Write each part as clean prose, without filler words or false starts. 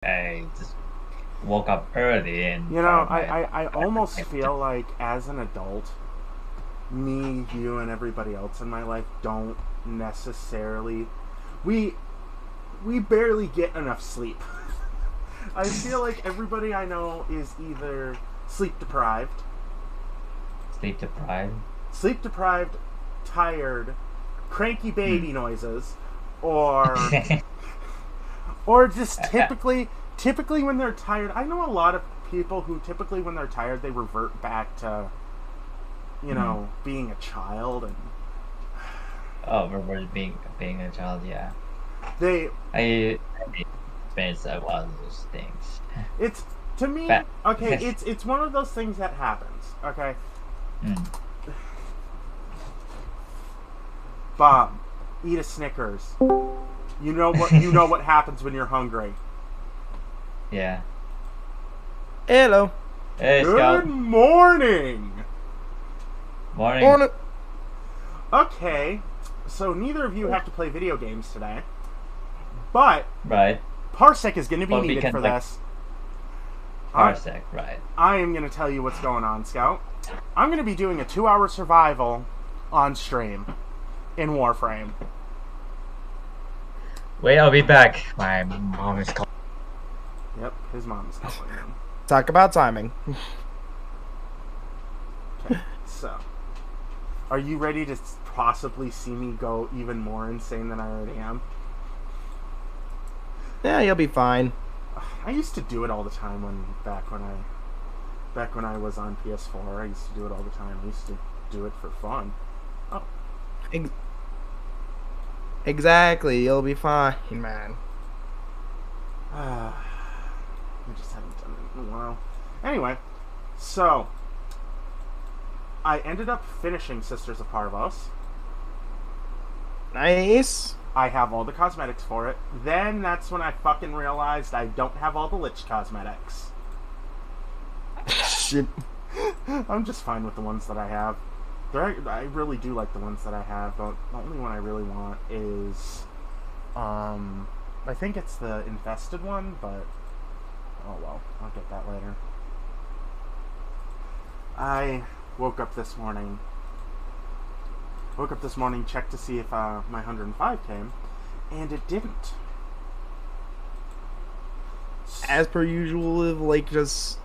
I just woke up early and You know, fired my. I almost feel like as an adult, me, you, and everybody else in my life don't necessarily. We we barely get enough sleep. I feel like everybody I know is either sleep deprived, Sleep deprived. sleep deprived, tired, cranky Hmm. baby noises, or or just typically when they're tired. I know a lot of people who typically when they're tired they revert back to Hmm. being a child, and Oh, we're being a child. Yeah, they I experienced one of those things. it's to me But okay. It's one of those things that happens. Okay, mm, Bob, eat a Snickers. You know what happens when you're hungry. yeah. Hello. Hey, Good Scout. morning. Morning. Morning. Okay, so neither of you have to play video games today, but Right. Parsec is going to be But we needed can for like this. I, parsec. Right. I am going to tell you what's going on, Scout. I'm going to be doing a 2-hour survival on stream in Warframe. Wait, I'll be back. My mom is calling. Yep, his mom's calling him. Talk about timing. Okay, so are you ready to possibly see me go even more insane than I already am? Yeah, you'll be fine. I used to do it all the time back when I was on PS4. I used to do it all the time. I used to do it for fun. Oh, Ex- exactly, you'll be fine, man. I just haven't done it in a while. Anyway, so I ended up finishing Sisters of Parvos. Nice. I have all the cosmetics for it. Then that's when I fucking realized I don't have all the Lich cosmetics. Shit. I'm just fine with the ones that I have. I really do like the ones that I have. But the only one I really want is, I think it's the infested one. But oh well, I'll get that later. I woke up this morning. Checked to see if my 105 came, and it didn't. As per usual, like just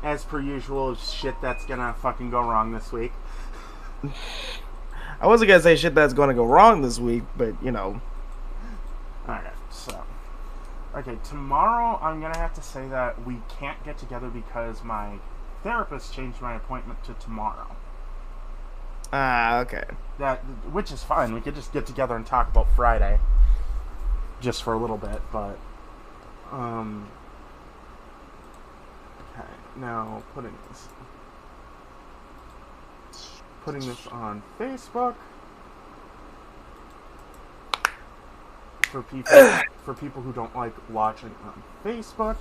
As per usual, shit that's gonna fucking go wrong this week. I wasn't gonna say shit that's gonna go wrong this week, but you know. Alright, so. Okay, tomorrow I'm gonna have to say that we can't get together because my therapist changed my appointment to tomorrow. Ah, okay. Which is fine. We could just get together and talk about Friday, just for a little bit. But, okay. Now putting this on Facebook for people who don't like watching on Facebook.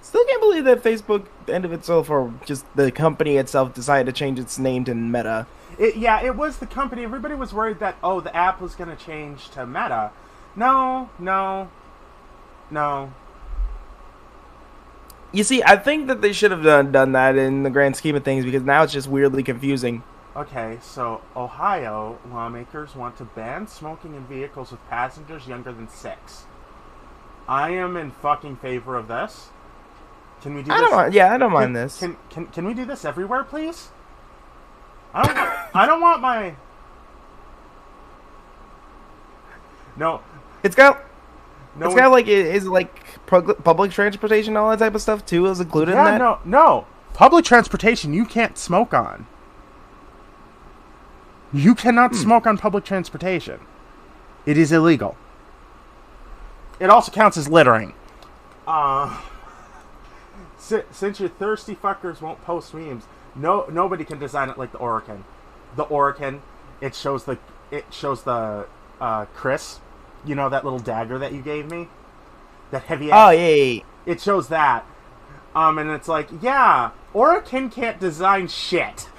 Still can't believe that Facebook, the end of itself, or just the company itself, decided to change its name to Meta. It was the company. Everybody was worried that the app was going to change to Meta. No, no, no. You see, I think that they should have done that in the grand scheme of things because now it's just weirdly confusing. Okay, so Ohio lawmakers want to ban smoking in vehicles with passengers younger than 6. I am in fucking favor of this. Can we do I this? don't mind. Yeah, I don't Can, mind this. can we do this everywhere, please? I don't want my. No, It's got no it's one. got like is like public transportation, all that type of stuff too, is included in Yeah, that. no. Public transportation you can't smoke on. You cannot smoke on public transportation. It is illegal. It also counts as littering. Uh, since your thirsty fuckers won't post memes, nobody can design it like the Oracle. The Oracle, it shows the Chris, that little dagger that you gave me, that heavy Oh ass. yeah, yeah, yeah. It shows that, and it's like, yeah, Oracle can't design shit.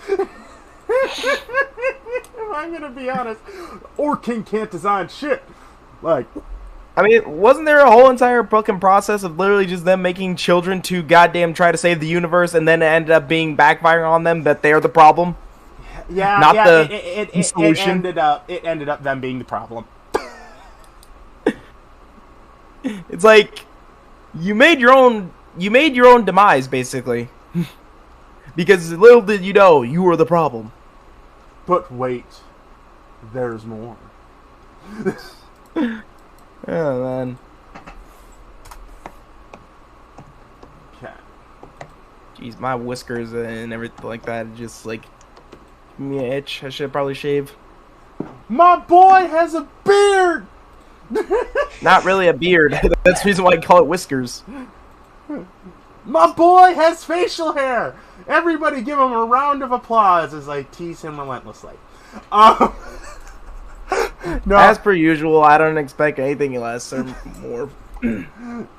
If I'm gonna be honest, Oracle can't design shit. Like, I mean, wasn't there a whole entire fucking process of literally just them making children to goddamn try to save the universe, and then it ended up being backfiring on them that they're the problem, yeah, not yeah, the it solution? ended up them being the problem. It's like you made your own demise, basically, because little did you know you were the problem. But wait, there's more. Oh man, Okay. jeez, my whiskers and everything like that just like give me an itch. I should probably shave. My boy has a beard. Not really a beard. That's the reason why I call it whiskers. My boy has facial hair. Everybody give him a round of applause as I tease him relentlessly. Um, no, As per usual, I don't expect anything less or more.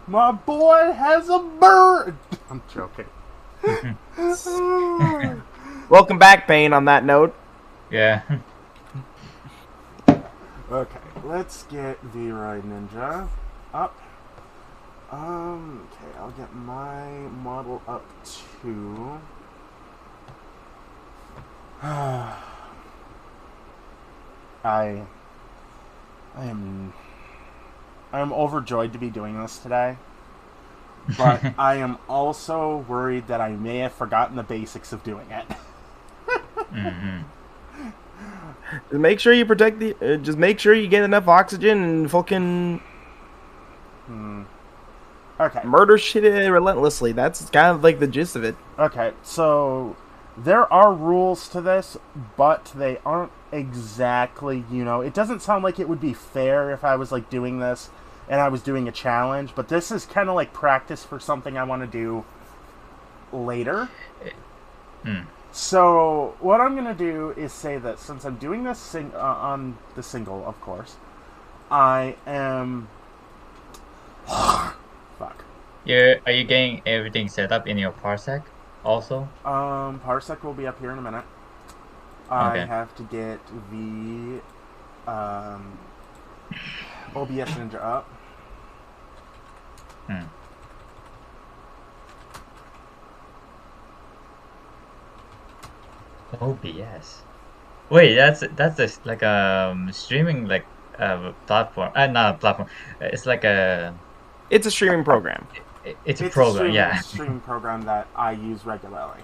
my boy has a bird. I'm joking. Welcome back, Payne, on that note. Yeah. Okay, let's get V-Ride Ninja up. Okay, I'll get my model up to... I am overjoyed to be doing this today, but I am also worried that I may have forgotten the basics of doing it. Mm-hmm. Just make sure you protect the. Just make sure you get enough oxygen and fucking Okay. murder shit relentlessly. That's kind of like the gist of it. Okay, so there are rules to this, but they aren't exactly, it doesn't sound like it would be fair if I was like doing this and I was doing a challenge, but this is kind of like practice for something I want to do later. So what I'm going to do is say that since I'm doing this on the single, of course, I am... Fuck. Are you getting everything set up in your parsec also? Parsec will be up here in a minute. Okay. I have to get the OBS Ninja up. OBS. Wait, that's like a streaming like platform. Not a platform. It's like a. It's a streaming program. It's a program. Yeah. streaming program that I use regularly.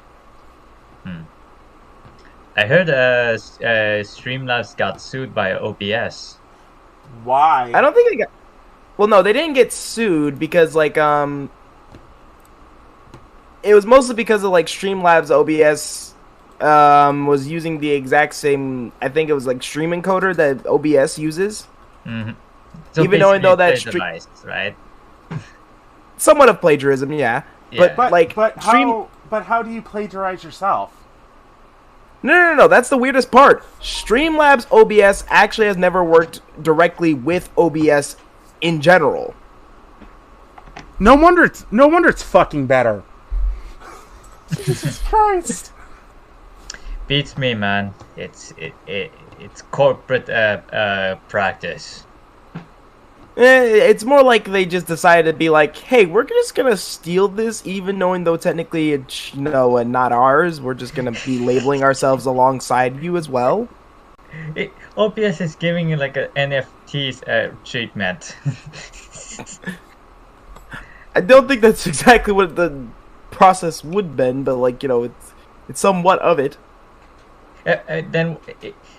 I heard Streamlabs got sued by OBS. Why? I don't think they got. Well, no, they didn't get sued because like it was mostly because of like Streamlabs OBS was using the exact same. I think it was like stream encoder that OBS uses. Mm-hmm. So Even knowing though that device, right? Somewhat of plagiarism, yeah. Yeah. But like how do you plagiarize yourself? No. That's the weirdest part. Streamlabs OBS actually has never worked directly with OBS in general. No wonder it's fucking better. Jesus Christ. Beats me, man. It's corporate practice. It's more like they just decided to be like, hey, we're just gonna steal this, even knowing though technically it's not ours. We're just gonna be labeling ourselves alongside you as well. OBS is giving you like an NFTs treatment. I don't think that's exactly what the process would have been, but like it's somewhat of it. Then,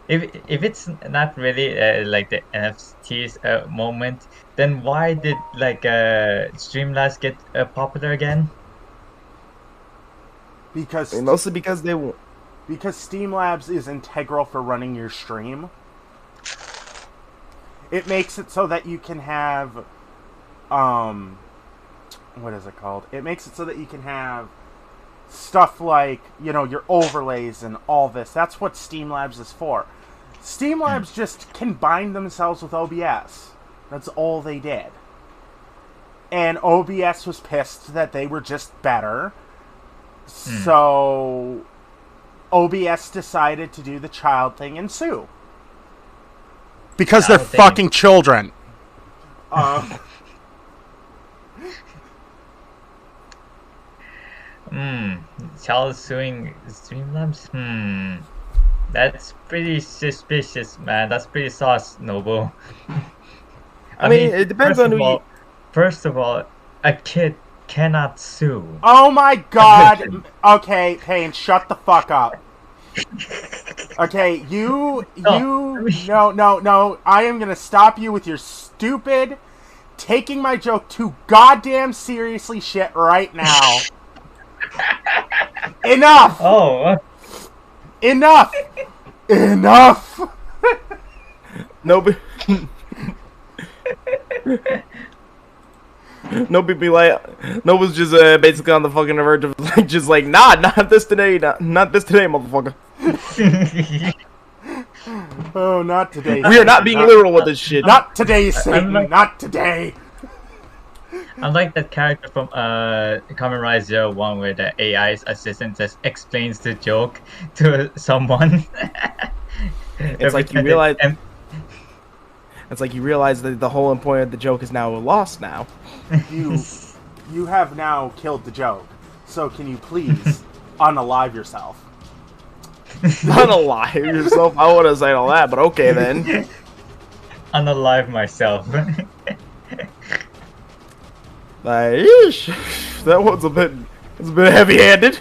if it's not really like the NFTs moment, then why did like Streamlabs get popular again? Because Mostly because they because Streamlabs is integral for running your stream. It makes it so that you can have what is it called? It makes it so that you can have stuff like, your overlays and all this. That's what Streamlabs is for. Streamlabs just combined themselves with OBS. That's all they did. And OBS was pissed that they were just better. So OBS decided to do the child thing and sue. Because they're fucking children. Um, Child suing Streamlabs? That's pretty suspicious, man. That's pretty sauce, Noble. I mean, it depends on who you. First of all, a kid cannot sue. oh my god. Okay, Payne, shut the fuck up. Okay, No, no. I am gonna stop you with your stupid, taking my joke too goddamn seriously shit right now. Enough! Oh, Enough! Enough! Nobody. Nobody be like, Nobody's just basically on the fucking verge of like, just like, nah, not this today, not this today, motherfucker. Oh, not today. We are not being literal with this shit. Not today, Satan. like- Not today. I'm like that character from Kamen Rider Zero One where the AI's assistant just explains the joke to someone. It's like you realize. It's like you realize that the whole point of the joke is now lost now. You have now killed the joke. So can you please unalive yourself? Unalive yourself? I wouldn't say all that, but okay then. Unalive myself. Like, yeesh, that one's a bit heavy-handed.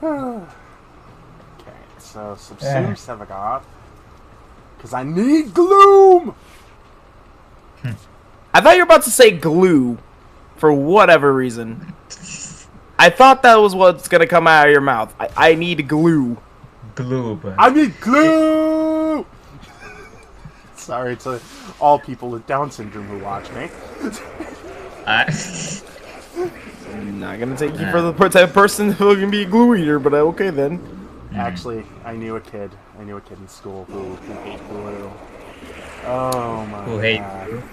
Okay, so subsume Sevagoth. Because I need gloom! I thought you were about to say glue, for whatever reason. I thought that was what's gonna come out of your mouth. I need glue. Gloob. I need glue! Sorry to all people with Down syndrome who watch me. I'm not gonna take you for the type of person who can be a glue eater, but okay then. Actually, I knew a kid in school who ate glue. Oh my Who hate god. glue?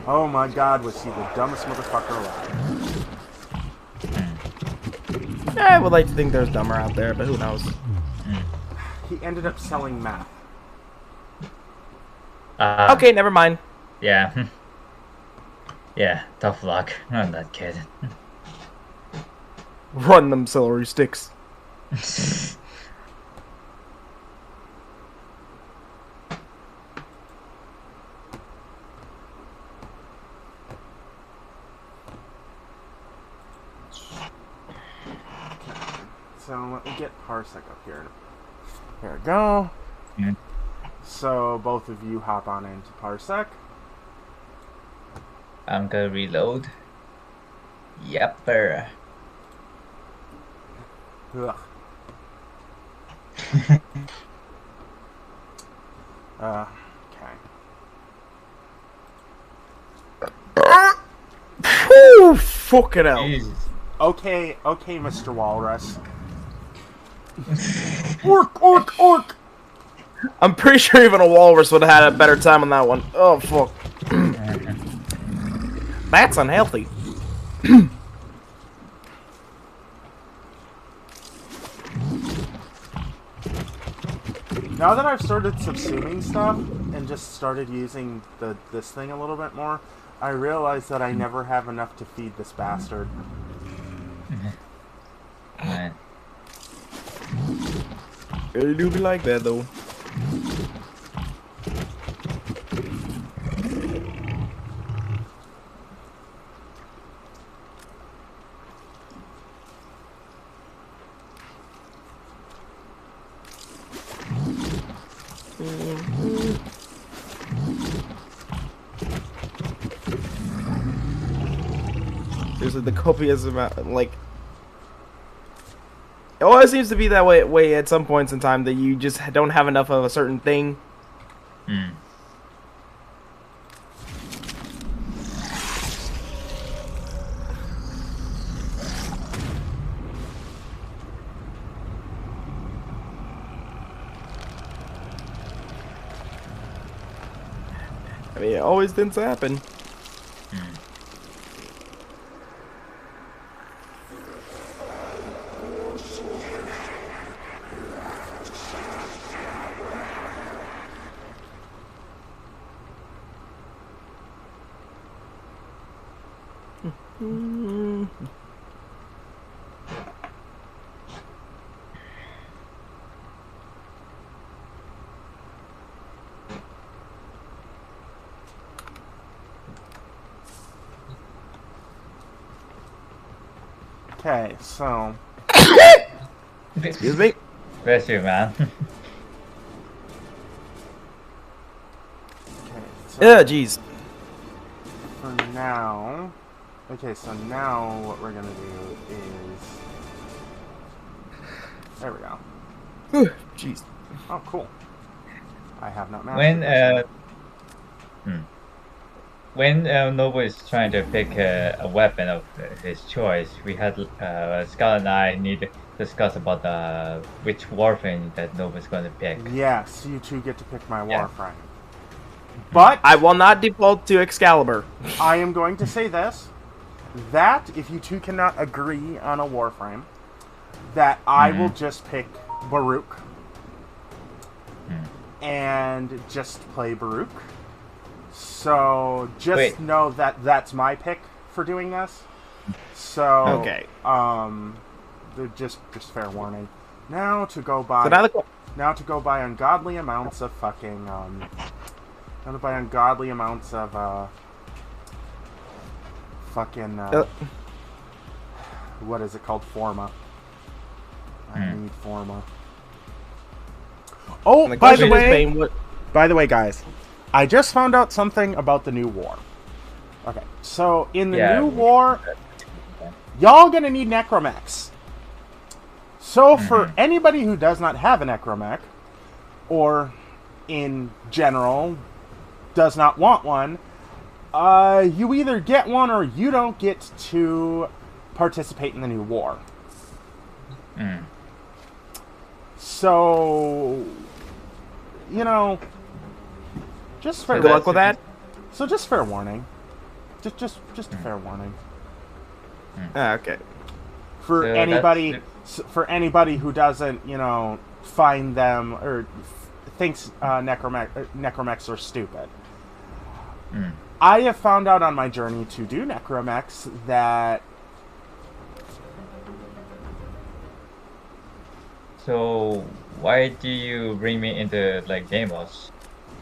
Oh my god, was he the dumbest motherfucker alive? I would like to think there's dumber out there, but who knows? He ended up selling meth. Okay, never mind. Yeah. Yeah, tough luck on that kid. Run them celery sticks. So let me get Parsec up here. Here we go. Yeah. So both of you hop on into Parsec. I'm gonna reload. Yepper. Ugh. Okay. Whew, fucking hell. Jesus. Okay, Mr. Walrus. Orc! I'm pretty sure even a walrus would have had a better time on that one. Oh, fuck. That's unhealthy. Now that I've started subsuming stuff and just started using this thing a little bit more, I realize that I never have enough to feed this bastard. Right. It do be like that, though. Seriously, the copious amount, like, it always seems to be that way at some points in time, that you just don't have enough of a certain thing. I mean, it always tends to happen. Okay, so Excuse me. Bless you, man. Yeah, jeez. for now, so now what we're gonna do is, there we go. Jeez. Oh, cool. I have not mastered When this yet. when Noble is trying to pick a weapon of his choice, we had Scott and I need to discuss about which warframe that Noble is going to pick. Yes, you two get to pick my Yeah. warframe. But I will not default to Excalibur. I am going to say this, that if you two cannot agree on a warframe, that I will just pick Baruch and just play Baruch. So just know that that's my pick for doing this. So Okay. Just fair warning. Now to go by ungodly amounts of fucking what is it called? Forma. I need Forma. Oh, by the way, guys, I just found out something about the new war. Okay, so in the new war, y'all gonna need necromechs. So for anybody who does not have a necromech, or in general does not want one, you either get one or you don't get to participate in the new war. So, just fair. Good luck with that. So just fair warning. Just a fair warning. Okay. For anybody who doesn't, find them or thinks necromechs are stupid. I have found out on my journey to do necromechs that. So why do you bring me into like demos?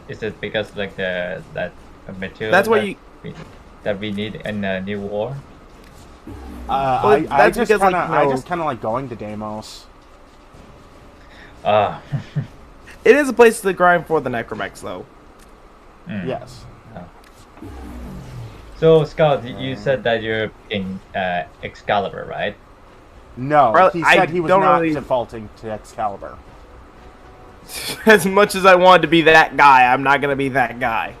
Is it because like that material That's what that we need in a new war? I just kind of like going to demos. It is a place to grind for the necromechs, though. Yes. So Scott, you said that you're picking Excalibur, right? No, he said he was not defaulting to Excalibur. As much as I wanted to be that guy, I'm not gonna be that guy.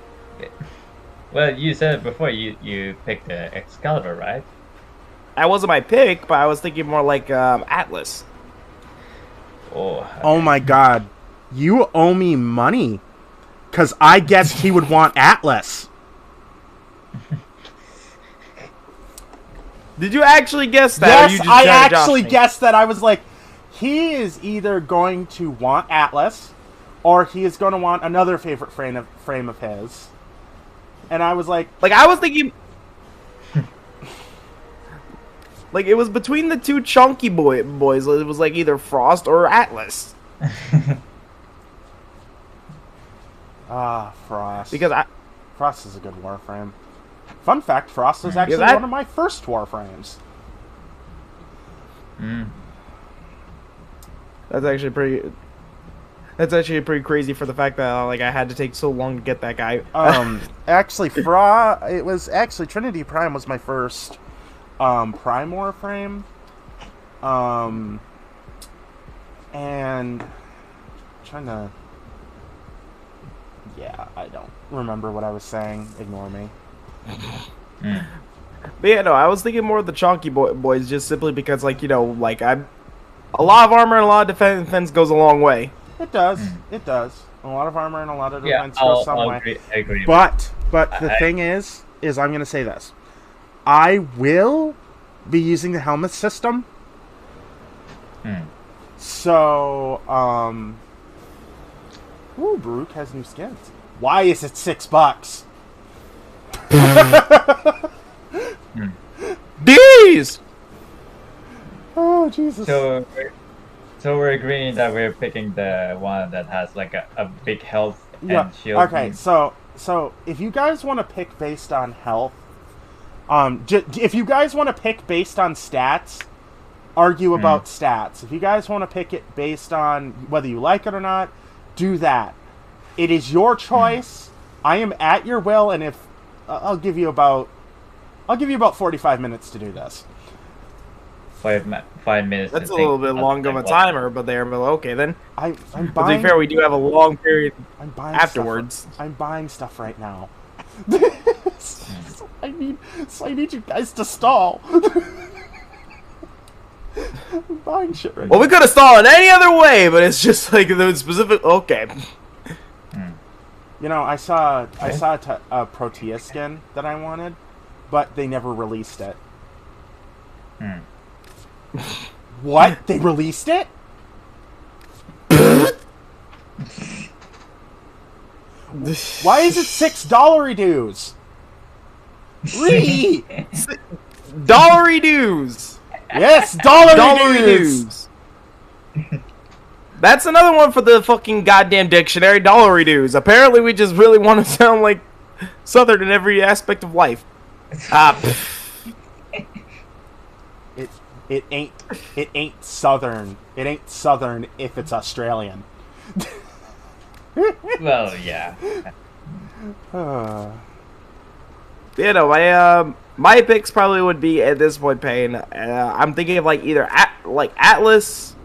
Well, you said it before you picked Excalibur, right? That wasn't my pick, but I was thinking more like Atlas. Oh my god. You owe me money. Because I guessed he would want Atlas. Did you actually guess that? Yes, or you just I actually guessed that. I was like, he is either going to want Atlas, or he is going to want another favorite frame of his. And I was like... I was thinking... it was between the two chunky boys. It was like either Frost or Atlas. Frost. Because Frost is a good warframe. Fun fact, Frost is actually one of my first warframes. That's actually pretty crazy for the fact that I had to take so long to get that guy. Actually, Trinity Prime was my first Prime warframe. And trying to... Yeah, I don't remember what I was saying. Ignore me. But yeah, no, I was thinking more of the chunky boys, just simply because, I'm a lot of armor and a lot of defense goes a long way. It does. It does. A lot of armor and a lot of defense I'll goes some way. agree. But the thing is I'm going to say this. I will be using the helmet system. So, ooh, Baruch has new skins. Why is it $6? Jeez! Oh Jesus! So we're agreeing that we're picking the one that has like a big health Yeah. and shield. Okay. So if you guys want to pick based on health, if you guys want to pick based on stats, argue about stats. If you guys want to pick it based on whether you like it or not, do that. It is your choice. I am at your will, and if I'll give you about 45 minutes to do this. 5 minutes. That's a little bit long of a timer, but okay then. I'm But to buying. be fair, we do have a long period I'm buying afterwards. Stuff, I'm buying stuff right now. I need you guys to stall. I'm buying shit right Well, now. we could have stalled any other way, but it's just like the specific. Okay. You know, I saw a Protea skin that I wanted, but they never released it. What? They released it? Why is it $6 dues? Dollary dues. Yes, dollary Dollary dues. dues. That's another one for the fucking goddamn dictionary. Dollary dues. Apparently, we just really want to sound like Southern in every aspect of life. It ain't Southern. It ain't Southern if it's Australian. Well, yeah. You know, my picks probably would be at this point Pain. I'm thinking of like either Atlas.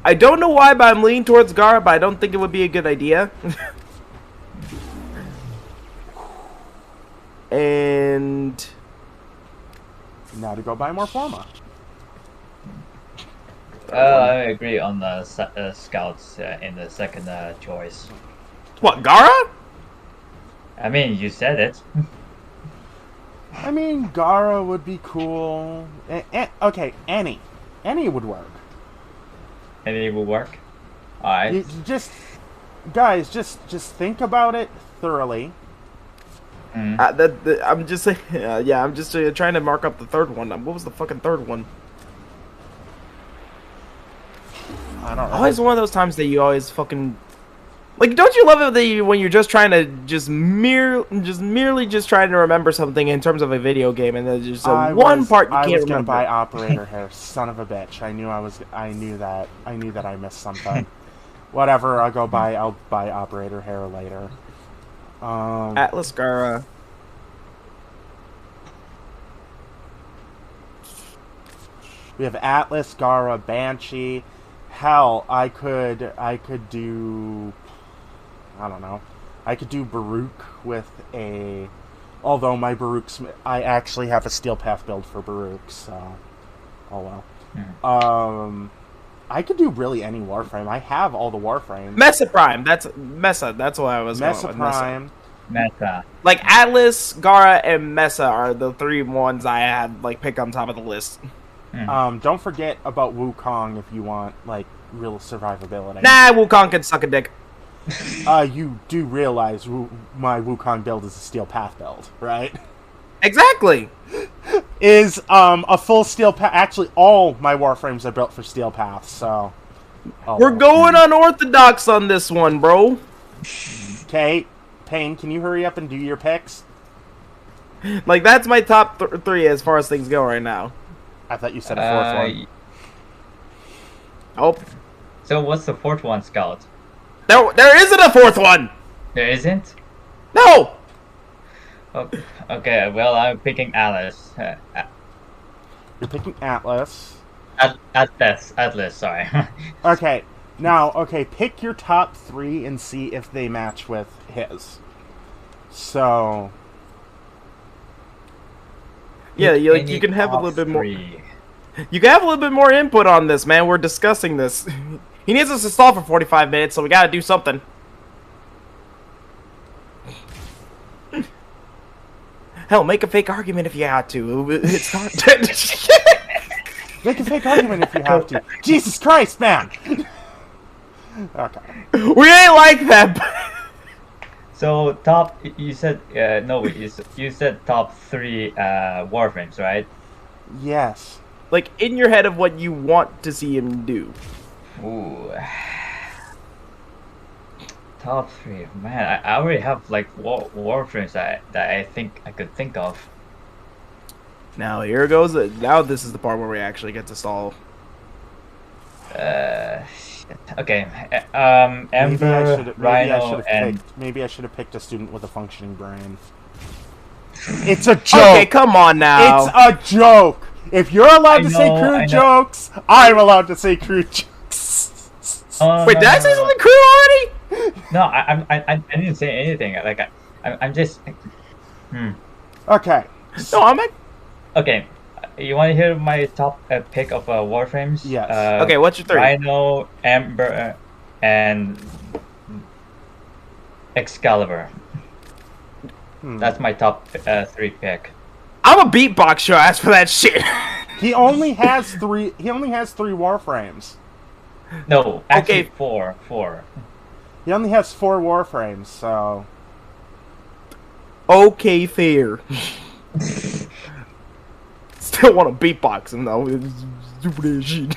I don't know why, but I'm leaning towards Gara, but I don't think it would be a good idea. And Now to go buy more Forma. I agree on the scouts in the second choice. what, Gara? I mean, you said it. I mean, Gara would be cool. Okay, any would work. And it will work. Alright. You guys, just think about it thoroughly. I'm just yeah, I'm just trying to mark up the third one. What was the fucking third one? I don't know. Always one of those times that you always fucking like. Don't you love it that when you're just trying to merely trying to remember something in terms of a video game, and then just one part you I can't was gonna remember. buy Operator Hair, son of a bitch. I knew that I missed something. Whatever, I'll buy Operator Hair later. Atlas Gara. We have Atlas, Gara, Banshee. Hell, I could do, I don't know. I could do Baruch with a, although my Baruch's, I actually have a Steel Path build for Baruch, so, oh well. I could do really any Warframe. I have all the Warframes. Mesa Prime. That's Mesa. That's what I was Mesa going with. Prime. Meta. Like Atlas, Gara, and Mesa are the three ones I had like picked on top of the list. Don't forget about Wukong if you want, like, real survivability. Nah, Wukong can suck a dick. You do realize my Wukong build is a Steel Path build, right? Exactly. Is a full Steel Path. Actually, all my Warframes are built for Steel Path, so. Oh, We're going unorthodox on this one, bro. Okay, Payne, can you hurry up and do your picks? Like, that's my top three as far as things go right now. I thought you said a fourth one. Oh. So what's the fourth one, Scout? There isn't a fourth one! There isn't? No! Oh, okay, well, I'm picking Alice. You're picking Atlas. Atlas, sorry. Okay, now, pick your top three and see if they match with his. So... Yeah, you can have a little bit more. You can have a little bit more input on this, man. We're discussing this. He needs us to stall for 45 minutes, so we gotta do something. Hell, make a fake argument if you had to. It's not. Make a fake argument if you have to. Jesus Christ, man! Okay. We ain't like that. So top, you said no. You said top three warframes, right? Yes. Like in your head of what you want to see him do. Ooh, top three. Man, I already have like warframes that I think I could think of. Now here goes. Now this is the part where we actually get to stall. Shit. Okay. Maybe I Ember, should. Maybe I should Rhino, have and picked. Maybe I should have picked a student with a functioning brain. It's a joke. Okay, come on now. It's a joke. If you're allowed to say I crude know. jokes, I'm allowed to say crude jokes. Wait, no, did I no, say no, something crude already? no, I didn't say anything. Like I'm just. Okay. No, I'm at. Okay. You want to hear my top pick of warframes? Yes. Okay, what's your three? Rhino, Ember, and Excalibur. That's my top three pick. I'm a beatbox your ass for that shit. He only has three. He only has three warframes. No, actually Okay. four. He only has 4 warframes. So Okay, fair. Still want to beatbox him though. It's stupid as shit.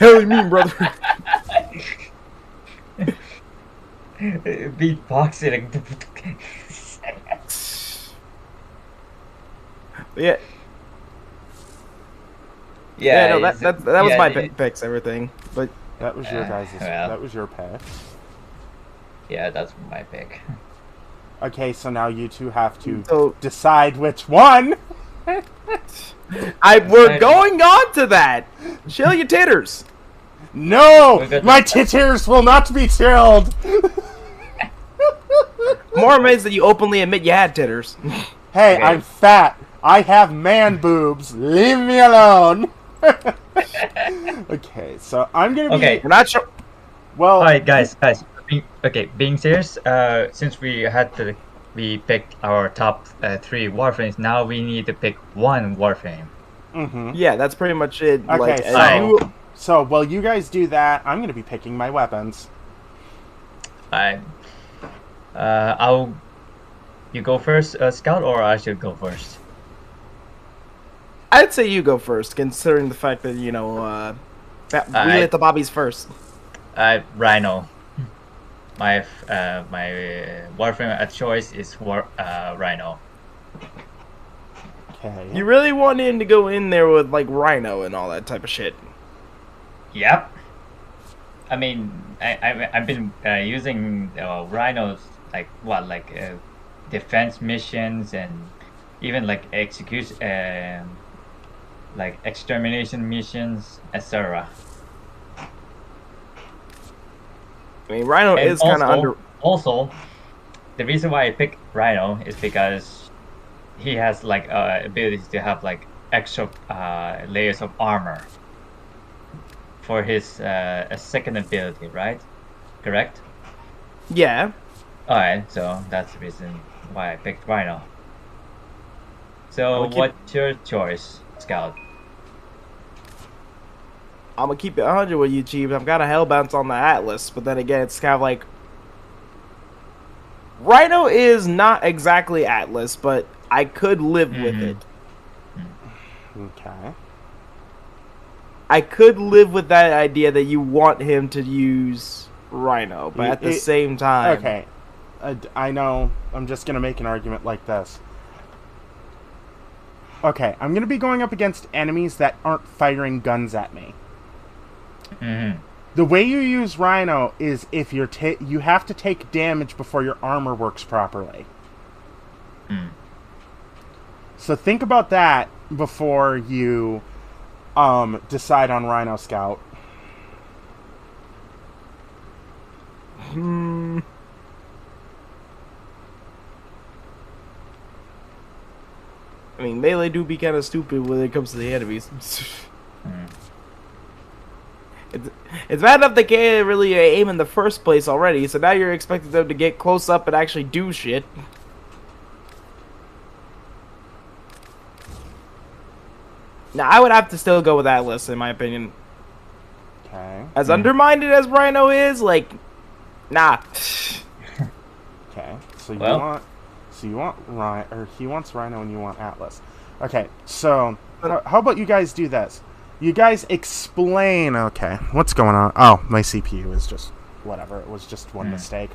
Hell you mean, brother? Beatboxing. Yeah. Yeah, Yeah, no, that was yeah, my picks, everything. But that was your guys'. well. That was your pick. Yeah, that's my pick. Okay, so now you two have to so decide which one. we're going on to that. Chill your titters. No, my titters will not be chilled. More amazed that you openly admit you had titters. Hey, Okay. I'm fat. I have man boobs. Leave me alone. Okay, so I'm gonna be. Okay. We're not sure. Well, Alright, guys. Being serious, since we picked our top three warframes, now we need to pick one warframe. Yeah, that's pretty much it. Okay, Like, so while you guys do that, I'm gonna be picking my weapons. Alright. You go first, Scout, or I should go first? I'd say you go first, considering the fact that that we Alright. let the bobbies first. Rhino. My warframe at choice is Rhino. Okay. You really want him to go in there with like Rhino and all that type of shit. Yep. I mean, I've been using rhinos like defense missions and even like like extermination missions, etc. I mean, Rhino And is kind of under. Also, the reason why I picked Rhino is because he has like abilities to have like extra layers of armor for his second ability, right? Correct? Yeah. Alright, so that's the reason why I picked Rhino. So, keep- what's your choice, Scout? I'm gonna keep it 100 with you, Chief. I've got a hell bounce on the Atlas, but then again, it's kind of like Rhino is not exactly Atlas, but I could live with it. Okay. I could live with that idea that you want him to use Rhino, but at the same time, Okay. I know. I'm just gonna make an argument like this. Okay, I'm gonna be going up against enemies that aren't firing guns at me. The way you use Rhino is if you're you have to take damage before your armor works properly. So think about that before you decide on Rhino Scout. I mean, melee do be kind of stupid when it comes to the enemies. It's bad enough they can't really aim in the first place already, so now you're expecting them to get close up and actually do shit. Now, I would have to still go with Atlas, in my opinion. Okay. As undermined as Rhino is, like, nah. So Well, you want Rhino, or he wants Rhino, and you want Atlas. Okay, so how about you guys do this? You guys explain. Okay, what's going on? Oh, my CPU is just whatever. It was just one mistake.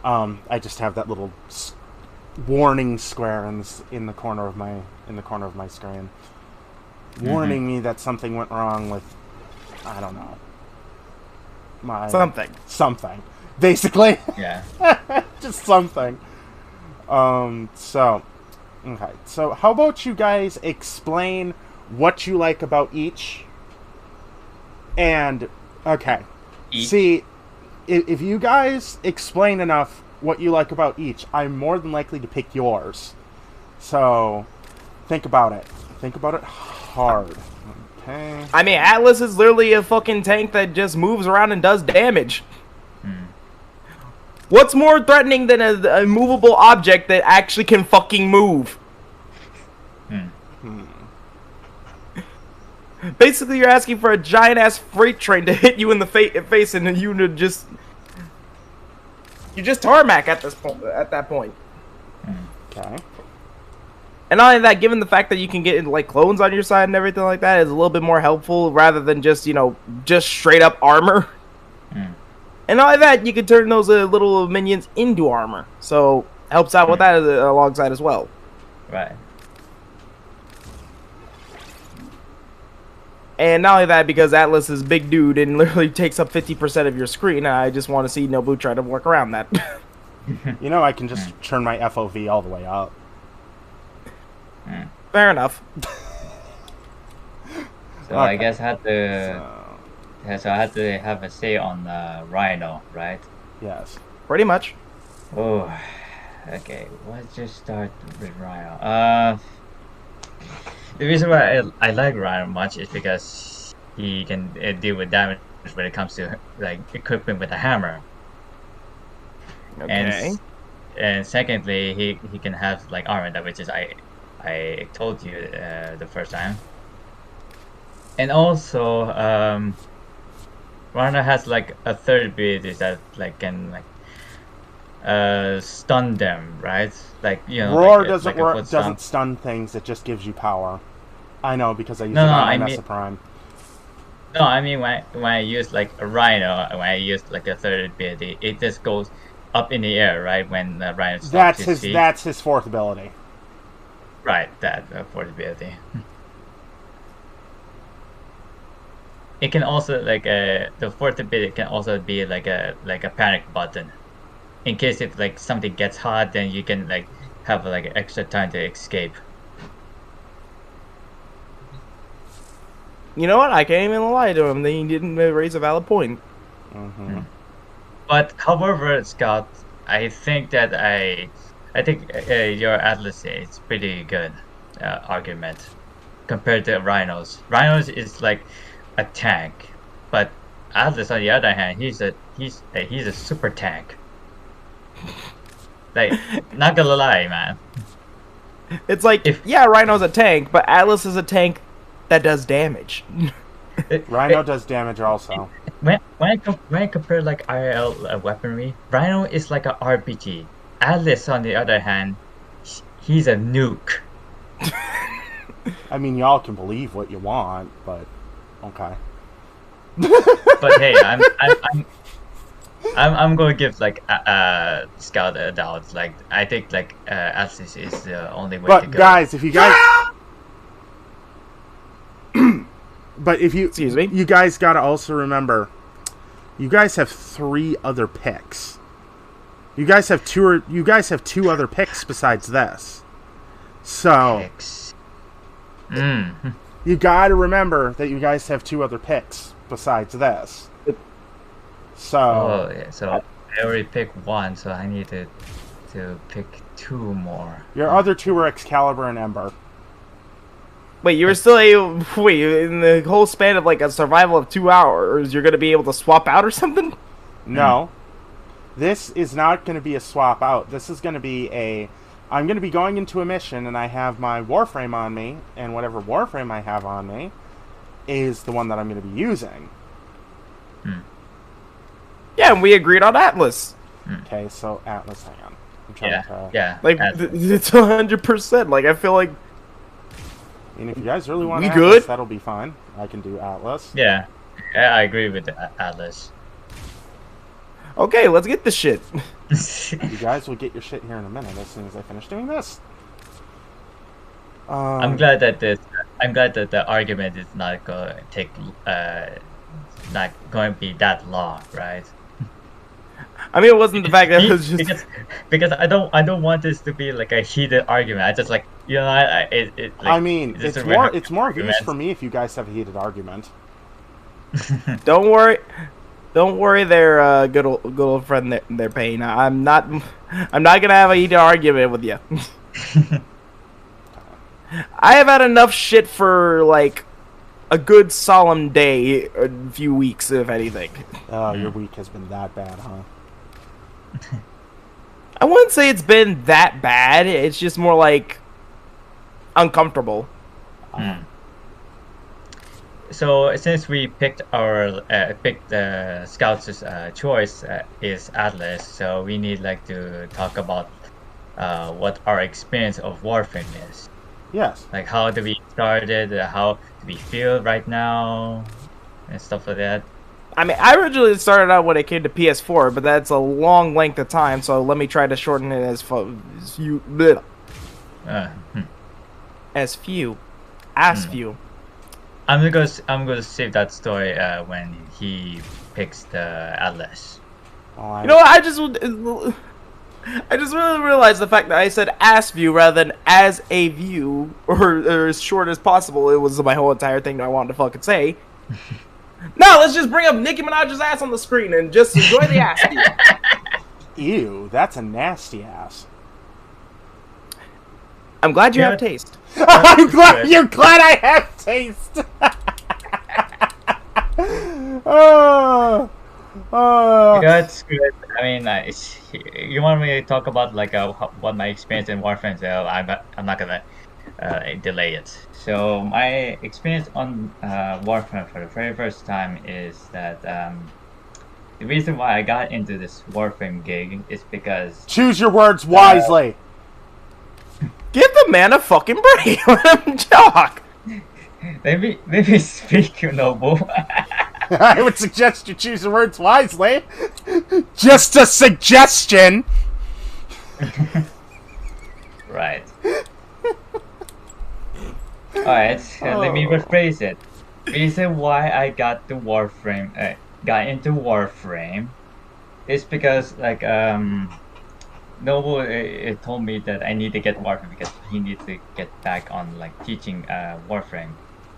I just have that little warning square in the corner of my screen, warning me that something went wrong with, I don't know, my something, basically. yeah. Just something. So, okay. So, how about you guys explain what you like about each? And, okay. Each? See, if you guys explain enough what you like about each, I'm more than likely to pick yours. So, think about it. Think about it hard. Okay. I mean, Atlas is literally a fucking tank that just moves around and does damage. What's more threatening than a movable object that actually can fucking move? Basically, you're asking for a giant-ass freight train to hit you in the face, and you to just... You're just tarmac at that point. Okay. And not only that, given the fact that you can get like clones on your side and everything like that, is a little bit more helpful rather than just, you know, just straight up armor. And not only that, you can turn those little minions into armor. So, helps out with that alongside as well. Right. And not only that, because Atlas is a big dude and literally takes up 50% of your screen, I just want to see Nobu try to work around that. You know, I can just turn my FOV all the way up. Fair enough. So I guess I had to... So I had to have a say on Rhino, right? Yes. Pretty much. Oh, okay. Let's just start with Rhino. The reason why I like Rhino much is because he can deal with damage when it comes to like equipping with a hammer. Okay. And secondly, he can have like armor, that which is I told you the first time. And also Rhino has like a third ability that like can like stun them, right? Like, you know, Roar like, doesn't like work. Doesn't stun things. It just gives you power. I know because I use it No, on my I mean- Mesa Prime. No, I mean when I use like a Rhino, when I use like a third ability, it just goes up in the air, right? When the Rhino stops his feet. That's his fourth ability. Right, that fourth ability. It can also like the fourth ability can also be like a panic button, in case if like something gets hot, then you can like have like extra time to escape. You know what? I can't even lie to him. They didn't raise a valid point. But however, Scott, I think that I think your Atlas is pretty good argument compared to Rhinos. Rhinos is like a tank, but Atlas on the other hand, he's a super tank. Like, not gonna lie, man. It's like, yeah, Rhino's a tank, but Atlas is a tank that does damage. Rhino does damage also. When I compare like IRL weaponry, Rhino is like a RPG. Atlas, on the other hand, he's a nuke. I mean, y'all can believe what you want, but okay. But hey, I'm going to give like Scout a doubt. Like, I think like Atlas is the only way to But go. guys, if you guys, but if you, Excuse me? you guys gotta also remember, you guys have 3 other picks. You guys have two other picks besides this. So Picks. you gotta remember that you guys have 2 other picks besides this. So Oh yeah, so I already picked one, so I need to pick 2 more. your other 2 are Excalibur and Ember. Wait, you were still wait, in the whole span of like a survival of 2 hours, you're gonna be able to swap out or something? No. This is not going to be a swap out. This is going to be I'm going to be going into a mission, and I have my warframe on me, and whatever warframe I have on me is the one that I'm going to be using. Yeah, and we agreed on Atlas. Okay, so Atlas, hang on. I'm trying to. Yeah. Like it's 100%. Like I feel like And if you guys really want We Atlas, good? that'll be fine. I can do Atlas. Yeah. I agree with Atlas. okay, let's get this shit. You guys will get your shit here in a minute as soon as I finish doing this. I'm glad that the argument is not going to take not going to be that long, right? I mean, it wasn't the fact that it was just. Because I don't want this to be like a heated argument. I just like like, I mean, just it's a more random of use argument. for me if you guys have a heated argument. Don't worry, there, good old friend, their pain. I'm not gonna have a heated argument with you. I have had enough shit for like a good solemn day, a few weeks, if anything. Oh, your week has been that bad, huh? I wouldn't say it's been that bad. It's just more like uncomfortable. So since we picked our Scouts' choice is Atlas, so we need like to talk about what our experience of Warframe is. Yes. Like how do we started, how do we feel right now, and stuff like that. I mean, I originally started out when it came to PS4, but that's a long length of time, so let me try to shorten it as few. I'm gonna save that story when he picks the Atlas. Oh, You know what? I just really realized the fact that I said as view rather than as a view, or as short as possible. It was my whole entire thing that I wanted to fucking say. Now let's just bring up Nicki Minaj's ass on the screen and just enjoy the ass view. Ew, that's a nasty ass. I'm glad you have taste. I'm glad you're glad I have taste. That's good. I mean, you want me to talk about like what my experience in Warframe? So I'm not gonna delay it. So my experience on Warframe for the very first time is that the reason why I got into this Warframe gig is because Choose your words wisely. Give the man a fucking break. Let him talk. maybe speak, Noble. I would suggest you choose your words wisely. Just a suggestion. Right. Alright, let me rephrase it. Reason why I got into Warframe is because like Noble told me that I need to get Warframe because he needs to get back on like teaching Warframe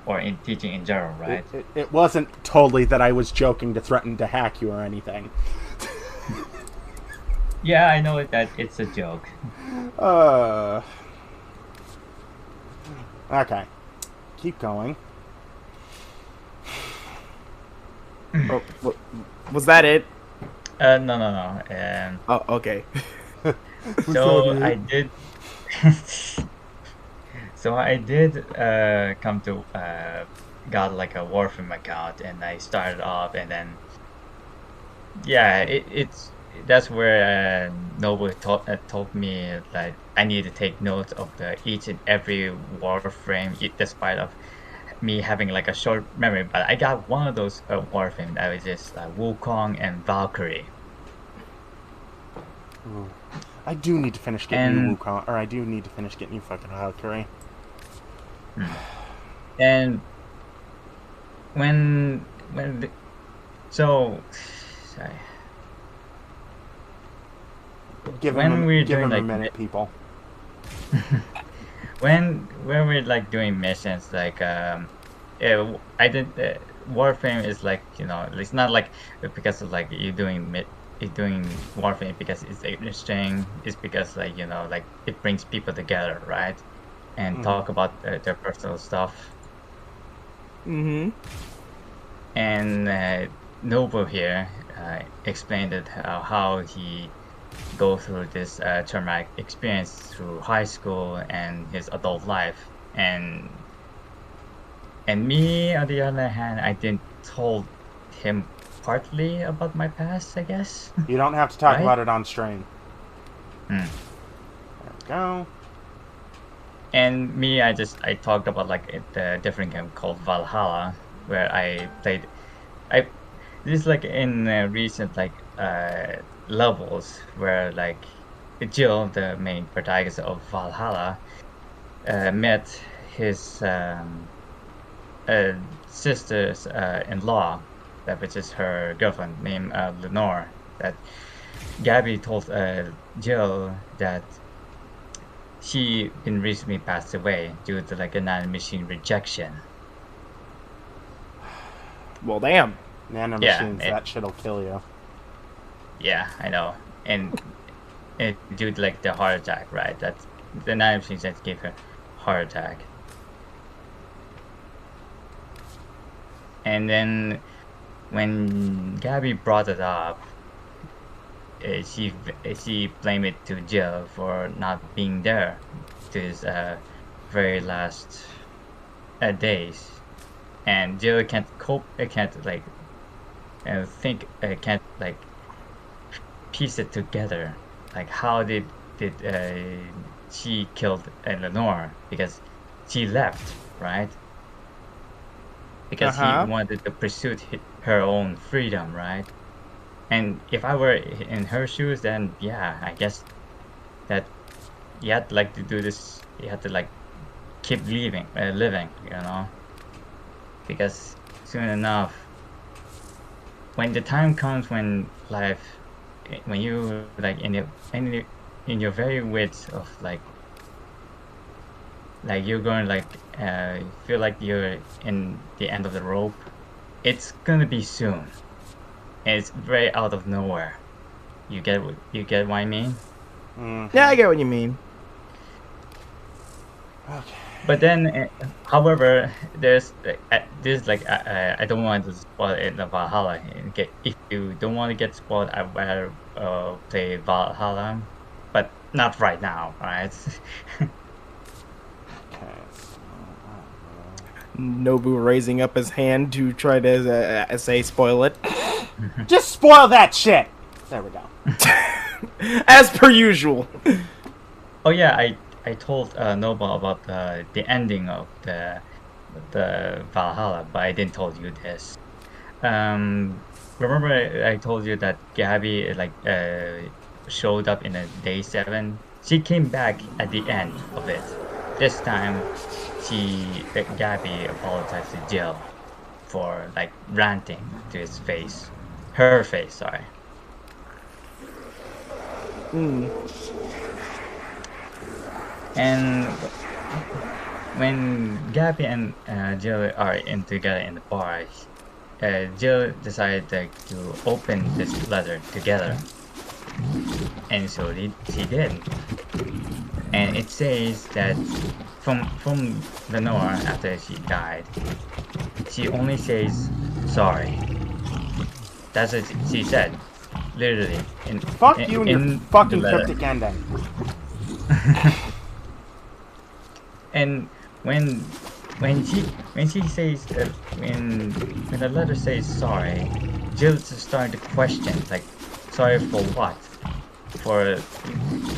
or in teaching in general, right? It wasn't totally that I was joking to threaten to hack you or anything. Yeah, I know that it's a joke. Okay. Keep going. Oh, was that it? No. Oh, okay. So I did. So I did come to got like a Warframe account, and I started off, and then it's that's where Noble told me that I need to take notes of each and every Warframe, despite of me having like a short memory. But I got one of those Warframe that was just Wukong and Valkyrie. Ooh. I do need to finish getting you Wukong, or I do need to finish getting you fucking Valkyrie. And sorry. Give when him, we're give doing him like a minute, people. when we're like doing missions, like I did Warframe is like, you know, it's not like because of like you doing Warframe because it's interesting. It's because like, you know, like it brings people together, right? And talk about their personal stuff. And Noble here explained it how he go through this traumatic experience through high school and his adult life, and me on the other hand, I didn't told him partly about my past, I guess. You don't have to talk Right? about it on stream. go. And me, I talked about like the different game called Valhalla, where I played. I This is like in recent like levels where like Jill, the main protagonist of Valhalla, met his uh, sister's in-law, that which is her girlfriend named Lenore. That Gabby told Jill that she been recently passed away due to like a nanomachine rejection. Well, damn. Nanomachines, Yeah, that shit'll kill you. yeah, I know, and due to like the heart attack, right? That's the nanomachines that gave her heart attack. And then when Gabby brought it up, she blamed it to Jill for not being there to his very last days, and Jill can't cope. Can't like think. Can't like piece it together. Like how did she killed Lenore, because she left, right? Because he wanted to pursue her own freedom, right? And if I were in her shoes, then yeah, I guess that you had to like to do this. You had to like keep living, you know, because soon enough, when the time comes when life, when you like in your very width of like you're going like feel like you're in the end of the rope, it's gonna be soon. And it's very out of nowhere. You get what I mean? Mm-hmm. Yeah, I get what you mean. Okay. But then, however, there's this like I don't want to spoil it in Valhalla. If you don't want to get spoiled, I better play Valhalla, but not right now, right? Okay. Nobu raising up his hand to try to say spoil it. Just spoil that shit! There we go. As per usual. Oh yeah, I told Noble about the ending of the Valhalla, but I didn't told you this. Remember I told you that Gabby showed up in a day 7. She came back at the end of it. This time, Gabby apologized to Jill for like ranting to his face, her face. Sorry. And when Gabby and Jill are in together in the bar, Jill decided to open this letter together, and so she did. And it says that from Lenore, after she died, she only says sorry. That's what she said, literally. Fuck you and your fucking the letter. cryptic ending. And when she says when the letter says sorry, Jill's starting to question, like, sorry for what?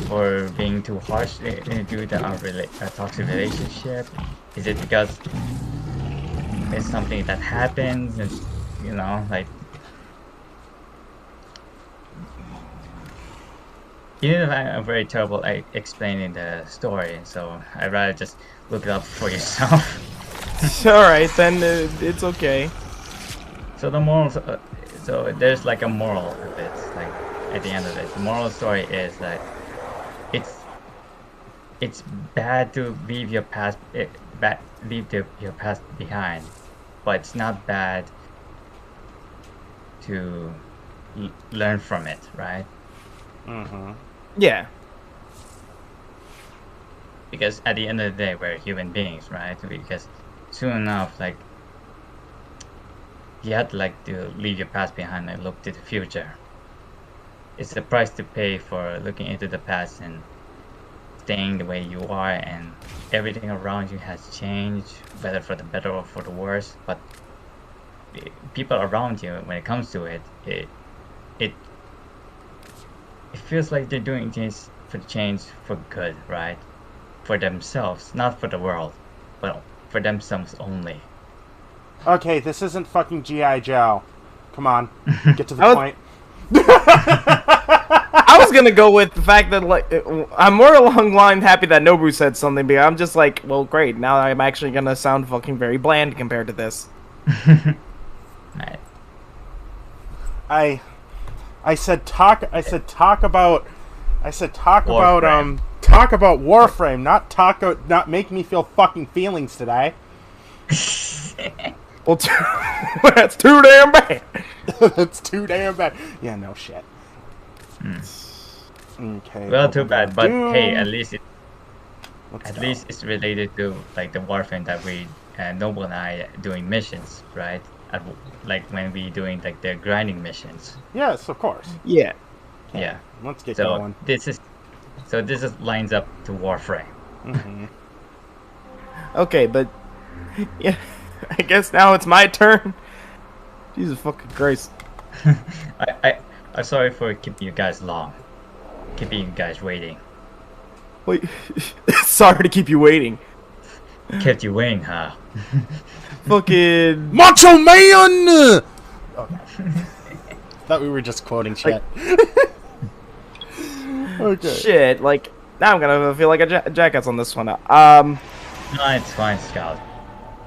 For being too harsh due to our toxic relationship? Is it because it's something that happens? It's, you know, like, even if I'm very terrible at explaining the story, so I'd rather just look it up for yourself. Alright, then it's okay. So the moral, so there's like a moral of it, like at the end of it. The moral story is that it's bad to leave your past, your past behind, but it's not bad to learn from it, right? Mm-hmm. Yeah. Because at the end of the day, we're human beings, right? Because soon enough, like, you have to like to leave your past behind and look to the future. It's the price to pay for looking into the past and staying the way you are, and everything around you has changed, whether for the better or for the worse. But people around you, when it comes to it, it feels like they're doing things for change for good, right? For themselves, not for the world, but for themselves only. Okay, this isn't fucking G.I. Joe. Come on, get to the point. I was gonna go with the fact that like I'm more along the line happy that Nobu said something, but I'm just like, well, great. Now I'm actually gonna sound fucking very bland compared to this. Right. I said talk about Warframe. talk about Warframe, not make me feel fucking feelings today. Well, that's too damn bad. That's too damn bad. Yeah, no shit. Okay. Well, too bad, but Doom. hey, at least Let's go. least it's related to like the Warframe that we Noble and I doing missions, right? Like when we doing like the grinding missions. Yes, of course. Yeah. Okay, Yeah. Let's get So going. this is lines up to Warframe. Mhm. Okay, but yeah, I guess now it's my turn. Jesus fucking Christ. I'm sorry for keeping you guys long, keeping you guys waiting. Wait, sorry to keep you waiting. Kept you waiting, huh? Fucking Macho Man. Okay. Thought we were just quoting shit. Okay. shit. Like now I'm gonna feel like a jackass on this one. No, it's fine, Scout.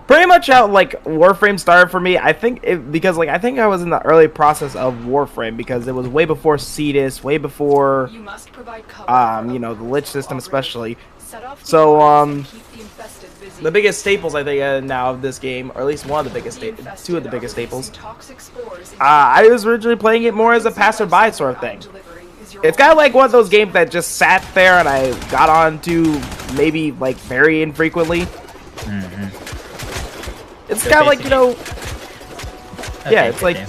Pretty much how like Warframe started for me. I think because like I think I was in the early process of Warframe because it was way before Cetus, way before You must provide cover you know, the Lich system especially. Set off So, devices and keep the infested busy. The biggest staples I think now of this game, or at least one of the biggest The two of the infested biggest are releasing staples. toxic spores into I was originally playing it more as a passerby sort of thing. It's kind of like one of those games that just sat there and I got on to maybe like very infrequently. It's So kind of like, you know, yeah, Okay, it's like, okay.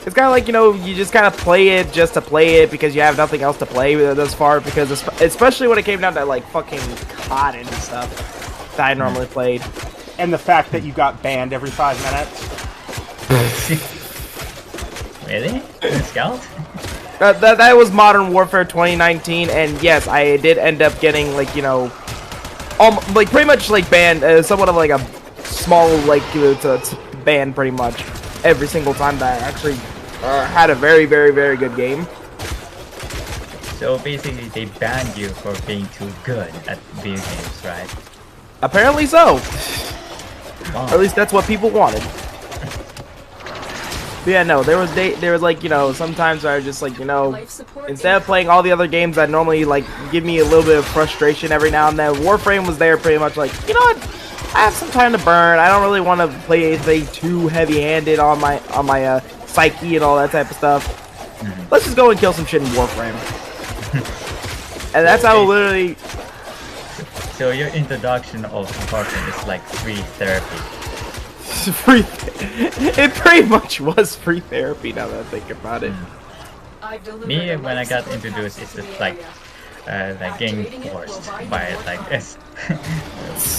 it's kind of like, you know, you just kind of play it just to play it because you have nothing else to play thus far, because especially when it came down to like fucking COD and stuff that I normally played. And the fact that you got banned every 5 minutes. Really? Scout? That was Modern Warfare 2019, and yes, I did end up getting like, you know, like pretty much like banned, somewhat of like a small like to ban pretty much every single time that I actually had a very good game. So basically, they banned you for being too good at video games, right? Apparently so. Wow. Or at least that's what people wanted. But yeah, no, there was like, you know, sometimes I was just like, you know, Life support instead of playing all the other games that normally like give me a little bit of frustration every now and then, Warframe was there pretty much like, you know what, I have some time to burn. I don't really want to play anything too heavy-handed on my psyche and all that type of stuff. Let's just go and kill some shit in Warframe. And that's how literally. So your introduction of Warframe is like free therapy. Free. It pretty much was free therapy now that I think about it. I've delivered Me, a when I life got support introduced, capsule it's to just the like area. getting forced by like this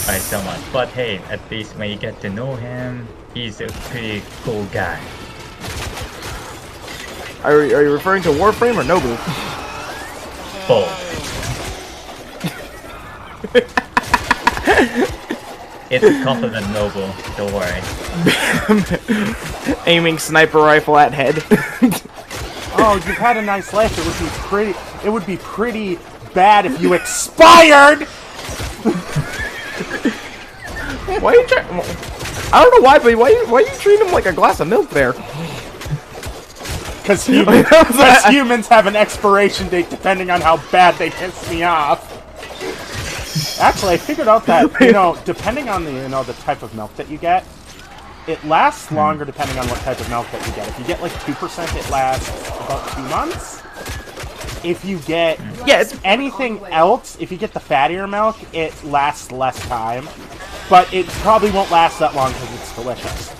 by someone. But hey, at least when you get to know him, he's a pretty cool guy. Are you referring to Warframe or Nobu? Both. It's a compliment, Noble. Don't worry. Aiming sniper rifle at head. Oh, you've had a nice life. It would be pretty bad if you expired. Why are you trying? I don't know why, but why you treat him like a glass of milk there? Because humans have an expiration date depending on how bad they piss me off. Actually, I figured out that, you know, depending on the, you know, the type of milk that you get, it lasts longer depending on what type of milk that you get. If you get like 2%, it lasts about 2 months. If you get anything else, if you get the fattier milk, it lasts less time. But it probably won't last that long because it's delicious.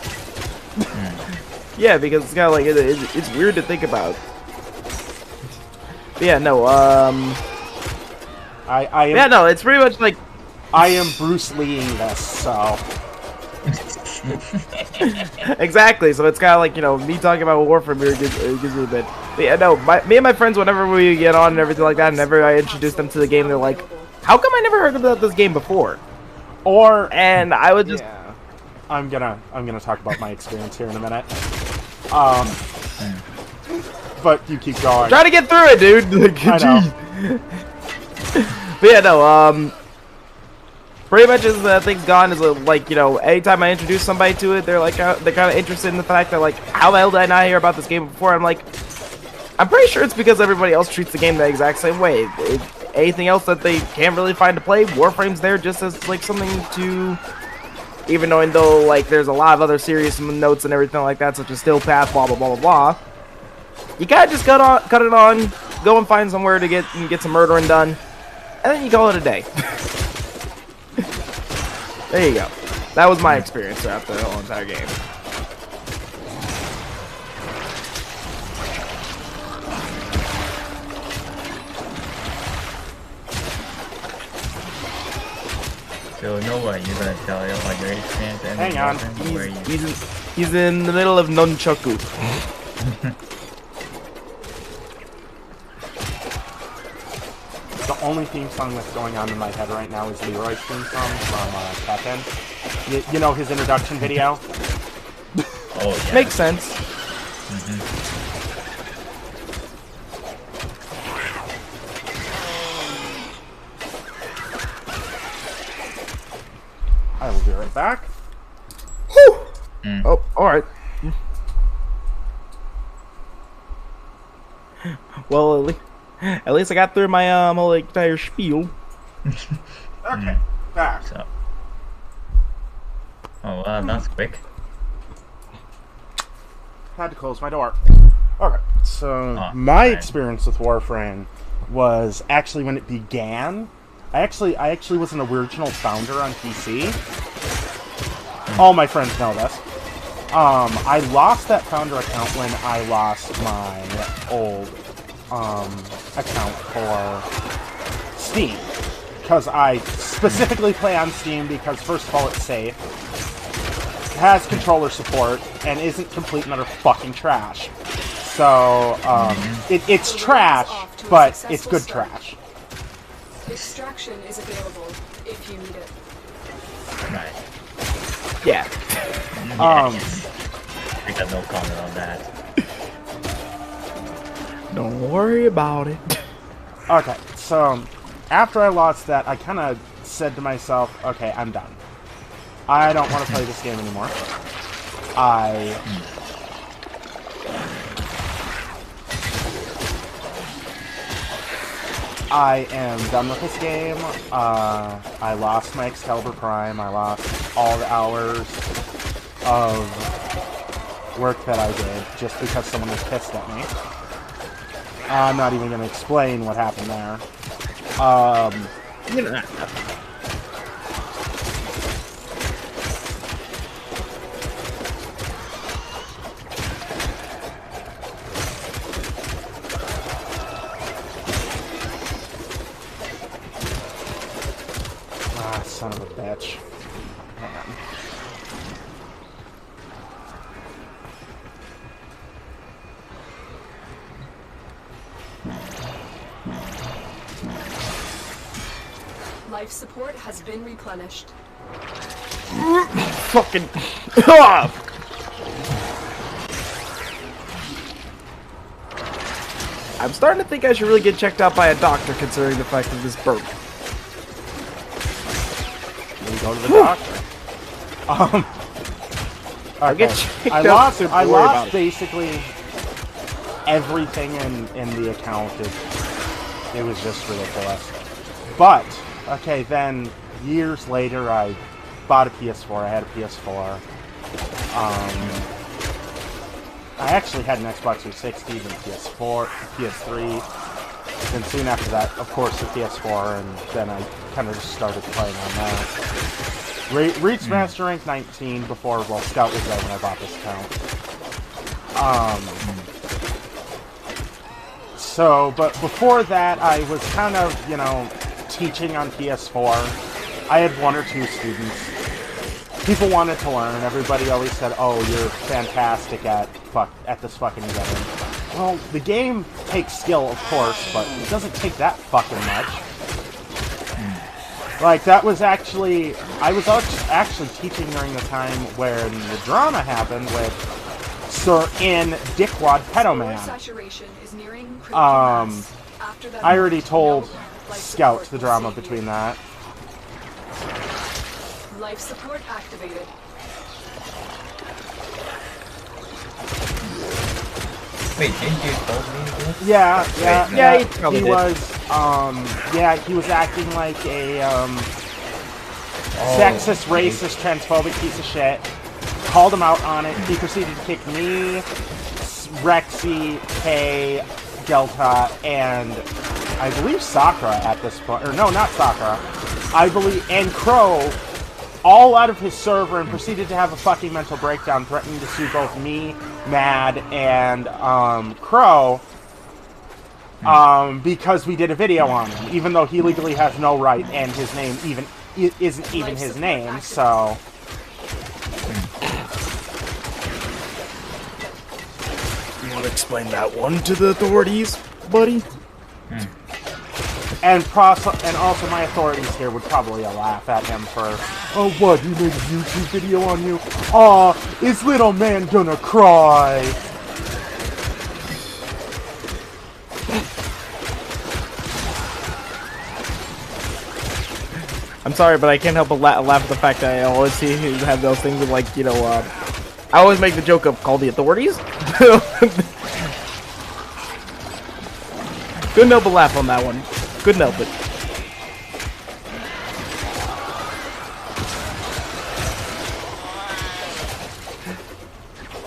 Yeah, because it's kind of like it's weird to think about. But yeah, no. I am, Yeah, no. It's pretty much like I am Bruce Lee-ing this, so. Exactly. So it's kind of like, you know, me talking about Warframe here gives me a bit. But yeah, no, me and my friends, whenever we get on and everything like that, and whenever I introduce them to the game, they're like, "How come I never heard about this game before?" Or And I would just, yeah, I'm gonna talk about my experience here in a minute. But you keep going. try to get through it, dude. Like, I know. But yeah, no, pretty much as things gone is like, you know, anytime I introduce somebody to it, they're like, they're kind of interested in the fact that, like, how the hell did I not hear about this game before? I'm like, I'm pretty sure it's because everybody else treats the game the exact same way. Anything else that they can't really find to play, Warframe's there just as, like, something to, even knowing though, like, there's a lot of other serious notes and everything like that, such as Still Path, blah, blah, blah, blah, blah. You gotta just cut it on, go and find somewhere to get some murdering done, and then you call it a day. There you go. That was my experience throughout the whole entire game. So Nova, you're gonna tell you about your experience and Hang on. He's in the middle of nunchaku. The only theme song that's going on in my head right now is Leroy's theme song from Tekken. You know his introduction video? Oh, yeah. Makes sense. I will be right back. Whew. Oh, alright. Well, at least I got through my whole entire spiel. Okay, back. So. Oh, that's quick. Had to close my door. Okay, so my right. experience with Warframe was actually when it began. I actually was an original founder on PC. All my friends know this. I lost that founder account when I lost my old account for Steam, because I specifically play on Steam because first of all it's safe, has controller support, and isn't complete and utter fucking trash. So it's trash, but it's good trash. Extraction is available if you need it. Right. Yeah. I got no comment on that. Don't worry about it. Okay, so after I lost that, I kind of said to myself, okay, I'm done. I don't want to play this game anymore. I am done with this game. I lost my Excalibur Prime. I lost all the hours of work that I did just because someone was pissed at me. I'm not even going to explain what happened there. Ah, son of a bitch. Man. Life support has been replenished. Fucking. I'm starting to think I should really get checked out by a doctor, considering the fact of this burp. We go to the doctor. I'll Okay. get checked I out, lost. don't I worry about lost it. basically everything in the account. It was just ridiculous. But okay, then years later, I bought a PS4. I had a PS4. I actually had an Xbox 360, then PS4, PS3. Then soon after that, of course, the PS4, and then I kind of just started playing on that. Reached Master Rank 19 before, well, Scout was there when I bought this account. So, but before that, I was kind of, you know, teaching on PS4. I had one or two students. people wanted to learn. Everybody always said, "Oh, you're fantastic at this fucking game." Well, the game takes skill, of course, but it doesn't take that fucking much. Like, that was actually... I was actually teaching during the time when the drama happened with Sir In Dickwad Pedoman. I already told Scout the drama between that. Life support activated. Wait, didn't you told me this? Yeah, he probably did. He was acting like a, sexist, racist, transphobic piece of shit. Called him out on it. He proceeded to kick me, Rexy, Kay, Delta, and I believe Sakura at this point. Or no, not Sakura. I believe, and Crow, all out of his server, and proceeded to have a fucking mental breakdown, threatening to sue both me, Mad, and Crow, because we did a video on him, even though he legally has no right, and his name isn't even his name. So You want to explain that one to the authorities, buddy? and also my authorities here would probably laugh at him for, oh, what, he made a YouTube video on you? Aw, is little man gonna cry? I'm sorry, but I can't help but laugh at the fact that I always see him have those things of, like, you know, I always make the joke of call the authorities. Couldn't help but laugh on that one. Couldn't help it.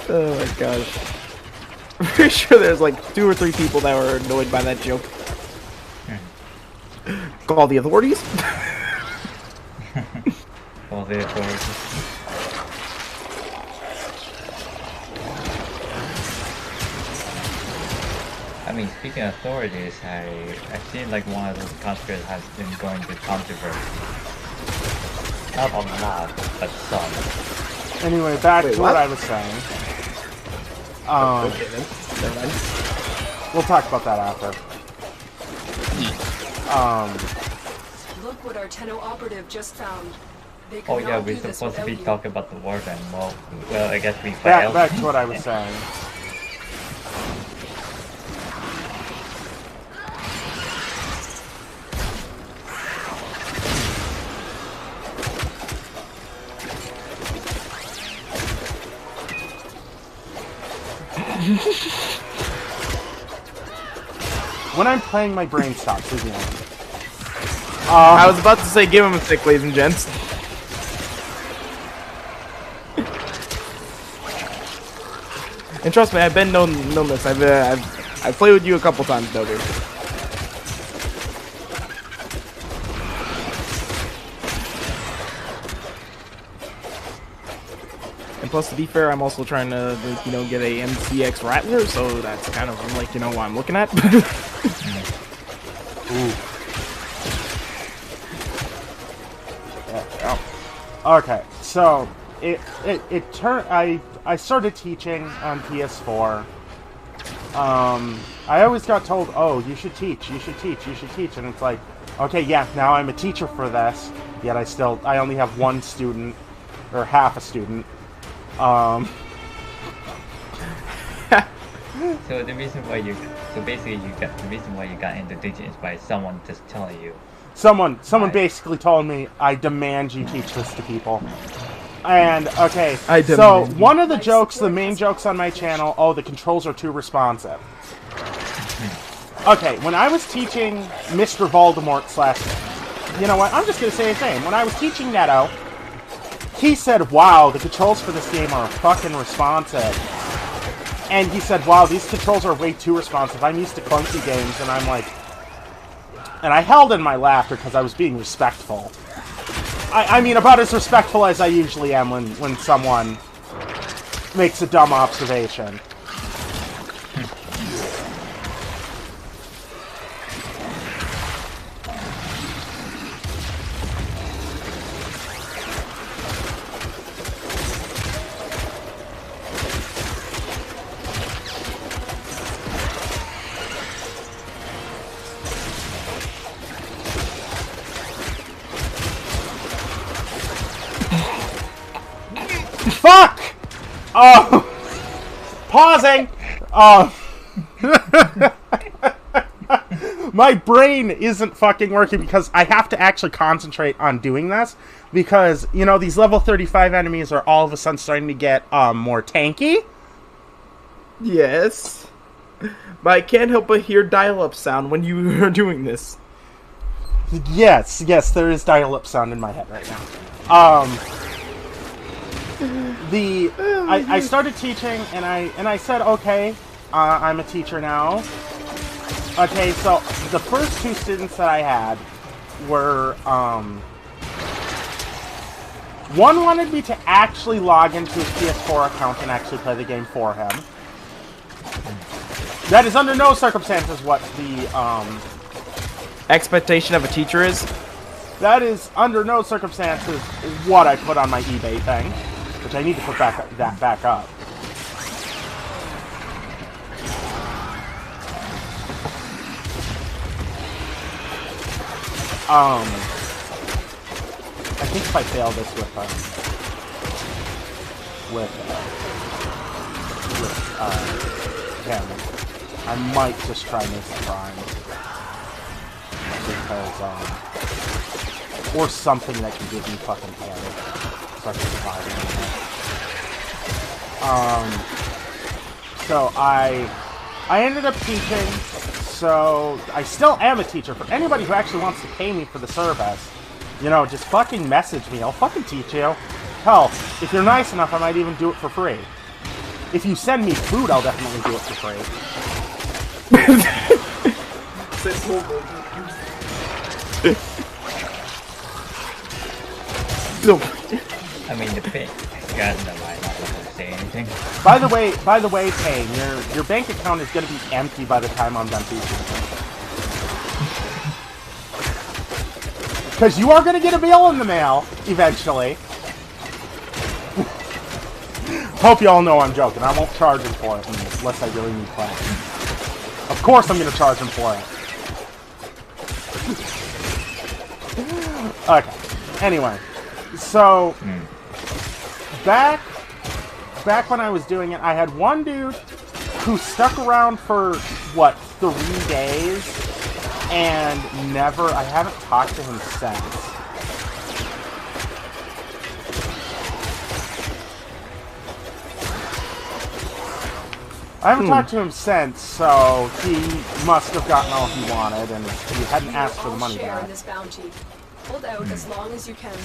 Oh my gosh. I'm pretty sure there's like 2 or 3 people that were annoyed by that joke. Call the authorities? Call the authorities. I mean, speaking of authorities, I've seen like one of those countries has been going to controversy. Not a lot, but some. Anyway, back to what I was saying. Okay then. Never mind. We'll talk about that after. Look what our Tenno operative just found. They could Oh yeah, not we're do this supposed to be without you. talking about the warframe. Well, I guess we failed. Back to what I was saying. When I'm playing, my brain stops. Leave me alone. I was about to say give him a stick, ladies and gents. And trust me, I've been known this. I've played with you a couple times, though, dude. And plus, to be fair, I'm also trying to, like, you know, get a MCX Rattler, so that's kind of like, you know, what I'm looking at. Ooh. Okay, so it turned. I started teaching on PS4. I always got told, "Oh, you should teach, you should teach, you should teach," and it's like, okay, yeah, now I'm a teacher for this. Yet I only have one student, or half a student. So the reason why the reason why you got into teaching is by someone just telling you. Someone basically told me, I demand you teach this to people. And, okay, so one of the jokes, the main jokes on my channel, oh, the controls are too responsive. Okay, when I was teaching Mr. Voldemort / you know what, I'm just going to say his name. When I was teaching Netto, he said, wow, the controls for this game are fucking responsive. And he said, wow, these controls are way too responsive. I'm used to clunky games, and I'm like... And I held in my laughter because I was being respectful. I mean, about as respectful as I usually am when someone makes a dumb observation. Fuck! Pausing! My brain isn't fucking working because I have to actually concentrate on doing this. Because, you know, these level 35 enemies are all of a sudden starting to get more tanky. Yes. But I can't help but hear dial-up sound when you are doing this. Yes, there is dial-up sound in my head right now. I started teaching, and I said, okay, I'm a teacher now. Okay, so the first 2 students that I had were, one wanted me to actually log into his PS4 account and actually play the game for him. That is under no circumstances what the, expectation of a teacher is? That is under no circumstances what I put on my eBay thing, which I need to put that back up. I think if I fail this with him, I might just try Mr. Prime. Because, or something that can give me fucking panic, so I can survive. So I ended up teaching, so I still am a teacher. For anybody who actually wants to pay me for the service, you know, just fucking message me, I'll fucking teach you. Hell, if you're nice enough, I might even do it for free. If you send me food, I'll definitely do it for free. I mean, the pig got in the line, not going to say anything. By the way, Payne, your bank account is going to be empty by the time I'm done teaching. Because you are going to get a bill in the mail, eventually. Hope you all know I'm joking. I won't charge him for it unless I really need class. Of course I'm going to charge him for it. Okay. Anyway. So, back when I was doing it, I had one dude who stuck around for, what, 3 days, and I haven't talked to him since. I haven't talked to him since, so he must have gotten all he wanted, and he hadn't asked for the money share back. in this bounty. Hold out as long as you can.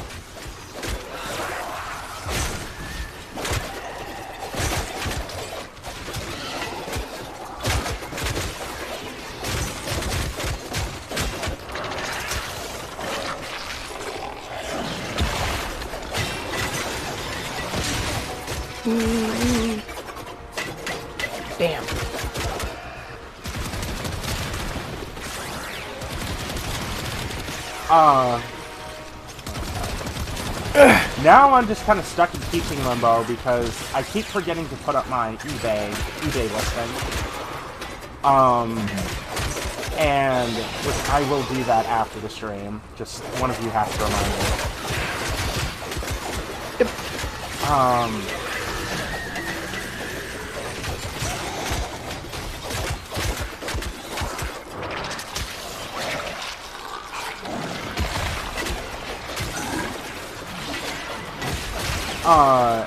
Damn. Now I'm just kind of stuck in teaching limbo because I keep forgetting to put up my eBay listing. And I will do that after the stream. Just one of you has to remind me. Yep.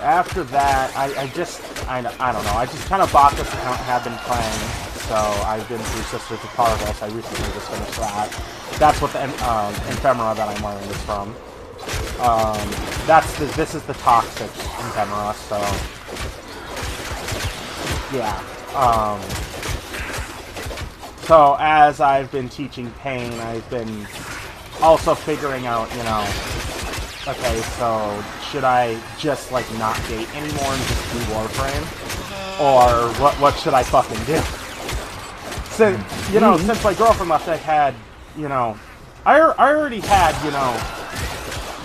After that, I don't know, I just kind of bought this account, have been playing, so I've been through Sisters of Carvel, so I recently just finished that. That's what the ephemera that I'm wearing is from. This is the toxic ephemera, so yeah. So as I've been teaching Pain, I've been also figuring out, you know, okay, so should I just, like, not date anymore and just do Warframe? Or what should I fucking do? Since, you know, since my girlfriend left, I had, you know, I already had, you know,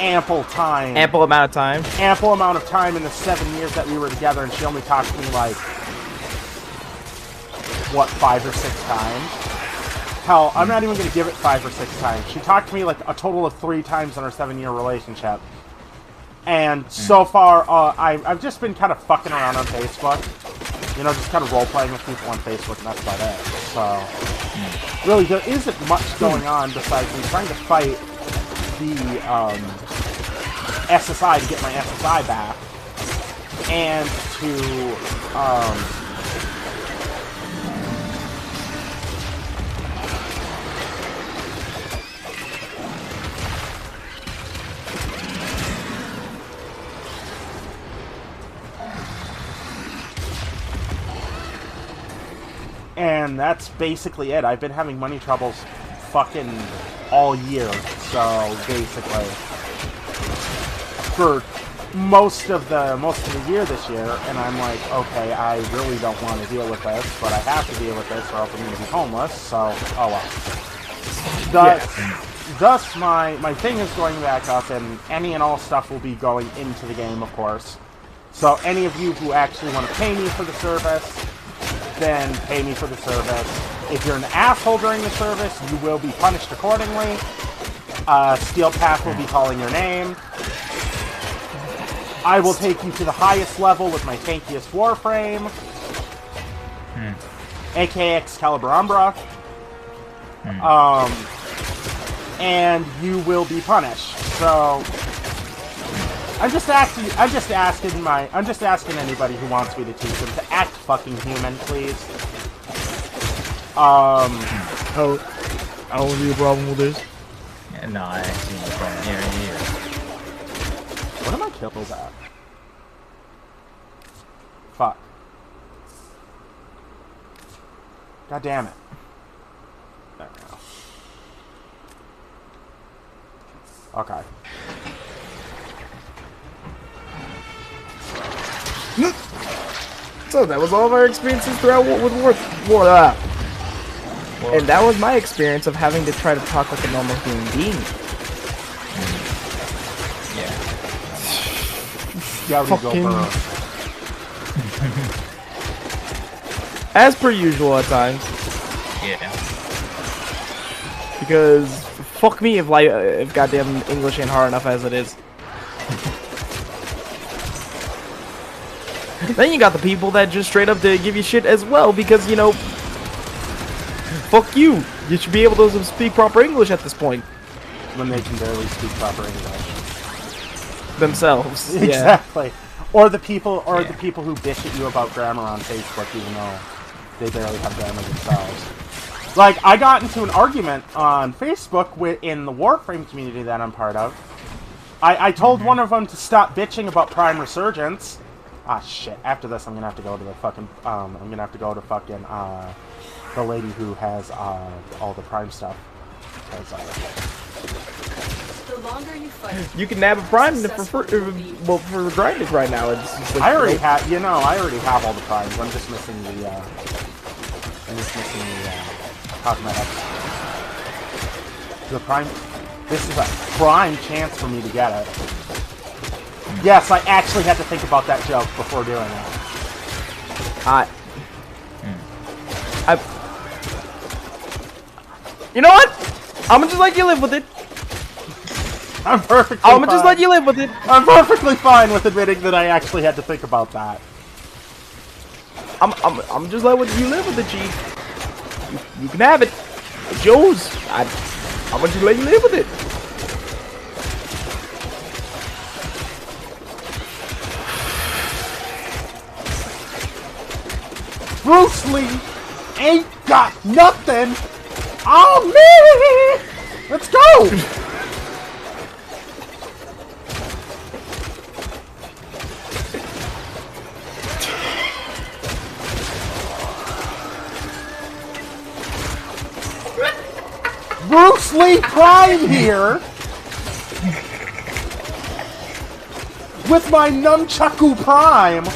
ample time. Ample amount of time? Ample amount of time in the 7 years that we were together, and she only talked to me, like, what, 5 or 6 times? Hell, I'm not even going to give it 5 or 6 times. She talked to me, like, a total of 3 times in our 7-year relationship. And so far, I've just been kind of fucking around on Facebook. You know, just kind of role-playing with people on Facebook, and that's about it. So, really, there isn't much going on besides me trying to fight the SSI to get my SSI back. And to, and that's basically it. I've been having money troubles fucking all year, so basically for most of the year this year, and I'm like, okay, I really don't want to deal with this, but I have to deal with this or else I'm going to be homeless, so, oh well. Thus my thing is going back up, and any and all stuff will be going into the game, of course. So any of you who actually want to pay me for the service, then pay me for the service. If you're an asshole during the service, you will be punished accordingly. Steel Path will be calling your name. I will take you to the highest level with my tankiest warframe, aka Excalibur Umbra, and you will be punished. So I'm just asking anybody who wants me to teach them to act fucking human, please. I don't see a problem with this. Yeah, no, I actually don't hear it either. What are my kills at? Fuck. God damn it. There we go. Okay. So that was all of our experiences throughout with and that was my experience of having to try to talk like a normal human being. Fucking... As per usual at times. Yeah. Because fuck me if goddamn English ain't hard enough as it is. Then you got the people that just straight up to give you shit as well because, you know, fuck you. You should be able to speak proper English at this point. When they can barely speak proper English. Themselves. Exactly. Or the people the people who bitch at you about grammar on Facebook even though they barely have grammar themselves. Like, I got into an argument on Facebook in the Warframe community that I'm part of. I told one of them to stop bitching about Prime Resurgence. Ah, shit. After this, I'm gonna have to go to the fucking, the lady who has, all the Prime stuff. The longer you fight, You can nab a Prime for grinding right now. It's just like, I already have all the Primes. I'm just missing the, top of my head. The Prime, this is a prime chance for me to get it. Yes, I actually had to think about that joke before doing it. You know what? I'm gonna just let you live with it. I'm perfectly I'm gonna just let you live with it. I'm perfectly fine with admitting that I actually had to think about that. I'm just letting you live with it, Chief. You can have it. It's yours. I'm gonna just let you live with it. Bruce Lee ain't got nothing on me! Let's go! Bruce Lee Prime here! With my Nunchaku Prime!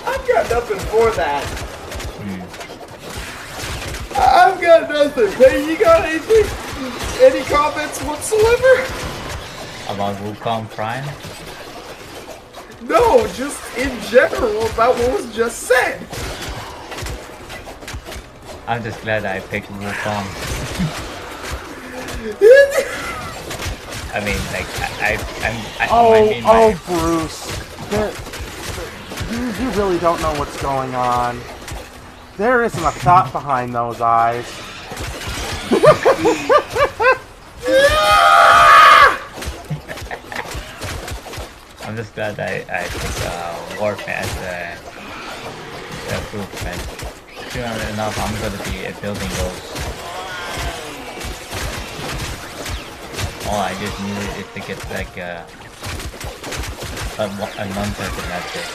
I've got nothing for that. I've got nothing. Hey, you got anything? Any comments whatsoever? About Wukong Prime? No, just in general about what was just said. I'm just glad I picked Wukong. I mean, like, I Oh, mean, my, Bruce. You really don't know what's going on. There isn't a thought behind those eyes. I'm just glad I took warframe as a blueprint. Soon enough, I'm gonna be building those. All I just needed is to get like a non-target method.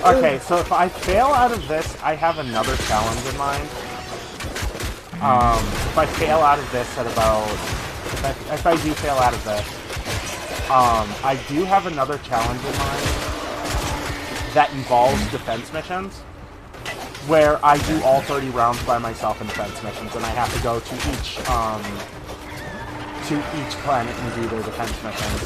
Okay, so if I fail out of this, I have another challenge in mind. If I fail out of this at about... If I do fail out of this, I do have another challenge in mind that involves defense missions, where I do all 30 rounds by myself in defense missions, and I have to go to each planet and do their defense missions.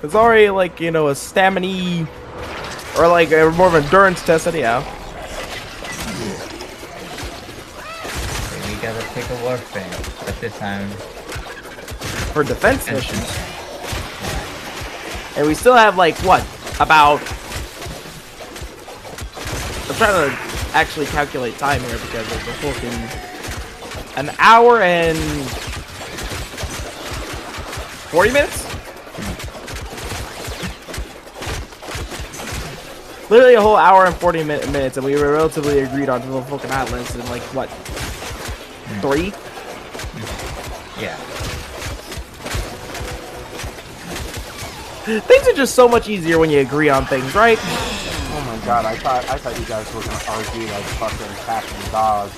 It's already like, you know, a stamina or like a more of an endurance test anyhow. So we gotta pick a warframe, but this time For defense missions. And we still have like what? About I'm trying to actually calculate time here because it's a fucking an hour and 40 minutes? Literally a whole hour and 40 minutes, and we were relatively agreed on the fucking atlas in like what? 3? yeah. Things are just so much easier when you agree on things, right? Oh my god, I thought you guys were gonna argue like fucking cats and dogs.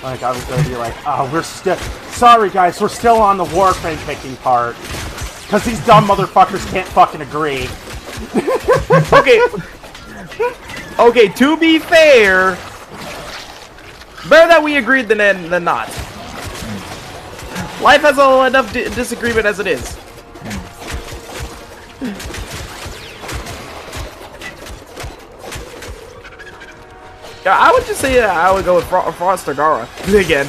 Like I was gonna be like, oh, we're still sorry guys, we're still on the warframe picking part. Cause these dumb motherfuckers can't fucking agree. Okay. Okay, to be fair, better that we agreed than not. Life has enough disagreement as it is. Yeah, I would just say I would go with Frost or Gara again.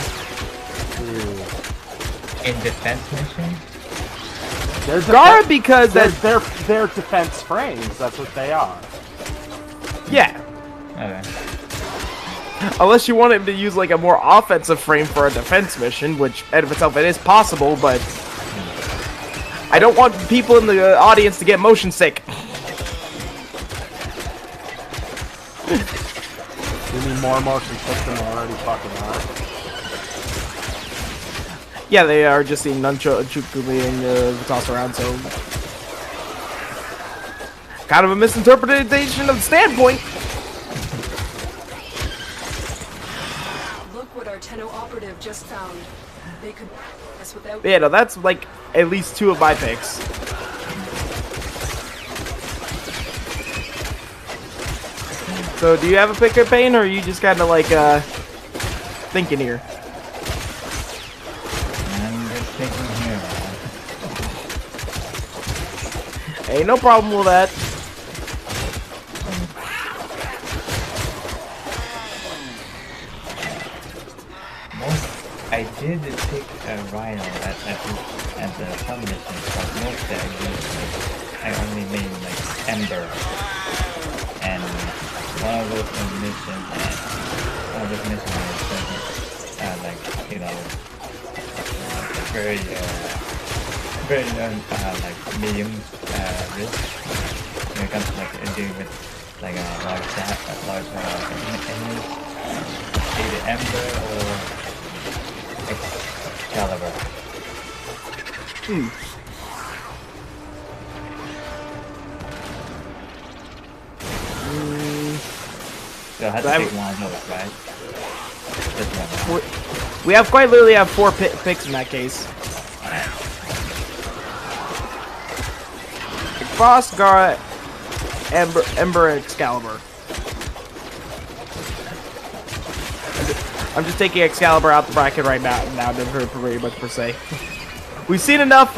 In defense mission? Gara because they're defense frames. That's what they are. Yeah. Okay. Unless you want him to use like a more offensive frame for a defense mission, which in of itself it is possible, but I don't want people in the audience to get motion sick. You need more motion sick than they already fucking are. Yeah, they are just seeing nunchuku being tossed around, so kind of a misinterpretation of the standpoint. Look what our Tenno operative just found. They could us without. Yeah, no, that's like at least 2 of my picks. So, do you have a pick of pain, or are you just kind of like thinking here? I'm just thinking here. Ain't no problem with that. I did pick a rhino at the some missions, but mostly I only made like Ember. And one of those missions is like, you know, very like medium risk when it comes to like dealing with like a large enemies, either Ember or Excalibur. So I had to pick one of those, right? Just one. We have quite literally have 4 picks in that case. Frost, Gara, Ember, and Excalibur. I'm just taking Excalibur out the bracket right now. Very much per se. We've seen enough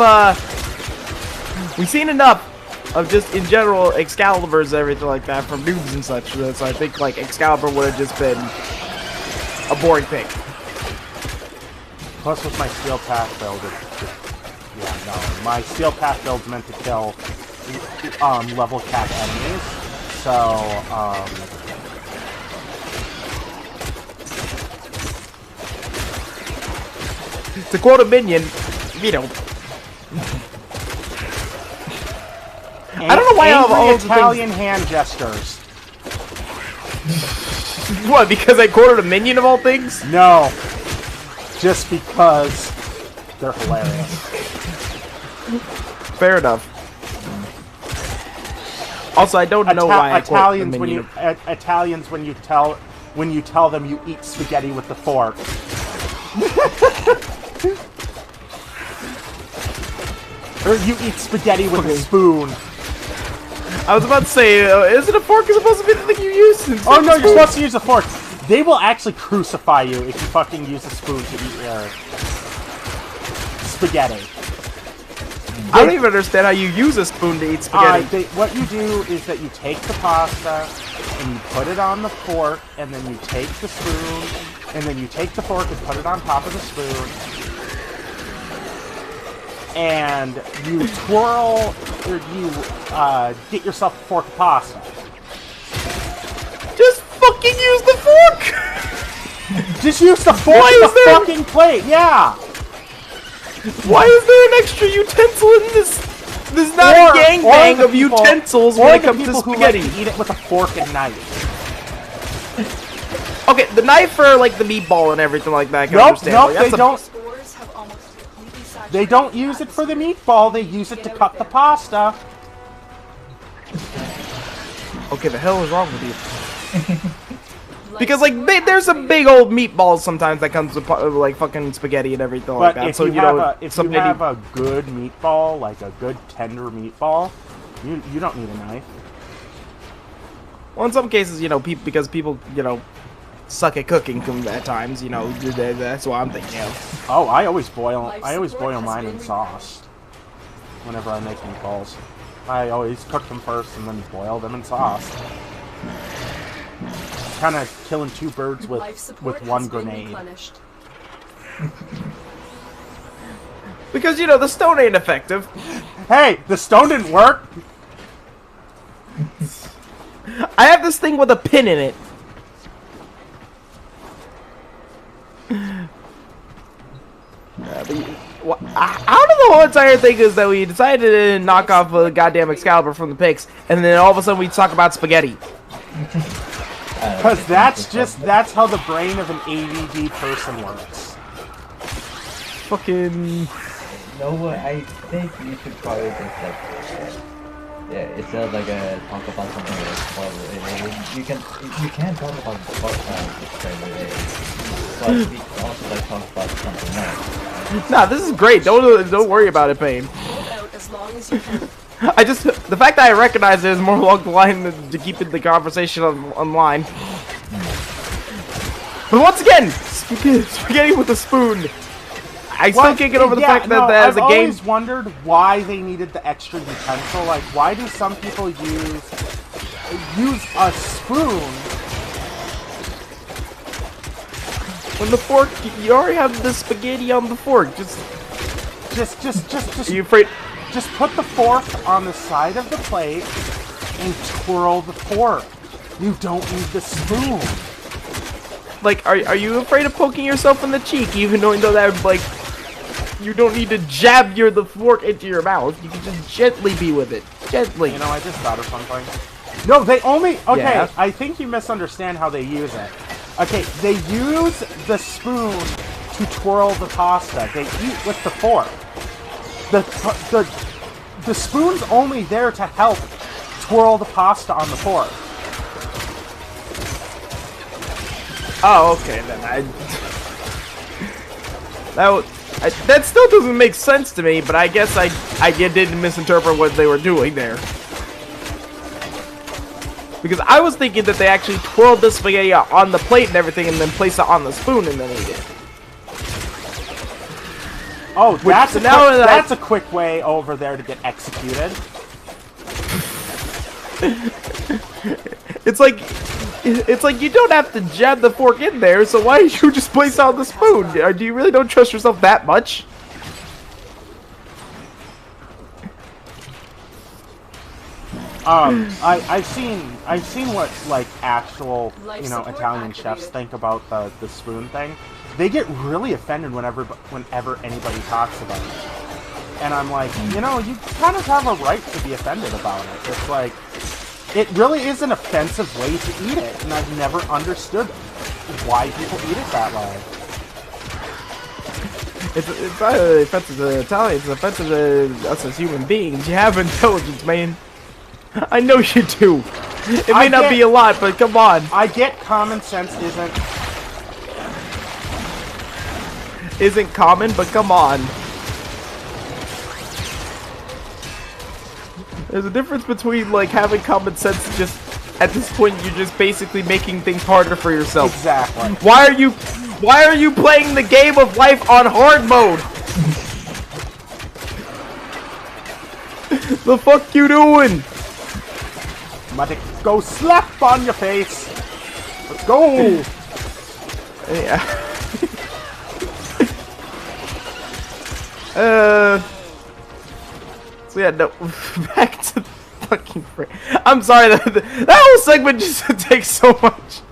of just in general Excaliburs and everything like that from noobs and such. So I think like Excalibur would have just been a boring pick. Plus, with my Steel Path build, yeah, no. My Steel Path build's meant to kill level cap enemies, so, To quote a minion, you know. I don't know why I have all the Italian hand gestures. What, because I quoted a minion of all things? No. Just because they're hilarious. Fair enough. Also, I don't know why I quote the minion. Italians when you tell them you eat spaghetti with the fork. Or you eat spaghetti with a spoon. I was about to say, isn't a fork supposed to be the thing you use? Oh no, you're supposed to use a fork. They will actually crucify you if you fucking use a spoon to eat your spaghetti. I don't even understand how you use a spoon to eat spaghetti. What you do is that you take the pasta and you put it on the fork, and then you take the spoon, and then you take the fork and put it on top of the spoon. And you twirl, or you get yourself a fork of pasta. Just fucking use the fork! Just use the fork as the fucking plate, yeah! Why is there an extra utensil in this? There's not a gangbang of utensils when it comes to spaghetti. Who like to eat it with a fork and knife. Okay, the knife for like the meatball and everything like that. Nope, they don't. They don't use it for the meatball, they use it to cut the pasta. Okay, the hell is wrong with you? Because, like, there's some big old meatballs sometimes that comes with, like, fucking spaghetti and everything like that. So, you know, if you have a good meatball, like a good tender meatball, you don't need a knife. Well, in some cases, you know, because people, you know, suck at cooking at times, you know, that's what I'm thinking of. Oh, I always boil mine in sauce whenever I make meatballs. I always cook them first and then boil them in sauce. Kind of killing two birds with one grenade. Because, you know, the stone ain't effective. Hey, the stone didn't work! I have this thing with a pin in it. How did the whole entire thing is that we decided to knock off a goddamn Excalibur from the picks, and then all of a sudden we talk about spaghetti? Because that's how the brain of an ADD person works. Fucking... No, I think you should probably just like, yeah, instead of like talk about something else. You can talk about but we also like talk about something else. Nah, this is great. Don't worry about it, Payne. As long as you can. The fact that I recognize it is more along the line than to keep the conversation online. But once again, spaghetti with a spoon. I still can't get over the fact that as a game. I've always wondered why they needed the extra utensil. Like, why do some people use a spoon? When the fork, you already have the spaghetti on the fork. Just. Are you afraid? Just put the fork on the side of the plate and twirl the fork. You don't need the spoon. Like, are you afraid of poking yourself in the cheek, even though that, like, you don't need to jab the fork into your mouth. You can just gently be with it. Gently. You know, I just thought of something. No, they only... Okay, yeah. I think you misunderstand how they use it. Okay, they use the spoon to twirl the pasta. They eat with the fork. The spoon's only there to help twirl the pasta on the fork. Oh, okay, then that still doesn't make sense to me, but I guess I didn't misinterpret what they were doing there. Because I was thinking that they actually twirled the spaghetti on the plate and everything and then placed it on the spoon and then ate it. Oh, that's a quick way over there to get executed. It's like you don't have to jab the fork in there, so why did you just place out the spoon? Do you really don't trust yourself that much? I've seen what like actual Italian chefs think about the spoon thing. They get really offended whenever anybody talks about it, and I'm like, you kind of have a right to be offended about it. It's like it really is an offensive way to eat it, and I've never understood why people eat it that way. It's not offensive to Italians. It's offensive to us as human beings. You have intelligence, man. I know you do. It may not be a lot, but come on. I get common sense isn't common, but come on. There's a difference between like having common sense and just at this point you're just basically making things harder for yourself. Exactly. Why are you playing the game of life on hard mode? The fuck you doing? Let it go slap on your face. Let's go. Yeah. So yeah, no. Back to the fucking frame. I'm sorry that whole segment just takes so much.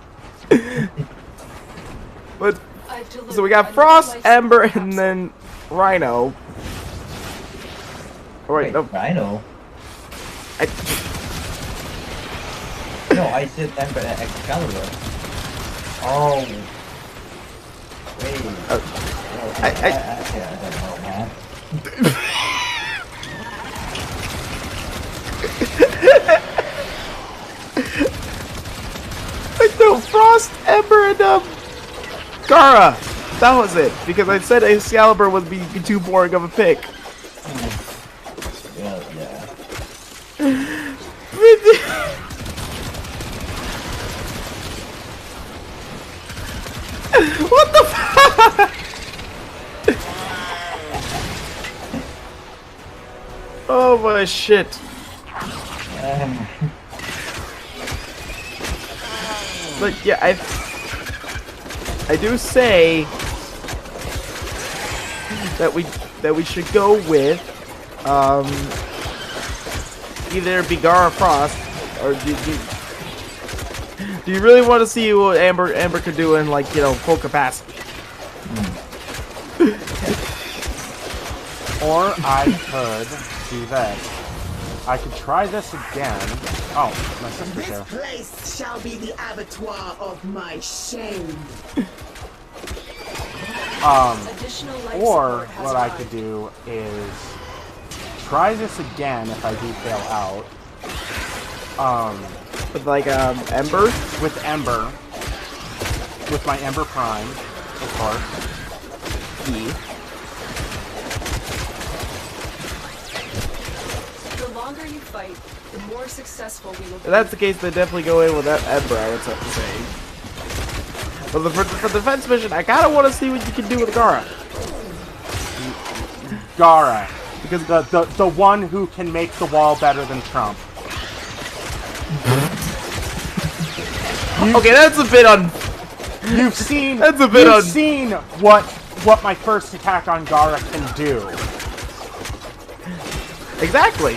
But so we got Frost, Ember, and then Rhino. Oh, wait, no. Rhino. No, I said Ember and Excalibur. Oh. Wait. I don't know, man. No, Frost, Ember, and Gara. That was it. Because I said Excalibur would be too boring of a pick. Yeah. What the fuck? Oh my shit. But yeah, I do say that we should go with either Gara Frost or do you really want to see what Amber could do in like full capacity? Or I could do this. I could try this again. Oh, my sister's there. This place shall be the abattoir of my shame. Or what I could do is try this again if I do fail out. With like Ember? With Ember. With my Ember Prime, of course. Yeah. The longer you fight, the more successful we will be. If that's the case, then definitely go in with that Ember, I would have to say. But for the defense mission, I kind of want to see what you can do with Gara. Gara. Because the one who can make the wall better than Trump. Okay, that's a bit on. You've seen. That's a bit on. You've seen what my first attack on Gara can do. Exactly.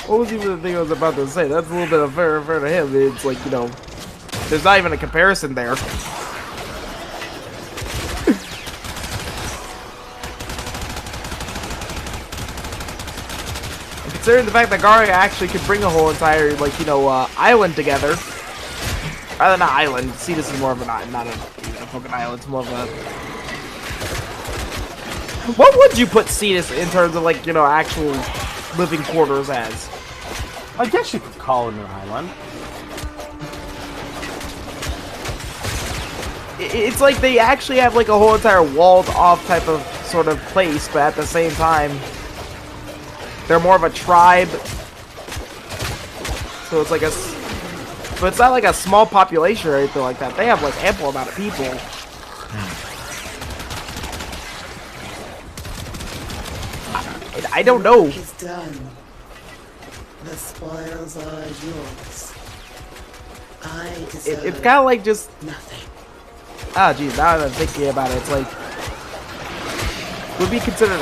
What was even the thing I was about to say? That's a little bit unfair to him. It's like there's not even a comparison there. Considering the fact that Gara actually could bring a whole entire, island together. Rather not island. See, this is more of not a fucking island. It's more of a... What would you put Cetus in terms of, actual living quarters as? I guess you could call it an island. It's like they actually have, a whole entire walled-off type of sort of place, but at the same time... They're more of a tribe, so it's like but it's not like a small population or anything like that. They have ample amount of people. I don't know. Work is done. The spoils are yours. I deserve It's kind of like just nothing. ah, geez. Now that I'm thinking about it, it's like would be considered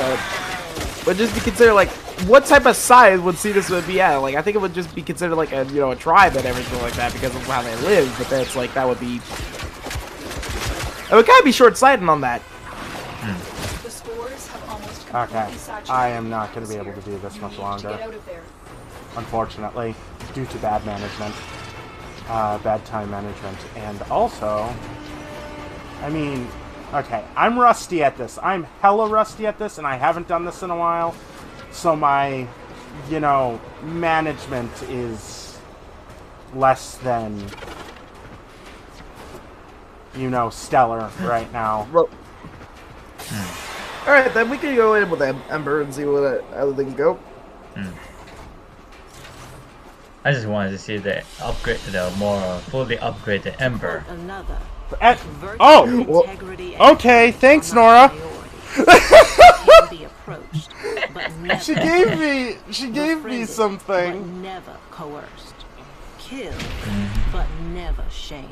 would just be considered like what type of size would see this would be at? Like I think it would just be considered like a a tribe and everything like that because of how they live. But then it's like that would be it would kind of be short-sighted on that. The spores have almost Okay, completely saturated I am not the going to be able to atmosphere. do this You much need to longer. get out of there. Unfortunately, due to bad management, bad time management, and also, I mean, okay, I'm rusty at this. I'm hella rusty at this, and I haven't done this in a while, so my, management is less than, stellar right now. Well, all right, then we can go in with Ember and see what other things go. I just wanted to see the more fully upgraded Ember. Another. Oh, well, Integrity okay, thanks, Nora. can be approached, but never She gave me befriended, something. but never coerced. Killed, but never shamed.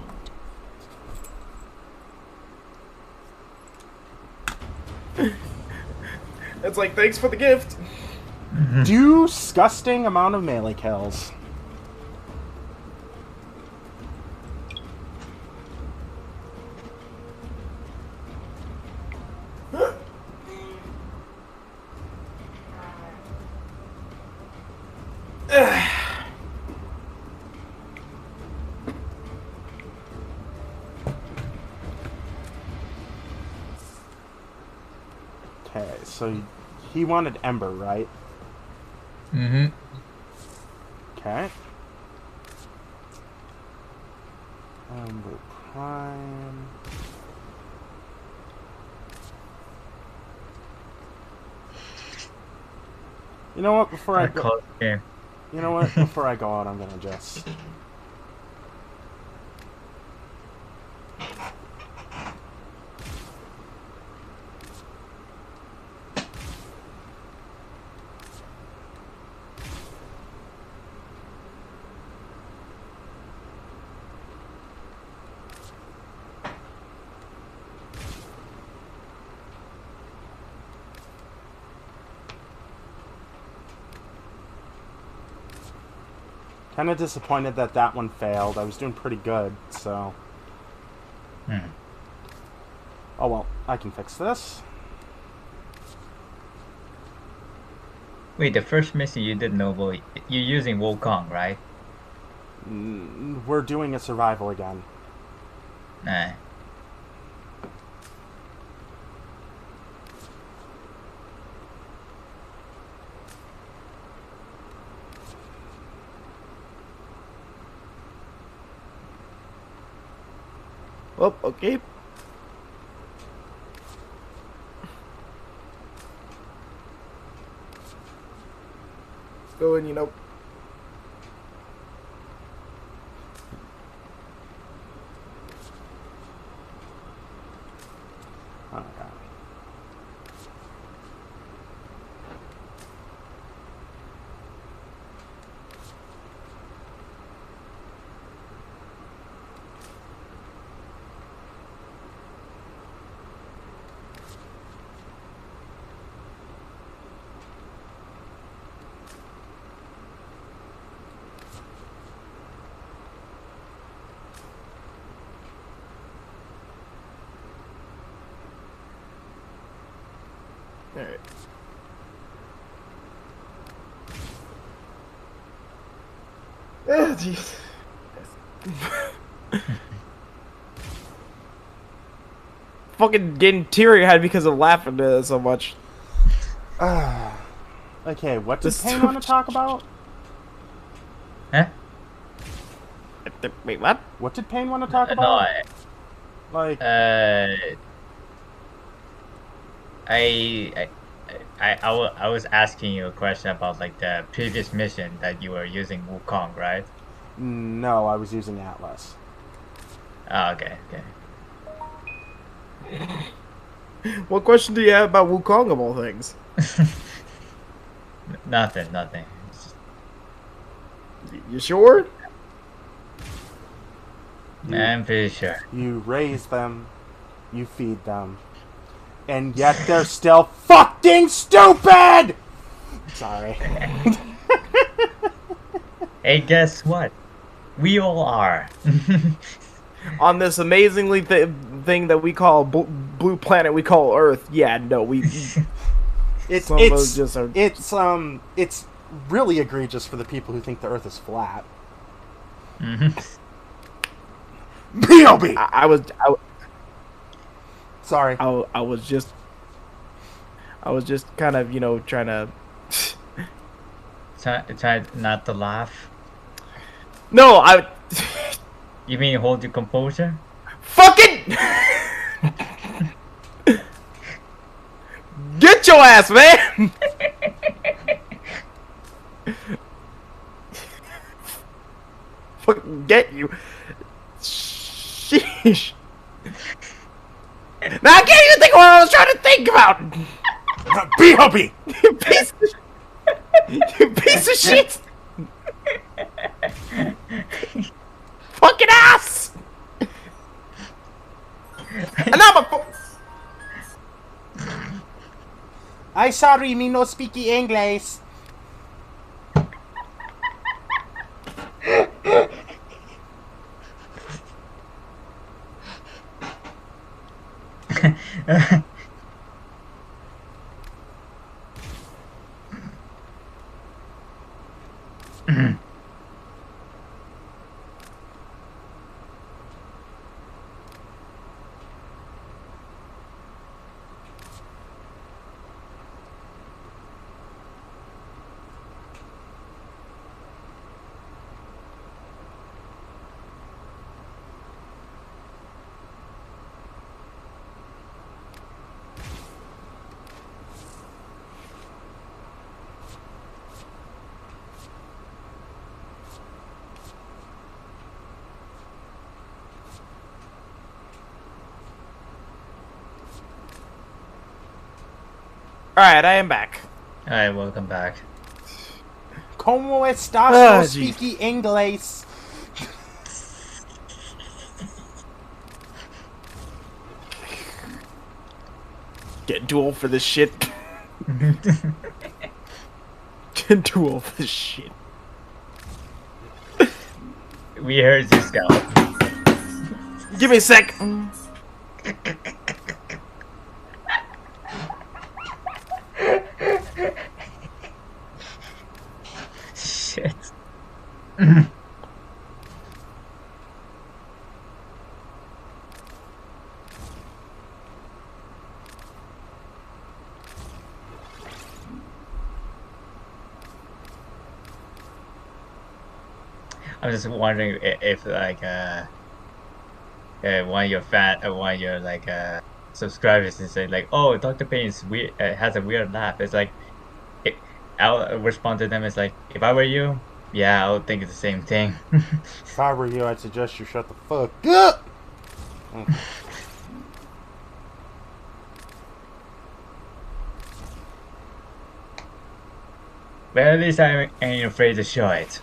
It's like thanks for the gift. Disgusting amount of melee kills. Okay, so he wanted Ember, right? Mm-hmm. Okay. Ember Prime. You know what? Before I go, Close game. you know what? Before I go out, I'm gonna just. Kind of disappointed that that one failed. I was doing pretty good, so. Oh well, I can fix this. Wait, the first mission you did, Noble, you're using Wukong, right? We're doing a survival again. Nah. Well, okay. Go in, Okay. Alright. Ah, jeez. Fucking getting teary-eyed because of laughing so much. Okay, what does This Payne too want to much. talk about? Huh? Wait, what? What did Payne want to talk No, about? Like, I was asking you a question about like the previous mission that you were using Wukong, right? no, I was using Atlas. Oh, okay, okay. What question do you have about Wukong of all things? Nothing, nothing. It's just- You sure? I'm pretty sure. You raise them, you feed them, and yet they're still fucking stupid! Sorry. Hey, guess what? We all are. On this amazingly thing that we call blue planet, we call Earth. Yeah, no, we. It's Some of those just are. it's really egregious for the people who think the Earth is flat. B.O.B. I was. Sorry. I was just kind of, you know, trying to. Try not to laugh. No, I. You mean hold your composure? Fucking. Get your ass, man! Fucking get you. Sheesh. Now I can't even think of what I was trying to think about. B.O.B. You piece of, you piece of shit. Fucking ass. And I'm a. I sorry, me no speaky English. Alright, I am back. Alright, welcome back. Como estás, Ah, no jeez. speaky English? Getting too old for this shit. Getting too old for this shit. We heard you, Scout. Give me a sec. Shit. I'm just wondering if like one of your one of your like subscribers is say like, oh, Dr. Payne is weird, has a weird laugh. It's like, I'll respond to them. It's like, if I were you, yeah, I would think it's the same thing. If I were you, I'd suggest you shut the fuck up. But at least I ain't afraid to show it.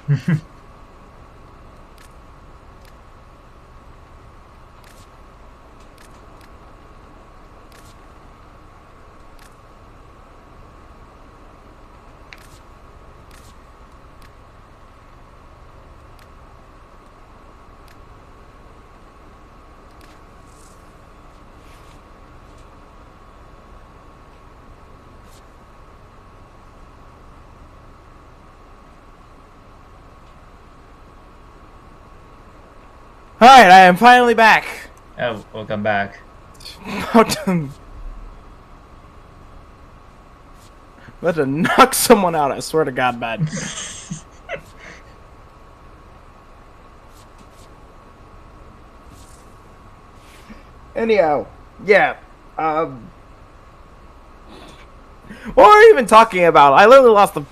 Alright, I am finally back. Oh, welcome back. About to knock someone out, I swear to God, man. Anyhow, yeah. What were we even talking about? I literally lost the.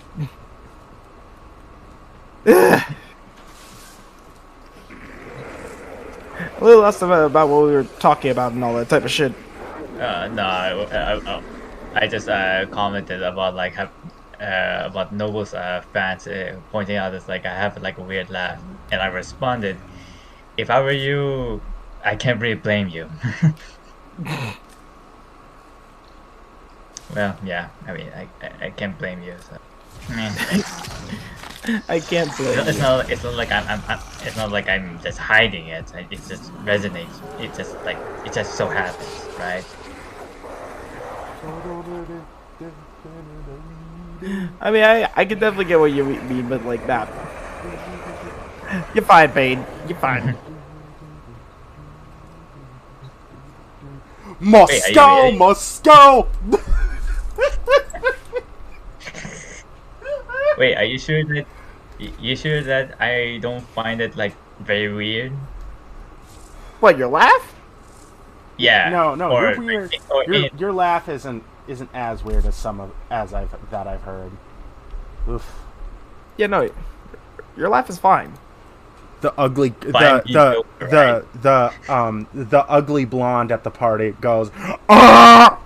I literally lost about what we were talking about and all that type of shit. No, I just commented about like about Noble's fans pointing out it's like I have like a weird laugh, and I responded, "If I were you, I can't really blame you." Well, yeah. I mean, I can't blame you. So, I mean, I can't blame it's you. not. It's not like it's not like I'm just hiding it. It just resonates. It just like it just so happens, right? I mean, I can definitely get what you mean, but like that. You're fine, Bane. You're fine. Moscow, ready? Moscow. Wait, are you sure that you sure that I don't find it like very weird? What, your laugh? Yeah. No, or, you're weird. or Your laugh isn't as weird as I've heard. Oof. Yeah, no, your laugh is fine. The ugly Fine, the ugly blonde at the party goes, "Ah!"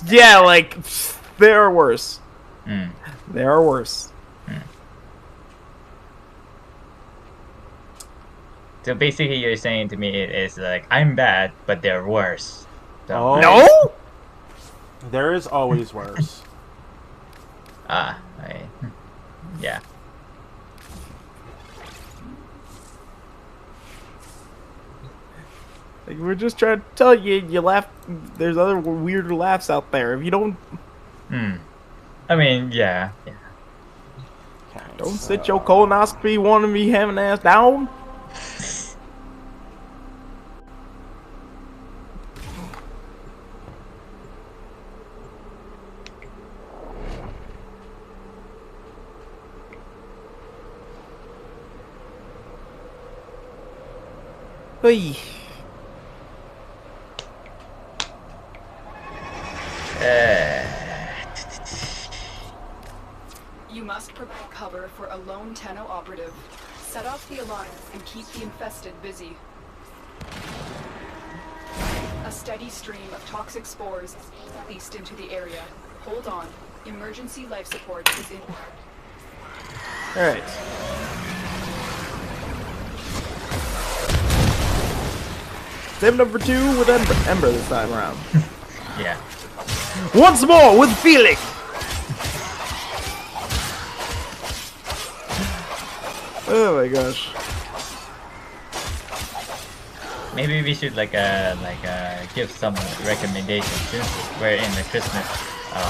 Yeah, like there are worse. Mm. There are worse. So basically, you're saying to me it is like I'm bad, but they're worse. So, Oh. No. There is always worse. Yeah. Like, we're just trying to tell you, you laugh. There's other weirder laughs out there. If you don't I mean, yeah. sit your colonoscopy wanting me having ass down. Hey. You must provide cover for a lone Tenno operative. Set off the Alliance and keep the infested busy. A steady stream of toxic spores is released into the area. Hold on. Emergency life support is in. Alright. Save number 2 with Ember this time around. Yeah. Once more with feeling! Oh my gosh. Maybe we should give some recommendations since we're in the Christmas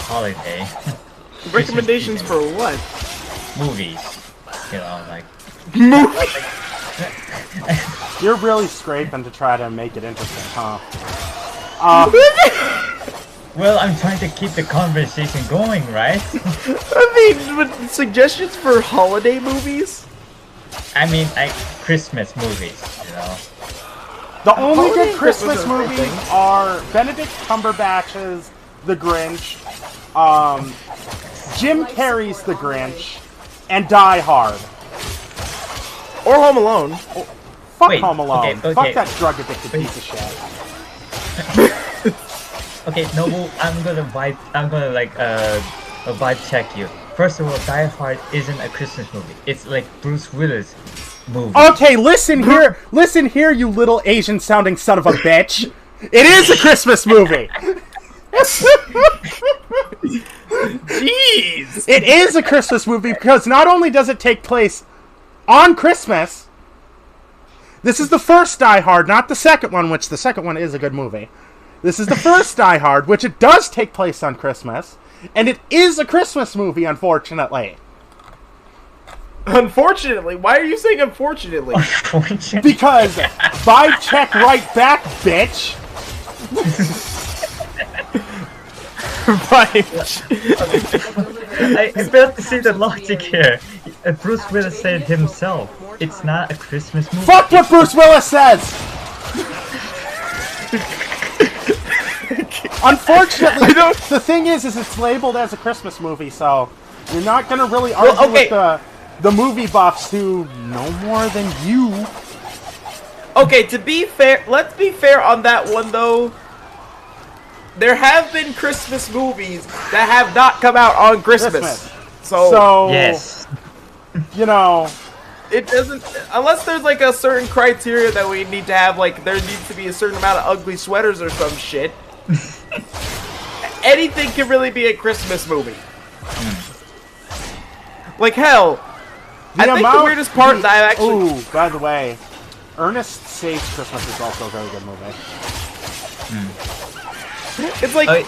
holiday. Recommendations for what? Movies. You know, like You're really scraping to try to make it interesting, huh? well, I'm trying to keep the conversation going, right? I mean, with suggestions for holiday movies? I mean, like Christmas movies, you know. The only Holiday good Christmas Christmas are movies things. are Benedict Cumberbatch's The Grinch, Jim Carrey's The Grinch, and Die Hard. Or Home Alone. Fuck Wait, Home Alone. okay. Fuck that drug addicted piece of shit. Okay, Noble, I'm gonna vibe check you. First of all, Die Hard isn't a Christmas movie. It's like Bruce Willis movie. Okay, listen here, you little Asian sounding son of a bitch. It is a Christmas movie. Jeez! It is a Christmas movie because not only does it take place on Christmas, this is the first Die Hard, not the second one, which the second one is a good movie. This is the first Die Hard, which it does take place on Christmas, and it is a Christmas movie, unfortunately. Unfortunately? Why are you saying unfortunately? Because vibe check right back, bitch. Right. I failed to see the logic here. Bruce Willis said himself, it's not a Christmas movie. Fuck what Bruce Willis says! Unfortunately, the thing is it's labeled as a Christmas movie, so you're not gonna really argue with the movie buffs who know more than you. Okay, to be fair, let's be fair on that one though. there have been Christmas movies that have not come out on Christmas. So Yes. You know, it doesn't, unless there's like a certain criteria that we need to have, like there needs to be a certain amount of ugly sweaters or some shit. Anything can really be a Christmas movie. Like hell, I think the weirdest part that I actually... Ooh, by the way, Ernest Saves Christmas is also a very good movie. It's like,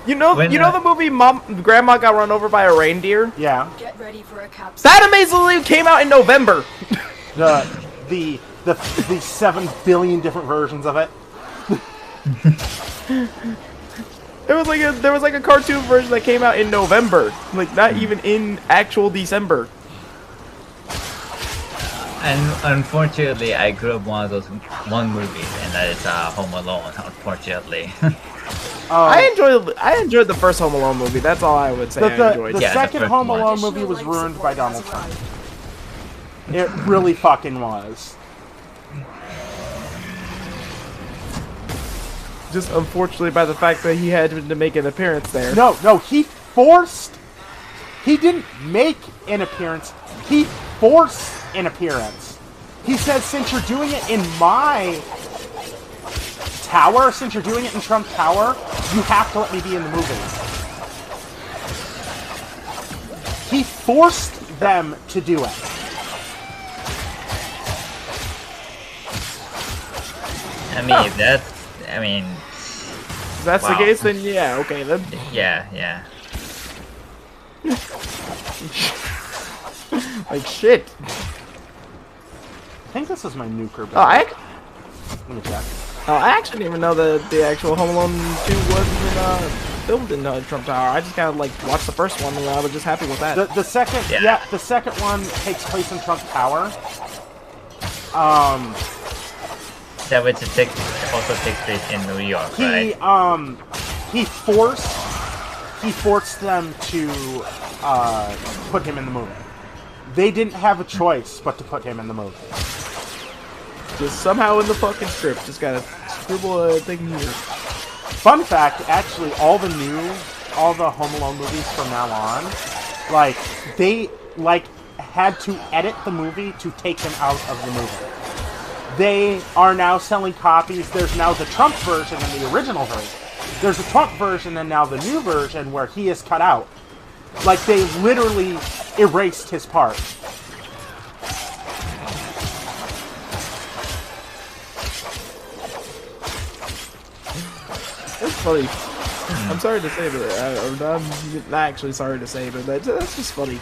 you know the movie Grandma Got Run Over by a Reindeer? Yeah. Get ready for a capsule. That amazingly came out in November. The 7 billion different versions of it. There was like a cartoon version that came out in November, like not even in actual December. And unfortunately, I grew up one movie, and that is Home Alone. Unfortunately. I enjoyed the first Home Alone movie. That's all I would say. I enjoyed. The second Home Alone movie was ruined by Donald Trump. It really fucking was. Just unfortunately by the fact that he had to make an appearance there. No, he didn't make an appearance. He forced an appearance. He said, since you're doing it in my tower, since you're doing it in Trump Tower, you have to let me be in the movie. He forced them to do it. I mean, if that's wow. the case, then yeah, okay, then. Yeah. Like shit. I think this is my nuker. Oh, Let me check. I actually didn't even know that the actual Home Alone 2 wasn't filmed in Trump Tower. I just kind of like watched the first one and I was just happy with that. The second, the second one takes place in Trump Tower. That which also takes place in New York, right? He forced them to put him in the movie. They didn't have a choice but to put him in the movie. Just somehow in the fucking script, just gotta scribble a thing here. Fun fact, actually, all the Home Alone movies from now on, like, they, like, had to edit the movie to take him out of the movie. They are now selling copies. There's now the Trump version and the original version. There's a Trump version and now the new version where he is cut out. Like, they literally erased his part. It's funny. I'm sorry to say, but I'm not actually sorry to say, but that's just funny.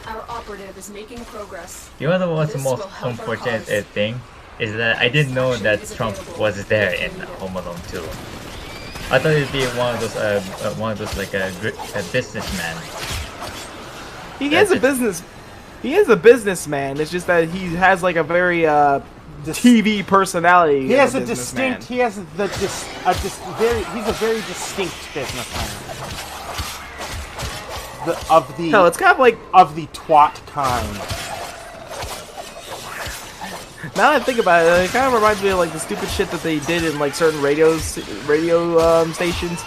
Our operative is making progress. You know what's the most unfortunate thing? Is that I didn't know that Trump was there in Home Alone 2. I thought it'd be one of those like a businessman. He is a businessman. It's just that he has like a very TV personality. He has a distinct. He has he's a very distinct businessman. Hell, it's kind of like of the twat kind. Now that I think about it, it kind of reminds me of like the stupid shit that they did in like certain radio stations,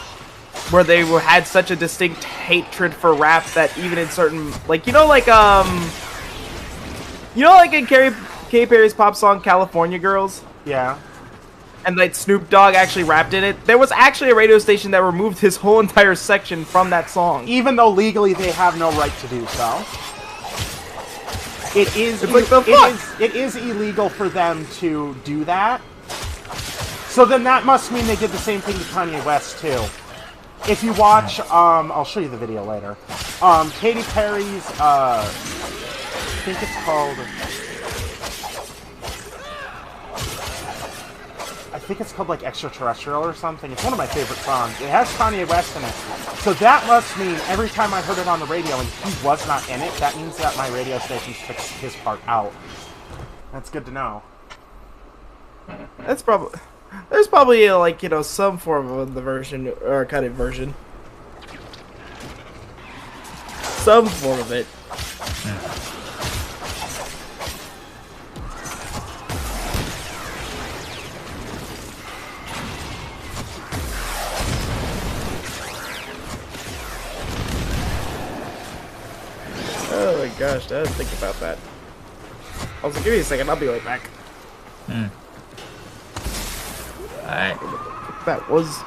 where they had such a distinct hatred for rap that even in certain like in Katy Perry's pop song California Girls. Yeah. And like Snoop Dogg actually rapped in it. There was actually a radio station that removed his whole entire section from that song. Even though legally they have no right to do so. It is illegal for them to do that. So then that must mean they did the same thing to Kanye West too. If you watch, I'll show you the video later. Katy Perry's, I think it's called. I think it's called like Extraterrestrial or something. It's one of my favorite songs. It has Kanye West in it. So that must mean every time I heard it on the radio and he was not in it, that means that my radio station took his part out. That's good to know. There's probably like some form of the version or cut it version. Some form of it. Oh my gosh, I didn't think about that. Also, give me a second, I'll be right back. Alright. That was...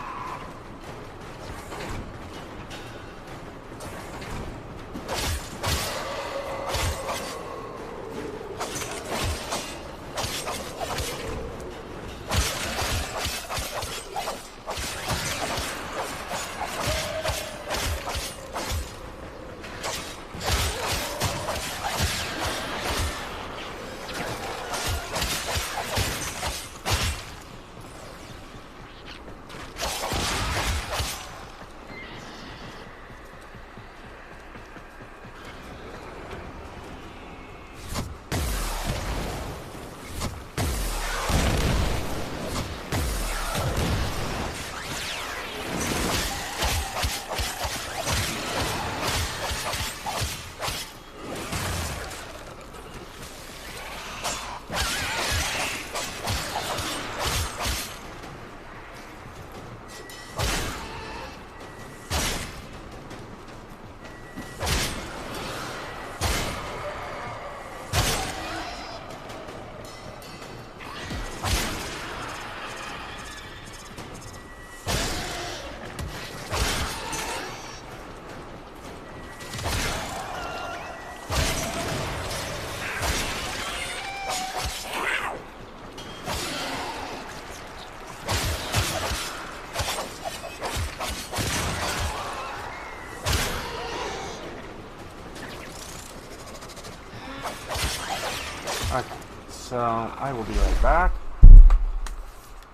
Okay, so I will be right back.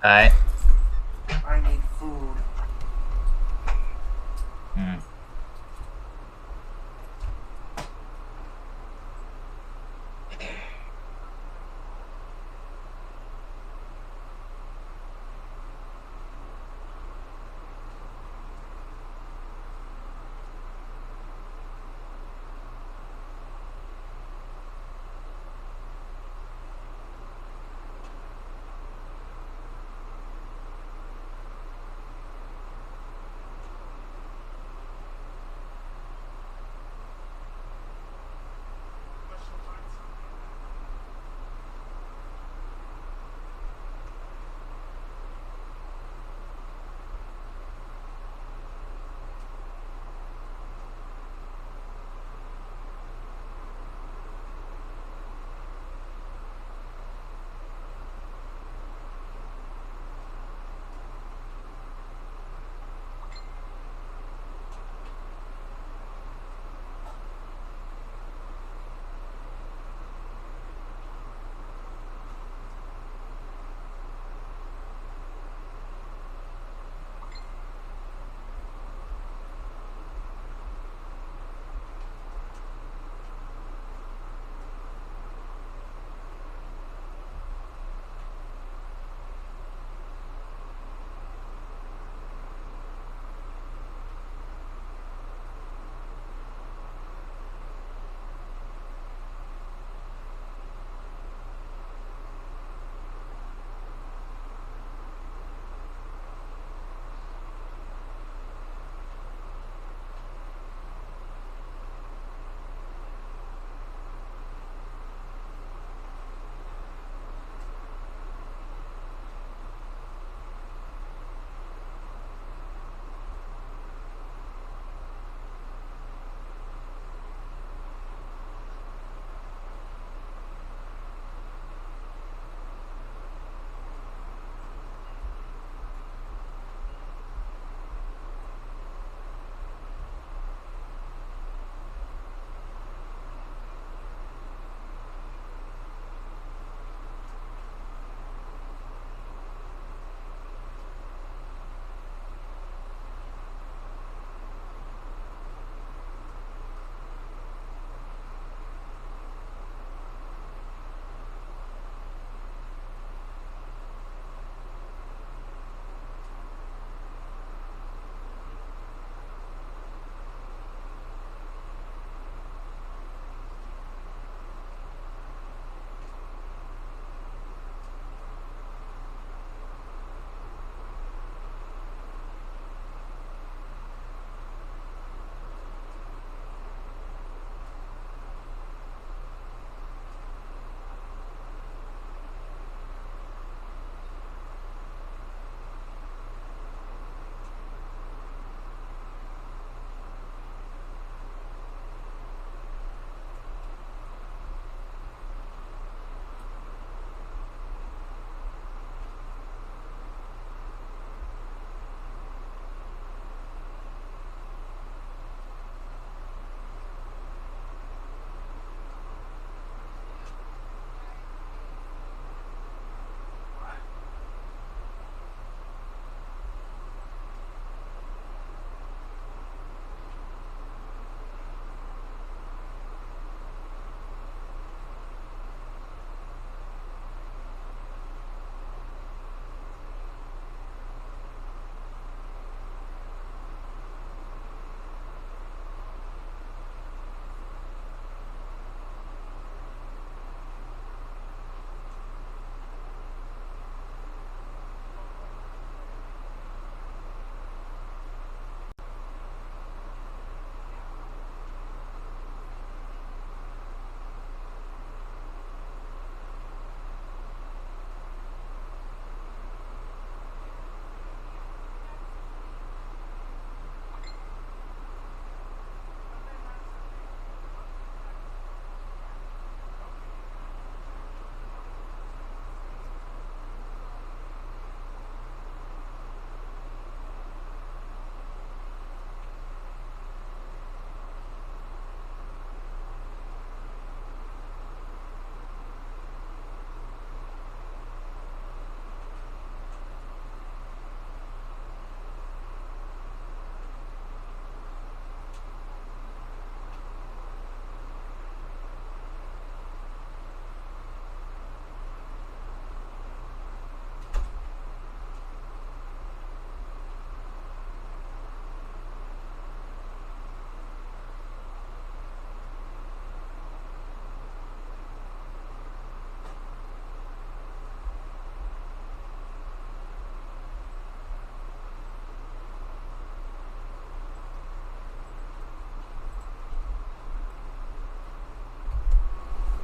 Alright. I need food.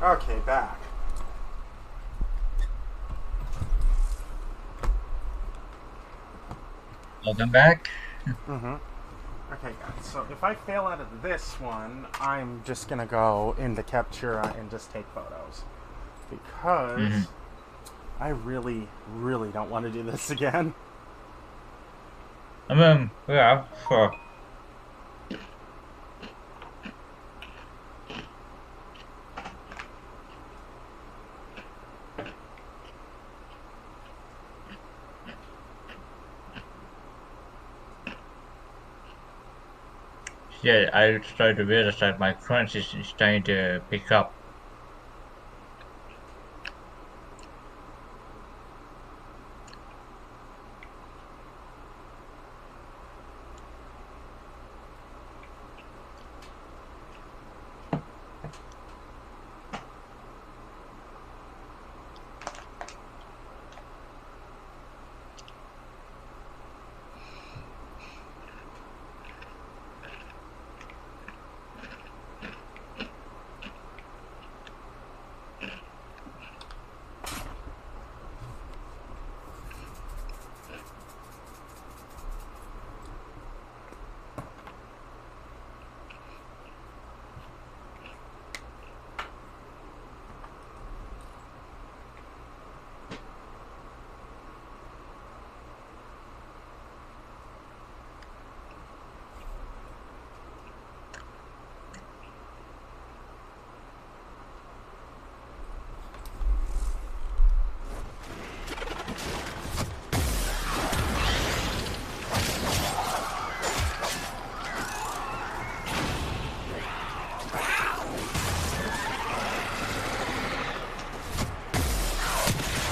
Okay, back. Welcome back. Mm-hmm. Okay, guys. So if I fail out of this one, I'm just gonna go into Captura and just take photos because I really, really don't want to do this again. I mean, yeah, sure. Yeah, I started to realize that my crunch is starting to pick up.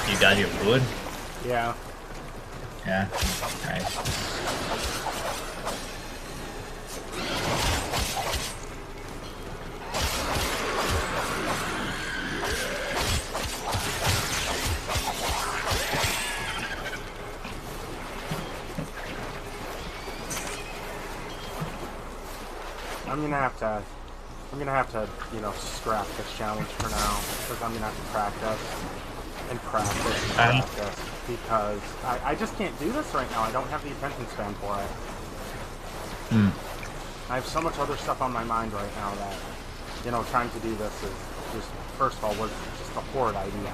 You got your food? Yeah. Yeah, nice. I'm gonna have to, you know, scrap this challenge for now because I'm gonna have to practice and practice and practice because I just can't do this right now. I don't have the attention span for it. I have so much other stuff on my mind right now that, you know, trying to do this is just, first of all, was just a horrid idea.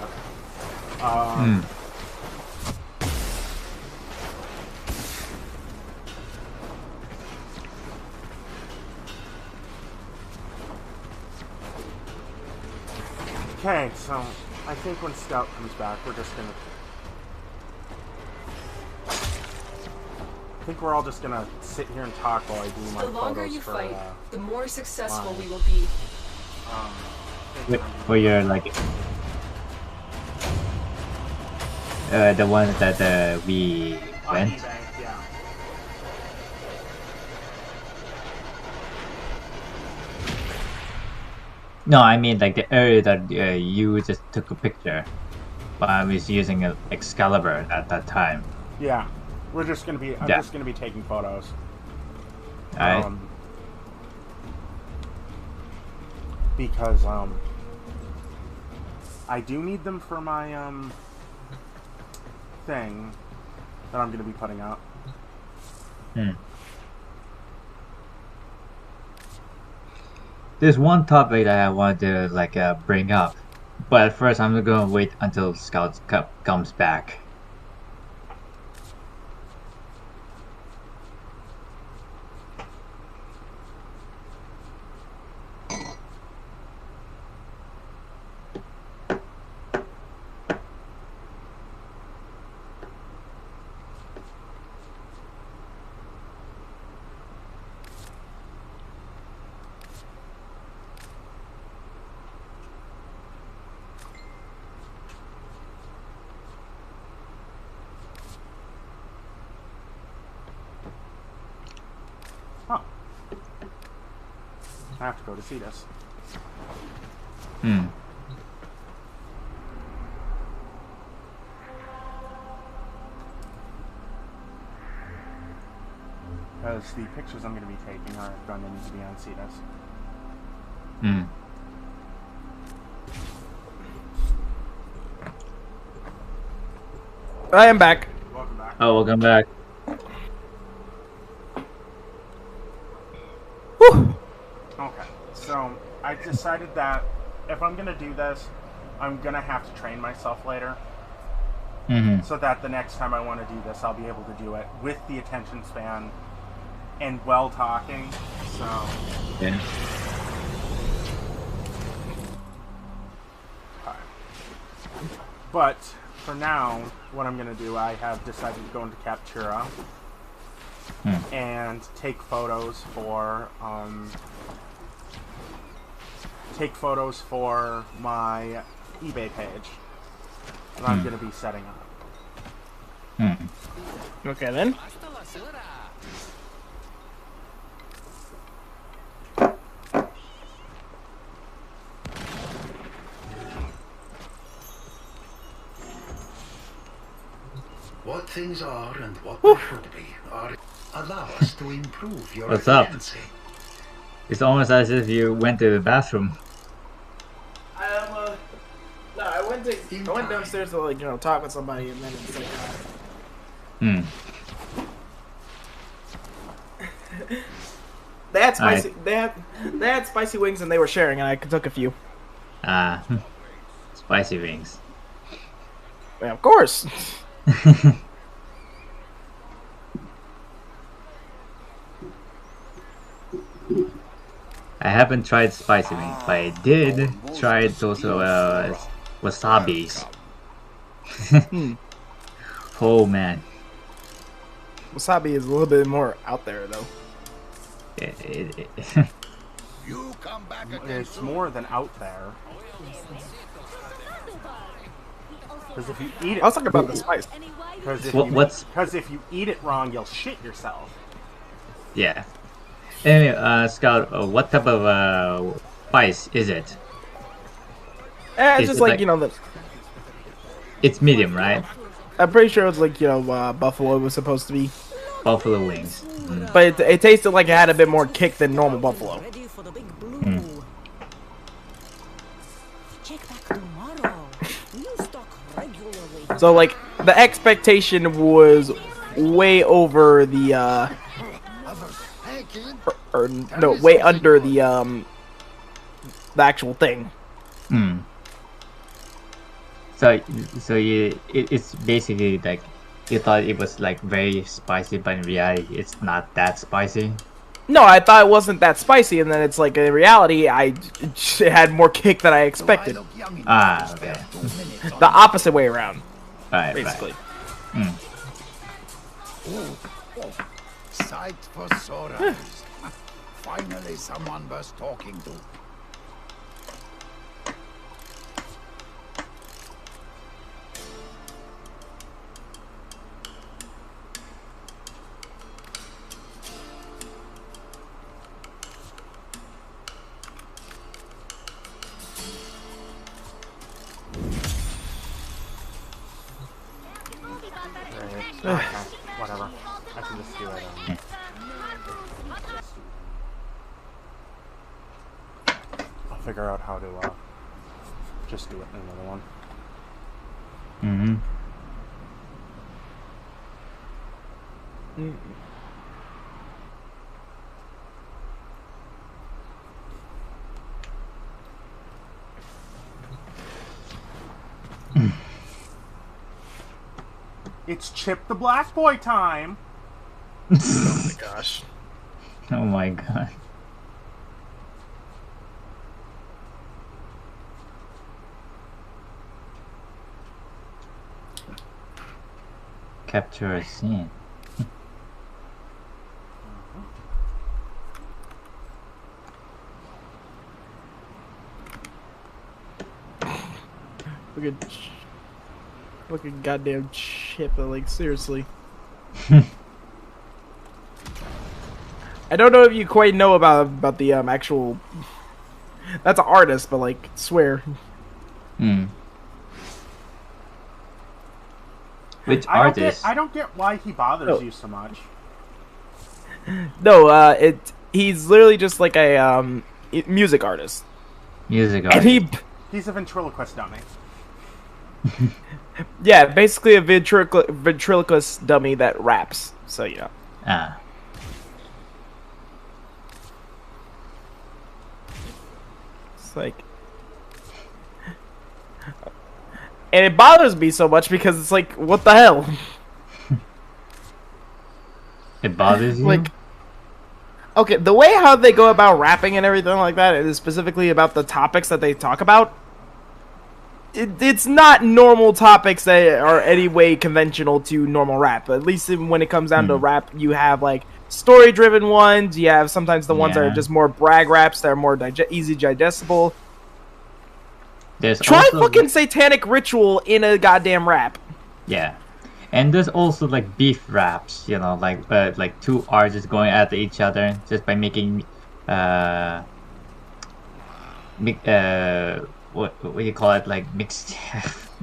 Okay, so I think when Scout comes back, we're just gonna... I think we're all just gonna sit here and talk while I do my The longer photos you for, fight, the more successful mine. we will be. For your like the one that we on went. eBay, yeah. No, I mean like the area that you just took a picture, but I was using an Excalibur at that time. Yeah. We're just gonna be, I'm Yeah. just gonna be taking photos. Alright. Because, I do need them for my, thing that I'm gonna be putting up. There's one topic that I want to like bring up, but first I'm gonna wait until Scout comes back. Huh. I have to go to see this. Because the pictures I'm going to be taking are going to need to be on CETUS. I am back. Welcome back. Oh, welcome back. Whew. Okay, so I decided that if I'm gonna do this, I'm gonna have to train myself later, so that the next time I want to do this, I'll be able to do it with the attention span and well talking. So Yeah. but for now, what I'm gonna do, I have decided to go into Captura and take photos for my eBay page that I'm gonna be setting up. Okay then. What things are and what they should be are allow us to improve your What's up? efficiency. It's almost as if you went to the bathroom. No, I went downstairs to like talk with somebody, and then it's like. They had spicy. They had spicy wings, and they were sharing, and I took a few. Spicy wings. Yeah, of course. I haven't tried spicy wings, but I did try those wasabis. Oh man. Wasabi is a little bit more out there, though. You come back again It's soon. more than out there. Because if you eat I was it, talking about the spice. because if you eat it wrong, you'll shit yourself. Yeah. Anyway, Scout, what type of spice is it? It's Is just it like, like- It's medium, right? I'm pretty sure it's like buffalo was supposed to be, Buffalo wings. but it tasted like it had a bit more kick than normal buffalo. Ready for the big blue. Check back tomorrow. We'll stock regularly. So like the expectation was way over the or no, way under the actual thing. So it's basically like you thought it was like very spicy, but in reality, it's not that spicy. No, I thought it wasn't that spicy, and then it's like in reality, it had more kick than I expected. Okay. The opposite way around, Right, basically. Right. Sight for sore eyes. Finally, someone worth talking to. Okay, whatever. I can just do it. I'll figure out how to just do it in another one. It's Chip the Black Boy time! Oh my gosh. Oh my god. Capture a scene. Look at goddamn Chip, like seriously. I don't know if you quite know about the actual. That's an artist, but like swear. Which I artist? don't get why he bothers Oh. you so much. No, he's literally just like a music artist, Music and artist. he He's a ventriloquist dummy. Yeah, basically a ventriloquist dummy that raps. So you know. Ah. It's like, and it bothers me so much because it's like, what the hell? It bothers you? Like, okay, the way how they go about rapping and everything like that, and specifically about the topics that they talk about, it's not normal topics that are any way conventional to normal rap. At least when it comes down to rap, you have like story-driven ones. You have sometimes the ones that are just more brag raps that are more easy digestible. Try also, fucking satanic ritual in a goddamn rap. Yeah, and there's also like beef raps. You know, like two artists going at each other just by making what do you call it, like mixed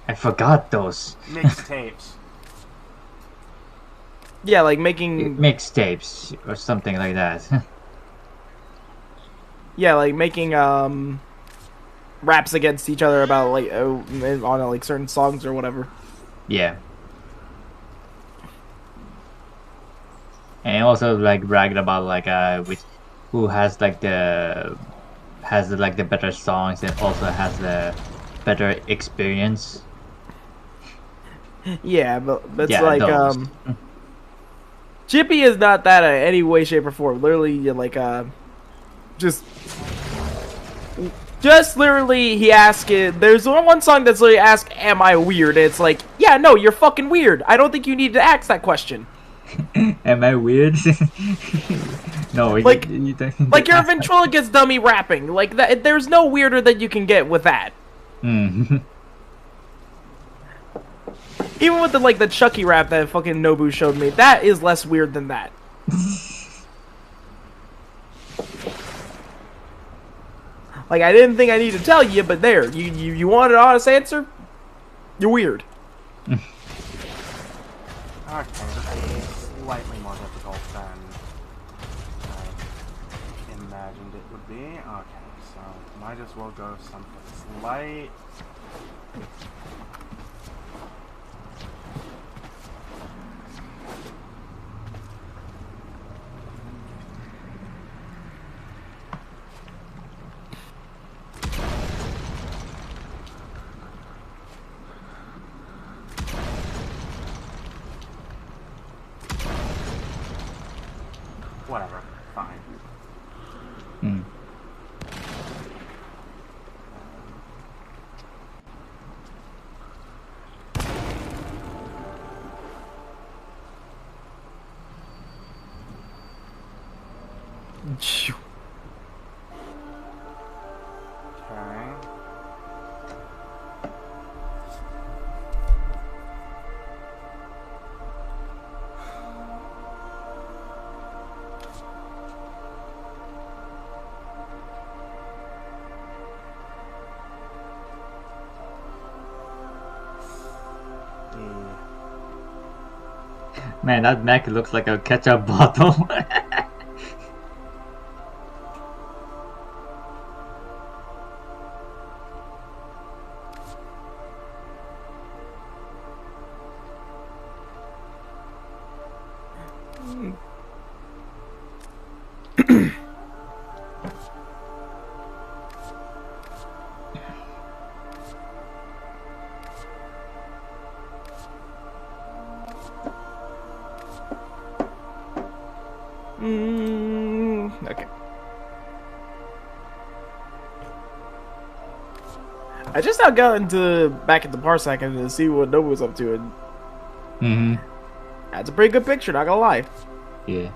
I forgot those Mixtapes. Yeah, like making mixtapes or something like that. yeah, like making raps against each other about like on like certain songs or whatever. Yeah, and also like bragging about like who has like the better songs and also has the better experience. Yeah, but it's Yeah, like those. Chippy is not that in any way, shape, or form. Literally, like just literally, he asks it. There's one song that's literally ask, "Am I weird?" And it's like, yeah, no, you're fucking weird. I don't think you need to ask that question. Am I weird? No, like you don't, like you're a ventriloquist dummy rapping. Like that. There's no weirder that you can get with that. Mm. Even with the Chucky rap that fucking Nobu showed me, that is less weird than that. Like, I didn't think I need to tell you, but there, you want an honest answer? You're weird. Okay, this is slightly more difficult than I imagined it would be. Okay, so might as well go someplace light. Whatever, fine. Mm. Okay. Man, that mech looks like a ketchup bottle. Okay. I just now got into back at the parsec and to see what Nobu was up to, and that's a pretty good picture, not gonna lie. Yeah.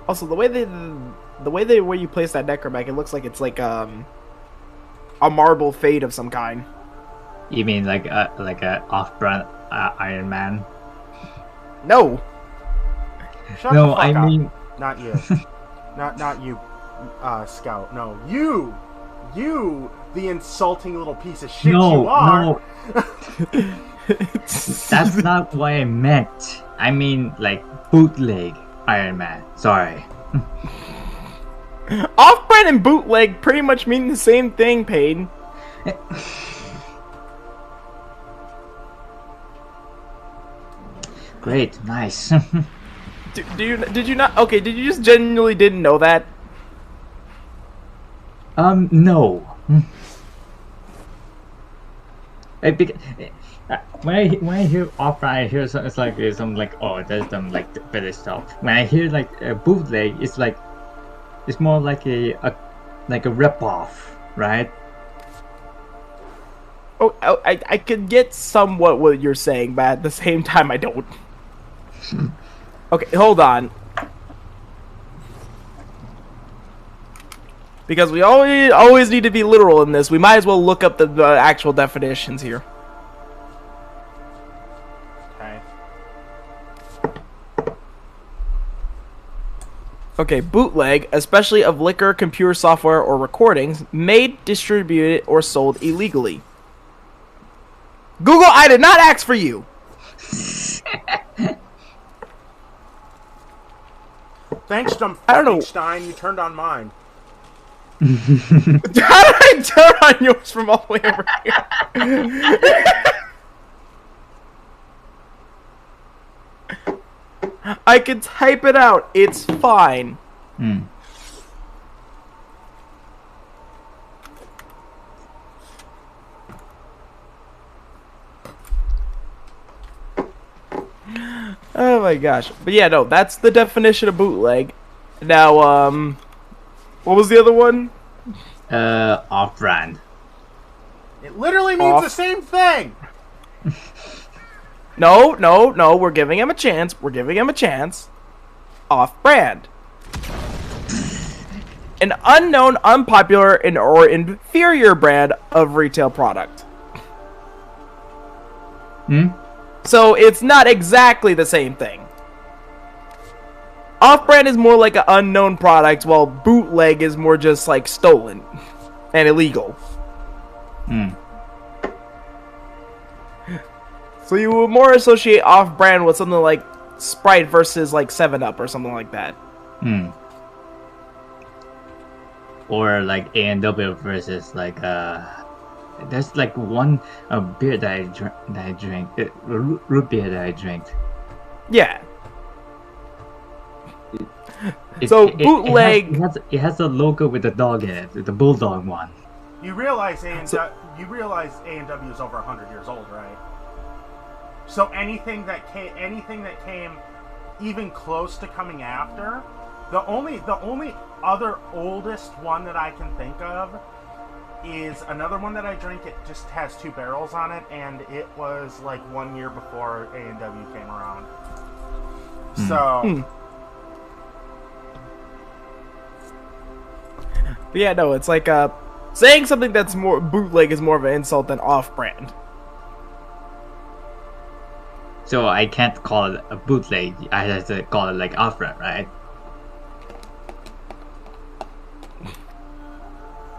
Also, the way where you place that necromech, it looks like it's like a marble fade of some kind. You mean like a off-brand Iron Man? No. Shut No, the fuck I up. mean Not you. not you, Scout. No, you, the insulting little piece of shit you are. no. That's not what I meant. I mean like bootleg Iron Man. Sorry. Off-brand and bootleg pretty much mean the same thing, Payne. Great, nice. Did you not? Okay, did you just genuinely didn't know that? No. When I hear opera, I hear it's like some like oh there's some like better stuff. When I hear like a bootleg, it's more like a rip off, right? Oh, I could get somewhat what you're saying, but at the same time, I don't. Okay, hold on. Because we always need to be literal in this, we might as well look up the actual definitions here. Okay. Okay, bootleg, especially of liquor, computer software, or recordings, made, distributed, or sold illegally. Google, I did not ask for you! Thanks, dumb I don't know. fucking Stein. You turned on mine. How did I turn on yours from all the way over here? I can type it out. It's fine. Oh my gosh. But yeah, no, that's the definition of bootleg. Now, what was the other one? Off-brand. It literally means the same thing. No, we're giving him a chance. Off-brand. An unknown, unpopular, or inferior brand of retail product. So it's not exactly the same thing. Off-brand is more like an unknown product, while bootleg is more just like stolen and illegal. So you would more associate off-brand with something like Sprite versus like 7-Up or something like that. Or like A&W versus like there's like one beer that I drank, root beer that I drank. Yeah. So bootleg. It has a logo with a dog in it, the bulldog one. You realize A&W is over 100 years old, right? So anything that came even close to coming after, the only other oldest one that I can think of is another one that I drank. It just has 2 barrels on it, and it was like 1 year before A&W came around. So. But yeah, no, it's like saying something that's more bootleg is more of an insult than off-brand. So I can't call it a bootleg. I have to call it like off-brand, right?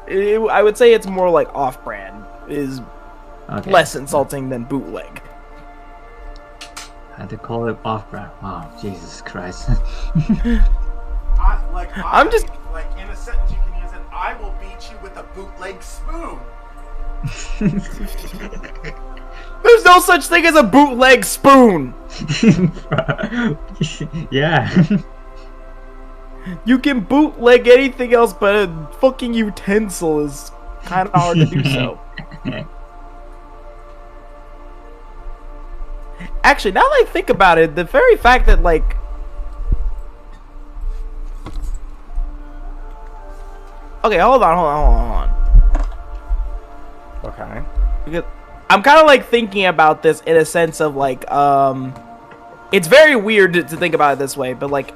I would say it's more like off-brand is less insulting than bootleg. I had to call it off-brand. Wow, Jesus Christ. I'm just like in a sentence you can use it. I will beat you with a bootleg spoon. There's no such thing as a bootleg spoon. Yeah. You can bootleg anything else, but a fucking utensil is kind of hard to do so. Actually, now that I think about it, the very fact that, like... Okay, hold on. Okay. Because I'm kind of, like, thinking about this in a sense of, like, it's very weird to think about it this way, but, like...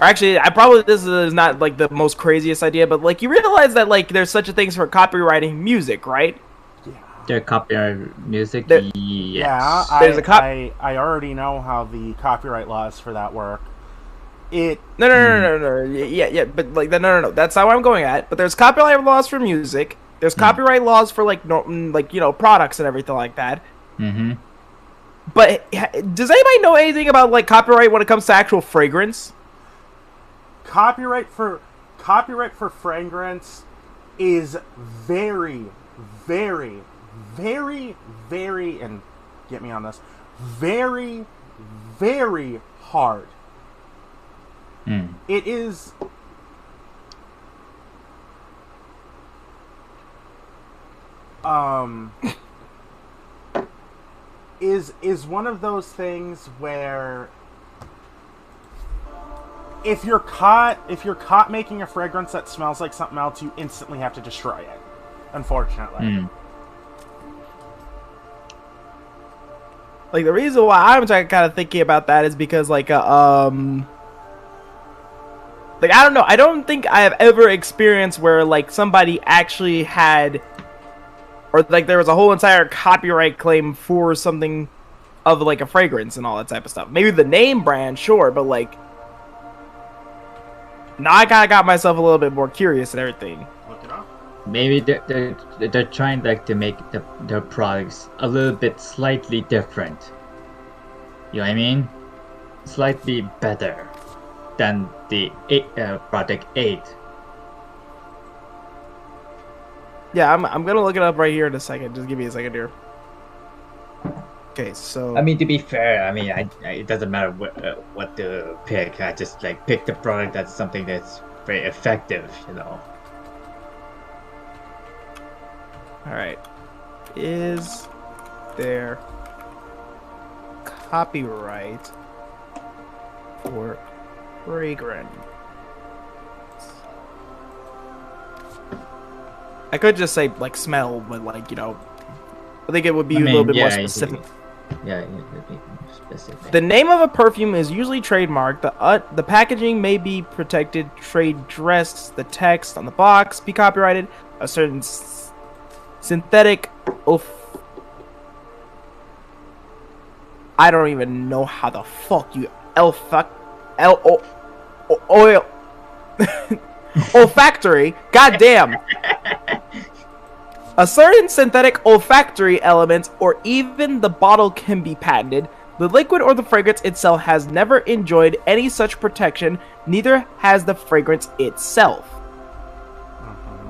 Actually, this is not, like, the most craziest idea, but, like, you realize that, like, there's such a thing for copywriting music, right? Their copyright music? There, yes. Yeah, I already know how the copyright laws for that work. No. Yeah, but, like, no. That's not what I'm going at. But there's copyright laws for music. There's copyright laws for, like, you know, products and everything like that. But does anybody know anything about like copyright when it comes to actual fragrance? Copyright for fragrance is very, very, very, very, and get me on this, very, very hard. It is is one of those things where if you're caught making a fragrance that smells like something else, you instantly have to destroy it. Unfortunately. Like the reason why I'm kind of thinking about that is because like I don't know, I don't think I have ever experienced where like somebody actually had, or like there was a whole entire copyright claim for something of like a fragrance and all that type of stuff. Maybe the name brand, sure, but like now I kind of got myself a little bit more curious and everything. Look it up. Maybe they're trying like to make their products a little bit slightly different. You know what I mean? Slightly better than the Project 8. Yeah, I'm gonna look it up right here in a second. Just give me a second here. Okay, so I mean, to be fair, I mean, it doesn't matter what to pick. I just like pick the product that's something that's very effective, you know. all right, is there copyright for fragrance? I could just say like smell, but like I think it would be a little bit more specific. Yeah, it would be more specific. The name of a perfume is usually trademarked. The packaging may be protected, trade dress. The text on the box be copyrighted. A certain synthetic I don't even know how the fuck you oil olfactory. Goddamn. A certain synthetic olfactory elements or even the bottle can be patented. The liquid or the fragrance itself has never enjoyed any such protection, neither has the fragrance itself.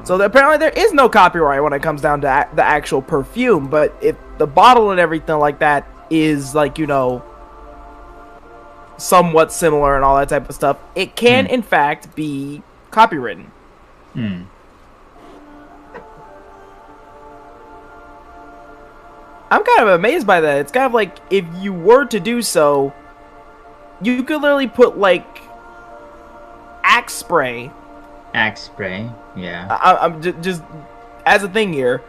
So apparently there is no copyright when it comes down to the actual perfume, but if the bottle and everything like that is like, somewhat similar and all that type of stuff, it can in fact be copywritten. I'm kind of amazed by that. It's kind of like if you were to do so, you could literally put like Axe spray. Axe spray, yeah. I'm just as a thing here.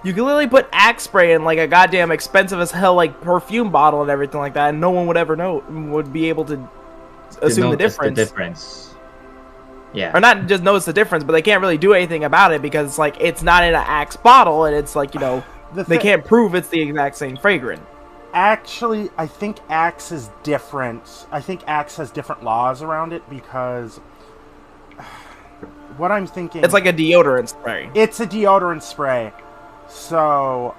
You could literally put Axe spray in like a goddamn expensive as hell like perfume bottle and everything like that, and no one would ever know, would be able to assume the difference. Yeah. Or not just notice the difference, but they can't really do anything about it because it's like it's not in an Axe bottle, and it's like they can't prove it's the exact same fragrance. Actually, I think Axe is different. I think Axe has different laws around it because what I'm thinking, it's like a deodorant spray. It's a deodorant spray. So,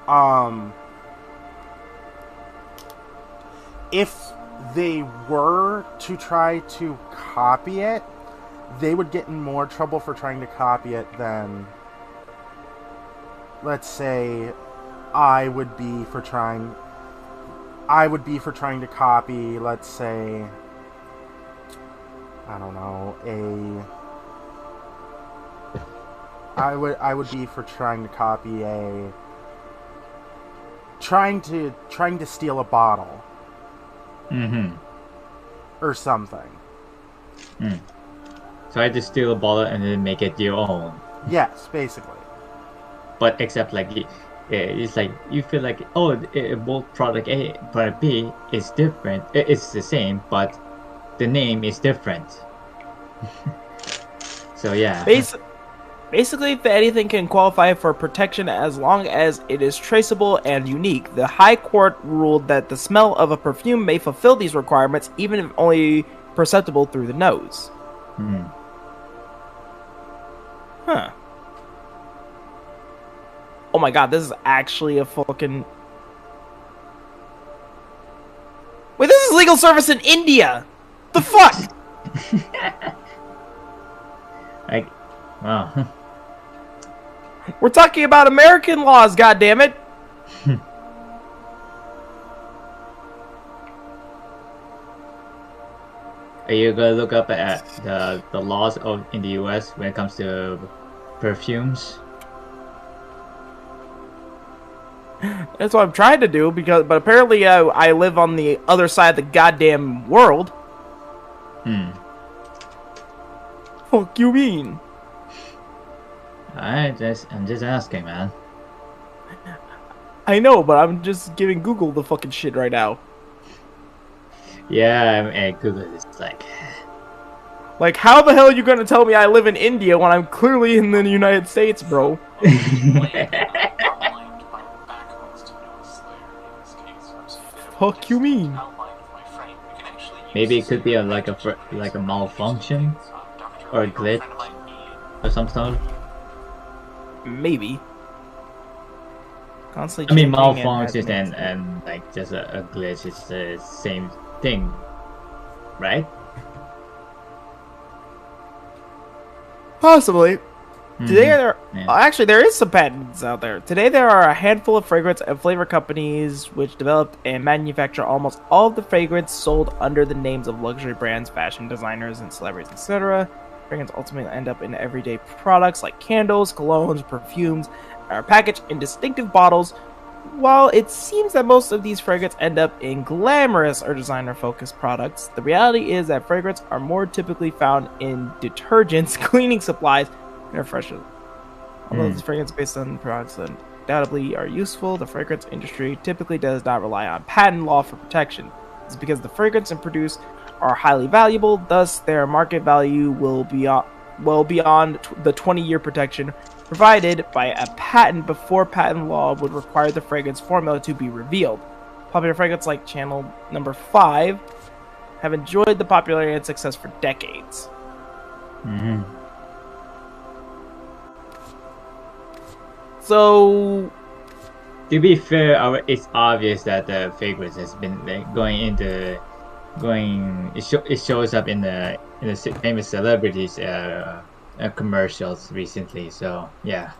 if they were to try to copy it, they would get in more trouble for trying to copy it than, let's say, I would be for trying to copy, let's say, I don't know, I would be for trying to copy trying to steal a bottle. Or something. So I just steal a bottle and then make it your own. Yes, basically. But except like it's like you feel like both product A, product B is different. It's the same, but the name is different. So yeah. Basically, if anything can qualify for protection as long as it is traceable and unique. The High Court ruled that the smell of a perfume may fulfill these requirements even if only perceptible through the nose. Huh. Oh my god, this is actually a fucking... legal service in India. The fuck? Like, wow. We're talking about American laws, goddammit. Are you gonna look up at the laws in the U.S. when it comes to perfumes? That's what I'm trying to do, but apparently I live on the other side of the goddamn world. Fuck you mean? I'm just asking, man. I know, but I'm just giving Google the fucking shit right now. Yeah, Google is Like, how the hell are you gonna tell me I live in India when I'm clearly in the United States, bro? Fuck you mean? Maybe it could be like a malfunction or a glitch or some sort. Maybe. Constantly. I mean, changing malfunction and and like just a glitch is the same thing, right? possibly. Today Yeah. actually there is some patents out there. Today there are a handful of fragrance and flavor companies which developed and manufacture almost all of the fragrance sold under the names of luxury brands, fashion designers, and celebrities, etc. Fragrance ultimately end up in everyday products like candles, colognes, perfumes, and are packaged in distinctive bottles. While it seems that most of these fragrances end up in glamorous or designer-focused products, the reality is that fragrances are more typically found in detergents, cleaning supplies, and refreshers. Although these fragrances based on products that undoubtedly are useful, the fragrance industry typically does not rely on patent law for protection. It's because the fragrance and produce are highly valuable, thus their market value will be well beyond the 20-year protection provided by a patent before patent law would require the fragrance formula to be revealed. Popular fragrances like Channel Number 5 have enjoyed the popularity and success for decades. So, to be fair, it's obvious that the fragrance has been it shows up in the famous celebrities commercials recently. So yeah.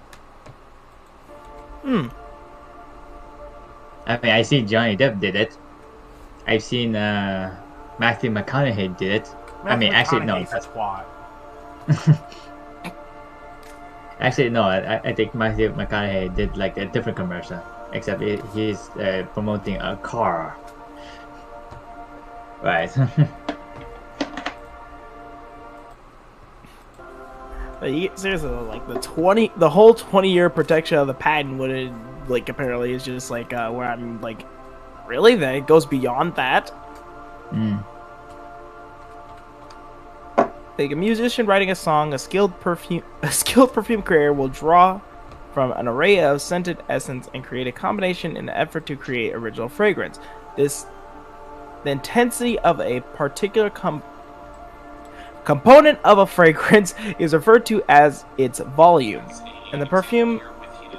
I mean, I see Johnny Depp did it. I've seen Matthew McConaughey did it. I mean, actually no. That's what. Actually, no. I think Matthew McConaughey did like a different commercial, except he's promoting a car. Right. Seriously, like the whole 20-year protection of the patent would like apparently is just like where I'm like, really? That it goes beyond that? Like a musician writing a song, a skilled perfume creator will draw from an array of scented essence and create a combination in an effort to create original fragrance. The intensity of a particular component of a fragrance is referred to as its volume, and the perfume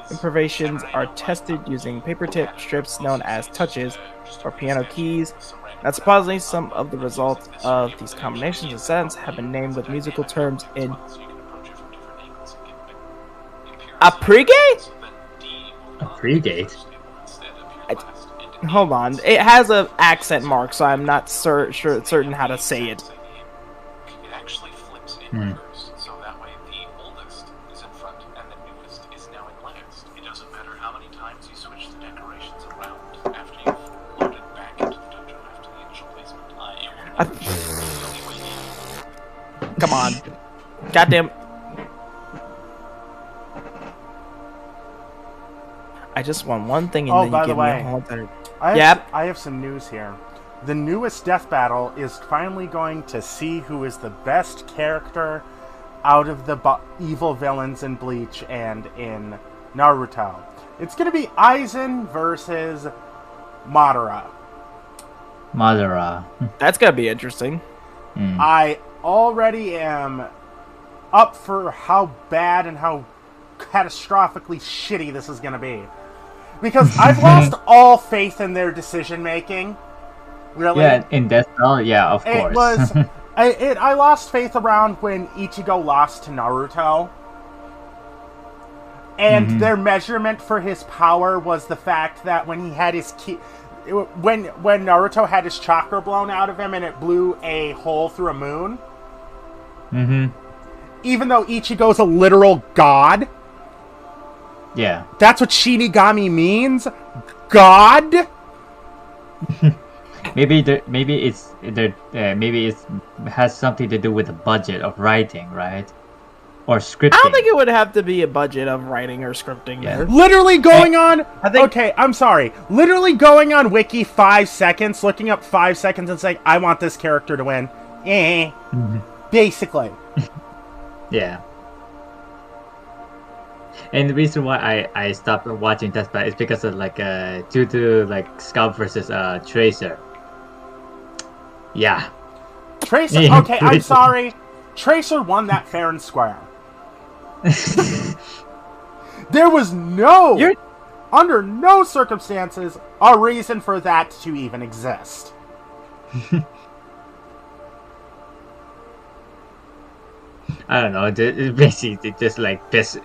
imperfections are tested using paper tip strips known as touches or piano keys. Now, supposedly, some of the results of these combinations of scents have been named with musical terms in Aprigate? Aprigate? Hold on, it has an accent mark, so I'm not certain how to say it. It actually flips inverse, so that way the oldest is in front and the newest is now in last. It doesn't matter how many times you switch the decorations around after you've loaded back into the dungeon after the initial placement. Come on. Goddamn. I just want one thing and then you give me a whole other. I have some news here. The newest death battle is finally going to see who is the best character out of the evil villains in Bleach and in Naruto. It's going to be Aizen versus Madara. That's going to be interesting. I already am up for how bad and how catastrophically shitty this is going to be. Because I've lost all faith in their decision making. Really? Yeah, in Death Bell, yeah, of It course. was. I lost faith around when Ichigo lost to Naruto. And Mhm. their measurement for his power was the fact that when he had his when Naruto had his chakra blown out of him and it blew a hole through a moon. Mhm. Even though Ichigo's a literal god, Yeah. that's what Shinigami means. God. Maybe maybe it has something to do with the budget of writing, right? Or scripting. I don't think it would have to be a budget of writing or scripting Yeah. there. Literally going on. I think- Okay, I'm sorry. Literally going on Wiki 5 seconds, looking up 5 seconds, and saying, "I want this character to win." Basically. Yeah. And the reason why I stopped watching Death Battle is because of due to Scout versus Tracer. Yeah. Tracer. Yeah, Okay, I'm Tracer. sorry. Tracer won that fair and square. There was under no circumstances, a reason for that to even exist. I don't know. It basically just piss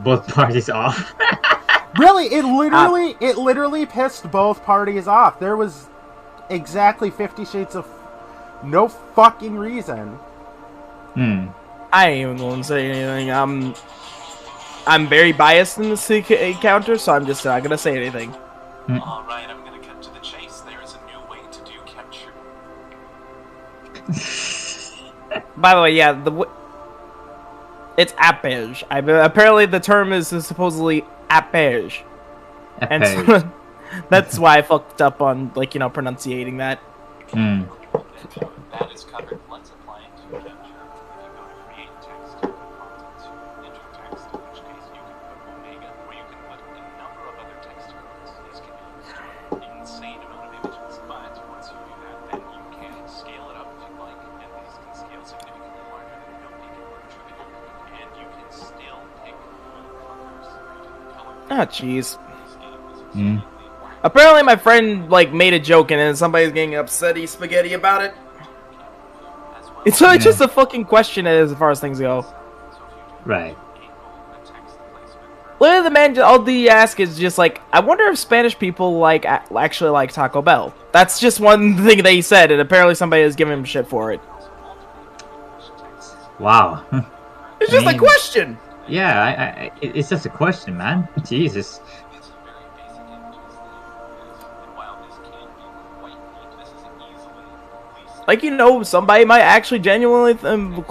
both parties off. Really, it literally pissed both parties off. There was exactly 50 Shades of no fucking reason. I ain't even going to say anything. I'm very biased in this encounter, so I'm just not going to say anything. All right, I'm going to cut to the chase. There is a new way to do capture. By the way, yeah, it's appage. Apparently, the term is supposedly appage, and so, that's why I fucked up on pronunciating that. And that is covered. Let's apply it to capture. If you go to create text, content, enter text, in which case you can put omega, or you can put a number of other text codes. This can be used to an insane amount of images, but once you do that, then you can scale it up if you like, and these can scale significantly larger than an omega virtually, and you can still pick full colors due to the color. Ah, jeez. This game is extremely Apparently, my friend made a joke, and then somebody's getting upsetty spaghetti about it. as well. It's really just a fucking question as far as things go. Right. Literally, the man, all the ask is just I wonder if Spanish people actually like Taco Bell. That's just one thing that he said, and apparently somebody is giving him shit for it. Wow. It's just a question. Yeah, it's just a question, man. Jesus. It's a very basic image is and while this can be quite neat, this is easily least Somebody might actually genuinely think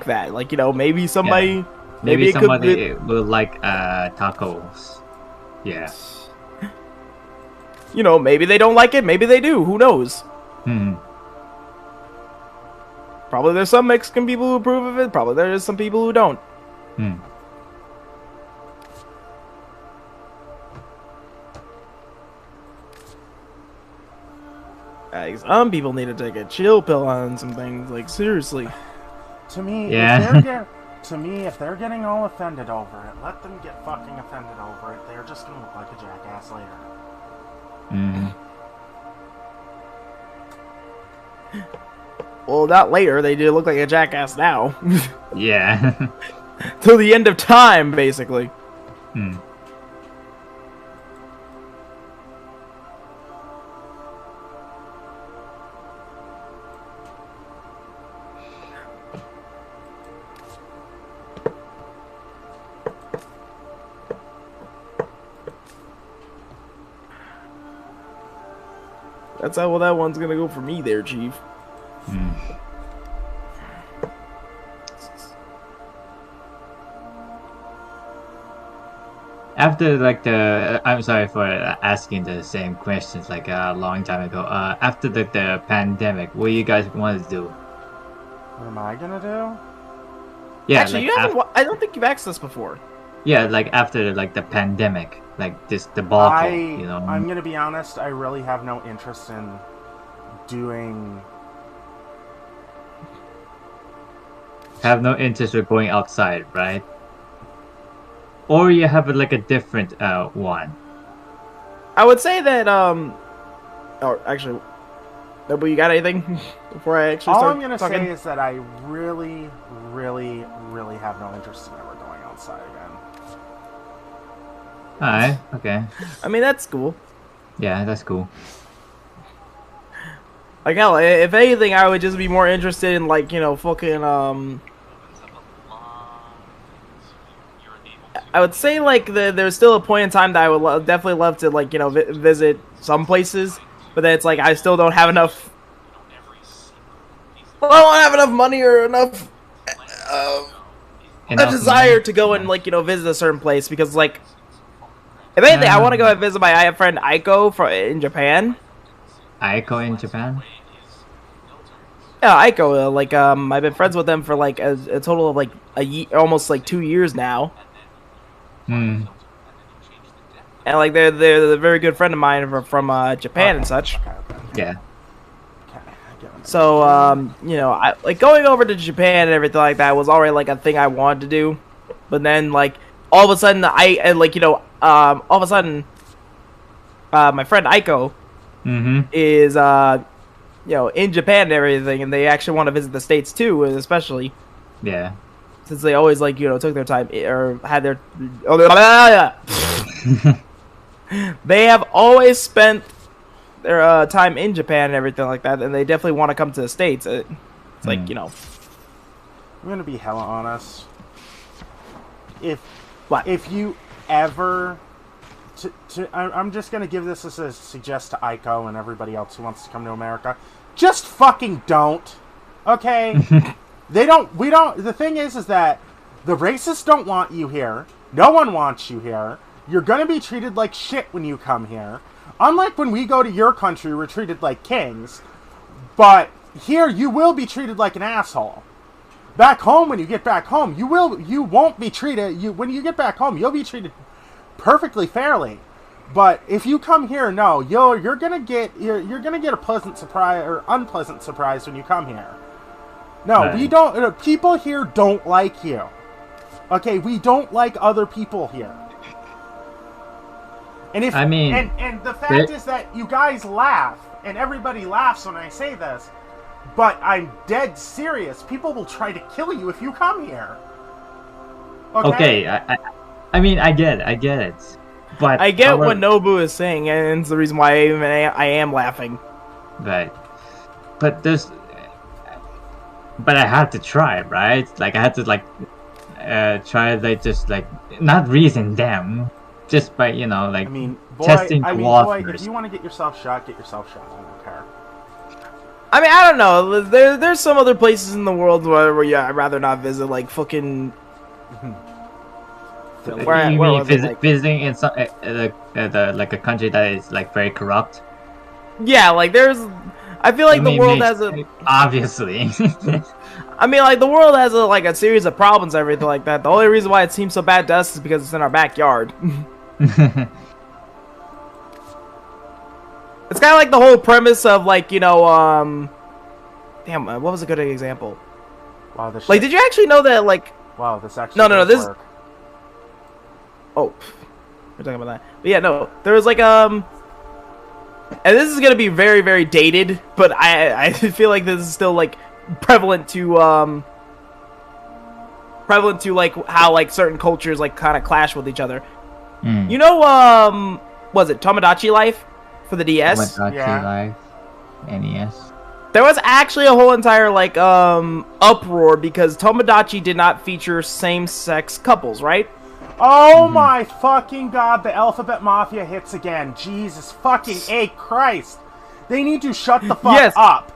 that. Maybe somebody Yeah. maybe it could somebody be, will like tacos. Yeah. maybe they don't like it, maybe they do, who knows. Probably there's some Mexican people who approve of it, probably there's some people who don't. Some people need to take a chill pill on some things, seriously. To me, Yeah. if they're getting all offended over it, let them get fucking offended over it. They're just gonna look like a jackass later. Well, not later, they do look like a jackass now. Yeah. Till the end of time, basically. That's how that one's gonna go for me there, Chief. After I'm sorry for asking the same questions a long time ago. After the pandemic, what you guys want to do? What am I gonna do? Yeah, Actually, you haven't. I don't think you've asked this before. yeah, after the pandemic, this debacle, I'm gonna be honest. I really have no interest in doing. Have no interest in going outside, right? Or you have a different one. I would say that Or actually, Nobu, you got anything before I actually All start I'm gonna talking? say is that I really, really, really have no interest in ever going outside again. Alright, okay. I mean, that's cool. Yeah, that's cool. Like, hell, if anything, I would just be more interested in, like, you know, fucking, I would say, like, there's still a point in time that I would definitely love to, like, you know, visit some places, but then it's like, I still don't have enough, well, I don't have enough money or enough, a desire to go and, like, you know, visit a certain place, because, like, if anything, I want to go and visit my friend Aiko in Japan. Aiko in Japan? Yeah, Aiko, like, I've been friends with them for, like, a total of, like, a year, almost, like, 2 years now. Hmm. And, like, they're a very good friend of mine from Japan and such. Yeah. So, you know, like, going over to Japan and everything like that was already, like, a thing I wanted to do. But then, like, all of a sudden, like, you know, all of a sudden, my friend Aiko is, you know, in Japan and everything, and they actually want to visit the States too, especially. Yeah. Since they always, like, you know, took their time, or had their... They have always spent their time in Japan and everything like that, and they definitely want to come to the States. It's like, you know... I'm gonna be hella honest. What? If you ever... I'm just gonna give this as a suggest to Aiko and everybody else who wants to come to America. Just fucking don't. Okay? The thing is that the racists don't want you here. No one wants you here. You're gonna be treated like shit when you come here. Unlike when we go to your country, we're treated like kings. But here, you will be treated like an asshole. Back home, when you get back home, you won't be treated, when you get back home, you'll be treated perfectly fairly. But if you come here, no, you're gonna get a pleasant surprise or unpleasant surprise when you come here. No, Right. we don't. People here don't like you. Okay, we don't like other people here. And if I mean, and the fact is that you guys laugh, and everybody laughs when I say this, but I'm dead serious. People will try to kill you if you come here. Okay, I mean, I get it. But I get what Nobu is saying, and it's the reason why I am laughing. Right. But I had to try, right? Like, I had to, like, try, like, just, like, not reason them, just by, you know, like, testing the waters. If you want to get yourself shot, get yourself shot. I don't care. I mean, I don't know. There's some other places in the world where yeah, I'd rather not visit, like fucking. You mean visiting in some like a country that is like very corrupt? Yeah, like there's. I feel like the world has a. Obviously. I mean, like the world has a series of problems, and everything like that. The only reason why it seems so bad to us is because it's in our backyard. It's kind of like the whole premise of, like, you know, damn, what was a good example? Wow, this. Like, did you actually know that, like? Wow, this actually. No, this. Work. Oh, we're talking about that. But yeah, no, there was like and this is gonna be very, very dated, but I feel like this is still like prevalent to like how like certain cultures like kind of clash with each other. You know, was it Tomodachi Life for the DS? Tomodachi Life, NES. There was actually a whole entire like uproar because Tomodachi did not feature same-sex couples, right? Oh my fucking god, the Alphabet Mafia hits again. Jesus fucking A Christ. They need to shut the fuck up.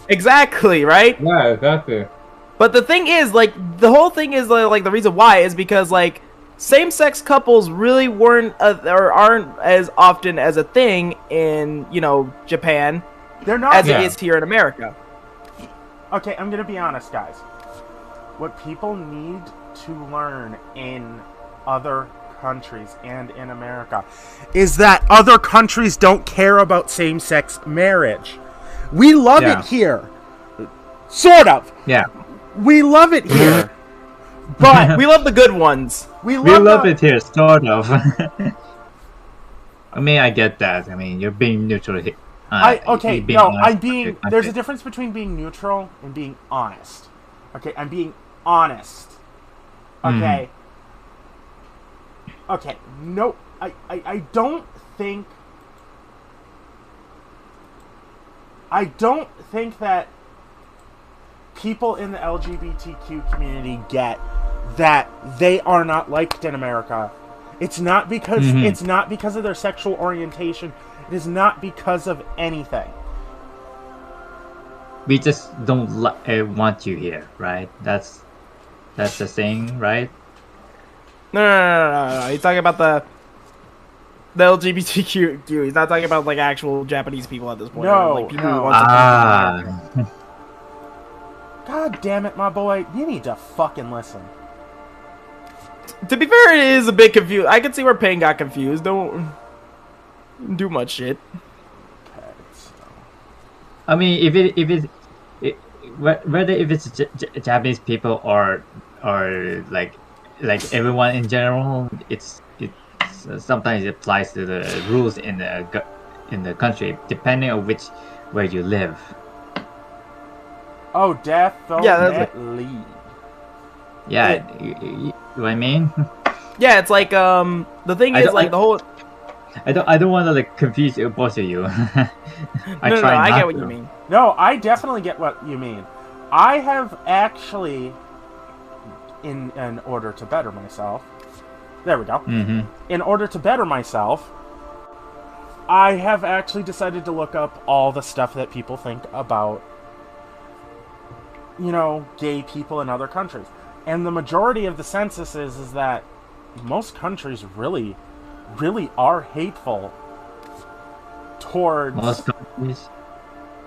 Exactly, right? Yeah, exactly. But the thing is, like, the whole thing is, like, the reason why is because, like, same-sex couples really weren't, or aren't as often as a thing in, you know, Japan. They're not. As it is here in America. Okay, I'm gonna be honest, guys. What people need to learn in other countries and in America is that other countries don't care about same-sex marriage. We love it here. Sort of. Yeah. We love it here. But we love the good ones. We love it here, sort of. I mean, I get that. I mean, you're being neutral here. Okay, being no, honest I'm about being. your There's a country. difference between being neutral and being honest. Okay, I'm being honest. Okay. Okay. No, I don't think. I don't think that people in the LGBTQ community get that they are not liked in America. It's not because it's not because of their sexual orientation. It is not because of anything. We just don't want you here, right? That's the thing, right? No. He's talking about the LGBTQ. He's not talking about like actual Japanese people at this point. No, like people who no. want to come to America. God damn it, my boy. You need to fucking listen. To be fair, it is a bit confused. I can see where Payne got confused. Don't do much shit. Okay, so. I mean, whether if it's Japanese people or like everyone in general, it's sometimes it applies to the rules in the country depending on where you live. Oh, definitely. Yeah, you know what I mean? Yeah, it's like the thing is like the whole. I don't want to like confuse both of you. I get what you mean. No, I definitely get what you mean. I have actually, in order to better myself, there we go. In order to better myself, I have actually decided to look up all the stuff that people think about, you know, gay people in other countries. And the majority of the census is that most countries really are hateful towards most countries.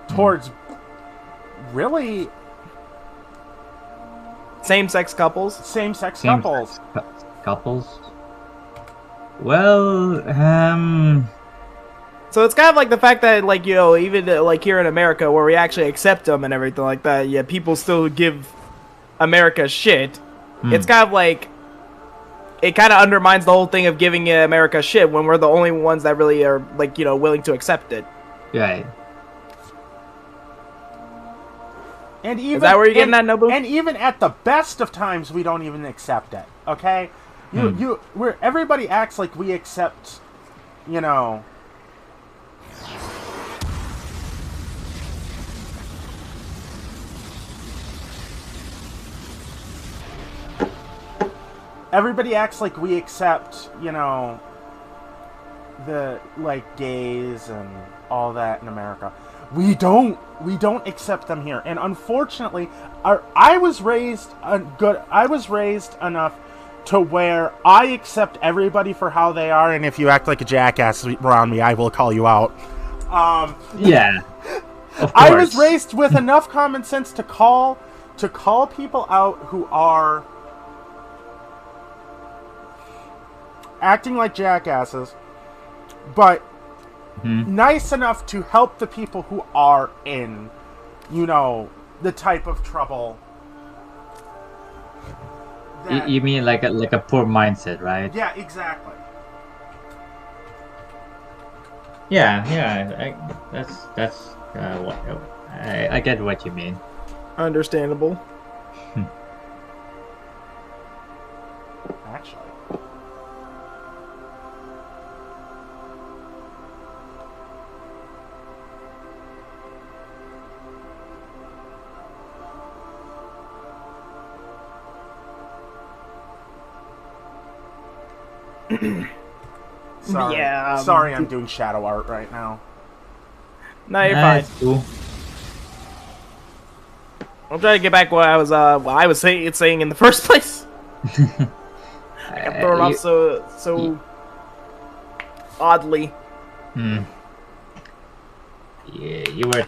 Towards really same-sex couples. Same-sex couples. Couples. Well, So it's kind of like the fact that, like, you know, even like here in America, where we actually accept them and everything like that, yeah, people still give America shit. It's kind of like it kind of undermines the whole thing of giving America shit when we're the only ones that really are, like, you know, willing to accept it. Right. And even, is that where you're getting at, Nobu? And even at the best of times, we don't even accept it. Okay, everybody acts like we accept, you know. Everybody acts like we accept, you know, the, like, gays and all that in America. We don't accept them here. And unfortunately, I was raised enough to where I accept everybody for how they are, and if you act like a jackass around me, I will call you out. Yeah. Of course. I was raised with enough common sense to call people out who are acting like jackasses, but nice enough to help the people who are in, you know, the type of trouble. You mean like a poor mindset, right? Yeah, exactly. Yeah. That's what I get what you mean. Understandable. Actually. Sorry. Yeah, sorry, I'm doing shadow art right now. No, you're fine. Cool. I'm trying to get back what I was saying in the first place. I got thrown off so oddly. Yeah, you were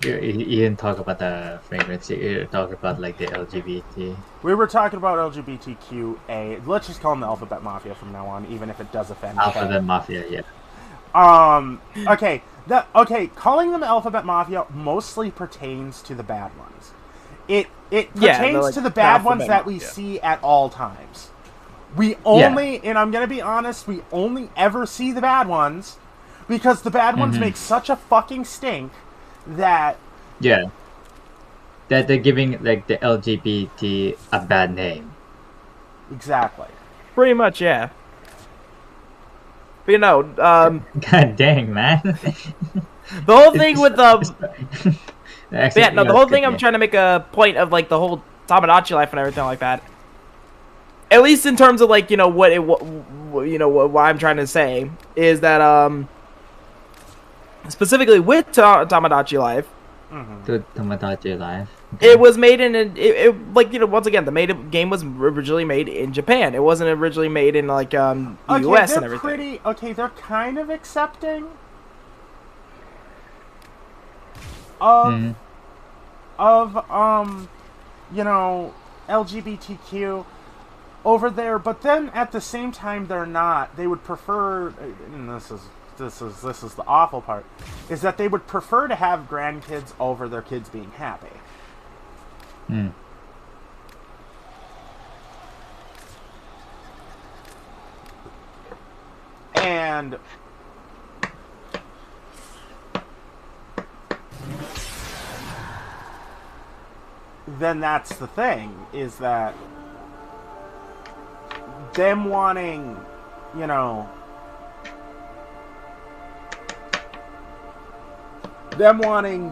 you didn't talk about the fragrance. You talked about like the LGBT. We were talking about LGBTQA. Let's just call them the Alphabet Mafia from now on, even if it does offend. Alphabet Mafia, yeah. Okay. Calling them Alphabet Mafia mostly pertains to the bad ones. It pertains like to the bad Alphabet ones that we Mafia. see at all times. We only, and I'm gonna be honest, we only ever see the bad ones Because the bad ones make such a fucking stink that... Yeah. That they're giving, like, the LGBT a bad name. Exactly. Pretty much, yeah. But, you know, God dang, man. the whole thing with yeah, no, the whole thing I'm yeah. trying to make a point of, like, the whole Tamagotchi life and everything like that. At least in terms of, like, you know, what I'm trying to say is that specifically with Tamagotchi life, To Tamagotchi life. it was made in it like, you know, once again, the game was originally made in Japan. It wasn't originally made in, like, the US and everything. They're kind of accepting of you know, LGBTQ over there, but then at the same time they're not. They would prefer, and this is the awful part, is that they would prefer to have grandkids over their kids being happy. And then that's the thing, is that them wanting, you know, them wanting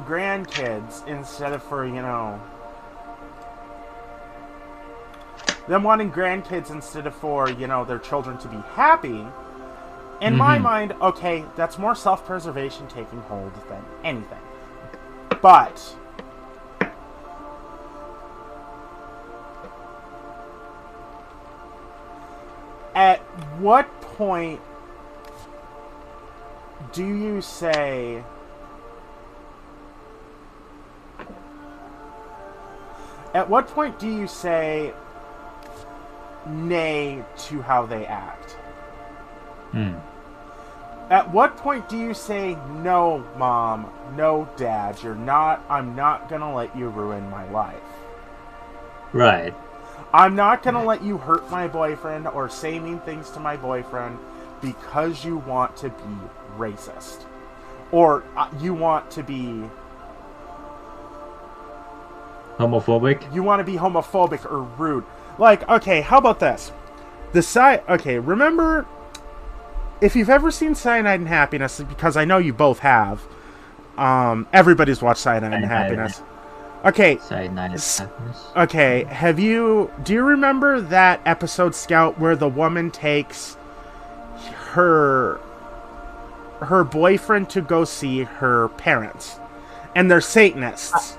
grandkids instead of for, you know, them wanting grandkids instead of for, you know, their children to be happy. In my mind, okay, that's more self-preservation taking hold than anything. But at what point do you say nay to how they act? At what point do you say, no, Mom, no, Dad, I'm not gonna let you ruin my life. Right. I'm not gonna let you hurt my boyfriend or say mean things to my boyfriend because you want to be racist. Or you want to be... Homophobic? You want to be homophobic or rude. Like, okay, how about this? Okay, remember... If you've ever seen Cyanide and Happiness, because I know you both have, everybody's watched Cyanide and Happiness. Okay. Cyanide and Happiness. Okay, do you remember that episode, Scout, where the woman takes her boyfriend to go see her parents, and they're Satanists?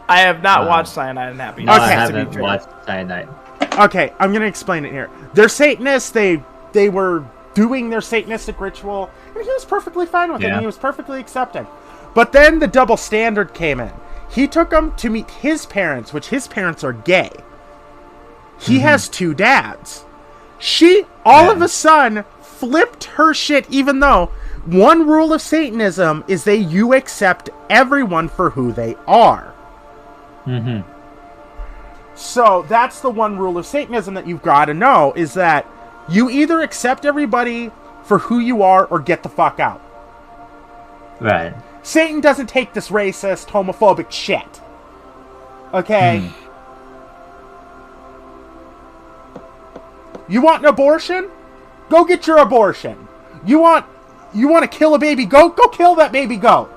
I have not watched Cyanide and Happiness. No, Okay. I haven't watched Cyanide. Okay, I'm gonna explain it here. They're Satanists. They were doing their Satanistic ritual, and he was perfectly fine with it, and he was perfectly accepting. But then the double standard came in. He took them to meet his parents, which his parents are gay. He has two dads. She, all of a sudden, flipped her shit, even though one rule of Satanism is that you accept everyone for who they are. So that's the one rule of Satanism that you've got to know, is that you either accept everybody for who you are or get the fuck out. Right. Satan doesn't take this racist, homophobic shit. Okay? You want an abortion? Go get your abortion. You want to kill a baby goat? Go kill that baby goat.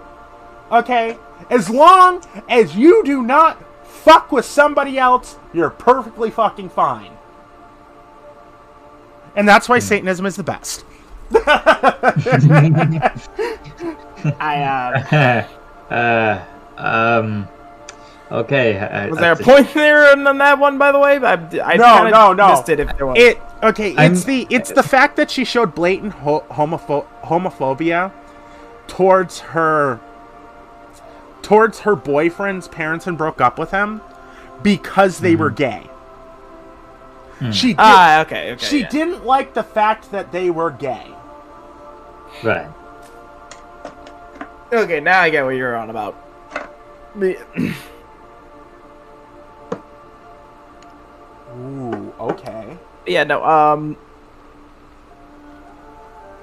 Okay? As long as you do not fuck with somebody else, you're perfectly fucking fine. And that's why Satanism is the best. Okay. Was there a point there on that one, by the way? I No. missed it if there was. It's the fact that she showed blatant homophobia towards her boyfriend's parents and broke up with him because they were gay. She didn't like the fact that they were gay. Right. Okay, now I get what you're on about. Ooh, okay. Yeah, no,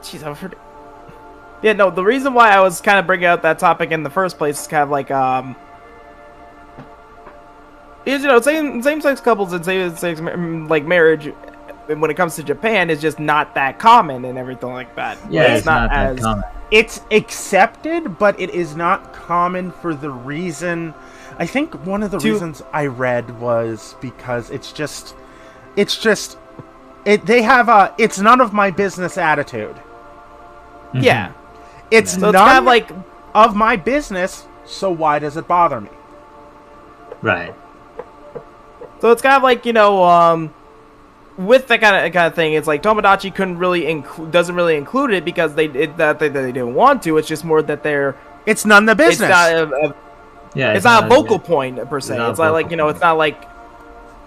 Jeez, I've heard. Yeah, no. The reason why I was kind of bringing out that topic in the first place is kind of like is same sex couples and same sex like marriage. When it comes to Japan, is just not that common and everything like that. Yeah, it's not that as common. It's accepted, but it is not common for the reason. I think one of the reasons I read was because they have a it's none of my business attitude. Yeah. It's So none it's kind of like of my business, so why does it bother me? Right. So it's kind of like, with that kind of thing, it's like Tomodachi doesn't really include it because they didn't want to. It's just more that it's none of the business. It's not a vocal point per se. It's not like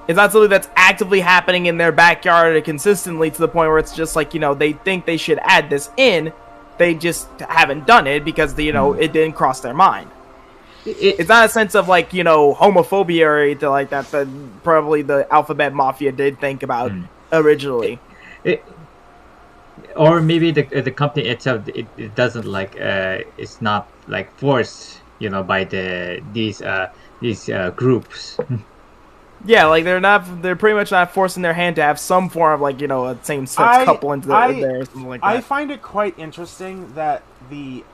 it's not something that's actively happening in their backyard consistently to the point where it's just like they think they should add this in. They just haven't done it because it didn't cross their mind. It's not a sense of like homophobia or anything like that probably the Alphabet Mafia did think about originally. Or maybe the company itself it doesn't like it's not like forced by these groups. Yeah, like they're pretty much not forcing their hand to have some form of like a same sex couple into there or something like that. I find it quite interesting that the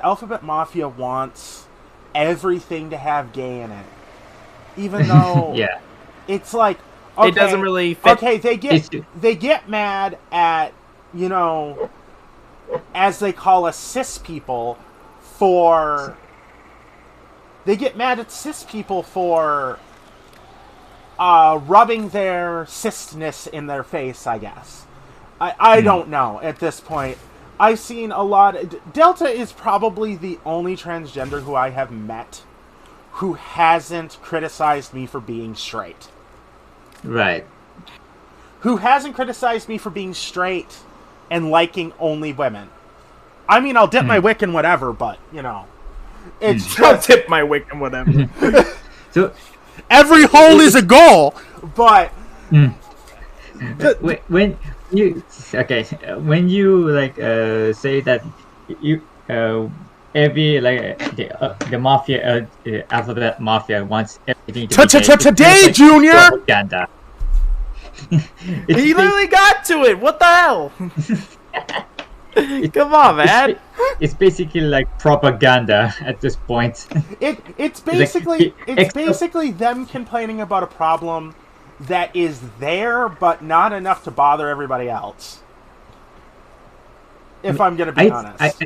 Alphabet Mafia wants everything to have gay in it, even though yeah, it's like okay, it doesn't really fit. Okay, they get mad at as they call us cis people for rubbing their cisness in their face, I guess. I don't know at this point. I've seen a lot. Delta is probably the only transgender who I have met who hasn't criticized me for being straight. Right. Who hasn't criticized me for being straight and liking only women. I mean, I'll dip my wick in whatever, but, it's just... I'll dip my wick in whatever. So... Every hole is a goal, but... When you like say that you every like the mafia Alphabet Mafia wants everything to be today, like Junior. Propaganda. He literally got to it. What the hell? Come on, man. It's basically like propaganda at this point. It's basically them complaining about a problem that is there, but not enough to bother everybody else. If I'm gonna be honest.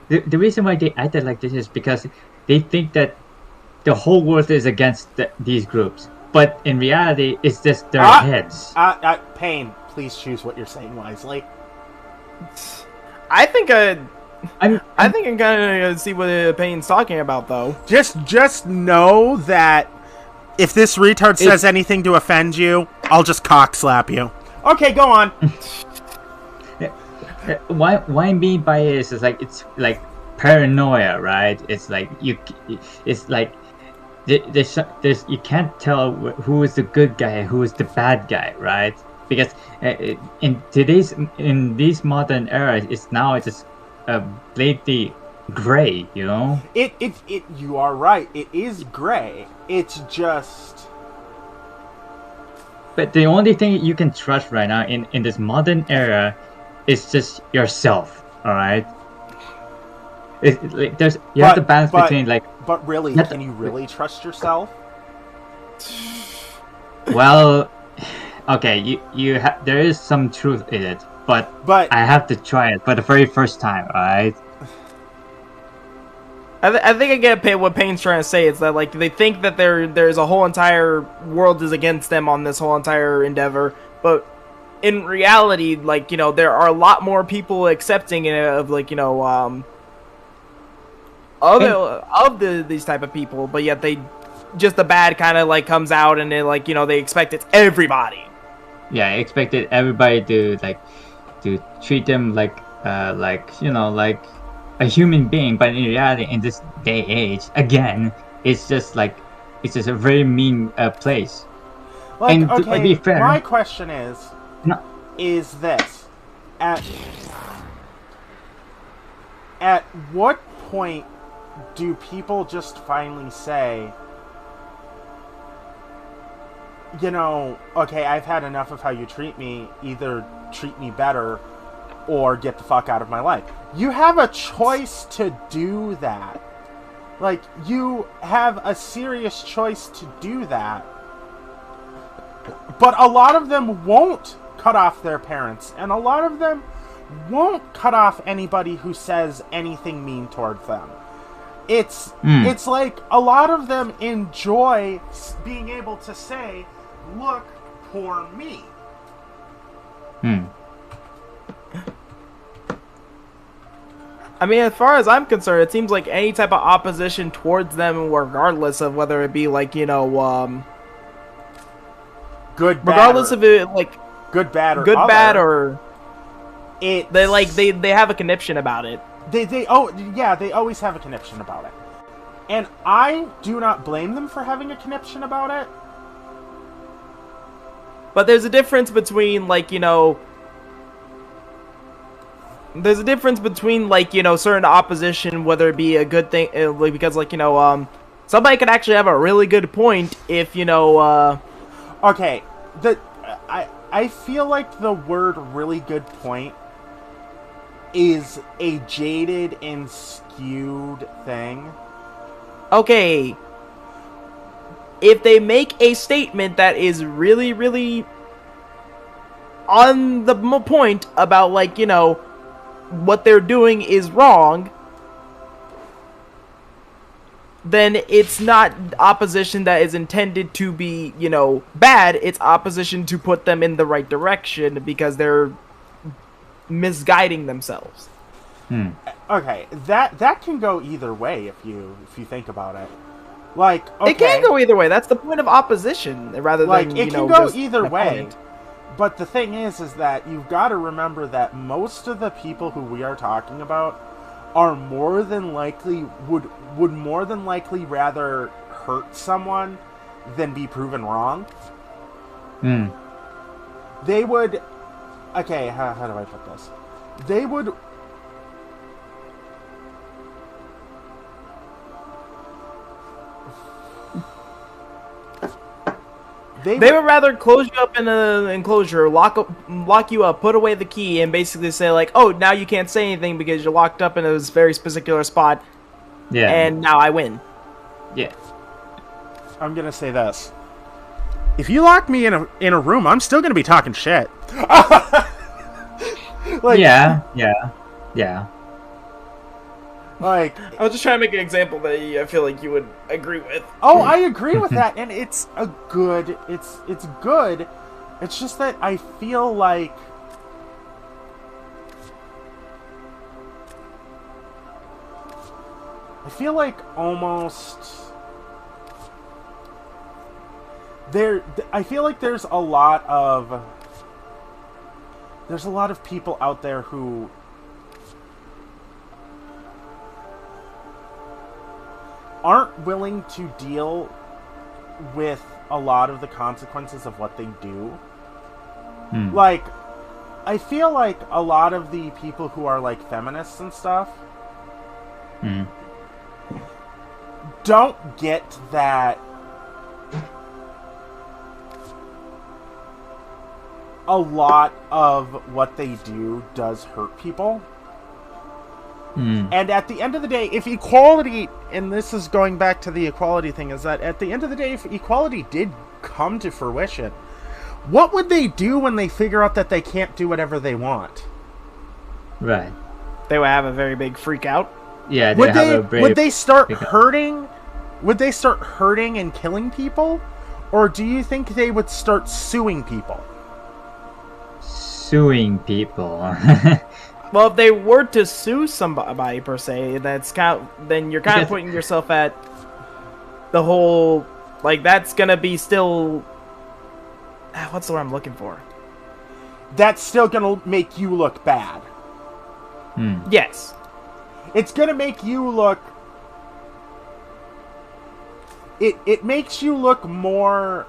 The reason why they acted like this is because they think that the whole world is against these groups. But in reality, it's just their heads. Payne, please choose what you're saying wisely. I think I'm gonna see what Payne's talking about, though. Just know that if this retard says anything to offend you, I'll just cock slap you. Okay, go on. Why I'm being biased is like it's like paranoia, right? It's like it's like there's you can't tell who is the good guy, who is the bad guy, right? Because in these modern eras, it's just blatantly gray, You are right. It is gray. It's just. But the only thing you can trust right now in this modern era is just yourself. All right. It's like you have to balance between like. But really, can you really trust yourself? Well, okay, there is some truth in it, but I have to try it for the very first time, alright? I think I get what Payne's trying to say. It's that like they think that there's a whole entire world is against them on this whole entire endeavor, but in reality, like there are a lot more people accepting it of like these type of people, but yet just the bad kind of like comes out and they like they expect it's everybody. Yeah, I expected everybody to treat them like a human being, but in reality, in this day age, again, it's just a very mean place. Like, and okay, to be fair, my question is this: at what point do people just finally say, you know, okay, I've had enough of how you treat me, either treat me better or get the fuck out of my life. You have a choice to do that. Like, you have a serious choice to do that. But a lot of them won't cut off their parents, and a lot of them won't cut off anybody who says anything mean towards them. It's like a lot of them enjoy being able to say, look, poor me. I mean, as far as I'm concerned, it seems like any type of opposition towards them, regardless of whether it be like, you know, good, bad, regardless of it, like good, bad, or good, other, bad, or it they have a conniption about it. They always have a conniption about it, and I do not blame them for having a conniption about it. But there's a difference between, like, you know, certain opposition, whether it be a good thing, because, like, you know, somebody could actually have a really good point if, you know, okay, I feel like the word really good point is a jaded and skewed thing. Okay, if they make a statement that is really, really on the point about, like, you know, what they're doing is wrong, then it's not opposition that is intended to be, you know, bad. It's opposition to put them in the right direction because they're misguiding themselves. Okay, that can go either way if you think about it. Like, okay, it can go either way. That's the point of opposition, rather like, than, it you can know, go just either an way. opponent. But the thing is that you've got to remember that most of the people who we are talking about are more than likely would more than likely rather hurt someone than be proven wrong. They would. Okay, how do I put this? They would. They would rather close you up in an enclosure, lock you up, put away the key, and basically say, like, oh, now you can't say anything because you're locked up in a very particular spot. Yeah. And now I win. Yeah. I'm gonna say this: if you lock me in a room, I'm still gonna be talking shit. Like, yeah. Like, I was just trying to make an example that I feel like you would agree with. Oh, I agree with that, and it's good. It's good. It's just that I feel like almost there. I feel like there's a lot of people out there who aren't willing to deal with a lot of the consequences of what they do. Like, I feel like a lot of the people who are, like, feminists and stuff don't get that a lot of what they do does hurt people. And at the end of the day, if equality, and this is going back to the equality thing, is that at the end of the day, if equality did come to fruition, what would they do when they figure out that they can't do whatever they want? Right. They would have a very big freak out. Yeah, would they start hurting? Would they start hurting and killing people? Or do you think they would start suing people? Suing people. Well, if they were to sue somebody per se, then you're kind of putting yourself at the whole, like, that's gonna be still. What's the word I'm looking for? That's still gonna make you look bad. Yes. It's gonna make you look. It makes you look more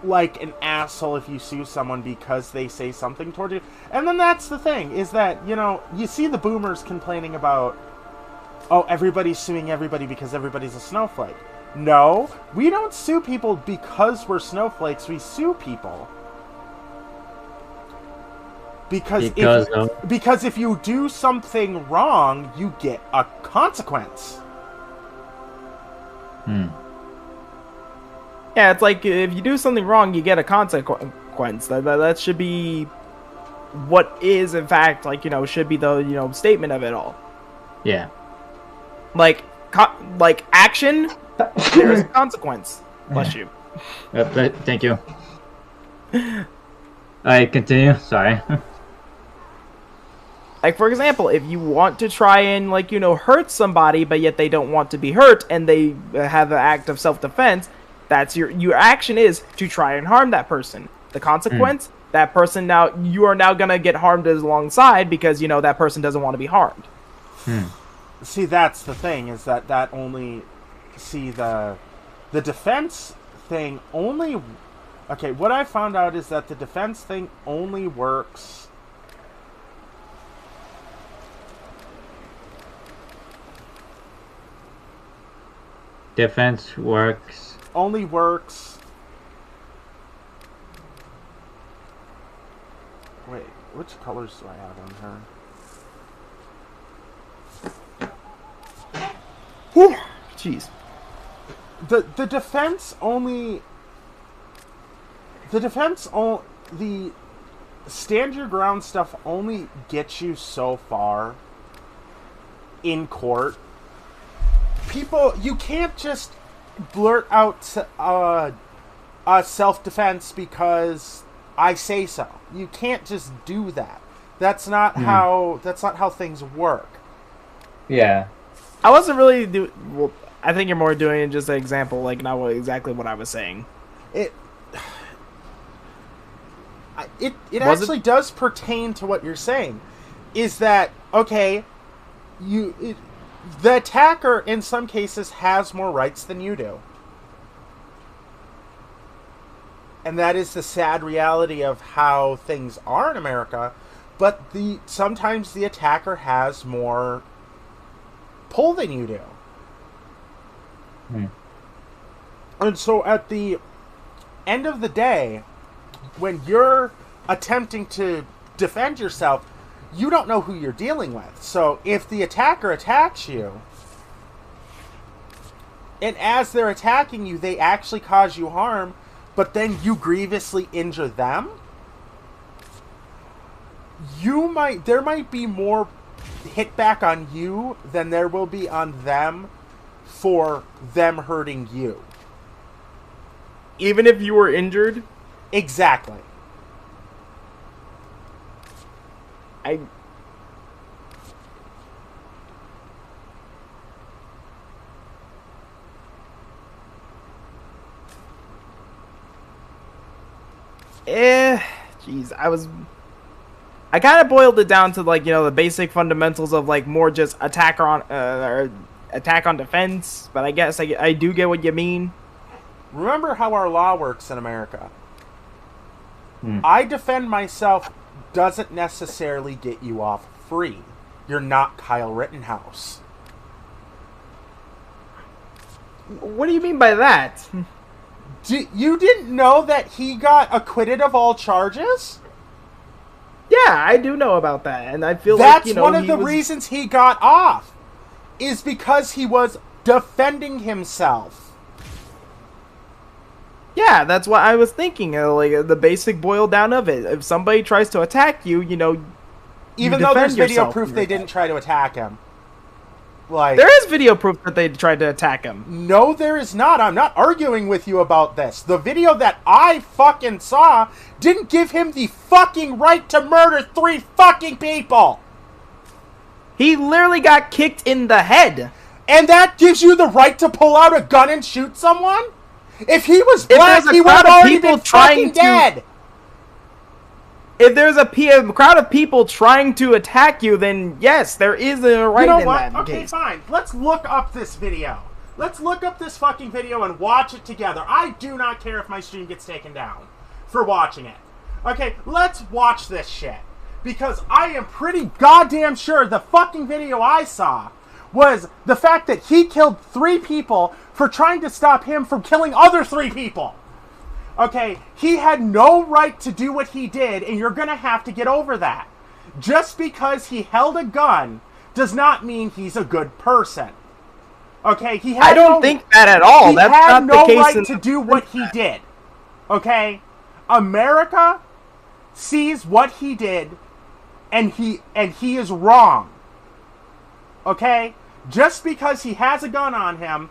like an asshole if you sue someone because they say something toward you. And then that's the thing, is that, you know, you see the boomers complaining about, oh, everybody's suing everybody because everybody's a snowflake. No, we don't sue people because we're snowflakes. We sue people because if you do something wrong, you get a consequence. Yeah, it's like if you do something wrong, you get a consequence. That should be what is, in fact, like, you know, should be the, you know, statement of it all. Yeah. Like action, there's a consequence. Bless you. Thank you. I continue. Sorry. Like, for example, if you want to try and, like, you know, hurt somebody, but yet they don't want to be hurt, and they have an act of self-defense, that's your action is to try and harm that person. The consequence, that person you are now gonna get harmed alongside because, you know, that person doesn't want to be harmed. See, that's the thing, is that only... See, the defense thing only... Okay, what I found out is that the defense thing only works... Defense works. Only works... Wait, which colors do I have on her? Whew. Jeez. The defense only... The stand your ground stuff only gets you so far in court. People, you can't just blurt out self-defense because I say so. You can't just do that. That's not how things work. Yeah. I wasn't really well, I think you're more doing just an example, like not exactly what I was saying. It actually does pertain to what you're saying. Is that, okay, the attacker in some cases has more rights than you do. And that is the sad reality of how things are in America. But sometimes the attacker has more pull than you do. And so at the end of the day, when you're attempting to defend yourself, you don't know who you're dealing with. So if the attacker attacks you, and as they're attacking you, they actually cause you harm, but then you grievously injure them, there might be more hit back on you than there will be on them for them hurting you. Even if you were injured? Exactly. Jeez, I kind of boiled it down to, like, you know, the basic fundamentals of, like, more just attack on defense, but I guess I do get what you mean. Remember how our law works in America. I defend myself doesn't necessarily get you off free. You're not Kyle Rittenhouse. What do you mean by that? You didn't know that he got acquitted of all charges? Yeah, I do know about that, and I feel that's like, you know, one of the reasons he got off, is because he was defending himself. Yeah, that's what I was thinking. Like, the basic boil down of it. If somebody tries to attack you, you know, even though there's video proof they didn't try to attack him. Like, there is video proof that they tried to attack him. No, there is not. I'm not arguing with you about this. The video that I fucking saw didn't give him the fucking right to murder 3 fucking people. He literally got kicked in the head. And that gives you the right to pull out a gun and shoot someone? If he was black, he would have already been fucking dead. If there's a crowd of people trying to attack you, then yes, there is a right in that case. Okay, fine. Let's look up this video. Let's look up this fucking video and watch it together. I do not care if my stream gets taken down for watching it. Okay, let's watch this shit. Because I am pretty goddamn sure the fucking video I saw was the fact that he killed 3 people for trying to stop him from killing other 3 people. Okay, he had no right to do what he did, and you're gonna have to get over that. Just because he held a gun does not mean he's a good person. Okay, he had I don't think that at all. He That's had not no the case right in to do what he did. Okay, America sees what he did, and he is wrong. Okay, just because he has a gun on him.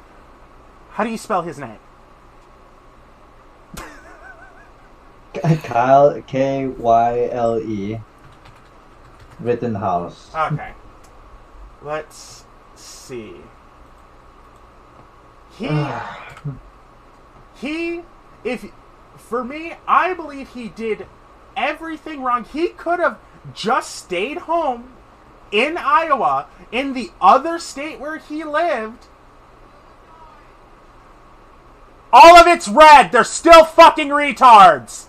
How do you spell his name? Kyle, Kyle, Rittenhouse. Okay, let's see. For me, I believe he did everything wrong. He could have just stayed home in Iowa, in the other state where he lived. All of it's red. They're still fucking retards.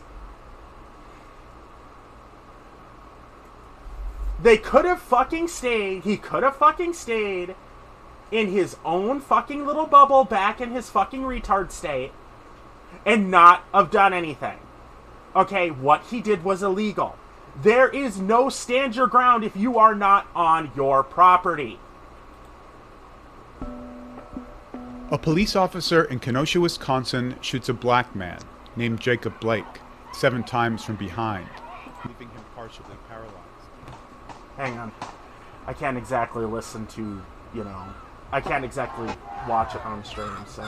They could have fucking stayed. He could have fucking stayed in his own fucking little bubble back in his fucking retard state and not have done anything. Okay, what he did was illegal. There is no stand your ground if you are not on your property. A police officer in Kenosha, Wisconsin shoots a black man named Jacob Blake 7 times from behind, leaving him partially paralyzed. Hang on. I can't exactly listen to, I can't exactly watch it on stream, so...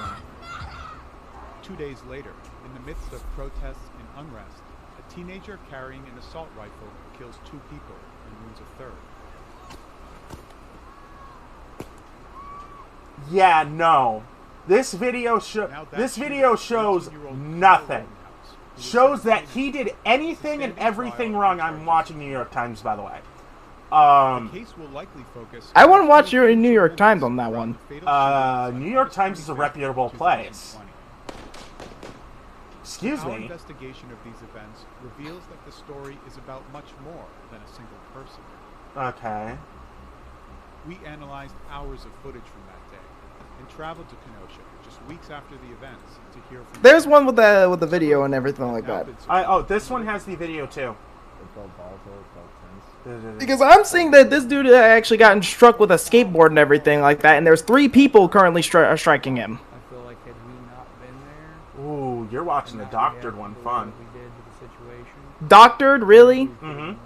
2 days later, in the midst of protests and unrest, a teenager carrying an assault rifle kills 2 people and wounds a 3rd. Yeah, no. This video shows nothing. Shows that he did anything and everything wrong. I'm watching New York Times, by the way. The case will likely focus. I want to watch your New York Times on that one. New York Times is a reputable place. Excuse Our me. investigation of these events reveals that the story is about much more than a single person. Okay. We analyzed hours of footage from that day and traveled to Kenosha just weeks after the events to hear from. There's one with the video and everything like that. This one has the video too. Because I'm seeing that this dude actually gotten struck with a skateboard and everything like that, and there's 3 people currently striking him. I feel like had we not been there, Ooh, you're watching the doctored one. Fun. we did with the situation. Doctored, really? Mm-hmm.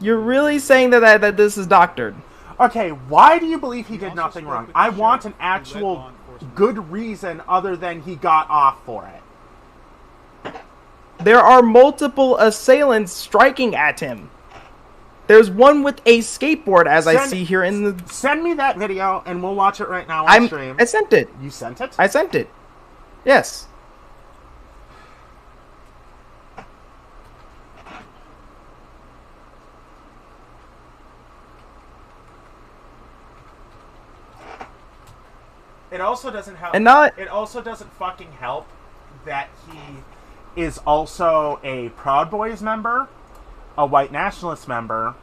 You're really saying that this is doctored? Okay, why do you believe he did nothing wrong? I want an actual good reason other than he got off for it. There are multiple assailants striking at him. There's one with a skateboard, as I see here in the... Send me that video, and we'll watch it right now on stream. I sent it. You sent it? I sent it. Yes. It also doesn't help. It also doesn't fucking help that he is also a Proud Boys member, a white nationalist member,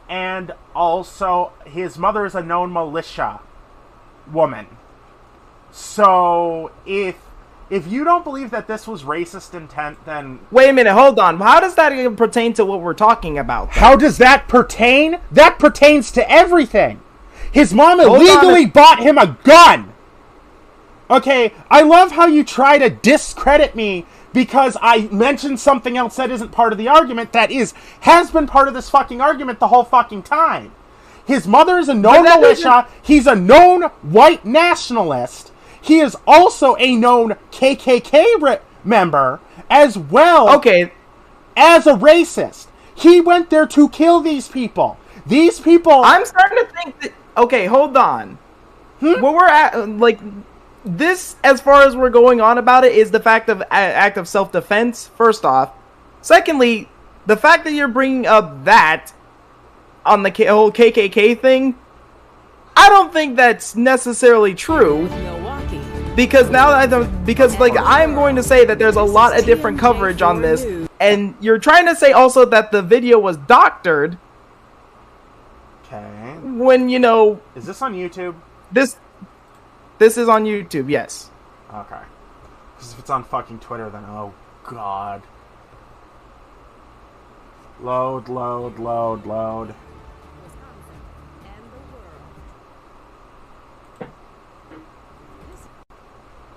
and also his mother is a known militia woman. So if you don't believe that this was racist intent, then wait a minute, hold on. How does that even pertain to what we're talking about? How does that pertain? That pertains to everything. His mom illegally bought him a gun. Okay, I love how you try to discredit me because I mentioned something else that isn't part of the argument that has been part of this fucking argument the whole fucking time. His mother is a known militia. He's a known white nationalist. He is also a known KKK member as well. Okay. As a racist. He went there to kill these people. These people... I'm starting to think that... Okay, hold on. What we're at... This, as far as we're going on about it, is the act of self-defense, first off. Secondly, the fact that you're bringing up that on the whole KKK thing, I don't think that's necessarily true. Milwaukee. Because now that I'm going to say that there's a lot of different coverage on this, and you're trying to say also that the video was doctored. Okay. When, you know... Is this on YouTube? This is on YouTube, yes. Okay. Because if it's on fucking Twitter, then oh god. Load, load, load, load.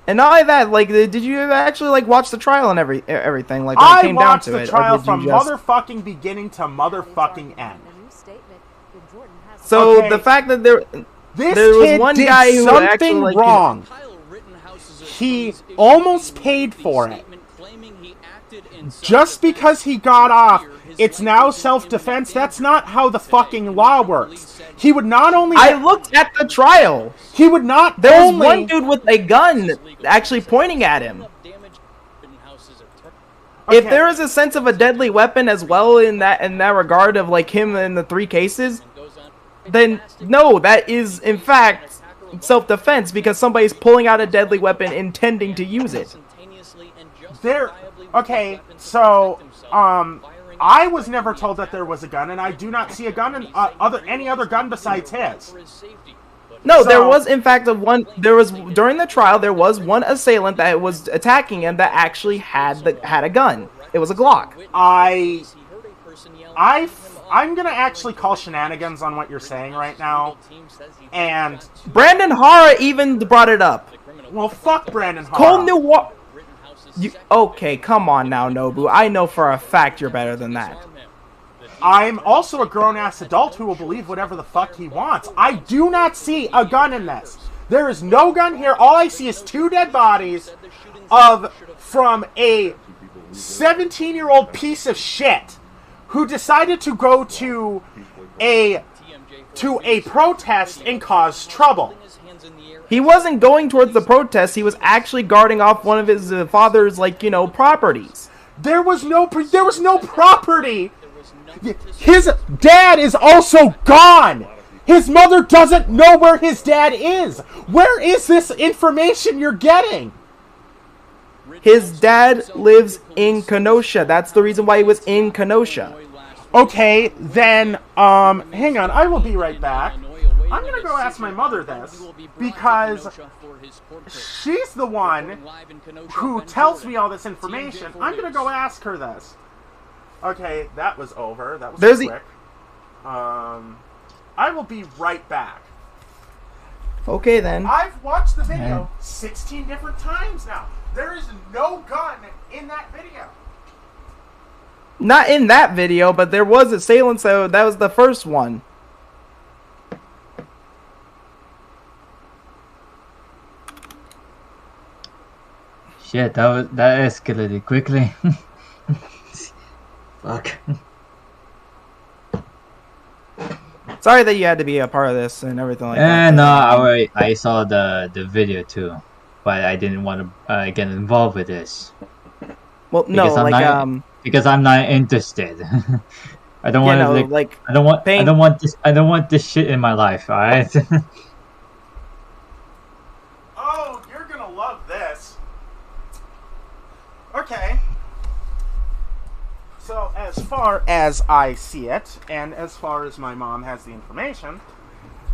And not only that, like, did you actually like watch the trial and everything? Like, when it came down to it, I watched the trial from motherfucking beginning to motherfucking end. So okay. The fact that there This was kid one did guy who something actually, like, wrong. He almost paid for it. Just because he got off, it's now self-defense. That's not how the fucking law works. He would not only... I looked at the trial. He would not There was only... one dude with a gun actually pointing at him. Okay. If there is a sense of a deadly weapon as well in that regard of like him in the 3 cases, then no, that is in fact self-defense because somebody's pulling out a deadly weapon intending to use it. Okay, so I was never told that there was a gun, and I do not see a gun in any other gun besides his. No, there was in fact during the trial there was one assailant that was attacking him that actually had a gun. It was a Glock. I'm gonna actually call shenanigans on what you're saying right now, and Brandon Hara even brought it up. Well, fuck Brandon Hara. Cole knew what. Okay, come on now, Nobu. I know for a fact you're better than that. I'm also a grown-ass adult who will believe whatever the fuck he wants. I do not see a gun in this. There is no gun here. All I see is 2 dead bodies from a 17-year-old piece of shit who decided to go to a protest and cause trouble. He wasn't going towards the protest. He was actually guarding off one of his father's, like, you know, properties. There was no property. His dad is also gone. His mother doesn't know where his dad is. Where is this information you're getting? His dad lives in Kenosha. That's the reason why he was in Kenosha. Okay, then, hang on. I will be right back. I'm gonna go ask my mother this, because she's the one who tells me all this information. I'm gonna go ask her this. Okay, that was over. That was quick. I will be right back. Okay, then. I've watched the video 16 different times now. There is no gun in that video. Not in that video, but there was assailant, so that was the first one. Shit, that escalated quickly. Fuck. Sorry that you had to be a part of this and everything like that. No, I saw the video too, but I didn't want to get involved with this. Well, no, because I'm not interested. I don't want to I don't want this shit in my life. All right. Oh, you're gonna love this. Okay. So, as far as I see it, and as far as my mom has the information,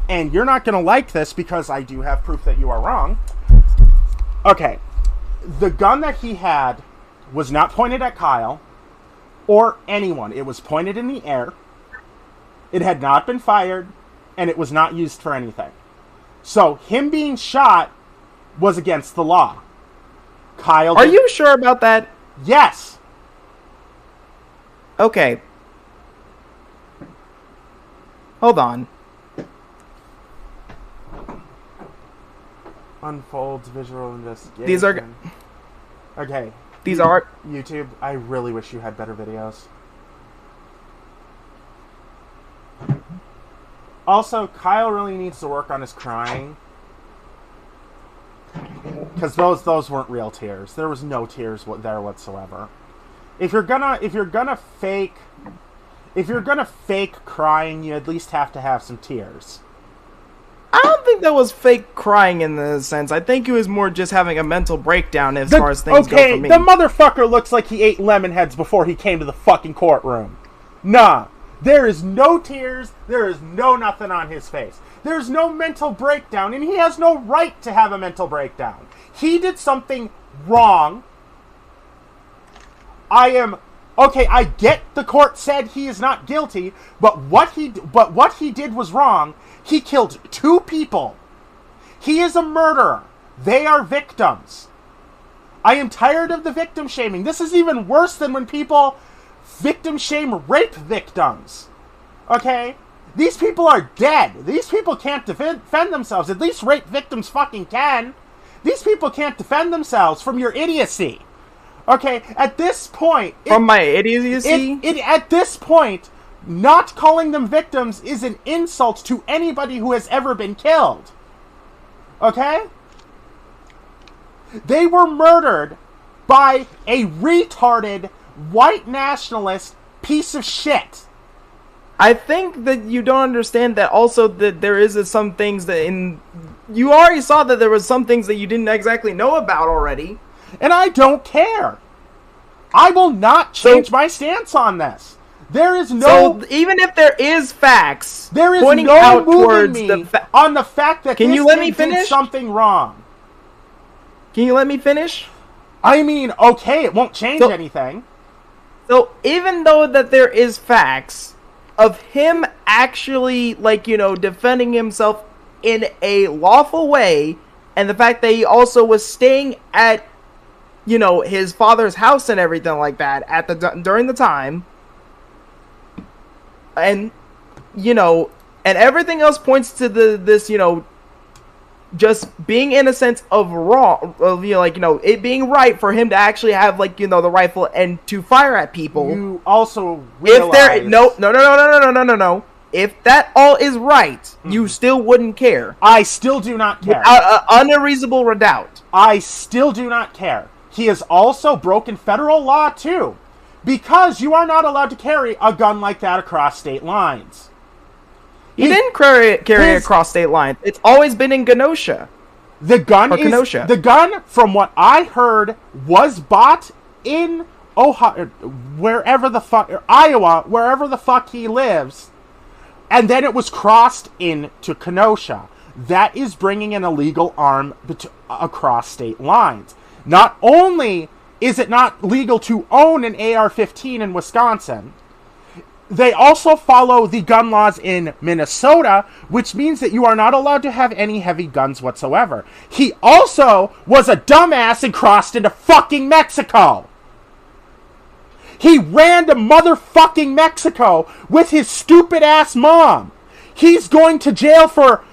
and you're not gonna like this because I do have proof that you are wrong. Okay. The gun that he had was not pointed at Kyle or anyone. It was pointed in the air. It had not been fired, and it was not used for anything. So, him being shot was against the law. Kyle... Are you sure about that? Yes. Okay. Hold on. Unfolds visual investigation. These are... Okay. These are... YouTube, I really wish you had better videos. Also, Kyle really needs to work on his crying. Because those weren't real tears. There was no tears there whatsoever. If you're gonna fake crying, you at least have to have some tears. think that was fake crying in the sense. I think he was more just having a mental breakdown as far as things go for me. The motherfucker looks like he ate lemon heads before he came to the fucking courtroom. Nah. There is no tears. There is no nothing on his face. There's no mental breakdown, and he has no right to have a mental breakdown. He did something wrong. I get the court said he is not guilty, but what he did was wrong. He killed 2 people. He is a murderer. They are victims. I am tired of the victim shaming. This is even worse than when people victim shame rape victims. Okay? These people are dead. These people can't defend themselves. At least rape victims fucking can. These people can't defend themselves from your idiocy. Okay, at this point... From my idiocy? At this point, not calling them victims is an insult to anybody who has ever been killed. Okay? They were murdered by a retarded, white nationalist piece of shit. I think that you don't understand that also that there is some things that you already saw that there was some things that you didn't exactly know about already. And I don't care. I will not change my stance on this. There is no... So, even if there is facts there is pointing no out moving towards me on the fact that Can this you let kid me finish? did something wrong. Can you let me finish? I mean, okay, it won't change anything. So, even though that there is facts of him actually, defending himself in a lawful way, and the fact that he also was staying at, his father's house and everything like that during the time, and, and everything else points to this, just being in a sense of wrong, it being right for him to actually have, the rifle and to fire at people. You also realize... No. If that all is right, you still wouldn't care. I still do not care. Without unreasonable doubt. I still do not care. He has also broken federal law, too. Because you are not allowed to carry a gun like that across state lines. He didn't carry it across state lines. It's always been in Kenosha. The gun, from what I heard, was bought in Ohio, Iowa, wherever the fuck he lives, and then it was crossed into Kenosha. That is bringing an illegal arm across state lines. Not only is it not legal to own an AR-15 in Wisconsin, they also follow the gun laws in Minnesota, which means that you are not allowed to have any heavy guns whatsoever. He also was a dumbass and crossed into fucking Mexico. He ran to motherfucking Mexico with his stupid ass mom. He's going to jail for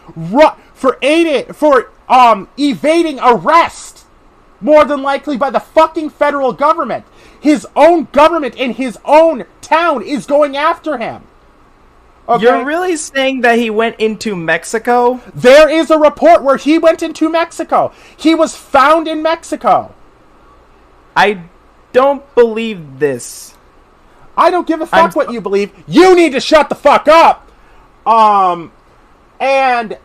evading arrest, more than likely by the fucking federal government. His own government in his own town is going after him. Okay? You're really saying that he went into Mexico? There is a report where he went into Mexico. He was found in Mexico. I don't believe this. I don't give a fuck what you believe. You need to shut the fuck up. And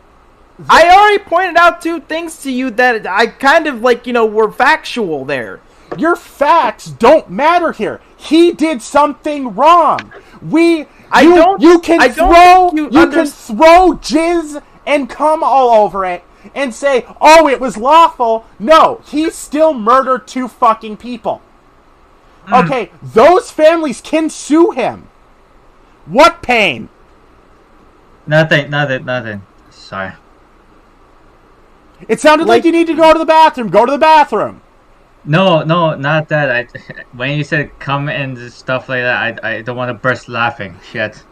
I already pointed out 2 things to you that I kind of were factual there. Your facts don't matter here. He did something wrong. You can throw jizz and cum all over it and say, "Oh, it was lawful." No, he still murdered 2 fucking people. Okay, those families can sue him. What pain? Nothing. Sorry. It sounded like you need to go to the bathroom. Go to the bathroom. No, not that. When you said come and stuff like that, I don't want to burst laughing. Shit.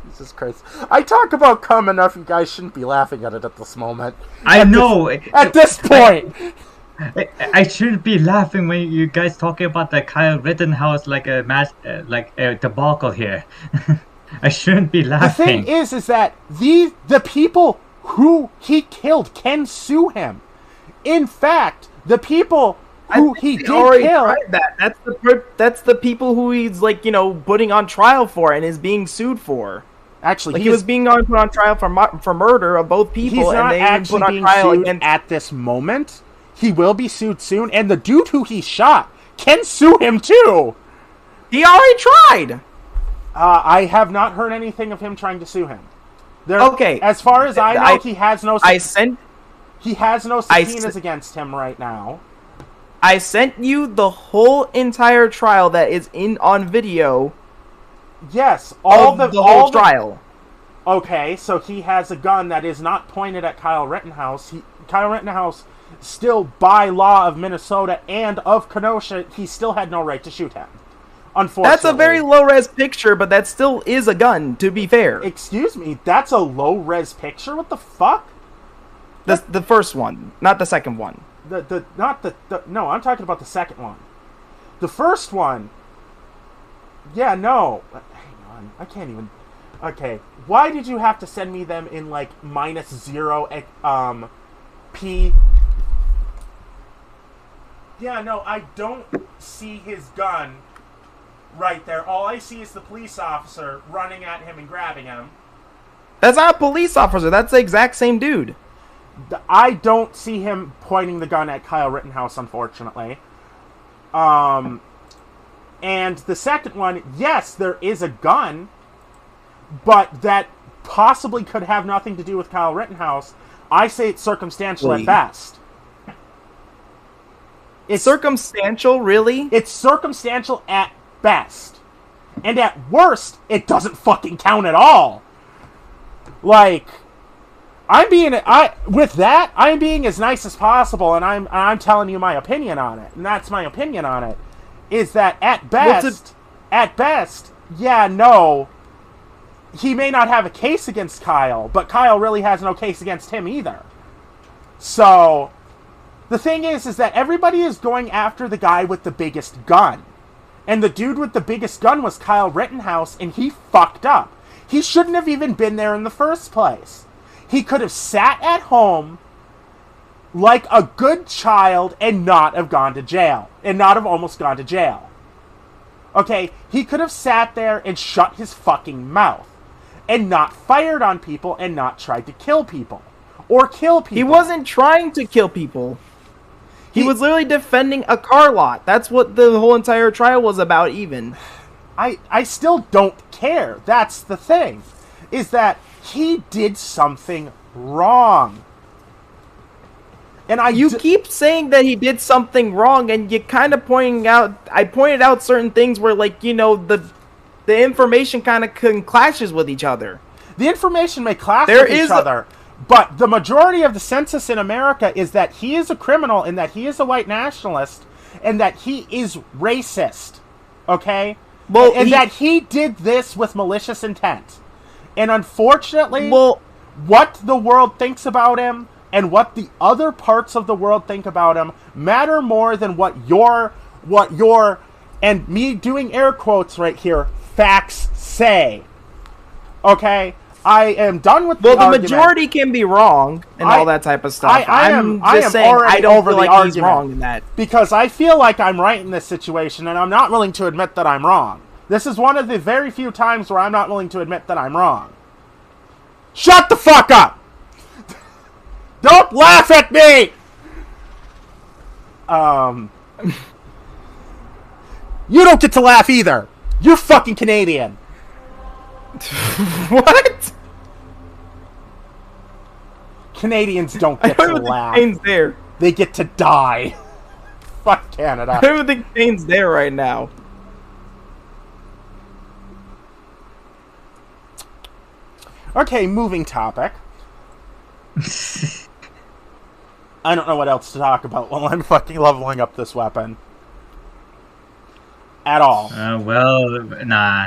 Jesus Christ. I talk about cum enough, you guys shouldn't be laughing at it at this moment. I know. At this point. I shouldn't be laughing when you guys talking about the Kyle Rittenhouse like a debacle here. I shouldn't be laughing. The thing is that the people who he killed can sue him. In fact, the people who he did kill... That's the people who he's putting on trial for and is being sued for. Actually, he was being put on trial for murder of both people, he's not and they actually put on being trial sued against. at this moment. He will be sued soon, and the dude who he shot can sue him too. He already tried. I have not heard anything of him trying to sue him. Okay. As far as I know, he has no. He has no subpoenas against him right now. I sent you the whole entire trial that is on video. Yes, all the whole trial. Okay, so he has a gun that is not pointed at Kyle Rittenhouse. Kyle Rittenhouse, still by law of Minnesota and of Kenosha, he still had no right to shoot him. Unfortunately. That's a very low-res picture, but that still is a gun, to be fair. Excuse me, that's a low-res picture? What the fuck? The first one, not the second one. No, I'm talking about the second one. The first one, yeah, no. Hang on, I can't even. Okay, why did you have to send me them in like -0 P? Yeah, no, I don't see his gun right there. All I see is the police officer running at him and grabbing him. That's not a police officer. That's the exact same dude. I don't see him pointing the gun at Kyle Rittenhouse, unfortunately. And the second one, yes, there is a gun, but that possibly could have nothing to do with Kyle Rittenhouse. I say it's circumstantial at best. It's circumstantial, really? It's circumstantial at best. And at worst, it doesn't fucking count at all. Like, I'm being as nice as possible, and I'm telling you my opinion on it. And that's my opinion on it. Is that at best, yeah, no, he may not have a case against Kyle, but Kyle really has no case against him either. So, the thing is that everybody is going after the guy with the biggest gun. And the dude with the biggest gun was Kyle Rittenhouse, and he fucked up. He shouldn't have even been there in the first place. He could have sat at home like a good child and not have gone to jail. And not have almost gone to jail. Okay, he could have sat there and shut his fucking mouth. And not fired on people and not tried to kill people. Or kill people. He wasn't trying to kill people. He was literally defending a car lot. That's what the whole entire trial was about, even. I still don't care. That's the thing. Is that he did something wrong. And you keep saying that he did something wrong, and you kind of pointing out. I pointed out certain things where, like, you know, the information kind of clashes with each other. The information may clash with each other, but the majority of the census in America is that he is a criminal, and that he is a white nationalist, and that he is racist. Okay, well, and that he did this with malicious intent. And unfortunately, what the world thinks about him and what the other parts of the world think about him matter more than what your, and me doing air quotes right here, facts say. Okay? I am done with the argument. The majority can be wrong and all that type of stuff. I'm just saying I don't feel like he's wrong in that. Because I feel like I'm right in this situation, and I'm not willing to admit that I'm wrong. This is one of the very few times where I'm not willing to admit that I'm wrong. Shut the fuck up! Don't laugh at me! You don't get to laugh either. You're fucking Canadian. What? Canadians don't get to laugh. Kane's there. They get to die. Fuck Canada. I don't even think Kane's there right now. Okay, moving topic. I don't know what else to talk about while I'm fucking leveling up this weapon. At all. Nah.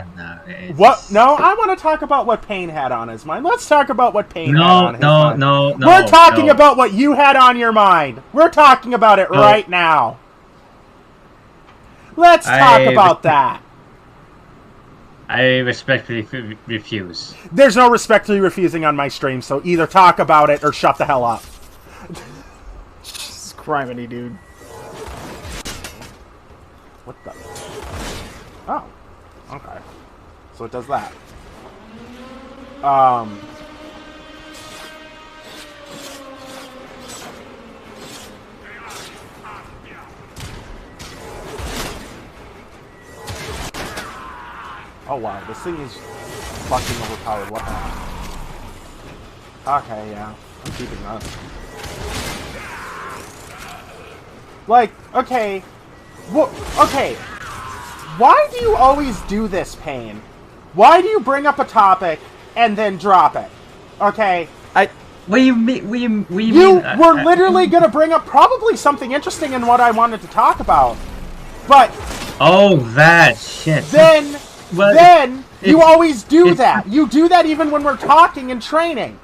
What? No, I want to talk about what Payne had on his mind. Let's talk about what Payne had on his mind. No. We're talking about what you had on your mind. We're talking about it right now. Let's talk about that. I respectfully refuse. There's no respectfully refusing on my stream, so either talk about it or shut the hell up. Jesus criminy, dude. What the? Oh. Okay. So it does that. Um, oh wow, this thing is fucking overpowered. What the hell? Okay, yeah. I'm keeping that. Like, okay. Okay. Why do you always do this, Pain? Why do you bring up a topic and then drop it? Okay. What do you mean? You were literally gonna bring up probably something interesting in what I wanted to talk about. But... Oh, that shit. Then you always do that. You do that even when we're talking and training.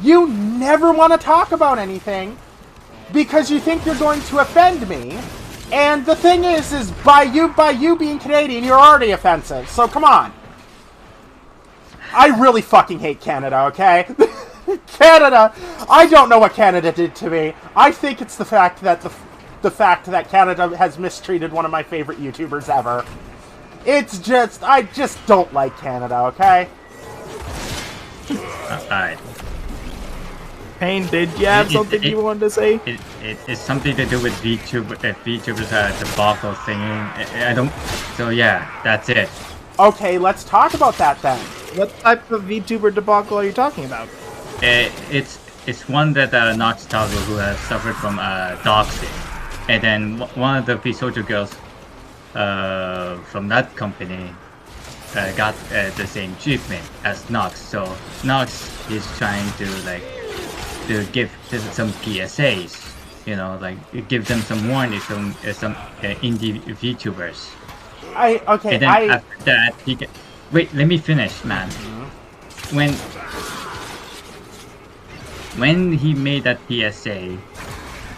You never want to talk about anything because you think you're going to offend me. And the thing is by you being Canadian, you're already offensive. So come on. I really fucking hate Canada, okay? Canada, I don't know what Canada did to me. I think it's the fact that the fact that Canada has mistreated one of my favorite YouTubers ever. It's just, I just don't like Canada, okay? Alright. Pain, did you have something you wanted to say? It's something to do with VTubers debacle thingy. I don't... So yeah, that's it. Okay, let's talk about that then. What type of VTuber debacle are you talking about? It's one that Nox Toggle, who has suffered from doxing. And then one of the VSoldier girls from that company got the same treatment as Nox. So Nox is trying to give some PSAs, you know, like give them some warnings from some indie VTubers. And then after that, wait, let me finish, man. When he made that PSA,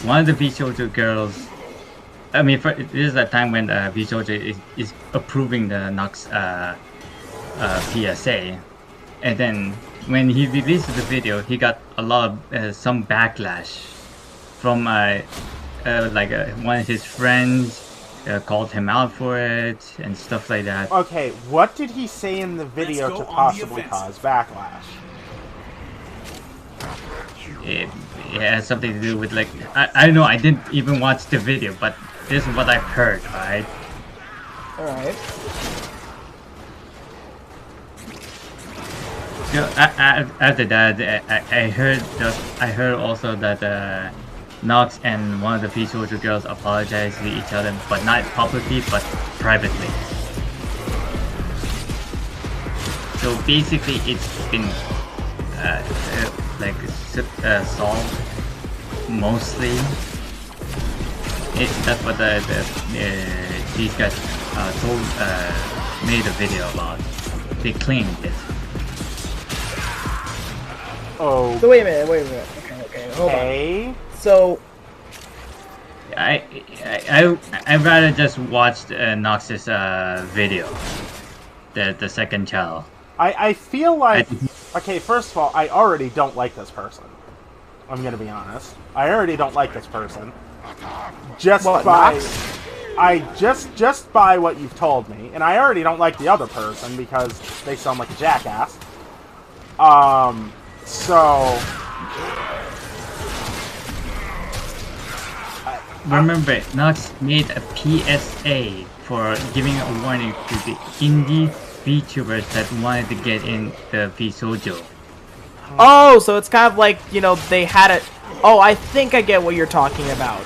one of the VSoldier girls, I mean, this is a time when VSoldier is approving the Nox PSA, and then when he released the video, he got a lot of some backlash from one of his friends called him out for it and stuff like that. Okay, what did he say in the video to possibly cause backlash? It has something to do with, like, I don't know, I didn't even watch the video, but this is what I've heard, right? Alright. So after that, I heard also that Nox and one of the VSoldier girls apologized to each other, but not publicly, but privately. So basically, it's been solved mostly. That's what these guys made a video about. They claimed it. Oh. So wait a minute. Okay, hold on. So I'd rather just watch Nox's video, the second channel. I feel like, okay, first of all, I already don't like this person. I'm gonna be honest. I already don't like this person. Just by what you've told me, and I already don't like the other person because they sound like a jackass. So remember, Nox made a PSA for giving a warning to the indie VTubers that wanted to get in the VSoldier. Oh, so it's kind of like, you know, they had it. Oh, I think I get what you're talking about.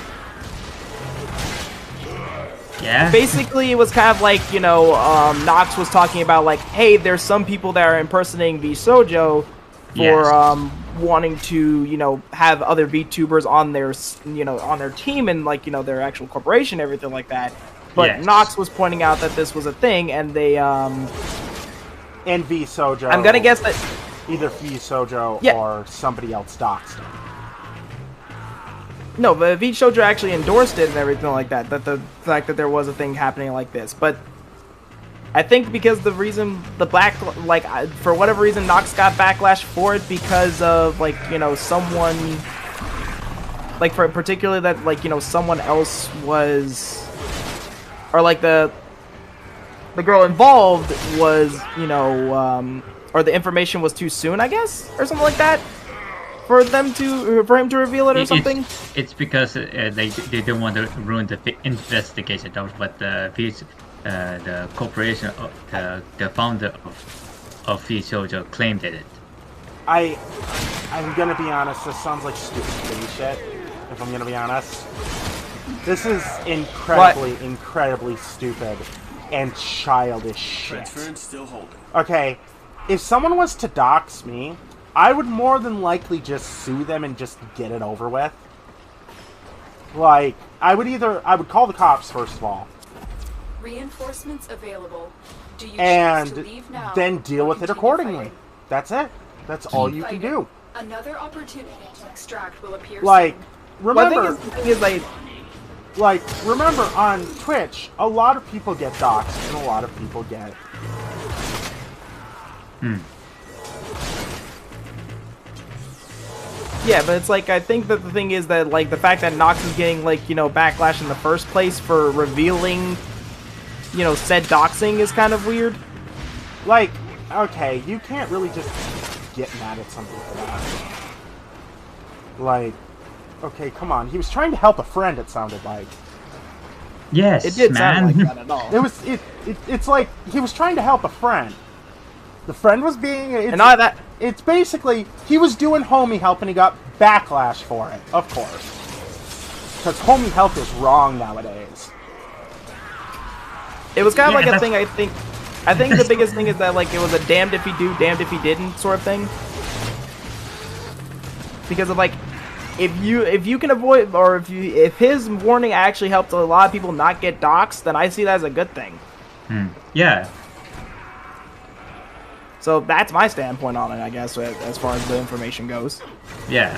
Yeah. Basically, it was kind of like, you know, Nox was talking about, like, hey, there's some people that are impersonating VSoldier for wanting to, you know, have other VTubers on their, you know, on their team and, like, you know, their actual corporation, everything like that. But Nox was pointing out that this was a thing, and they and VSoldier. I'm gonna guess that either VSoldier or somebody else doxed him. No, but VSoldier actually endorsed it and everything like that. That the fact that there was a thing happening like this, but I think because the reason for whatever reason Nox got backlash for it because of, like, you know, someone, like, for particularly that, like, you know, someone else was, or like the girl involved was, you know, or the information was too soon, I guess, or something like that, for him to reveal it or something. It's because they don't want to ruin the investigation. That was what the corporation, the founder of Field Soldier claimed it. I'm gonna be honest. This sounds like stupid kitty shit. If I'm gonna be honest, this is incredibly stupid and childish shit. Transference still holding. Okay, if someone was to dox me, I would more than likely just sue them and just get it over with. Like, I would call the cops first of all. Reinforcements available. Do you and choose to leave now then deal with it accordingly. fighting? That's it. That's all you can do. Another opportunity to extract will appear Like, soon. remember, like, remember on Twitch, a lot of people get doxxed and a lot of people get. Yeah, but it's like, I think that the thing is that, like, the fact that Nox is getting, like, you know, backlash in the first place for revealing, you know, said doxing is kind of weird. Like, okay, you can't really just get mad at something for that. Like, okay, come on. He was trying to help a friend, it sounded like. Yes, it did man. sound like that at all. It's like he was trying to help a friend. The friend was being... It's basically, he was doing homie help and he got backlash for it, of course. Because homie help is wrong nowadays. It was kind of like a thing, I think the biggest thing is that, like, it was a damned if he do, damned if he didn't sort of thing. Because of, like, if you can avoid, or if his warning actually helped a lot of people not get doxxed, then I see that as a good thing. Yeah. So that's my standpoint on it, I guess, as far as the information goes. Yeah.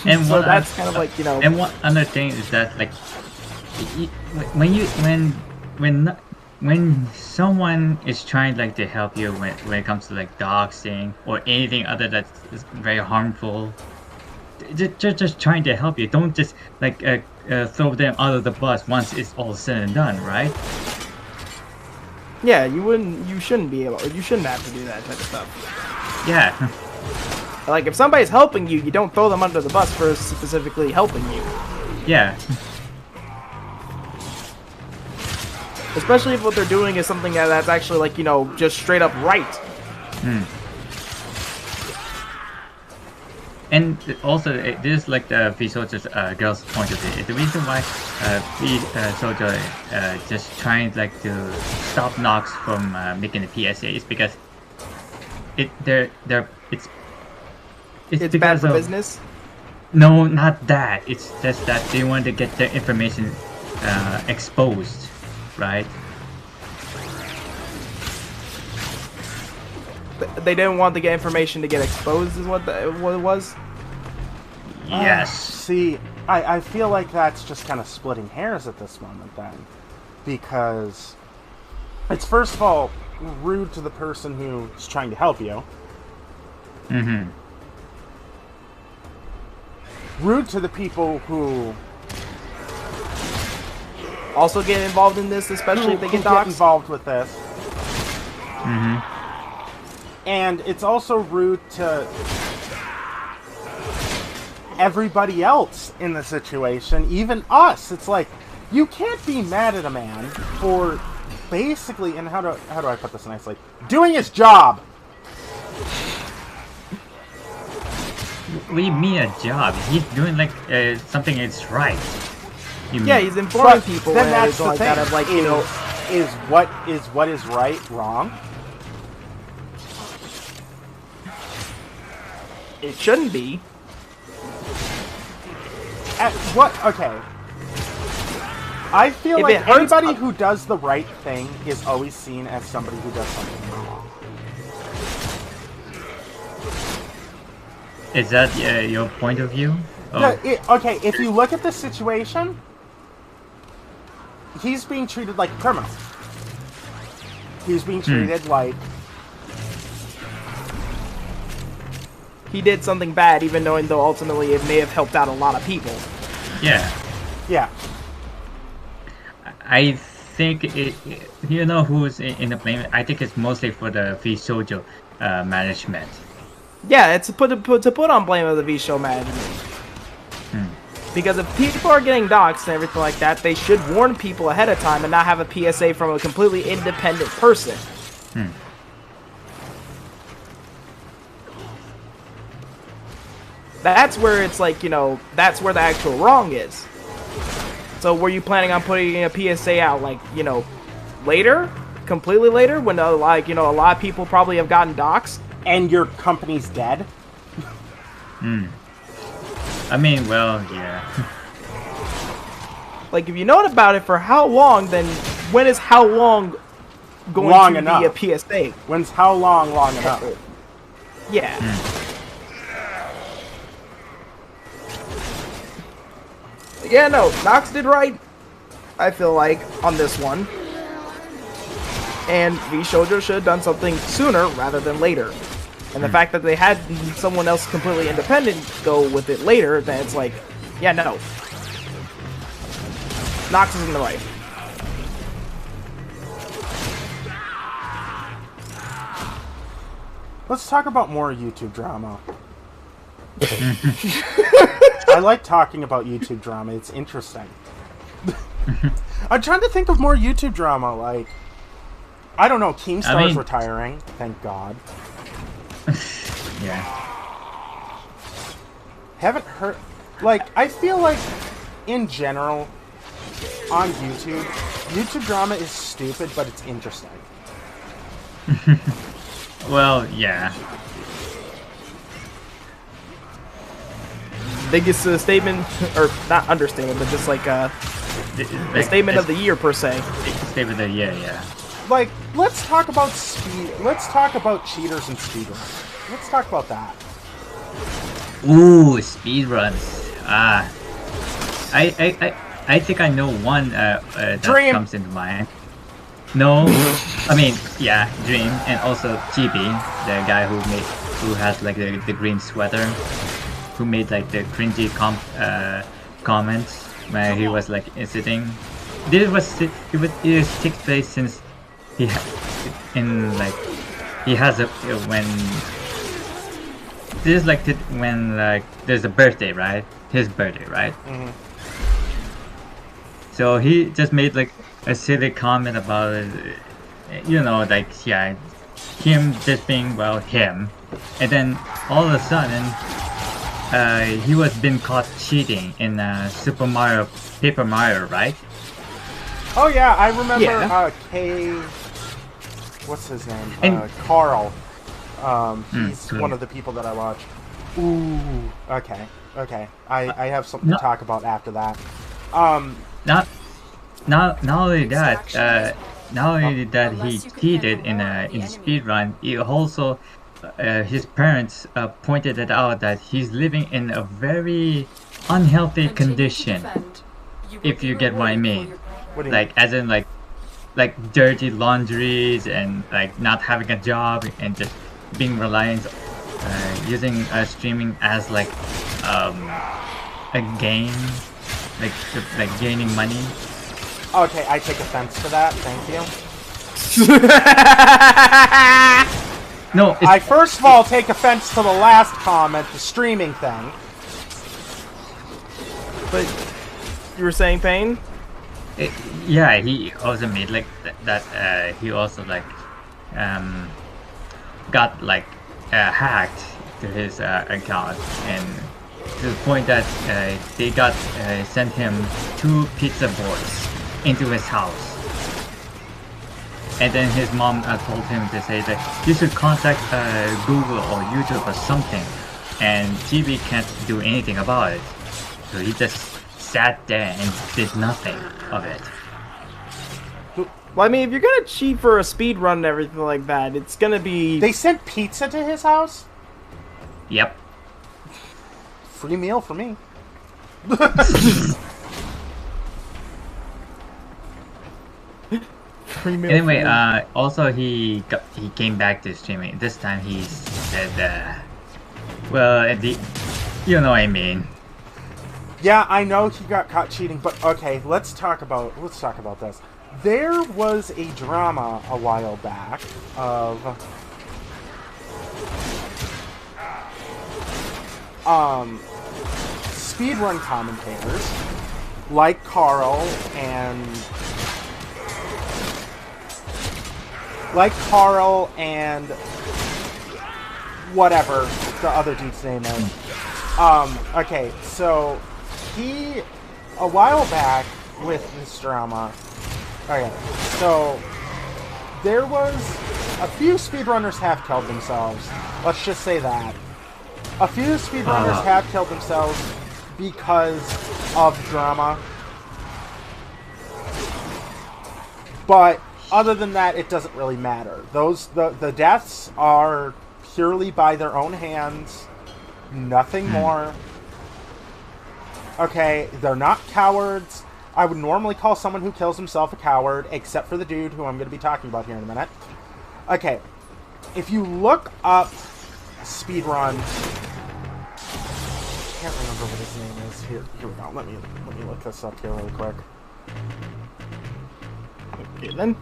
And so that's kind of like, you know. And one other thing is that, like, when someone is trying, like, to help you when it comes to, like, doxing or anything other that's very harmful, just trying to help you. Don't just, like, throw them out of the bus once it's all said and done, right? Yeah, you shouldn't have to do that type of stuff. Yeah. Like, if somebody's helping you, you don't throw them under the bus for specifically helping you. Yeah. Especially if what they're doing is something that's actually, like, you know, just straight up right. And also, this is like the Free Soldier's girl's point of view. The reason why Free Soldier just trying, like, to stop Nox from making the PSA is because it's because bad for of business. No, not that. It's just that they want to get their information exposed, right? They didn't want to get information to get exposed, is what it was? Yes. See, I feel like that's just kind of splitting hairs at this moment then. Because it's, first of all, rude to the person who's trying to help you. Rude to the people who also get involved in this, especially if they get doxxed. Involved with this. And it's also rude to everybody else in the situation, even us. It's like, you can't be mad at a man for basically, and how do I put this nicely, doing his job. What do you mean a job? He's doing, like, something that's right. Yeah, he's informing people. Then that's the like thing. that of, like, you know, is what is right wrong? It shouldn't be. At what? Okay. I feel like anybody who does the right thing is always seen as somebody who does something wrong. Is that your point of view? Oh. Yeah, okay, if you look at the situation, he's being treated like a criminal. He's being treated like... He did something bad, even knowing though ultimately it may have helped out a lot of people. Yeah. Yeah. I think you know who's in the blame. I think it's mostly for the V Shoujo management. Yeah, it's to put on blame of the V Show management. Because if people are getting doxxed and everything like that, they should warn people ahead of time and not have a PSA from a completely independent person. That's where it's like, you know, that's where the actual wrong is. So were you planning on putting a PSA out, like, you know, later? Completely later? When, like, you know, a lot of people probably have gotten doxxed? And your company's dead? I mean, well, yeah. Like, if you know about it for how long, then when is how long going long to enough. be a PSA? When's how long enough? Yeah. Yeah, no, Nox did right, I feel like, on this one. And V Shoujo should have done something sooner rather than later. And the fact that they had someone else completely independent go with it later, then it's like, yeah, no. Nox is in the right. Let's talk about more YouTube drama. I like talking about YouTube drama. It's interesting. I'm trying to think of more YouTube drama. Like, I don't know. Keemstar's retiring. Thank God. Yeah. Haven't heard. Like, I feel like, in general, on YouTube drama is stupid, but it's interesting. Well, yeah. Biggest statement, or not understatement, but just like the statement of the year per se. Statement of the year, yeah. Like, let's talk about speed. Let's talk about cheaters and speedruns. Let's talk about that. Ooh, speedruns. I think I know one that Dream. comes into mind. No, I mean, yeah, Dream, and also Chibi, the guy who has like the green sweater, who made like the cringy comments where he was like sitting. It takes place since he has a when this is like when like there's a birthday, right? His birthday, right? So he just made like a silly comment about it, you know, like, yeah, him just being, well, him, and then all of a sudden he was been caught cheating in Paper Mario, right? Oh yeah, I remember. Yeah. What's his name? And- Carl. He's cool. one of the people that I watch. Ooh. Okay. I have something to talk about after that. Not only that, he cheated in speedrun. He also his parents pointed it out that he's living in a very unhealthy condition. If you get what I mean, like as in like dirty laundries and like not having a job and just being reliant, using streaming as like a game, like gaining money. Okay, I take offense to that. Thank you. No, I first of all take offense to the last comment, the streaming thing. But you were saying, Payne? Yeah, he also made like that. He also like got like hacked to his account, and to the point that they got sent him 2 pizza boards into his house. And then his mom told him to say that you should contact Google or YouTube or something, and GB can't do anything about it. So he just sat there and did nothing of it. Well, I mean, if you're gonna cheat for a speed run and everything like that, it's gonna be... They sent pizza to his house? Yep. Free meal for me. Anyway, also he came back to streaming. This time he said, well, you know what I mean. Yeah, I know he got caught cheating, but okay, let's talk about this. There was a drama a while back of speedrun commentators like Carl and whatever the other dude's name is. Okay, so he, a while back with this drama, okay, so there was a few speedrunners have killed themselves. Let's just say that. A few speedrunners have killed themselves because of drama. But other than that, it doesn't really matter. The deaths are purely by their own hands. Nothing more. Okay, they're not cowards. I would normally call someone who kills himself a coward, except for the dude who I'm going to be talking about here in a minute. Okay, if you look up speedrun, I can't remember what his name is. Here we go. Let me look this up here really quick. Okay, then.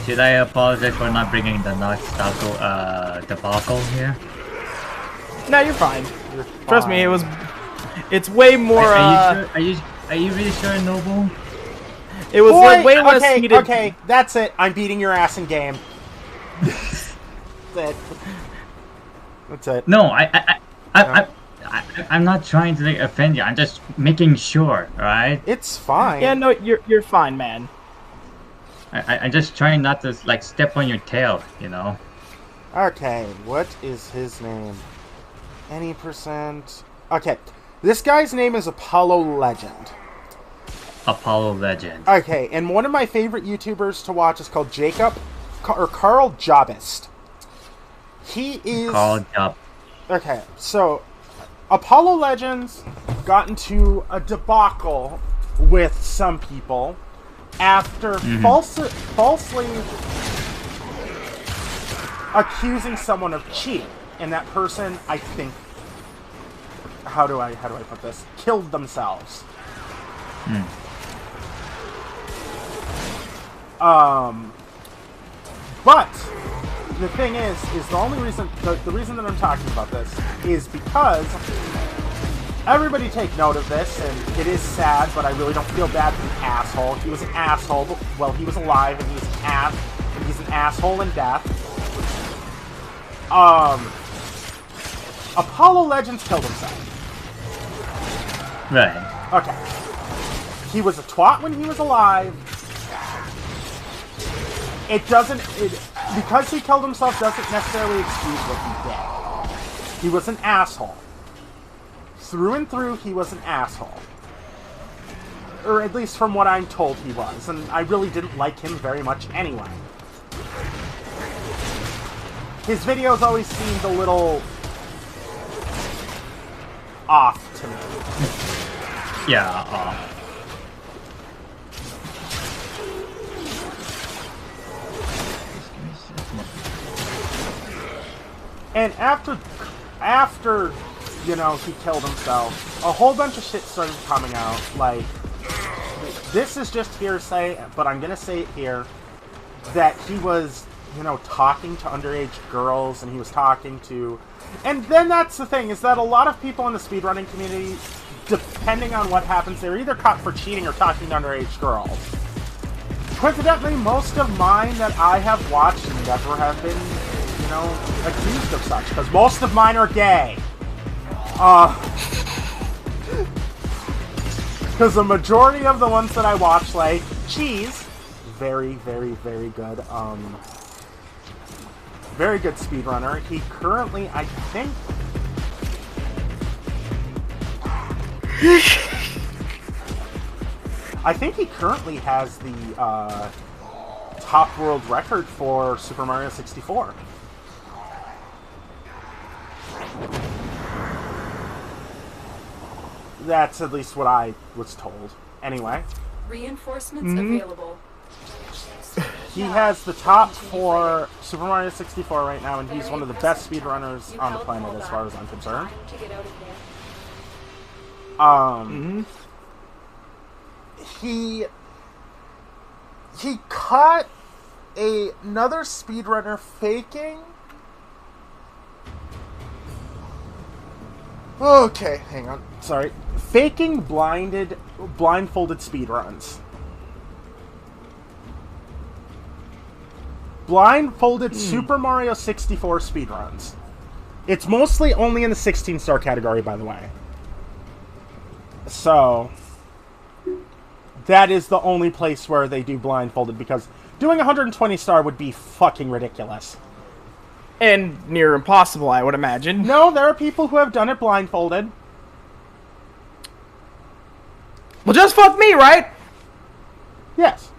Should I apologize for not bringing the debacle here? No, you're fine. Trust me, it's way more. Are you really sure, Noble? It was way less heated. Okay, that's it. I'm beating your ass in game. That's it. No, I'm not trying to offend you. I'm just making sure, right? It's fine. Yeah, no, you're fine, man. I'm just trying not to like step on your tail, you know. Okay, what is his name? Any percent? Okay, this guy's name is Apollo Legend. Apollo Legend. Okay, and one of my favorite YouTubers to watch is called Carl Jobist. He is... Carl Job. Okay, so Apollo Legends got into a debacle with some people after falsely accusing someone of cheating, and that person, I think, how do I put this? Killed themselves. But the thing is the only reason, the reason that I'm talking about this is because everybody take note of this, and it is sad, but I really don't feel bad for the asshole. He was an asshole, but, well, he was alive, and he's an asshole in death. Apollo Legends killed himself. Right. Okay. He was a twat when he was alive. Because he killed himself doesn't necessarily excuse what he did. He was an asshole. Through and through, he was an asshole. Or at least from what I'm told he was. And I really didn't like him very much anyway. His videos always seemed a little off to me. Yeah, off. And after, you know, he killed himself, a whole bunch of shit started coming out. Like, this is just hearsay, but I'm gonna say it here, that he was, you know, talking to underage girls, and he was talking to... And then that's the thing, is that a lot of people in the speedrunning community, depending on what happens, they're either caught for cheating or talking to underage girls. Coincidentally, most of mine that I have watched never have been, you know, accused of such, because most of mine are gay. Because the majority of the ones that I watch, like Cheese, very, very, very good, very good speedrunner. He currently, I think... I think he currently has the top world record for Super Mario 64. That's at least what I was told. Anyway. Reinforcements available. He has the top 4 Super Mario 64 right now, and he's one of the best speedrunners on the planet as far as I'm concerned. He caught another speedrunner faking. Okay, hang on. Sorry. Faking blindfolded speedruns. Blindfolded Super Mario 64 speedruns. It's mostly only in the 16-star category, by the way. So, that is the only place where they do blindfolded, because doing 120-star would be fucking ridiculous. And near impossible, I would imagine. No, there are people who have done it blindfolded. Well, just fuck me, right? Yes.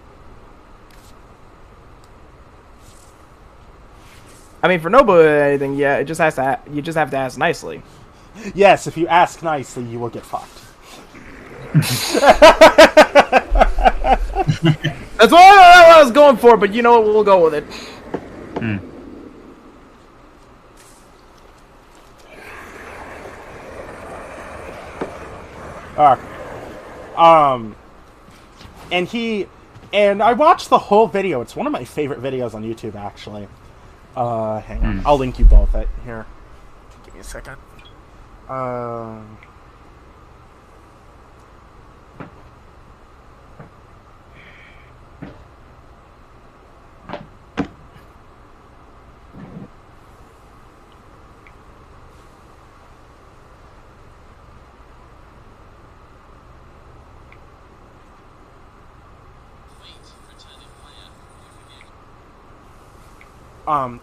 I mean, for nobody or anything, yeah, it just has to. You just have to ask nicely. Yes, if you ask nicely, you will get fucked. That's what I was going for, but you know what? We'll go with it. And I watched the whole video. It's one of my favorite videos on YouTube, actually. Hang on. I'll link you both here. Give me a second.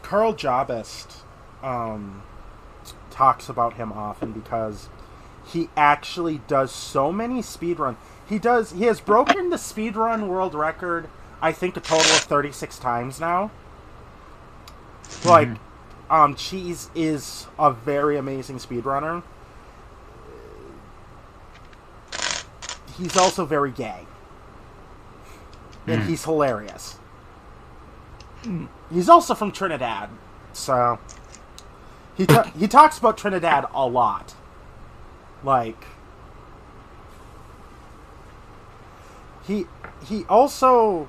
Carl Jobist talks about him often because he actually does so many speedrun. He has broken the speedrun world record, I think, a total of 36 times now. Like, Cheese is a very amazing speedrunner. He's also very gay. And he's hilarious. He's also from Trinidad, so he talks about Trinidad a lot. Like, he also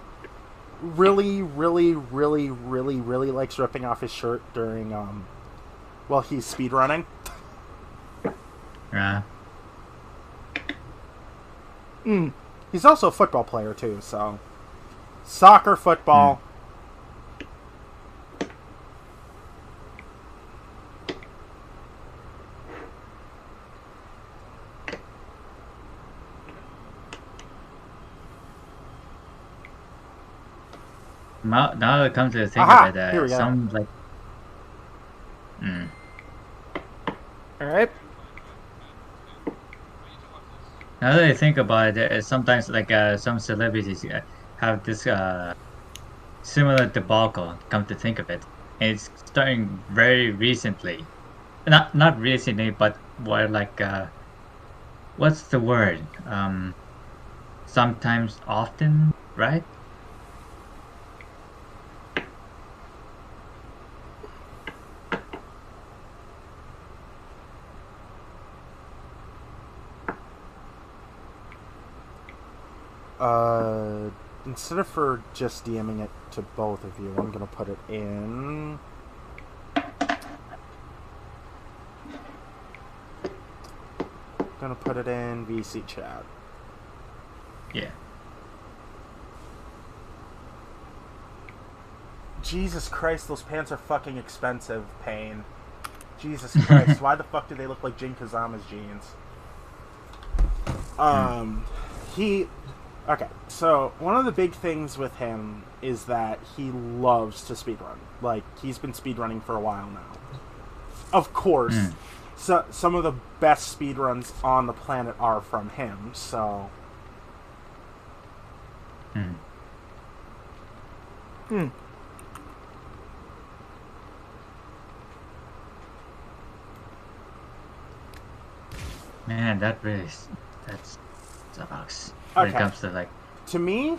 really likes ripping off his shirt during while he's speedrunning. Yeah. He's also a football player too, so soccer, football. Now it comes to think of it, some like. All right. Now that I think about it, sometimes like some celebrities have this similar debacle. Come to think of it, and it's starting very recently. Not recently, but more like what's the word? Sometimes, often, right? Instead of just DMing it to both of you, I'm gonna put it in. Gonna put it in VC chat. Yeah. Jesus Christ, those pants are fucking expensive, Pain. Jesus Christ, why the fuck do they look like Jin Kazama's jeans? Okay, so one of the big things with him is that he loves to speedrun. Like, he's been speedrunning for a while now. Of course, so some of the best speedruns on the planet are from him, so... Man, man, that really that sucks when it comes to like. To me,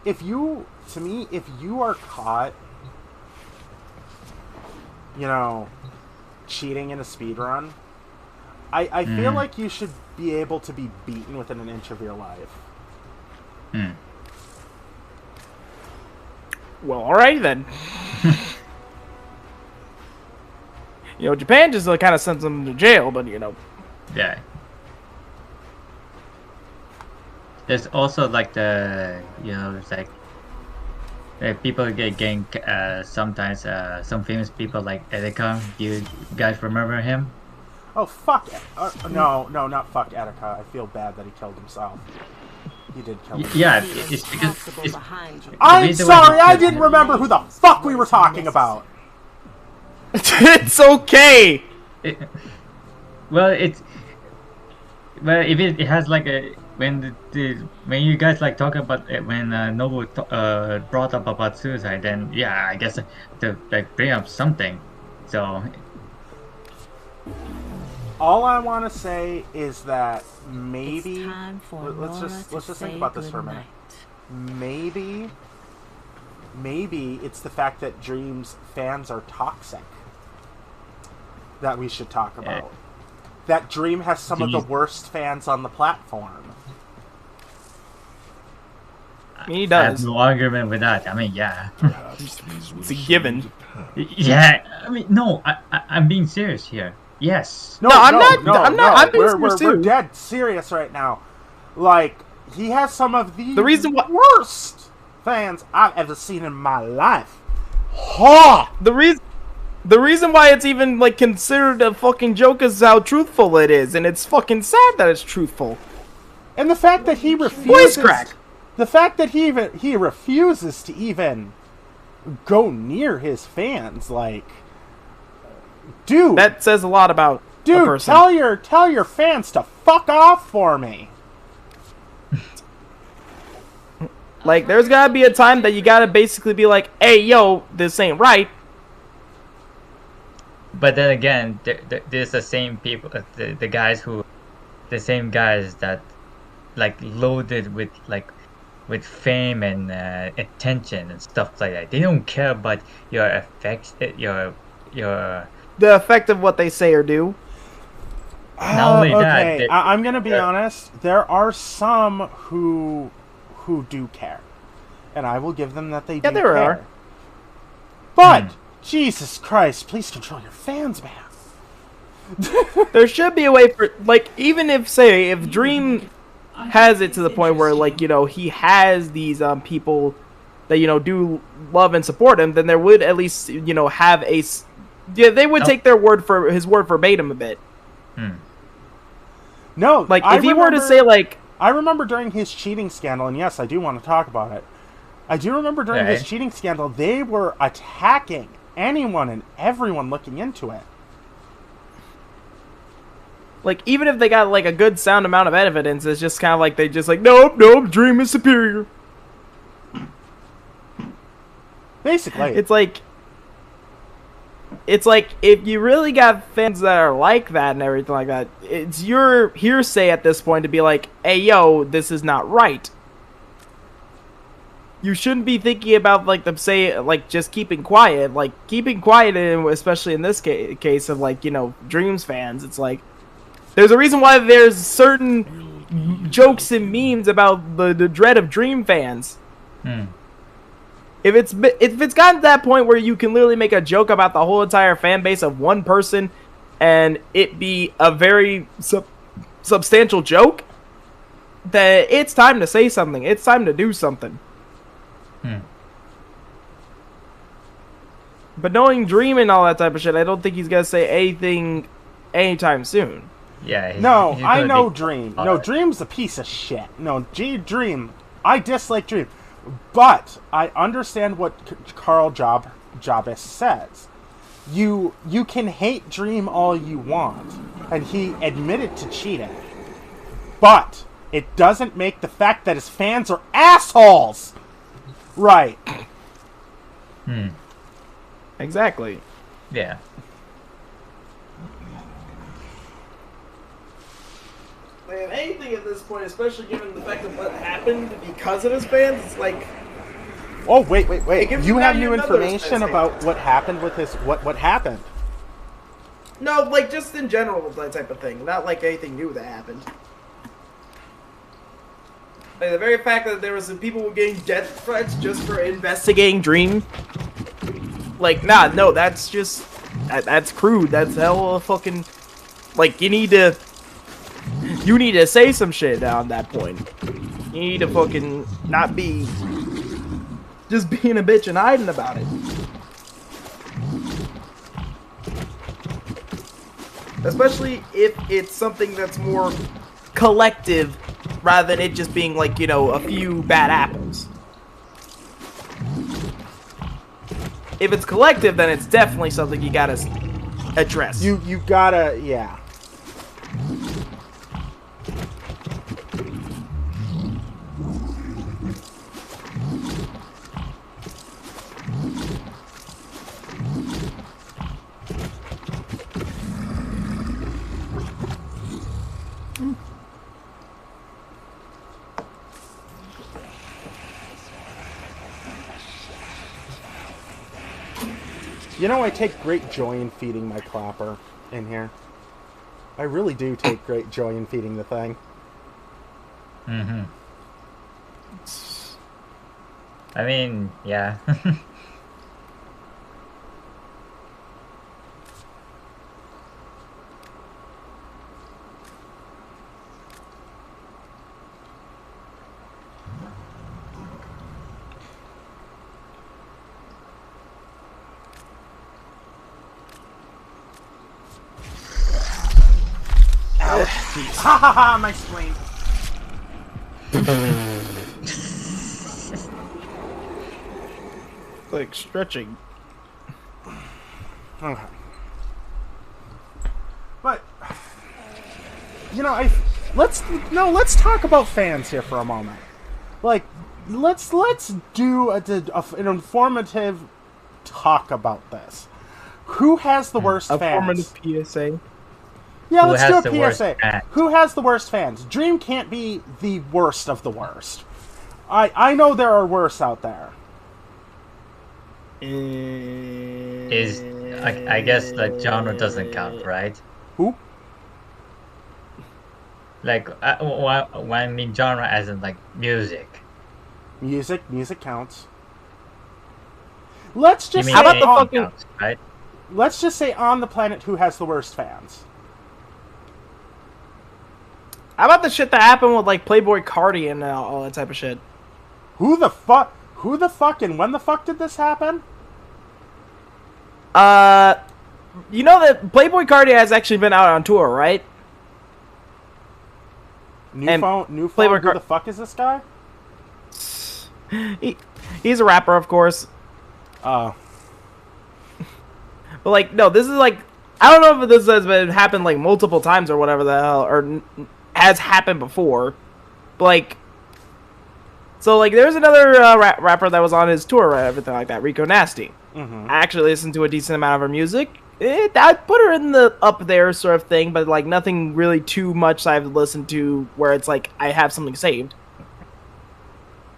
if you are caught, cheating in a speed run, I feel like you should be able to be beaten within an inch of your life. Well, alright then. Japan just kind of sends them to jail, but Yeah. There's also like it's like people getting sometimes some famous people like Edeka. Do you guys remember him? Oh fuck! No, not fuck Attica. I feel bad that he killed himself. He did kill himself. Yeah, it's because I'm sorry, I didn't remember who the fuck we were talking about. It's okay. Well, if it has like a when you guys like talk about it, when Nobu brought up about suicide, then yeah, I guess to like bring up something. So all I want to say is that maybe let's just think about this for a minute. Maybe it's the fact that Dream's fans are toxic that we should talk about. That Dream has some of the worst fans on the platform. He does. I have no argument with that. I mean, yeah. It's a given. Yeah, I mean, no, I'm being serious here. Yes. No, I'm not. We're dead serious right now. Like, he has some of the worst fans I've ever seen in my life. Ha! The reason why it's even like considered a fucking joke is how truthful it is, and it's fucking sad that it's truthful. And the fact that he refuses, the fact that he refuses to even go near his fans, like, dude, that says a lot about a person. Tell your fans to fuck off for me. Like, there's gotta be a time that you gotta basically be like, hey, yo, this ain't right. But then again, there's the same people, the same guys that like loaded with fame and attention and stuff like that. They don't care about your effects, the effect of what they say or do. Not only that, I'm gonna be honest. There are some who do care, and I will give them that they do care. Are. But Jesus Christ, please control your fans, man. There should be a way for, like, even if Dream has it to the point where, like, he has these people that do love and support him, then there would at least have a they would take their his word verbatim a bit. No, like if he were to say like, I remember during his cheating scandal, and yes, I do want to talk about it. I do remember during his cheating scandal, they were attacking anyone and everyone looking into it. Like, even if they got like a good sound amount of evidence, it's just kind of like they just like, nope, Dream is superior. Basically, it's like if you really got fans that are like that and everything like that, it's your hearsay at this point to be like, hey, yo, this is not right. You shouldn't be thinking about like them say like just keeping quiet, especially in this case of like Dreams fans. It's like there's a reason why there's certain jokes and memes about the dread of Dream fans. If it's gotten to that point where you can literally make a joke about the whole entire fan base of one person and it be a very substantial joke, then it's time to say something. It's time to do something. But knowing Dream and all that type of shit, I don't think he's gonna say anything anytime soon. Yeah. No, I know Dream. No, Dream's a piece of shit. No, Dream. I dislike Dream. But I understand what Carl Jabis says. You can hate Dream all you want, and he admitted to cheating. But it doesn't make the fact that his fans are assholes right. Exactly. Yeah. anything at this point, especially given the fact of what happened because of his fans. It's like, oh wait, you have new another information suspense about what happened with his what happened? no, like just in general, that type of thing. Not like anything new that happened. Like the very fact that there was some people getting death threats just for investigating Dream. Like, nah, no, that's just that's crude. That's hell of fucking. Like, you need to say some shit now at that point. You need to fucking not be just being a bitch and hiding about it. Especially if it's something that's more collective rather than it just being like, you know, a few bad apples. If it's collective, then it's definitely something you gotta address. You gotta, yeah. You know, I take great joy in feeding my clapper in here. I really do take great joy in feeding the thing. Mm-hmm. I mean, yeah. Ha ha ha, my spleen. Like stretching. Okay. But you know, let's talk about fans here for a moment. Like, let's do an informative talk about this. Who has the worst fans? Formative PSA. Yeah, Who let's has do a PSA. fans? Who has the worst fans? Dream can't be the worst of the worst. I know there are worse out there. I guess the genre doesn't count, right? Who? Like, when I mean genre as in, like, music. Music counts. Let's just You say mean How about the anything fucking- counts, right? let's just say on the planet who has the worst fans. How about the shit that happened with like Playboy Cardi and all that type of shit? Who the fuck and when the fuck did this happen? You know that Playboy Cardi has actually been out on tour, right? New phone. Playboy Who the fuck is this guy? He's a rapper, of course. Oh. But like, no, this is like, I don't know if this has been happened like multiple times or whatever the hell, or has happened before. But like, so like, there's another rapper that was on his tour, right, everything like that, Rico Nasty. Mm-hmm. I actually listened to a decent amount of her music. I'd put her in the up there sort of thing, but like nothing really too much I've listened to where it's like I have something saved.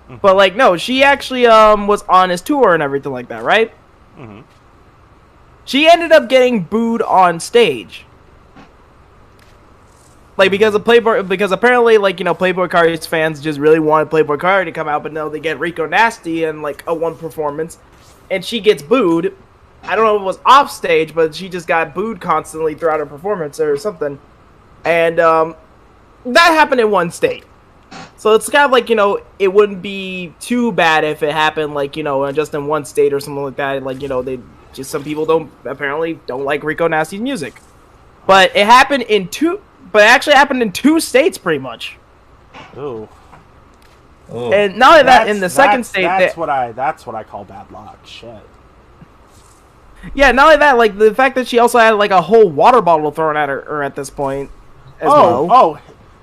Mm-hmm. But like, no, she actually was on his tour and everything like that, right? Mm-hmm. She ended up getting booed on stage. Like, because apparently, like, you know, Playboy Cardi's fans just really wanted Playboy Cardi to come out, but no, they get Rico Nasty in, like, a one performance, and she gets booed. I don't know if it was off stage, but she just got booed constantly throughout her performance or something. And, that happened in one state. So it's kind of like, you know, it wouldn't be too bad if it happened, like, you know, just in one state or something like that. Like, you know, some people don't like Rico Nasty's music. But it happened in two states, pretty much. Ooh. And not only that, in the second state, that's what I call bad luck. Shit. Yeah, not only that, like the fact that she also had like a whole water bottle thrown at her at this point as well. Oh,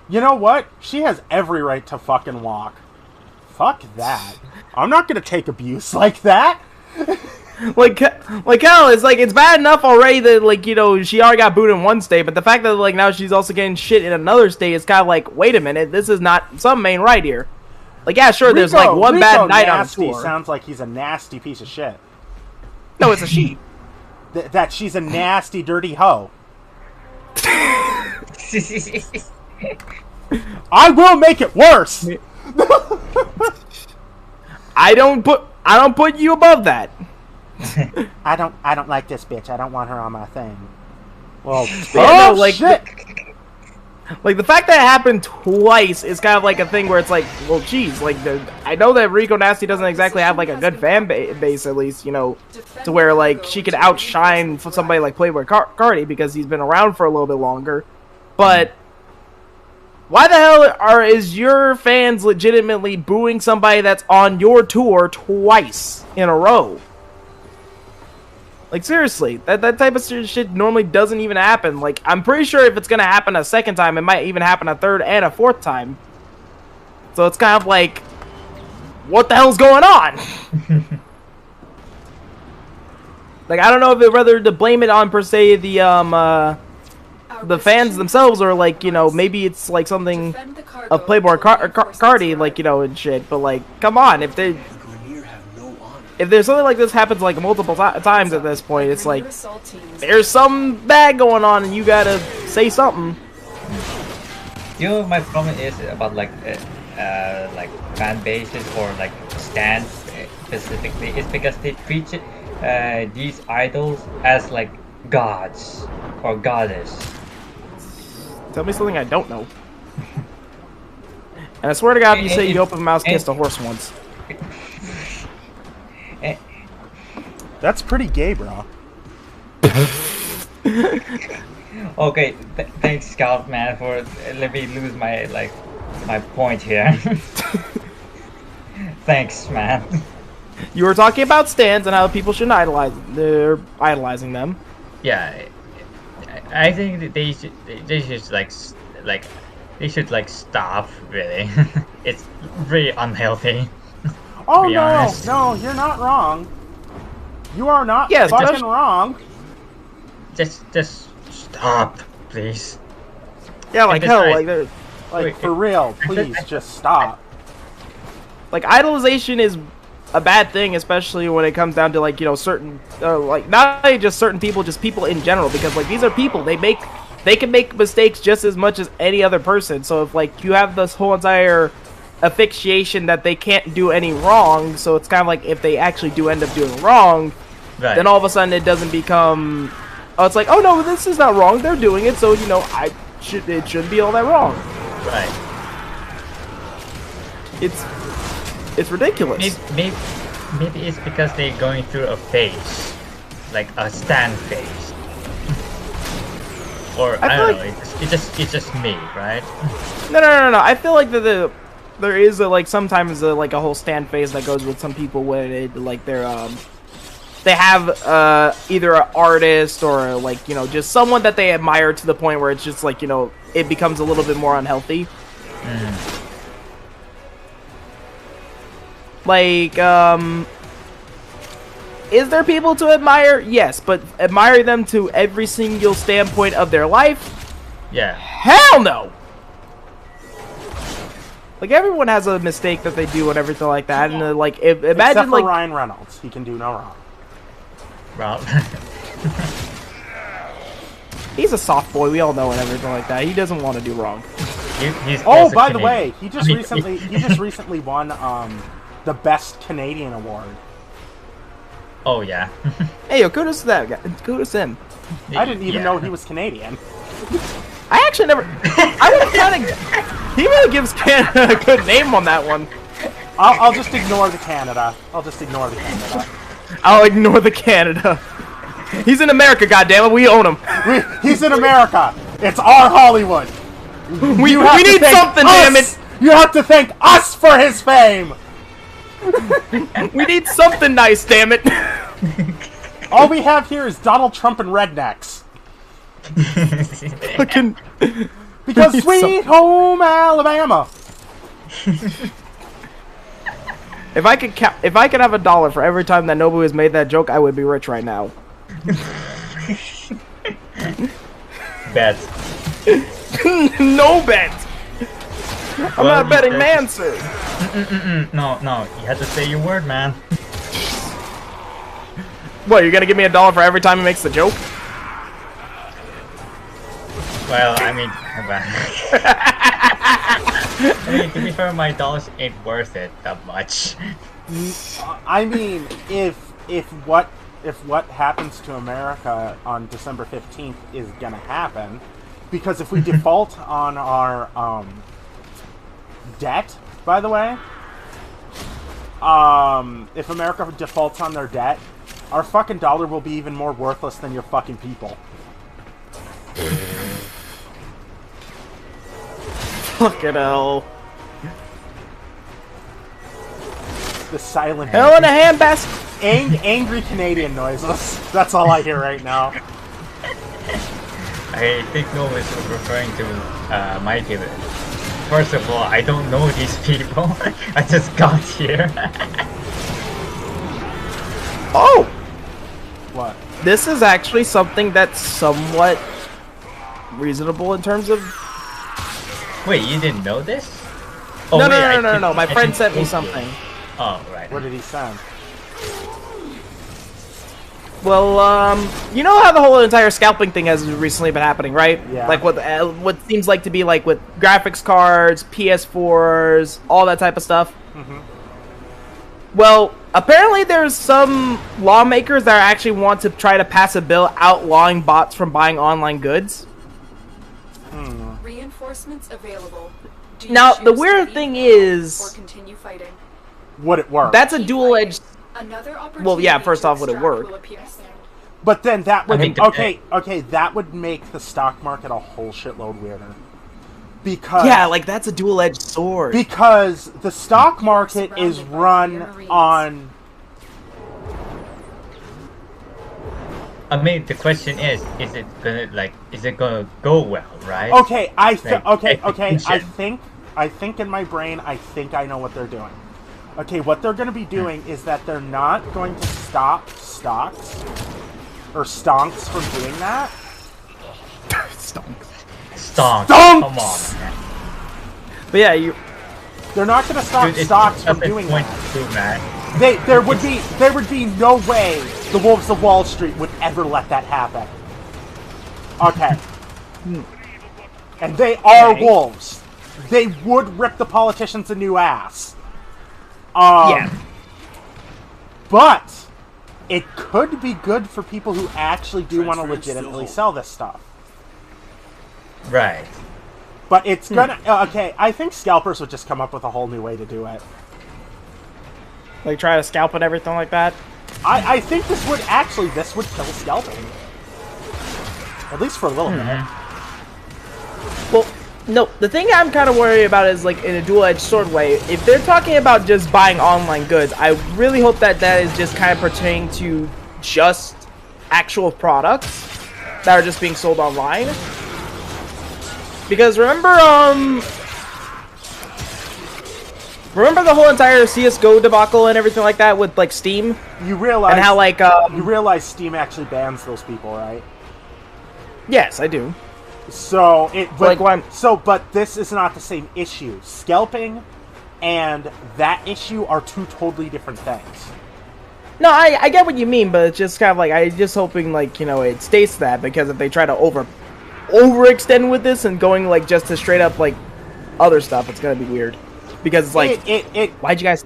you know what? She has every right to fucking walk. Fuck that. I'm not gonna take abuse like that. like hell, it's like it's bad enough already that like she already got booed in one state, but the fact that like now she's also getting shit in another state is kind of like, wait a minute, this is not something ain't right here. Like yeah, sure, there's like one bad night on tour. Sounds like he's a nasty piece of shit. No, it's a she. That she's a nasty, dirty hoe. I will make it worse. I don't put you above that. I don't like this bitch. I don't want her on my thing. Well, shit. Like the fact that it happened twice is kind of like a thing where it's like, well, geez, like I know that Rico Nasty doesn't exactly have like a good fan base, at least, to where like she could outshine somebody like Playboy Cardi because he's been around for a little bit longer. But why the hell is your fans legitimately booing somebody that's on your tour twice in a row? Like, seriously, that type of shit normally doesn't even happen. Like, I'm pretty sure if it's gonna happen a second time, it might even happen a third and a fourth time. So it's kind of like, what the hell's going on? Like, I don't know if it whether to blame it on, per se, the fans themselves, or, like, maybe it's, like, something of Playboy Cardi, like, and shit. But, like, come on, if there's something like this happens like multiple times at this point, it's like there's some bad going on and you gotta say something. My problem is about like fan bases or like stands specifically. It's because they treat these idols as like gods or goddess. Tell me something I don't know. And I swear to God, if you say you open mouse kissed a horse once. That's pretty gay, bro. Okay, thanks, Scout Man, for let me lose my my point here. Thanks, man. You were talking about stands and how people shouldn't idolize. They're idolizing them. Yeah, I think that they should they should stop. Really, it's really unhealthy. Oh no, you're not wrong. You are not fucking wrong. Just stop, please. Yeah, like hell, like for real, please just stop. Like idolization is a bad thing, especially when it comes down to like certain like not only just certain people, just people in general, because like these are people, they can make mistakes just as much as any other person. So if like you have this whole entire asphyxiation that they can't do any wrong, so it's kind of like if they actually do end up doing wrong, then all of a sudden it doesn't become, it's like, oh no, this is not wrong, they're doing it, so it shouldn't be all that wrong. Right. It's ridiculous. Maybe it's because they're going through a phase, like a stand phase, or I don't know. It's just me, right? No. I feel like there is sometimes like a whole stand phase that goes with some people when it like they have either an artist or like just someone that they admire to the point where it's just like it becomes a little bit more unhealthy. Like is there people to admire? Yes, but admire them to every single standpoint of their life? Yeah. Hell no. Like everyone has a mistake that they do and everything like that, and like imagine except for like Ryan Reynolds, he can do no wrong. Well, he's a soft boy, we all know, and everything like that. He doesn't want to do wrong. He's oh, by the way, he just recently won the best Canadian award. Oh yeah. Hey, yo, kudos to that guy. Kudos to him. I didn't even know he was Canadian. I actually never. I would kind of. He really gives Canada a good name on that one. I'll just ignore the Canada. I'll just ignore the Canada. I'll ignore the Canada. He's in America, goddammit. We own him. He's in America. It's our Hollywood. We need something, damn it. You have to thank us for his fame. We need something nice, damn it. All we have here is Donald Trump and rednecks. Because sweet home Alabama. If I could have $1 for every time that Nobu has made that joke, I would be rich right now. Bet. No bet. I'm not a betting man, sir. No, you had to say your word, man. What, you're gonna give me $1 for every time he makes the joke? Well, I mean, to be fair, my dollars ain't worth it that much. I mean, if what happens to America on December 15th is gonna happen, because if we default on our debt, by the way, if America defaults on their debt, our fucking dollar will be even more worthless than your fucking people. Fucking hell. The silent hell in a handbasket. Angry Canadian noises. That's all I hear right now. I think no is referring to Mikey. First of all, I don't know these people. I just got here. Oh! What? This is actually something that's somewhat reasonable in terms of... Wait, you didn't know this? Oh, No. My friend sent me something. Oh, right. What did he send? Well, you know how the whole entire scalping thing has recently been happening, right? Yeah. Like what seems like to be like with graphics cards, PS4s, all that type of stuff. Mm-hmm. Well, apparently there's some lawmakers that actually want to try to pass a bill outlawing bots from buying online goods. Reinforcements available. Now, the weird thing is... Or continue fighting. Would it work? That's a dual-edged... Well, yeah, first off, would it work? But then that would... Okay, that would make the stock market a whole shitload weirder. Because... Yeah, like, that's a dual-edged sword. Because the stock market is run on... I mean, the question is it gonna go well, right? Okay, I think in my brain, I think I know what they're doing. Okay, what they're going to be doing is that they're not going to stop stocks or stonks from doing that. Stonks. Stonks! Come on, man. But yeah, they're not going to stop stocks from doing that. There would be no way the Wolves of Wall Street would ever let that happen. Okay. And they are wolves. They would rip the politicians a new ass. Yeah. But it could be good for people who actually do want to legitimately sell this stuff. Right. But it's gonna... okay, I think scalpers would just come up with a whole new way to do it. Like try to scalp and everything like that? I think this would kill scalping. At least for a little bit. Well, no, the thing I'm kind of worried about is, like, in a dual-edged sword way, if they're talking about just buying online goods, I really hope that that is just kind of pertaining to just actual products that are just being sold online. Because remember the whole entire CSGO debacle and everything like that with, like, Steam? You realize... And how, like, you realize Steam actually bans those people, right? Yes, I do. So, but this is not the same issue. Scalping and that issue are two totally different things. No, I get what you mean, but it's just kind of like, I'm just hoping, like, you know, it states that, because if they try to overextend with this and going, like, just to straight up, like, other stuff, it's gonna be weird. Because it's like, why'd you guys...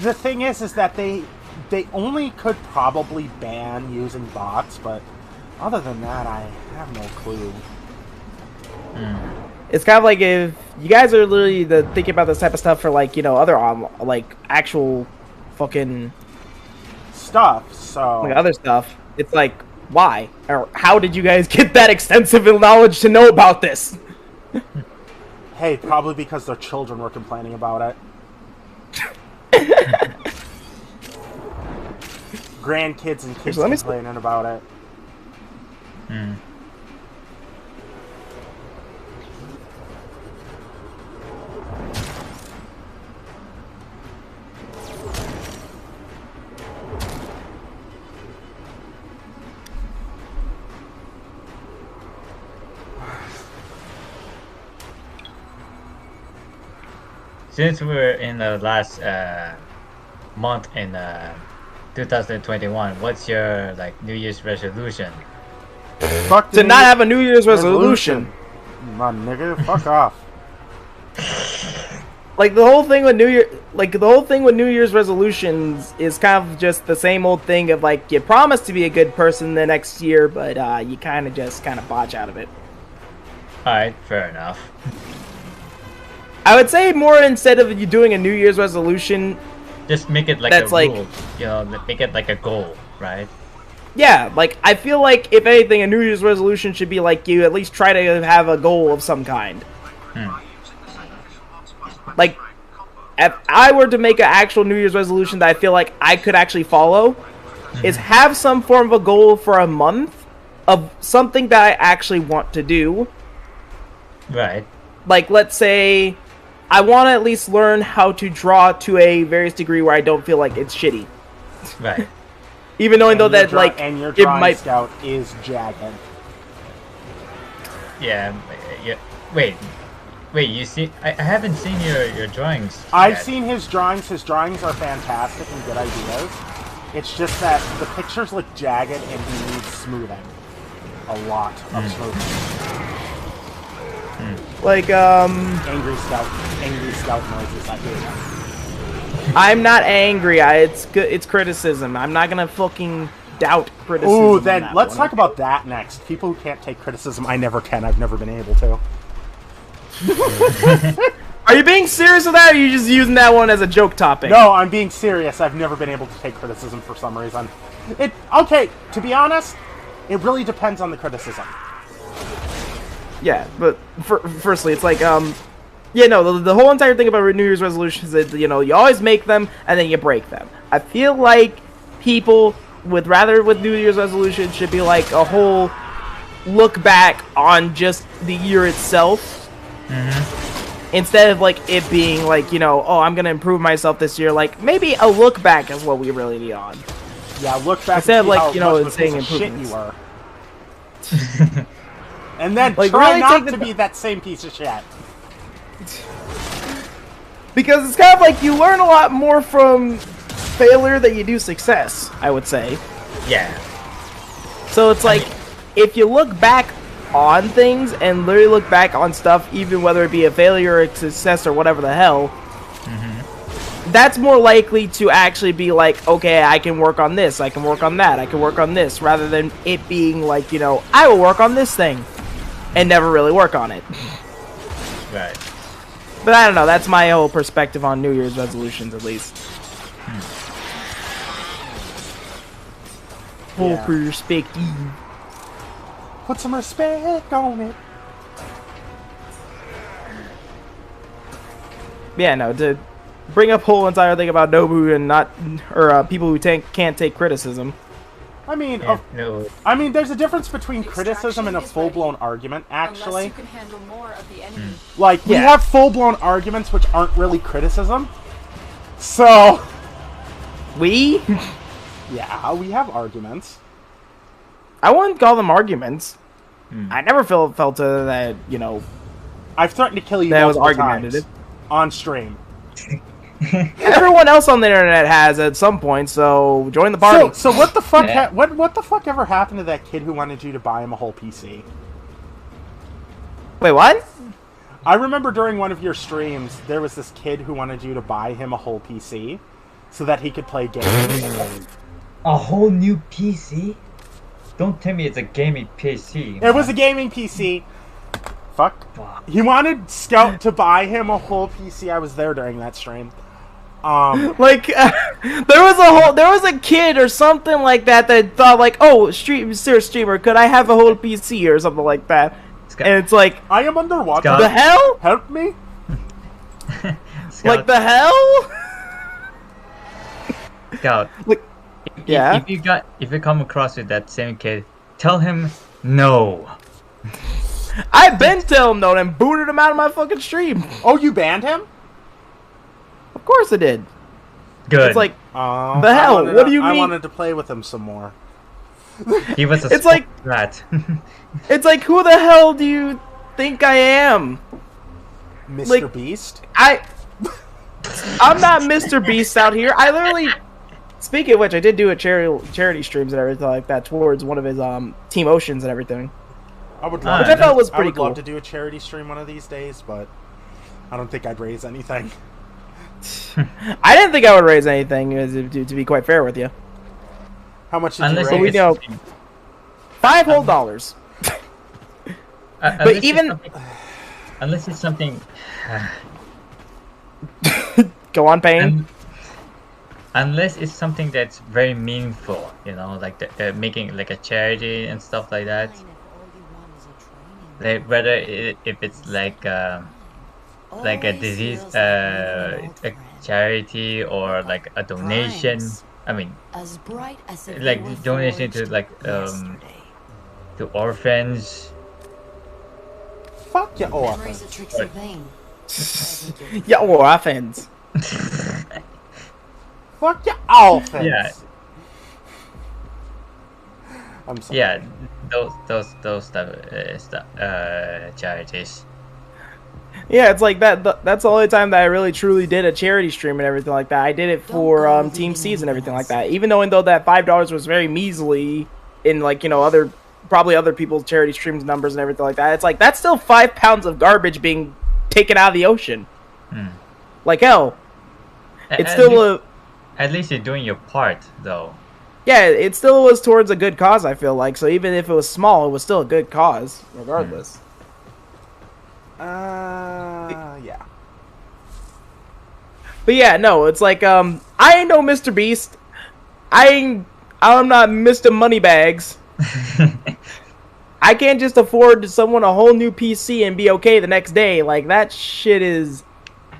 the thing is that they only could probably ban using bots, but other than that, I have no clue. It's kind of like if you guys are literally thinking about this type of stuff for, like, you know, other like actual fucking stuff, so like other stuff, it's like, why or how did you guys get that extensive knowledge to know about this? Hey, probably because their children were complaining about it. Grandkids and kids complaining about it. since we're in the last month in 2021, what's your like New Year's resolution? Fuck To not have a New Year's resolution. My nigga, fuck off. Like the whole thing with New Year's resolutions is kind of just the same old thing of like you promise to be a good person the next year, but you kind of botch out of it. All right, fair enough. I would say more instead of you doing a New Year's resolution, just make it like that's a like, rule, you know, make it like a goal, right? Yeah, like I feel like if anything, a New Year's resolution should be like you at least try to have a goal of some kind. Like, if I were to make an actual New Year's resolution that I feel like I could actually follow, is have some form of a goal for a month of something that I actually want to do. Right. Like, let's say I want to at least learn how to draw to a various degree where I don't feel like it's shitty. Right. Even knowing though that like and your it drawing might scout is jagged. Yeah. Wait. You see? I haven't seen your drawings. I've yet. seen his drawings. His drawings are fantastic and good ideas. It's just that the pictures look jagged and he needs smoothing. A lot of smoothing. Like angry scout noises. I hear them. I'm not angry. It's criticism. I'm not gonna fucking doubt criticism. Ooh, then let's talk about that next. People who can't take criticism. I never can. I've never been able to. Are you being serious with that, or are you just using that one as a joke topic? No, I'm being serious. I've never been able to take criticism for some reason. Okay, to be honest, it really depends on the criticism. Yeah, but firstly, it's like, yeah, no, the whole entire thing about New Year's resolutions is that, you know, you always make them and then you break them. I feel like people with New Year's resolutions should be like a whole look back on just the year itself. Instead of like it being like, you know, oh, I'm gonna improve myself this year. Like maybe a look back is what we really need on. Yeah, look back instead and of see like, how you know, much saying of shit improvements. you were. And then like, try really not to be that same piece of shit. Because it's kind of like you learn a lot more from failure than you do success, I would say. Yeah. So it's like, if you look back on things and literally look back on stuff, even whether it be a failure or a success or whatever the hell, that's more likely to actually be like, okay, I can work on this, I can work on that, I can work on this, rather than it being like, you know, I will work on this thing and never really work on it. Right. But I don't know, that's my whole perspective on New Year's resolutions, at least. Whole perspective. Put some respect on it. Yeah, no, to bring up whole entire thing about Nobu and not, or people who can't take criticism. I mean, no. I mean, there's a difference between criticism and a full-blown argument, actually. You can handle more of the enemy. Like, we have full-blown arguments which aren't really criticism. So... We? Yeah, we have arguments. I wouldn't call them arguments. I never felt that, you know... I've threatened to kill you that was multiple argumentative. times on stream. Everyone else on the internet has at some point, so join the party. So what the fuck? What the fuck ever happened to that kid who wanted you to buy him a whole PC? Wait, what? I remember during one of your streams, there was this kid who wanted you to buy him a whole PC so that he could play games. A whole new PC? Don't tell me it's a gaming PC. It was a gaming PC. Fuck. He wanted Scout to buy him a whole PC. I was there during that stream. Like there was a kid or something like that thought like, oh, streamer, could I have a whole PC or something like that? And it's like, I am underwater. Scout. The hell? Help me. Like the hell? Scout. Like, yeah. If you come across with that same kid, tell him no. I've been telling him no and booted him out of my fucking stream. Oh, you banned him? Of course I did. Good. It's like, the hell? What do you mean? I wanted to play with him some more. He was a it's like rat. It's like, who the hell do you think I am? Mr. Like, Beast? I'm not Mr. Beast out here. I literally. Speaking of which, I did do a charity streams and everything like that towards one of his Team Oceans and everything. I would love. Which I thought was pretty I would cool. love to do a charity stream one of these days, but I don't think I'd raise anything. I didn't think I would raise anything, to be quite fair with you. How much did Unless you raise? We know $5 whole dollars. But even unless it's something. Go on, Payne. Unless it's something that's very meaningful, you know, like making like a charity and stuff like that. Like whether if it's like a disease a charity or like a donation. I mean, like donation to like to orphans. Fuck yeah, orphans. Yeah, orphans. Fuck yeah, orphans. Yeah. I'm sorry. Yeah, those stuff, charities. Yeah, it's like that. That's the only time that I really truly did a charity stream and everything like that. I did it for Team C's and everything like that. Even though that $5 was very measly in like probably other people's charity streams numbers and everything like that. It's like that's still 5 pounds of garbage being taken out of the ocean. Like hell, it's still At least you're doing your part, though. Yeah, it still was towards a good cause, I feel like. So even if it was small, it was still a good cause, regardless. Yeah. But yeah, no, it's like, I ain't no Mr. Beast. I'm not Mr. Moneybags. I can't just afford someone a whole new PC and be okay the next day. Like, that shit is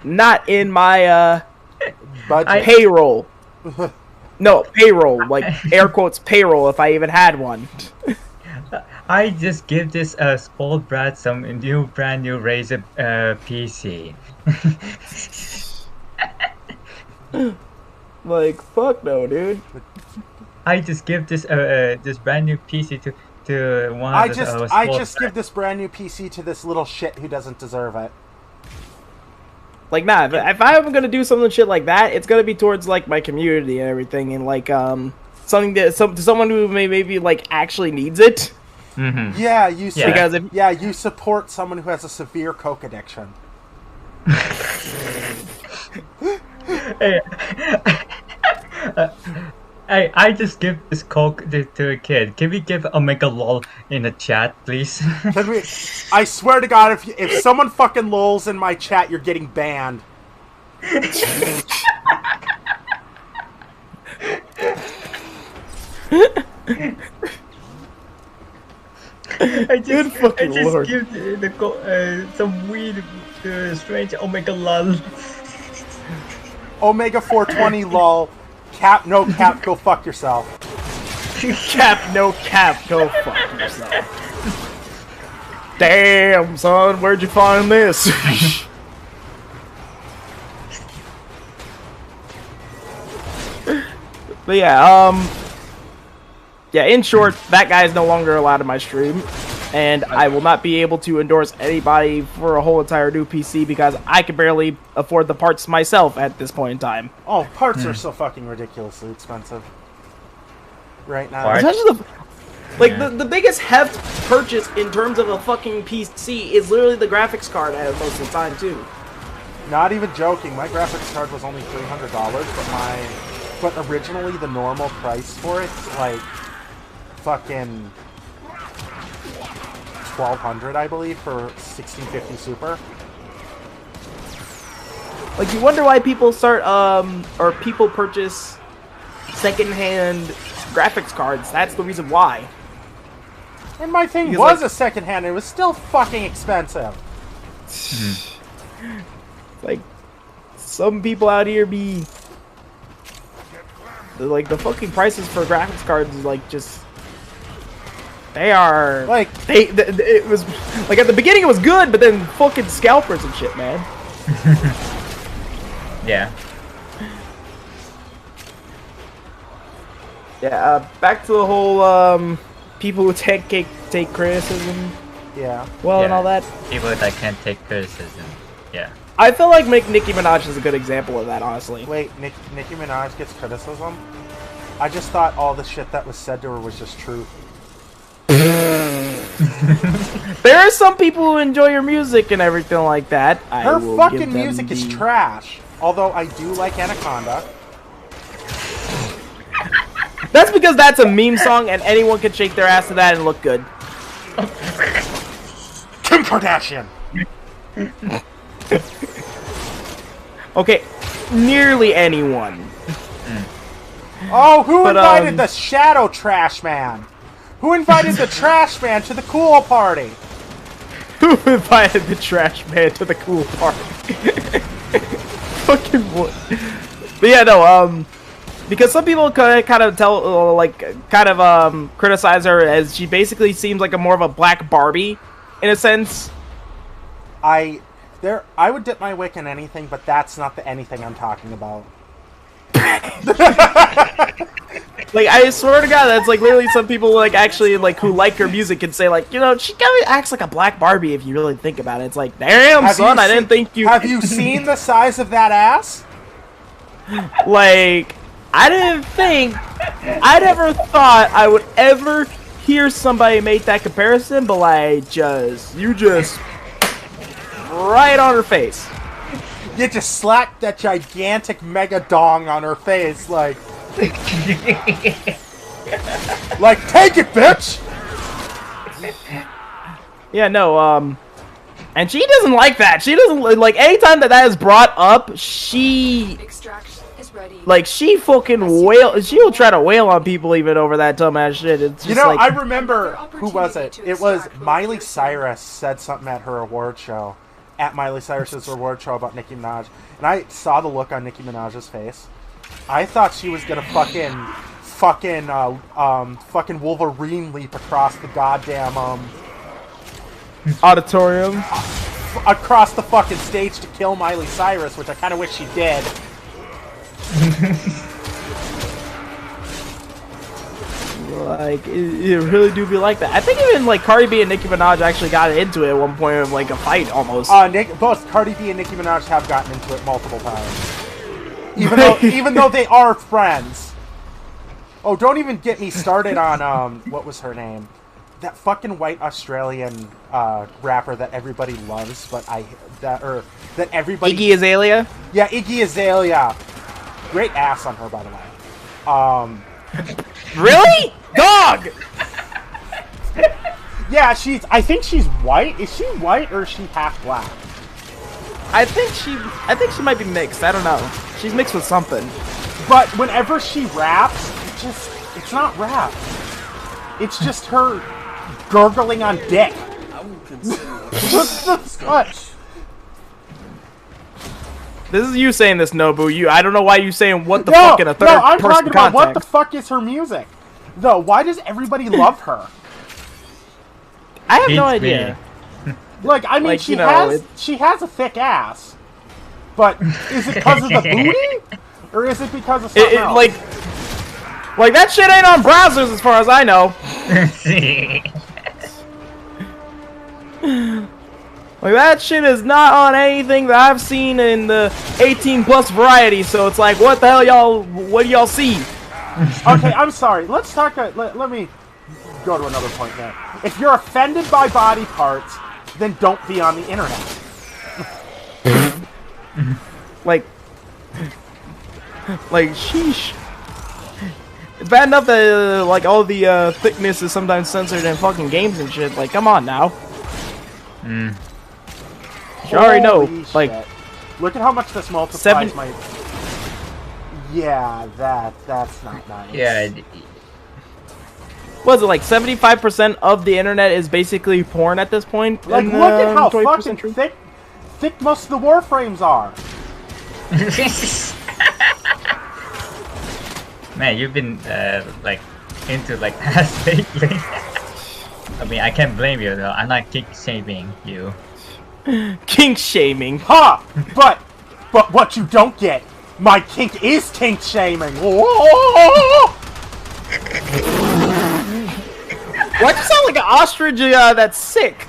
not in my, payroll. No, payroll. Like, air quotes payroll if I even had one. I just give this spoiled brat some brand new Razer PC. Like, fuck no, dude. I just give this this brand new PC to one of the I just give this brand new PC to this little shit who doesn't deserve it. Like, nah, if I'm gonna do something shit like that, it's gonna be towards, like, my community and everything, and, like, something that, to someone who maybe, like, actually needs it. Mm-hmm. Yeah, you Because if, you support someone who has a severe coke addiction. Hey, I just give this coke to a kid. Can we give Omega lol in the chat, please? Can we? I swear to God, if someone fucking lols in my chat, you're getting banned. I just Lord. give some weed to strange Omega lol. Omega 420 lol. Cap, no cap, go fuck yourself. Cap, no cap, go fuck yourself. Damn, son, where'd you find this? But yeah, yeah, in short, that guy is no longer allowed in my stream, and I will not be able to endorse anybody for a whole entire new PC because I can barely afford the parts myself at this point in time. Oh, parts are so fucking ridiculously expensive right now. Especially the biggest heft purchase in terms of a fucking PC is literally the graphics card I have most of the time too. Not even joking, my graphics card was only $300, but originally the normal price for it, like, fucking $1,200, I believe, for 1650 Super. Like, you wonder why people people purchase secondhand graphics cards. That's the reason why. And my thing Because, was like, a secondhand, it was still fucking expensive. Like, some people out here be... Like, the fucking prices for graphics cards is, like, just... They are... Like... it was... Like, at the beginning it was good, but then fucking scalpers and shit, man. Yeah. Yeah, back to the whole, people who take criticism. Yeah. Well, and all that. People that can't take criticism. Yeah. I feel like Nicki Minaj is a good example of that, honestly. Wait, Nicki Minaj gets criticism? I just thought all the shit that was said to her was just truth. There are some people who enjoy your music and everything like that. Her fucking music is trash. Although I do like Anaconda. That's because that's a meme song and anyone can shake their ass to that and look good. Kim Kardashian! Okay, nearly anyone. Oh, who invited the Shadow Trash Man? Who invited the Trash Man to the cool party? Who invited the Trash Man to the cool party? Fucking boy. But yeah, no, because some people kind of criticize her as she basically seems like more of a black Barbie, in a sense. I would dip my wick in anything, but that's not the anything I'm talking about. Like, I swear to God, that's like literally some people like actually like who like her music can say like, you know, she kind of acts like a black Barbie if you really think about it. It's like, damn, son, I didn't think you. Have you seen the size of that ass? Like, I didn't think, I never thought I would ever hear somebody make that comparison, but like, you just right on her face. You just slapped that gigantic mega dong on her face, like, like, take it, bitch! Yeah, no, and she doesn't like that. She doesn't, like, anytime that is brought up, she, like, she fucking she'll try to wail on people even over that dumbass shit. It's just, you know, like, I remember, who was it? It was Miley Cyrus said something at her award show. At Miley Cyrus's award show about Nicki Minaj, and I saw the look on Nicki Minaj's face. I thought she was gonna fucking Wolverine leap across the goddamn auditorium, across the fucking stage to kill Miley Cyrus, which I kind of wish she did. Like, it really do be like that. I think even, like, Cardi B and Nicki Minaj actually got into it at one point of, like, a fight, almost. Both Cardi B and Nicki Minaj have gotten into it multiple times. Even though they are friends. Oh, don't even get me started on, what was her name? That fucking white Australian, rapper that everybody loves, but that everybody... Iggy Azalea? Yeah, Iggy Azalea. Great ass on her, by the way. Really? Dog! Yeah, I think she's white. Is she white or is she half black? I think she might be mixed. I don't know. She's mixed with something. But whenever she raps, it's not rap. It's just her gurgling on dick. I would consider What? This is you saying this, Nobu. I don't know why you saying what the fuck in a third person I'm talking about context. what the fuck is her music. No, why does everybody love her? I have no idea. Like, I mean, Like, she you know, she has a thick ass, but is it because of the booty, or is it because of something else? Like that shit ain't on browsers as far as I know. Like, that shit is not on anything that I've seen in the 18+ variety, so it's like, what the hell what do y'all see? Okay, I'm sorry. Let's talk, let me go to another point there. If you're offended by body parts, then don't be on the internet. like, sheesh. It's bad enough that, like, all the, thickness is sometimes censored in fucking games and shit. Like, come on now. You already know, like, look at how much this multiplies my... Yeah, that's not nice. Yeah. Was it like 75% of the internet is basically porn at this point? Like, look at how fucking thick most of the warframes are. Man, you've been like into like ass lately. I mean, I can't blame you though. I'm not kink shaming you. Kink shaming, ha! But what you don't get, my kink is kink shaming. Why'd you sound like an ostrich that's sick?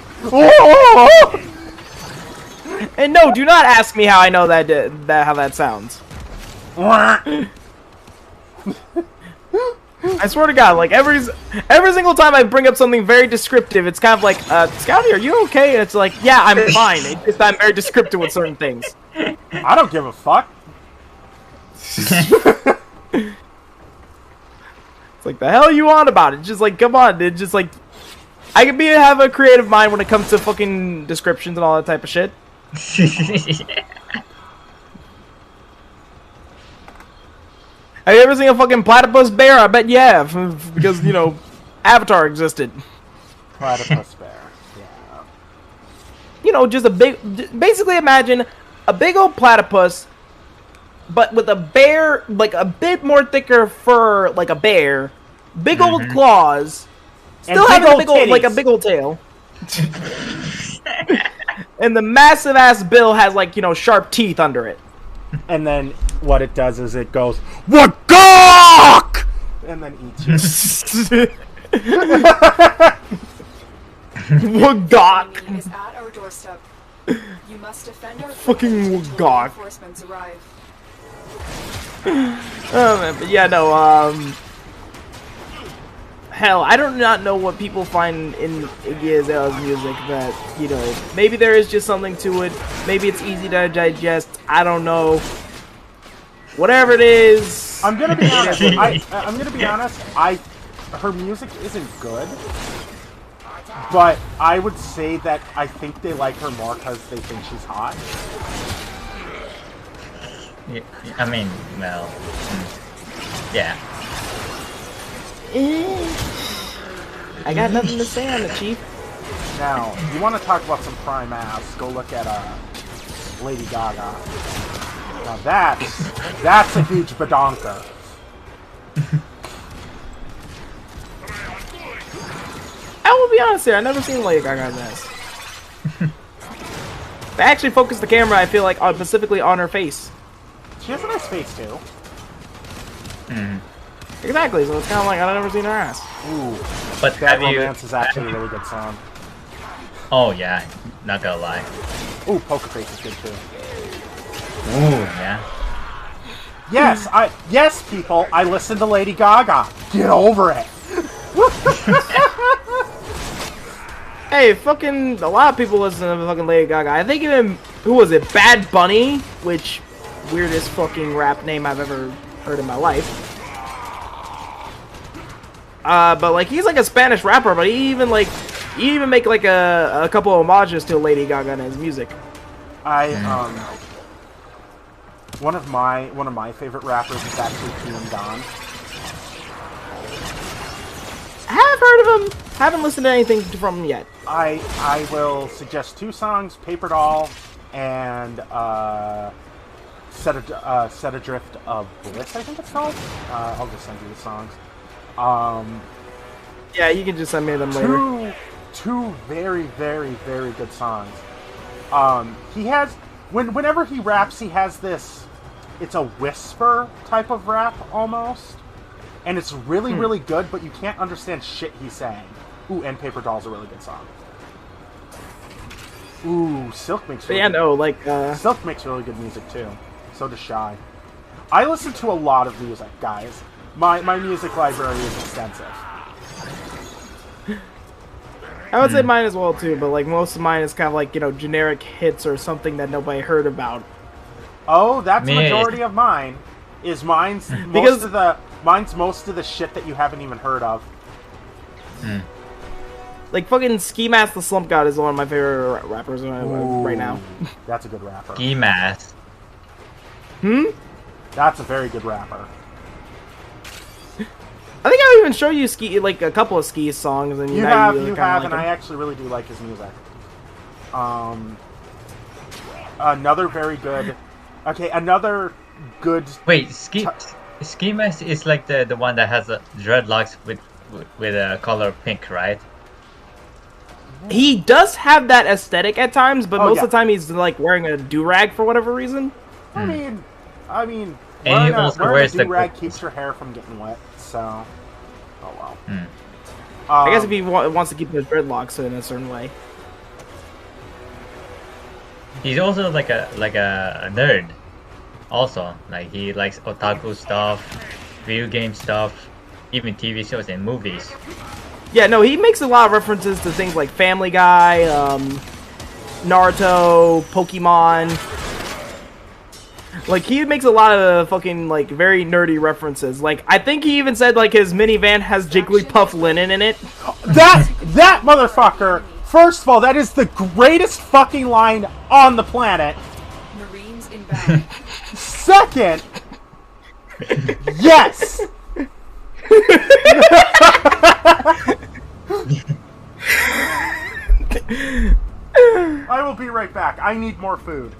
And no, do not ask me how I know how that sounds. I swear to God, like every single time I bring up something very descriptive, it's kind of like, Scouty, are you okay? And it's like, yeah, I'm fine. It's just I'm very descriptive with certain things. I don't give a fuck. It's like, the hell are you on about? It's just like, come on. It's just like, I can have a creative mind when it comes to fucking descriptions and all that type of shit. Have you ever seen a fucking platypus bear? I bet you have, because, you know, Avatar existed. Platypus bear, yeah. You know, just basically imagine a big old platypus, but with a bear, like a bit more thicker fur, like a bear, big old claws, still having a big old tail. And the massive ass bill has, like, you know, sharp teeth under it. And then what it does is it goes, "Wagok!" and then eats you. Wagok is at our doorstep. You must defend our fucking Wagok. Reinforcements arrive. Oh man, but yeah, no, hell, I do not know what people find in Iggy Azalea's music that, you know, maybe there is just something to it, maybe it's easy to digest, I don't know. Whatever it is. I'm gonna be honest. I'm gonna be honest. Her music isn't good, but I would say that I think they like her more because they think she's hot. Yeah, I mean, well, yeah. I got nothing to say on it, Chief. Now, you want to talk about some prime ass? Go look at Lady Gaga. Now that's a huge badonka. I will be honest here, I've never seen Lady Gaga's ass. They actually focused the camera, I feel like, specifically on her face. She has a nice face too. Exactly, so it's kind of like I've never seen her ass. Ooh, but Bad Romance is actually a really good song. Oh yeah, not gonna lie. Ooh, Poker Face is good too. Ooh, yeah. Yes, people, I listen to Lady Gaga. Get over it. Hey, fucking, a lot of people listen to fucking Lady Gaga. I think even, who was it, Bad Bunny? Which, weirdest fucking rap name I've ever heard in my life. But like, he's like a Spanish rapper, but he even make like a couple of homages to Lady Gaga in his music. One of my favorite rappers is actually King Don. I have heard of him. Haven't listened to anything from him yet. I will suggest two songs: Paper Doll and Set Adrift of Bliss, I think it's called. I'll just send you the songs. Yeah, you can just send me them later. Two very, very, very good songs. He has, whenever he raps, he has this, it's a whisper type of rap almost. And it's really, really good, but you can't understand shit he's saying. Ooh, and Paper Doll's a really good song. Ooh, Silk makes really Silk makes really good music too. So does Shy. I listen to a lot of music, guys. My music library is extensive. I would say mine as well too, but like most of mine is kind of like, you know, generic hits or something that nobody heard about. Oh, that's the majority of mine. Is mine's most of the shit that you haven't even heard of. Like fucking Ski Mask the Slump God is one of my favorite rappers right now. That's a good rapper. Ski Mask. That's a very good rapper. I think I'll even show you a couple of Ski songs, and you have, and I actually really do like his music. Another very good. Okay, another good. Wait, Ski Mask is like the one that has dreadlocks with a color pink, right? He does have that aesthetic at times, but most of the time he's like wearing a do-rag for whatever reason. I mean, and wearing he also a wears do-rag keeps your hair from getting wet, so oh well. I guess if he wants to keep his dreadlocks in a certain way. He's also like a nerd. Also, like he likes otaku stuff, video game stuff, even TV shows and movies. Yeah, no, he makes a lot of references to things like Family Guy, Naruto, Pokemon. Like, he makes a lot of fucking, like, very nerdy references. Like, I think he even said, like, his minivan has Jigglypuff linen in it. That motherfucker! First of all, that is the greatest fucking line on the planet. Marines inbound. Second, yes! I will be right back. I need more food.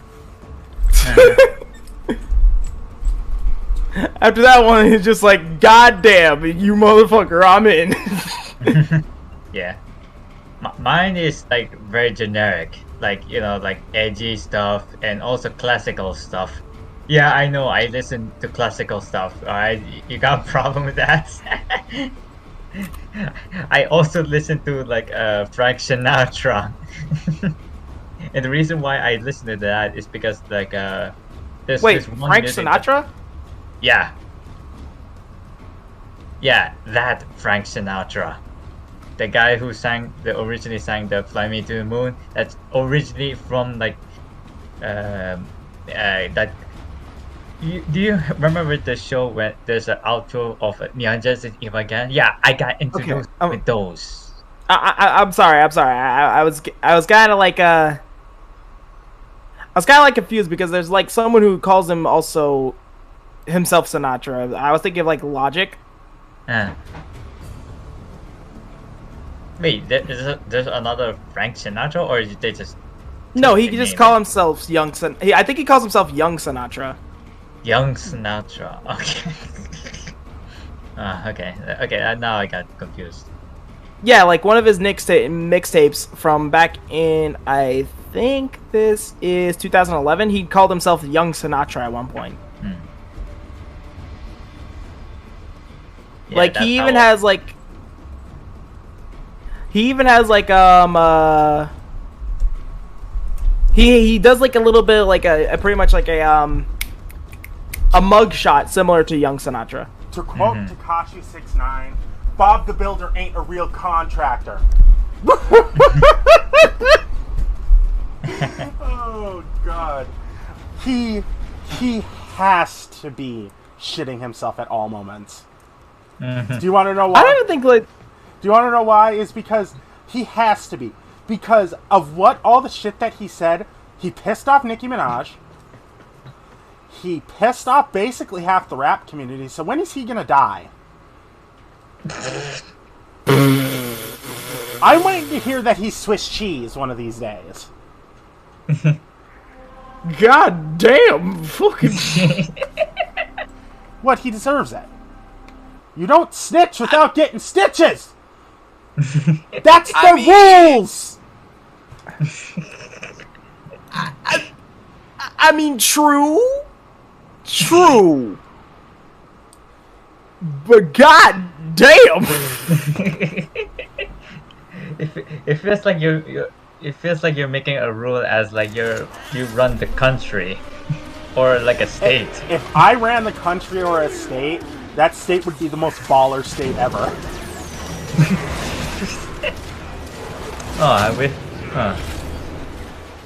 After that one, he's just like, God damn, you motherfucker, I'm in. Yeah. Mine is like very generic. Like, you know, like edgy stuff and also classical stuff. Yeah, I know, I listen to classical stuff. Alright, you got a problem with that? I also listen to like Frank Sinatra. And the reason why I listen to that is because like there's Wait, this one Frank music Sinatra? Yeah. Yeah, that Frank Sinatra. The guy who originally sang the Fly Me to the Moon, that's originally from like that. Do you remember the show when there's an outro of Neon Genesis Evangelion? Yeah, I got introduced with those. I'm sorry. I was kind of like confused because there's like someone who calls him also himself Sinatra. I was thinking of like Logic. Wait, there's another Frank Sinatra, or they just? No, he just call himself I think he calls himself Young Sinatra. Young Sinatra. Okay. Okay. Now I got confused. Yeah, like one of his mixtapes from back in, I think this is 2011. He called himself Young Sinatra at one point. Yeah, like he even has like he does like a little bit like a pretty much like a mug shot similar to Young Sinatra. To quote Tekashi 69, Bob the Builder ain't a real contractor. Oh God, he has to be shitting himself at all moments. Do you want to know why? I don't even think like. Do you want to know why? Is because he has to be, because of what all the shit that he said. He pissed off Nicki Minaj. He pissed off basically half the rap community. So when is he gonna die? I'm waiting to hear that he's Swiss cheese one of these days. God damn, fucking. What, he deserves it. You don't snitch without getting stitches. That's the rules. I mean, true. But god damn. It feels like it feels like you're making a rule as like you run the country or like a state. If I ran the country or a state, that state would be the most baller state ever.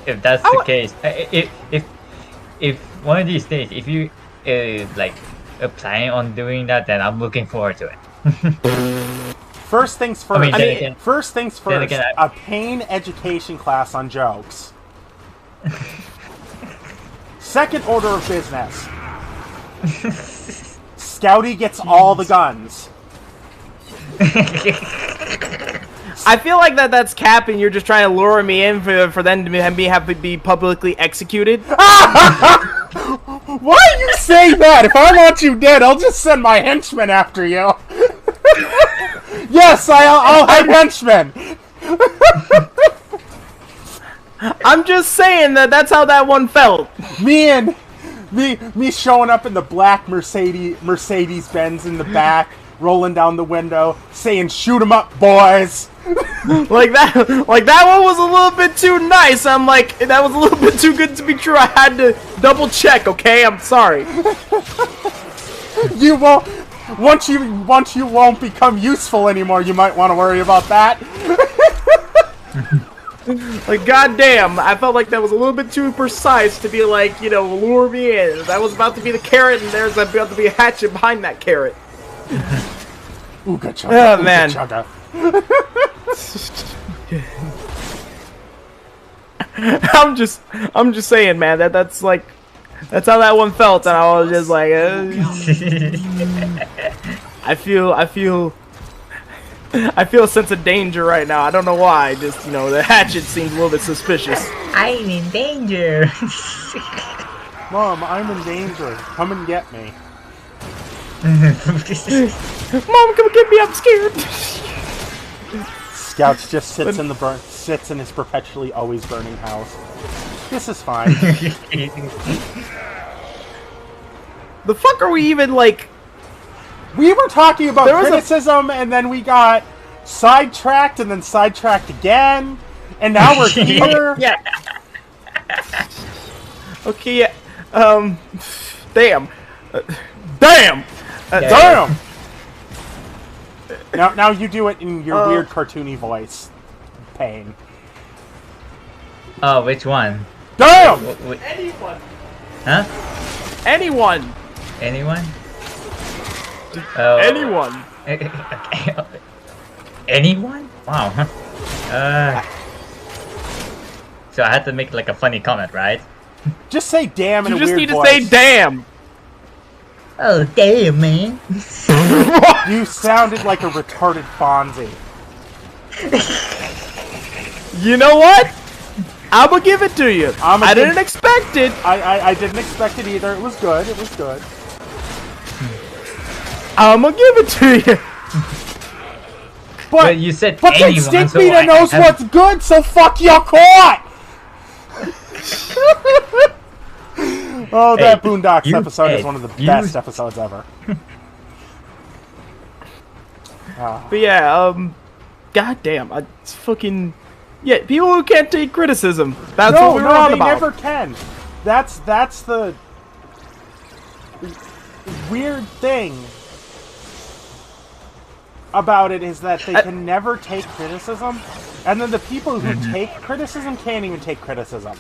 If that's the case, if one of these days, if you like planning on doing that, then I'm looking forward to it. First things first. First things first. Again, a pain education class on jokes. Second order of business. Scouty gets all the guns. I feel like that's capping. You're just trying to lure me in for them to have to be publicly executed. Why do you say that? If I want you dead, I'll just send my henchmen after you. Yes, I'll have henchmen. I'm just saying that's how that one felt. Me showing up in the black Mercedes Benz in the back, rolling down the window, saying, "Shoot 'em up, boys." Like that one was a little bit too nice. I'm like, that was a little bit too good to be true. I had to double check. Okay, I'm sorry. You won't. Once you won't become useful anymore, you might want to worry about that. Like, goddamn, I felt like that was a little bit too precise to be like, you know, lure me in. That was about to be the carrot, and there's about to be a hatchet behind that carrot. Ooga chugga. Oh man. Chugga. I'm just saying, man. That's how that one felt, and I was just like, I feel a sense of danger right now. I don't know why. Just, you know, the hatchet seems a little bit suspicious. I'm in danger. Mom, I'm in danger. Come and get me. Mom, come get me. I'm scared. Scouts just sits in his perpetually always burning house. This is fine. The fuck are we even like? We were talking about criticism, and then we got sidetracked, and then sidetracked again, and now we're here. Yeah. Okay. Yeah. Damn. Damn. Damn. Now you do it in your weird cartoony voice. Pain. Oh, which one? Damn. Anyone. Huh? Anyone. Anyone? Anyone. Anyone? Wow. So I had to make like a funny comment, right? Just say damn in a You just weird need to voice. say damn. Oh, damn, man. You sounded like a retarded Fonzie. You know what? I'm gonna give it to you. I didn't expect it. I didn't expect it either. It was good. It was good. I'm gonna give it to you. But you said but then anyone, Stick so Meter I knows have- what's good, so fuck your court! Oh, that Boondocks you episode is said- one of the you- best episodes ever. But yeah, goddamn, it's fucking yeah. People who can't take criticism. That's what we were on they about. never can. That's the weird thing about it, is that they can never take criticism, and then the people who take criticism can't even take criticism.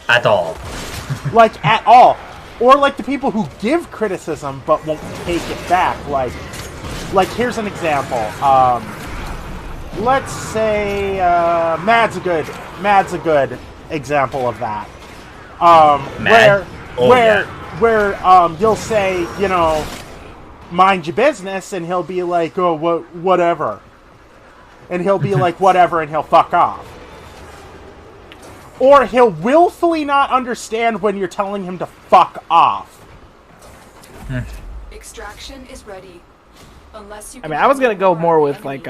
At all. Like, at all. Or like the people who give criticism but won't take it back. Like here's an example. Let's say Mad's a good example of that. Mad? Where you'll say, you know, mind your business, and he'll be like, oh, whatever. And he'll be like, whatever, and he'll fuck off. Or he'll willfully not understand when you're telling him to fuck off. Extraction is ready. Unless you I mean, I was gonna go more with like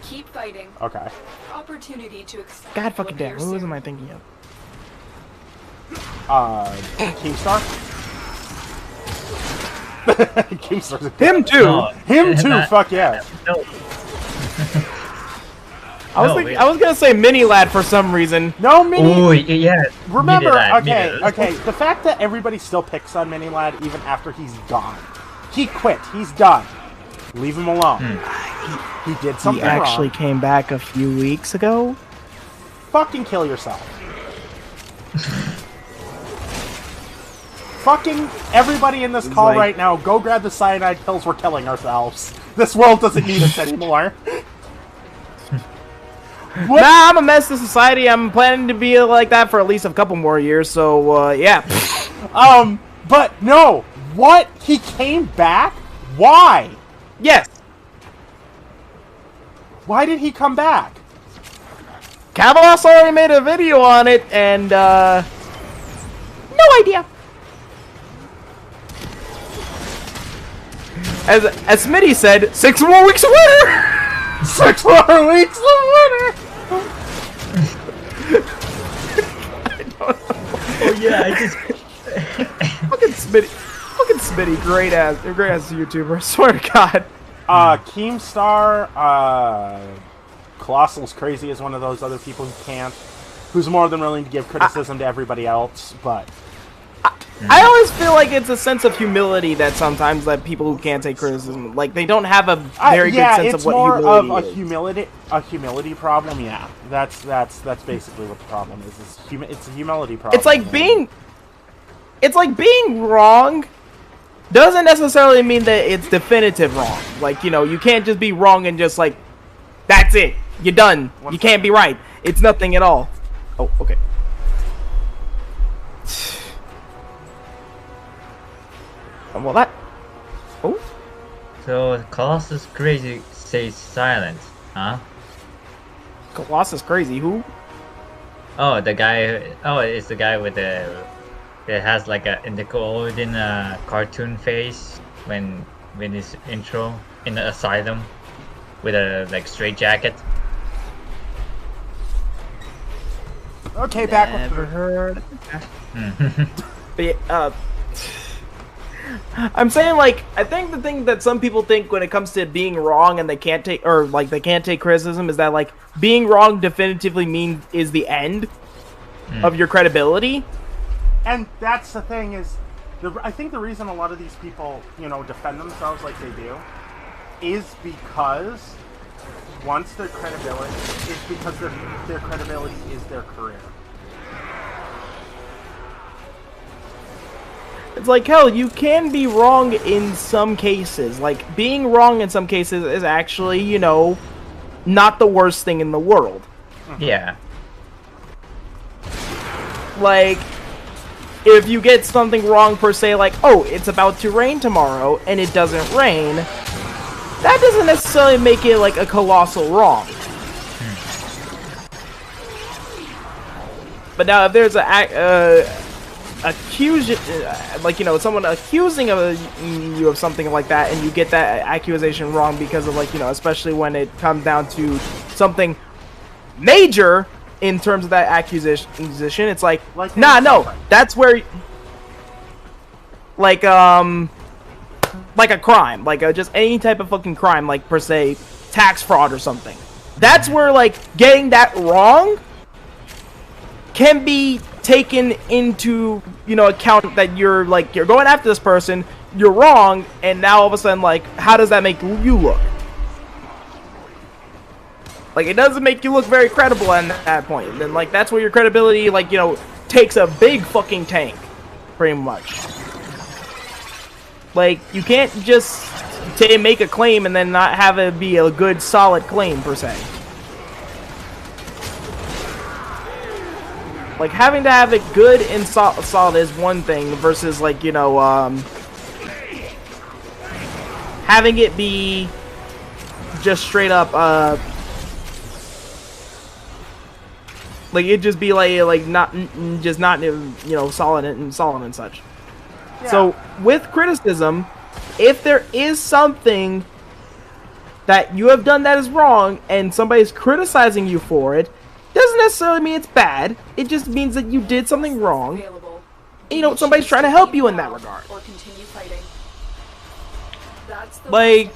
keep fighting. Okay. Opportunity to extract. God fucking damn. Who am I thinking of? Keemstar? Keemstar's a Him too. No, Him too. not- Fuck yeah. No. I was gonna say Mini Lad for some reason. No, Mini. Oh, yeah. Remember, Mini Lad. okay. The fact that everybody still picks on Mini Lad even after he's gone. He quit. He's done. Leave him alone. He did something He actually wrong. came back a few weeks ago. Fucking kill yourself. Fucking everybody in this call like- right now, go grab the cyanide pills. We're killing ourselves. This world doesn't need us anymore. Nah, I'm a mess to society. I'm planning to be like that for at least a couple more years. So yeah. But no. What? He came back? Why? Yes. Why did he come back? Cavalos already made a video on it, and no idea. As Smitty said, 6 more weeks of winter. 6 more weeks of winter. Oh, yeah, I just... Fucking Smitty Smitty, great ass YouTuber. I swear to God. Keemstar, Colossal's crazy is one of those other people who's more than willing to give criticism to everybody else, but I always feel like it's a sense of humility that sometimes that people who can't take criticism, like they don't have a very good sense of what humility is. A humility problem. Yeah, that's basically what the problem is. It's a humility problem. It's like being wrong doesn't necessarily mean that it's definitive wrong. Like, you know, you can't just be wrong and just like that's it. You're done. You can't be right. It's nothing at all. Oh, okay. Well, that... Oh? So, Colossus Crazy stays silent, huh? Colossus Crazy, who? Oh, the guy... Oh, it's the guy with the... That has like a Nickelodeon cartoon face when his intro in the asylum with a like straight jacket. Okay, back Never heard. But I'm saying, like, I think the thing that some people think when it comes to being wrong and they can't take, or like they can't take criticism, is that like being wrong definitively is the end of your credibility. And that's the thing is, I think the reason a lot of these people, you know, defend themselves like they do, is because once their credibility is because their credibility is their career. It's like, hell, you can be wrong in some cases. Like, being wrong in some cases is actually, you know, not the worst thing in the world. Yeah. Like, if you get something wrong per se, like, oh, it's about to rain tomorrow, and it doesn't rain, that doesn't necessarily make it, like, a colossal wrong. But now, if there's like, you know, someone accusing you of something like that, and you get that accusation wrong because of, like, you know, especially when it comes down to something major in terms of that accusation, it's like nah, no, that's where, like a crime, like just any type of fucking crime, like per se tax fraud or something. That's where, like, getting that wrong can be taken into, you know, account that you're going after this person, you're wrong, and now all of a sudden, like, how does that make you look? Like, it doesn't make you look very credible at that point. And then, like, that's where your credibility, like, you know, takes a big fucking tank, pretty much. Like, you can't just make a claim and then not have it be a good, solid claim, per se. Like, having to have it good and solid is one thing versus, like, you know, having it be just straight up, like, it just be like not, you know, solid and such. Yeah. So, with criticism, if there is something that you have done that is wrong and somebody's criticizing you for it, doesn't necessarily mean it's bad. It just means that you did something wrong. And, you know, somebody's trying to help you in that regard. Or continue fighting. That's the like,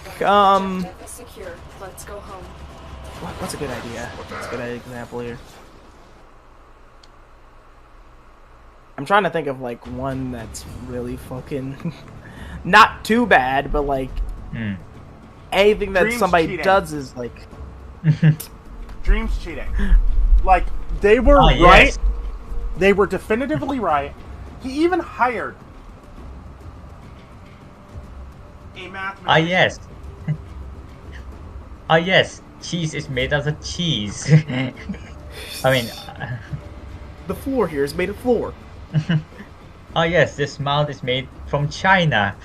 secure. Let's go home. What's a good idea? What's a good example here? I'm trying to think of, like, one that's really fucking not too bad, but, like, anything that somebody cheating. Does is, like... Dreams cheating. Like, they were right. Yes. They were definitively right. He even hired a mathematician. Yes. Yes. Cheese is made out of cheese. I mean... the floor here is made of floor. Yes, this mouth is made from China.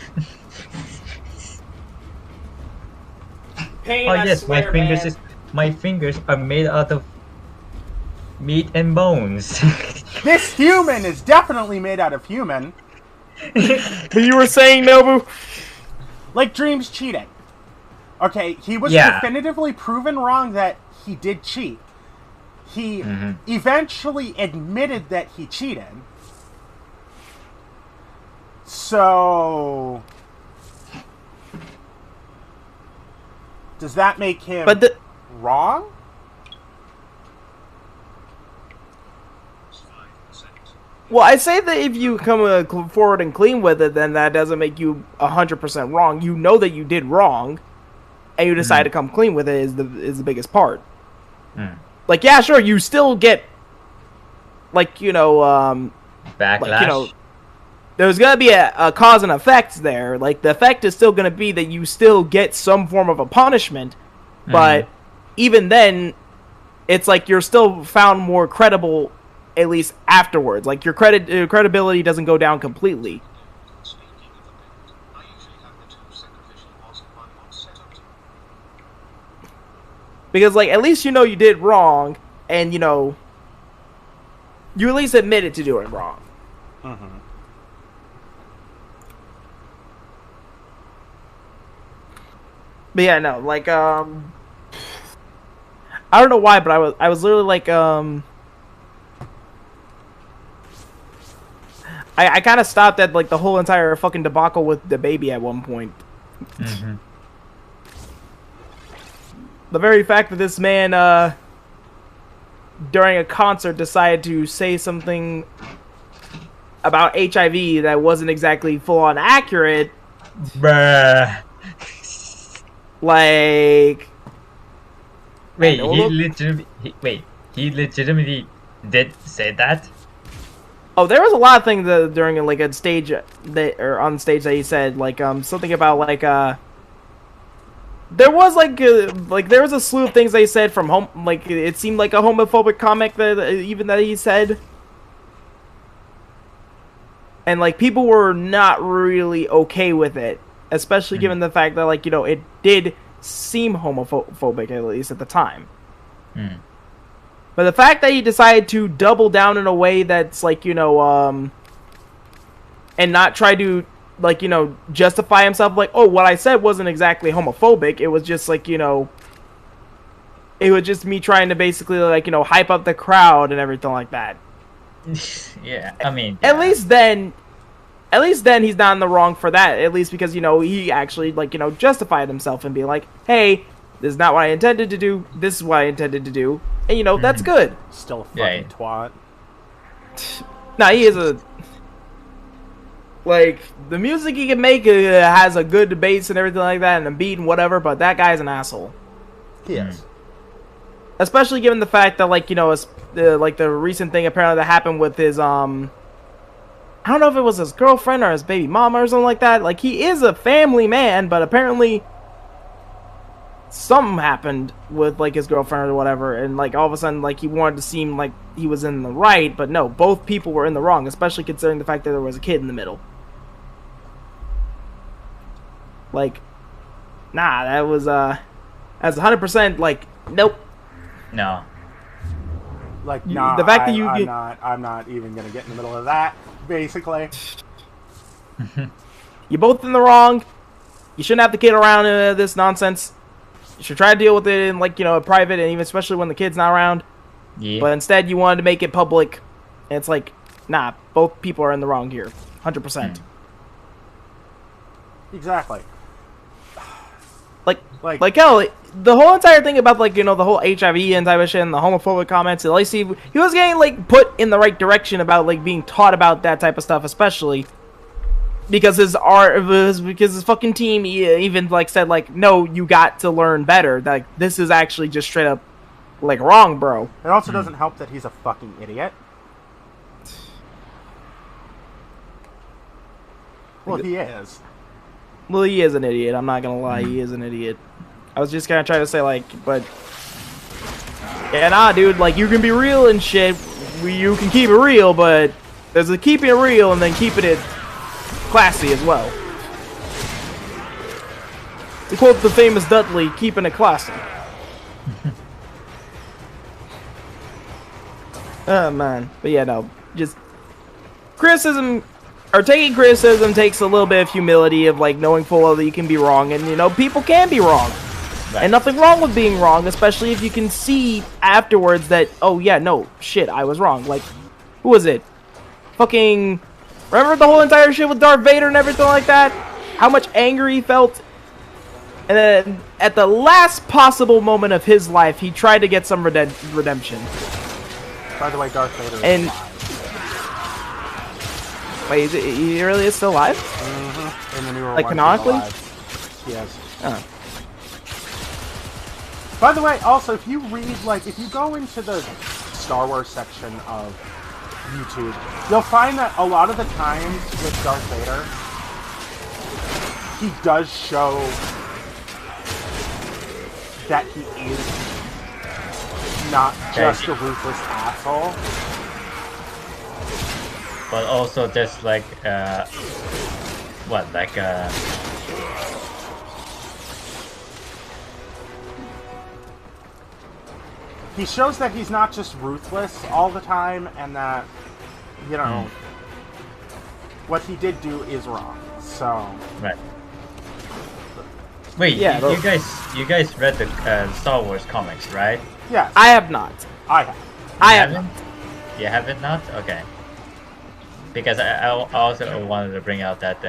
Pain, yes, my fingers are made out of meat and bones. This human is definitely made out of human. But you were saying, Nobu? Like, Dreams cheating. Okay, he was definitively proven wrong that he did cheat. He eventually admitted that he cheated. So, does that make him wrong? Well, I say that if you come forward and clean with it, then that doesn't make you 100% wrong. You know that you did wrong, and you decide to come clean with it is the biggest part. Like, yeah, sure, you still get, like, you know, backlash. Like, you know, there's gonna be a cause and effect there. Like, the effect is still gonna be that you still get some form of a punishment, but even then, it's like you're still found more credible. At least afterwards, like your credibility doesn't go down completely. Because, like, at least you know you did wrong, and you know you at least admitted to doing wrong. But yeah, no, like I don't know why, but I was literally like I kind of stopped at, like, the whole entire fucking debacle with the baby at one point. The very fact that this man, during a concert, decided to say something about HIV that wasn't exactly full-on accurate. Bruh. Like... Wait, he legitimately did say that? Oh, there was a lot of things that during, like, a stage or on stage that he said, like, something about, like, there was, like, there was a slew of things they said from home, like, it seemed like a homophobic comic that he said. And, like, people were not really okay with it, especially given the fact that, like, you know, it did seem homophobic, at least at the time. But the fact that he decided to double down in a way that's, like, you know, and not try to, like, you know, justify himself, like, oh, what I said wasn't exactly homophobic, it was just, like, you know, it was just me trying to basically, like, you know, hype up the crowd and everything like that. Yeah, I mean... At least then he's not in the wrong for that, at least because, you know, he actually, like, you know, justified himself and be like, hey, this is not what I intended to do, this is what I intended to do. And, you know, that's good. Still a fucking twat. Nah, he is a... Like, the music he can make has a good bass and everything like that, and a beat and whatever, but that guy's an asshole. He is. Especially given the fact that, like, you know, like, the recent thing apparently that happened with his, I don't know if it was his girlfriend or his baby mama or something like that. Like, he is a family man, but apparently... something happened with, like, his girlfriend or whatever, and, like, all of a sudden, like, he wanted to seem like he was in the right, but no, both people were in the wrong, especially considering the fact that there was a kid in the middle. Like, nah, that was, that's 100%, like, nope. No. Like, nah, the fact that I'm not even gonna get in the middle of that, basically. You're both in the wrong. You shouldn't have the kid around this nonsense. You should try to deal with it in, like, you know, private, and even especially when the kid's not around. Yeah. But instead, you wanted to make it public, and it's like, nah, both people are in the wrong here, 100%. Exactly. Like hell, the whole entire thing about, like, you know, the whole HIV and type of shit and the homophobic comments, at least he was getting, like, put in the right direction about, like, being taught about that type of stuff, especially. Because his fucking team even, like, said, like, no, you got to learn better. Like, this is actually just straight up, like, wrong, bro. It also doesn't help that he's a fucking idiot. Well, he is. Well, he is an idiot. I'm not gonna lie, he is an idiot. I was just gonna try to say, like, but... yeah, nah, dude, like, you can be real and shit. You can keep it real, but there's a keeping it real and then keeping it classy as well. To quote the famous Dudley, keeping it classy. Oh, man. But yeah, no. Just... criticism... or taking criticism takes a little bit of humility of, like, knowing full well that you can be wrong. And, you know, people can be wrong. Right. And nothing wrong with being wrong, especially if you can see afterwards that, oh, yeah, no, shit, I was wrong. Like, who was it? Fucking... Remember the whole entire shit with Darth Vader and everything like that? How much anger he felt? And then, at the last possible moment of his life, he tried to get some redemption. By the way, Darth Vader is And alive. wait, he really is still alive? Mm-hmm. In the newer Like one, he's canonically? alive. Yes. Oh. By the way, also, if you read, if you go into the Star Wars section of YouTube, you'll find that a lot of the times with Darth Vader, he does show that he is not just a ruthless asshole. But also just like, he shows that he's not just ruthless all the time, and that, you know, what he did do is wrong. So. Right. Wait, Yeah, you guys read the Star Wars comics, right? Yes. I have not. I have. I haven't. You haven't not? Okay. Because I also wanted to bring out that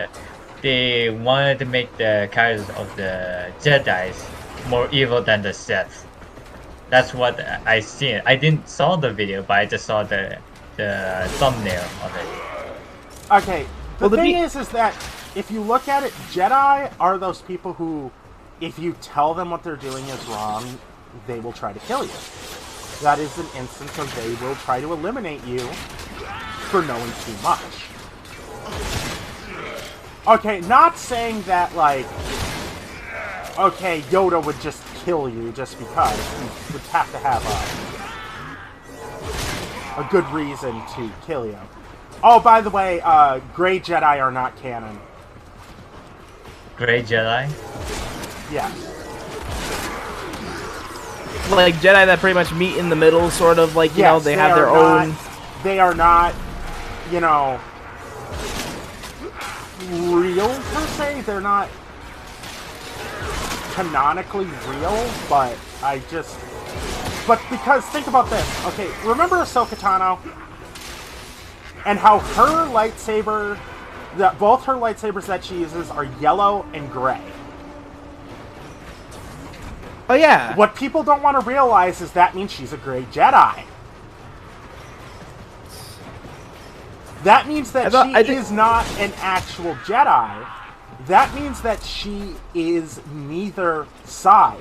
they wanted to make the characters of the Jedis more evil than the Sith. That's what I seen. I didn't saw the video, but I just saw the thumbnail of it. Okay. The thing is that if you look at it, Jedi are those people who, if you tell them what they're doing is wrong, they will try to kill you. That is an instance of they will try to eliminate you for knowing too much. Okay, not saying that, okay, Yoda would just kill you just because. He would have to have a good reason to kill you. Oh, by the way, Grey Jedi are not canon. Grey Jedi? Yeah. Like Jedi that pretty much meet in the middle, sort of like, you know, they have their own... They are not, you know, real per se. They're not canonically real, but But because, think about this. Okay, remember Ahsoka Tano? And how her lightsaber, both her lightsabers that she uses are yellow and gray. Oh, yeah. What people don't want to realize is that means she's a Grey Jedi. That means that she is not an actual Jedi. That means that she is neither side.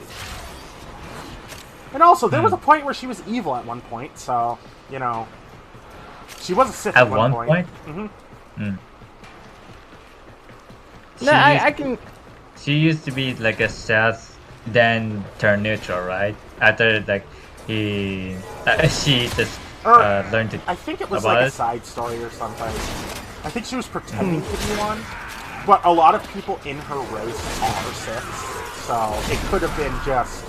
And also, there was a point where she was evil at one point, so, you know... She was a Sith at one point. Mm-hmm. No, I can... She used to be like a Sith, then turn neutral, right? After she just learned to. I think it was like a side story or something. I think she was pretending to be one, but a lot of people in her race are Siths, so it could have been just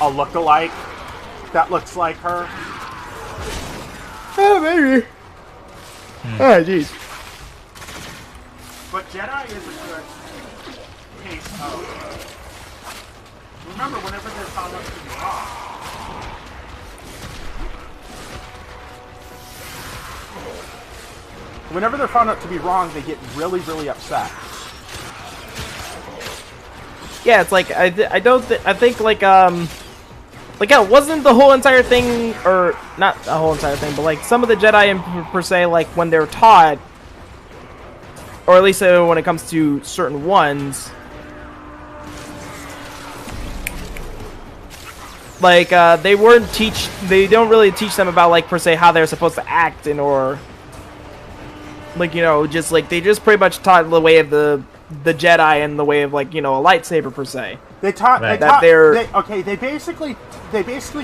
a look-alike that looks like her. Oh, maybe. Oh, jeez. But Jedi is a good case of... Remember, whenever they're found out to be wrong... Whenever they're found out to be wrong, they get really, really upset. Yeah, it's like, I think, yeah, wasn't the whole entire thing, or not the whole entire thing, but like some of the Jedi per se, like when they're taught, or at least when it comes to certain ones, like they don't really teach them about like per se how they're supposed to act or like, you know, just like they just pretty much taught the way of the Jedi and the way of like, you know, a lightsaber per se. They taught they basically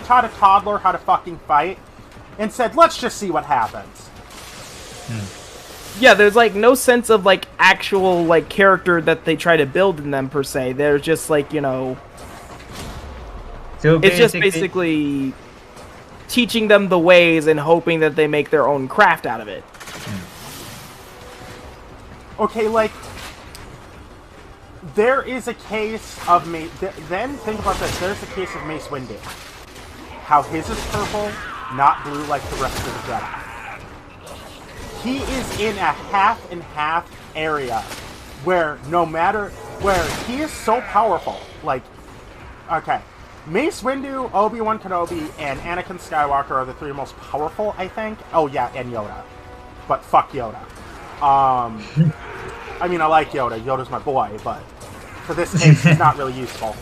taught a toddler how to fucking fight and said, let's just see what happens. Yeah, there's like no sense of like actual like character that they try to build in them per se. They're just like, you know, so it's just basically teaching them the ways and hoping that they make their own craft out of it. Okay, like there is a case of Mace. Then think about this. There's a case of Mace Windu. How his is purple, not blue like the rest of the Jedi. he is in a half and half area where where he is so powerful. Like, okay, Mace Windu, Obi-Wan Kenobi, and Anakin Skywalker are the three most powerful, I think. Oh yeah, and Yoda. But fuck Yoda. I mean, I like Yoda. Yoda's my boy, but for this case, he's not really useful.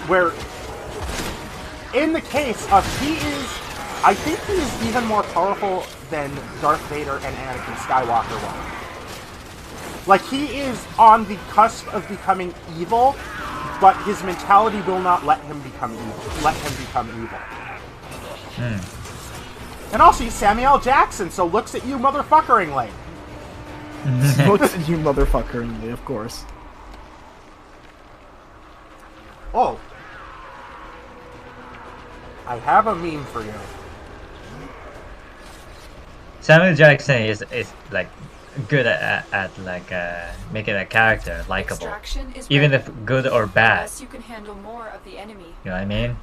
Where, in the case of I think he is even more powerful than Darth Vader and Anakin Skywalker were. Like, he is on the cusp of becoming evil, but his mentality will not let him become evil. And also, he's Samuel L. Jackson, so looks at you motherfuckeringly. Looks at you motherfuckeringly, of course. Oh. I have a meme for you. Samuel Jackson is like good at like making a character likable, even if good or bad. You can handle more of the enemy. You know what I mean?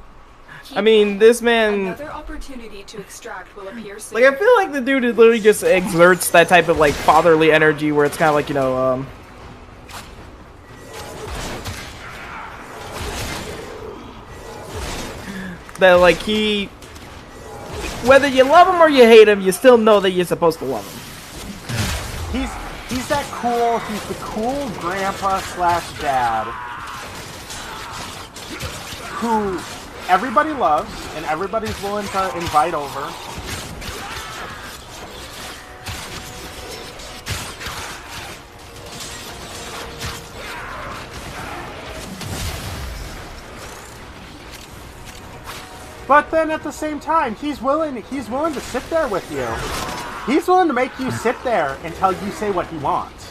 I mean, this man. Another opportunity to extract will appear soon. Like, I feel like the dude literally just exerts that type of like fatherly energy, where it's kind of like, you know, that like he, whether you love him or you hate him, you still know that you're supposed to love him. He's that cool. He's the cool grandpa / dad who everybody loves and everybody's willing to invite over. But then at the same time, he's willing to sit there with you. He's willing to make you sit there until you say what he wants.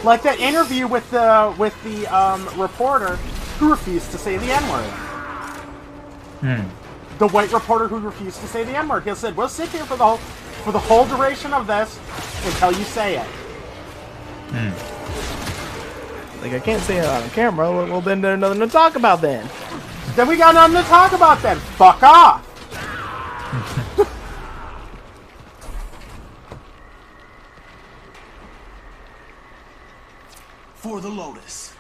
Like that interview with the reporter who refused to say the N-word. The white reporter who refused to say the N-word. He said, "We'll sit here for the whole duration of this until you say it." Like, I can't say it on camera. Well, then there's nothing to talk about then. Then we got nothing to talk about then. Fuck off. For the Lotus.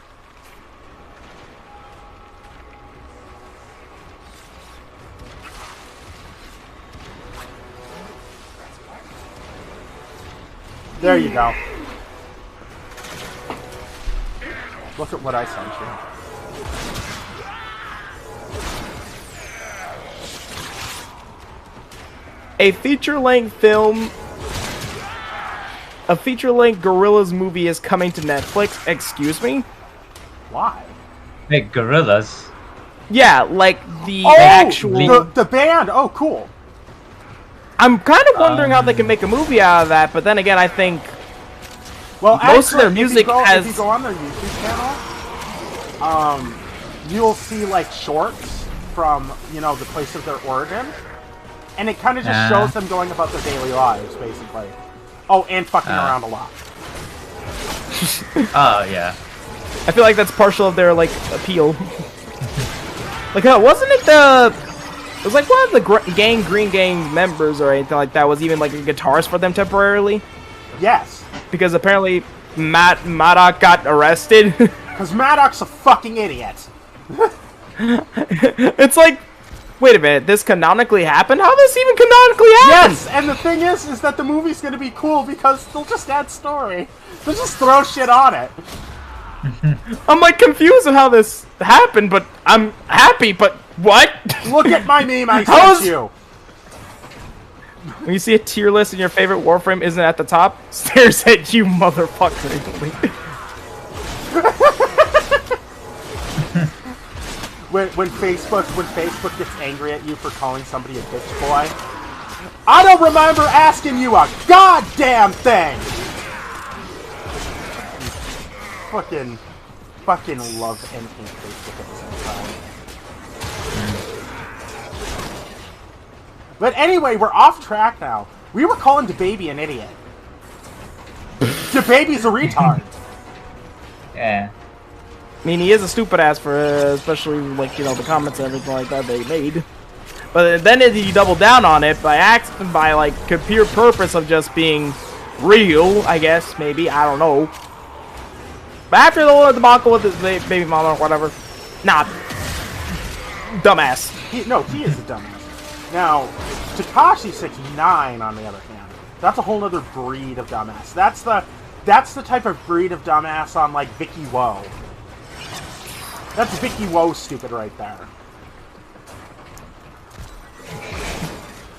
There you go. Look at what I sent you. A feature-length Gorillas movie is coming to Netflix. Excuse me? Why? Like Gorillas? Yeah, like the actual... The band! Oh, cool. I'm kind of wondering how they can make a movie out of that, but then again, I think... Well, most of their music has... If you go on their YouTube channel, you'll see, like, shorts from, you know, the place of their origin. And it kind of just shows them going about their daily lives, basically. Oh, and fucking around a lot. Oh, yeah. I feel like that's partial of their, like, appeal. Like, wasn't it it was like one of the Green Gang members or anything like that was even, like, a guitarist for them temporarily? Yes. Because apparently Maddox got arrested. Because Maddox's a fucking idiot. It's like... Wait a minute, this canonically happened? How does this even canonically happen? Yes, and the thing is that the movie's gonna be cool because they'll just add story. They'll just throw shit on it. I'm like confused on how this happened, but I'm happy, but what? Look at my meme I sent you. When you see a tier list and your favorite Warframe isn't at the top, stares at you, motherfucker. When Facebook gets angry at you for calling somebody a bitch boy, I don't remember asking you a goddamn thing. Fucking love and hate Facebook at the same time. But anyway, we're off track now. We were calling DeBaby an idiot. DeBaby's a retard. Yeah. I mean, he is a stupid ass for, especially, like, you know, the comments and everything like that they made. But then you double down on it by accident, by like pure purpose of just being real, I guess, maybe, I don't know. But after the whole debacle with his baby mama or whatever, nah, dumbass. He is a dumbass. Now, Tekashi 69, on the other hand, that's a whole other breed of dumbass. That's the type of breed of dumbass on, like, Vicky Woe. That's Vicky Woe stupid right there.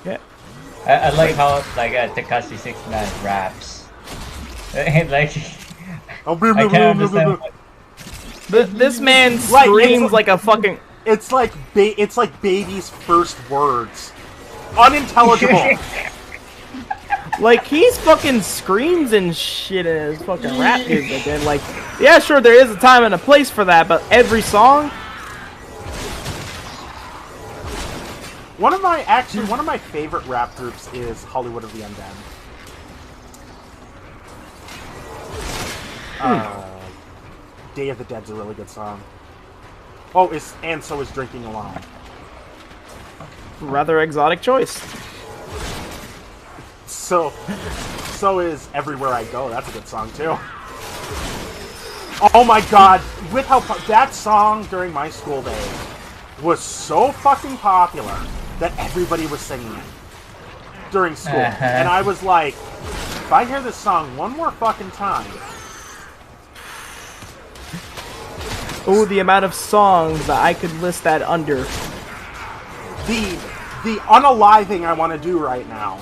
Yeah. I like how, like, Tekashi 69 raps. Like, I can't understand. This man screams like a fucking... It's like baby's first words. Unintelligible. Like, he's fucking screams and shit in his fucking rap music, and like, yeah, sure, there is a time and a place for that, but every song? One of my favorite rap groups is Hollywood of the Undead. Day of the Dead's a really good song. Oh, and so is Drinking Alone. Rather exotic choice. So is Everywhere I Go. That's a good song too. Oh my god, with how that song during my school days was so fucking popular that everybody was singing it during school. And I was like, if I hear this song one more fucking time. Oh, the amount of songs that I could list that under. The unaliving I want to do right now.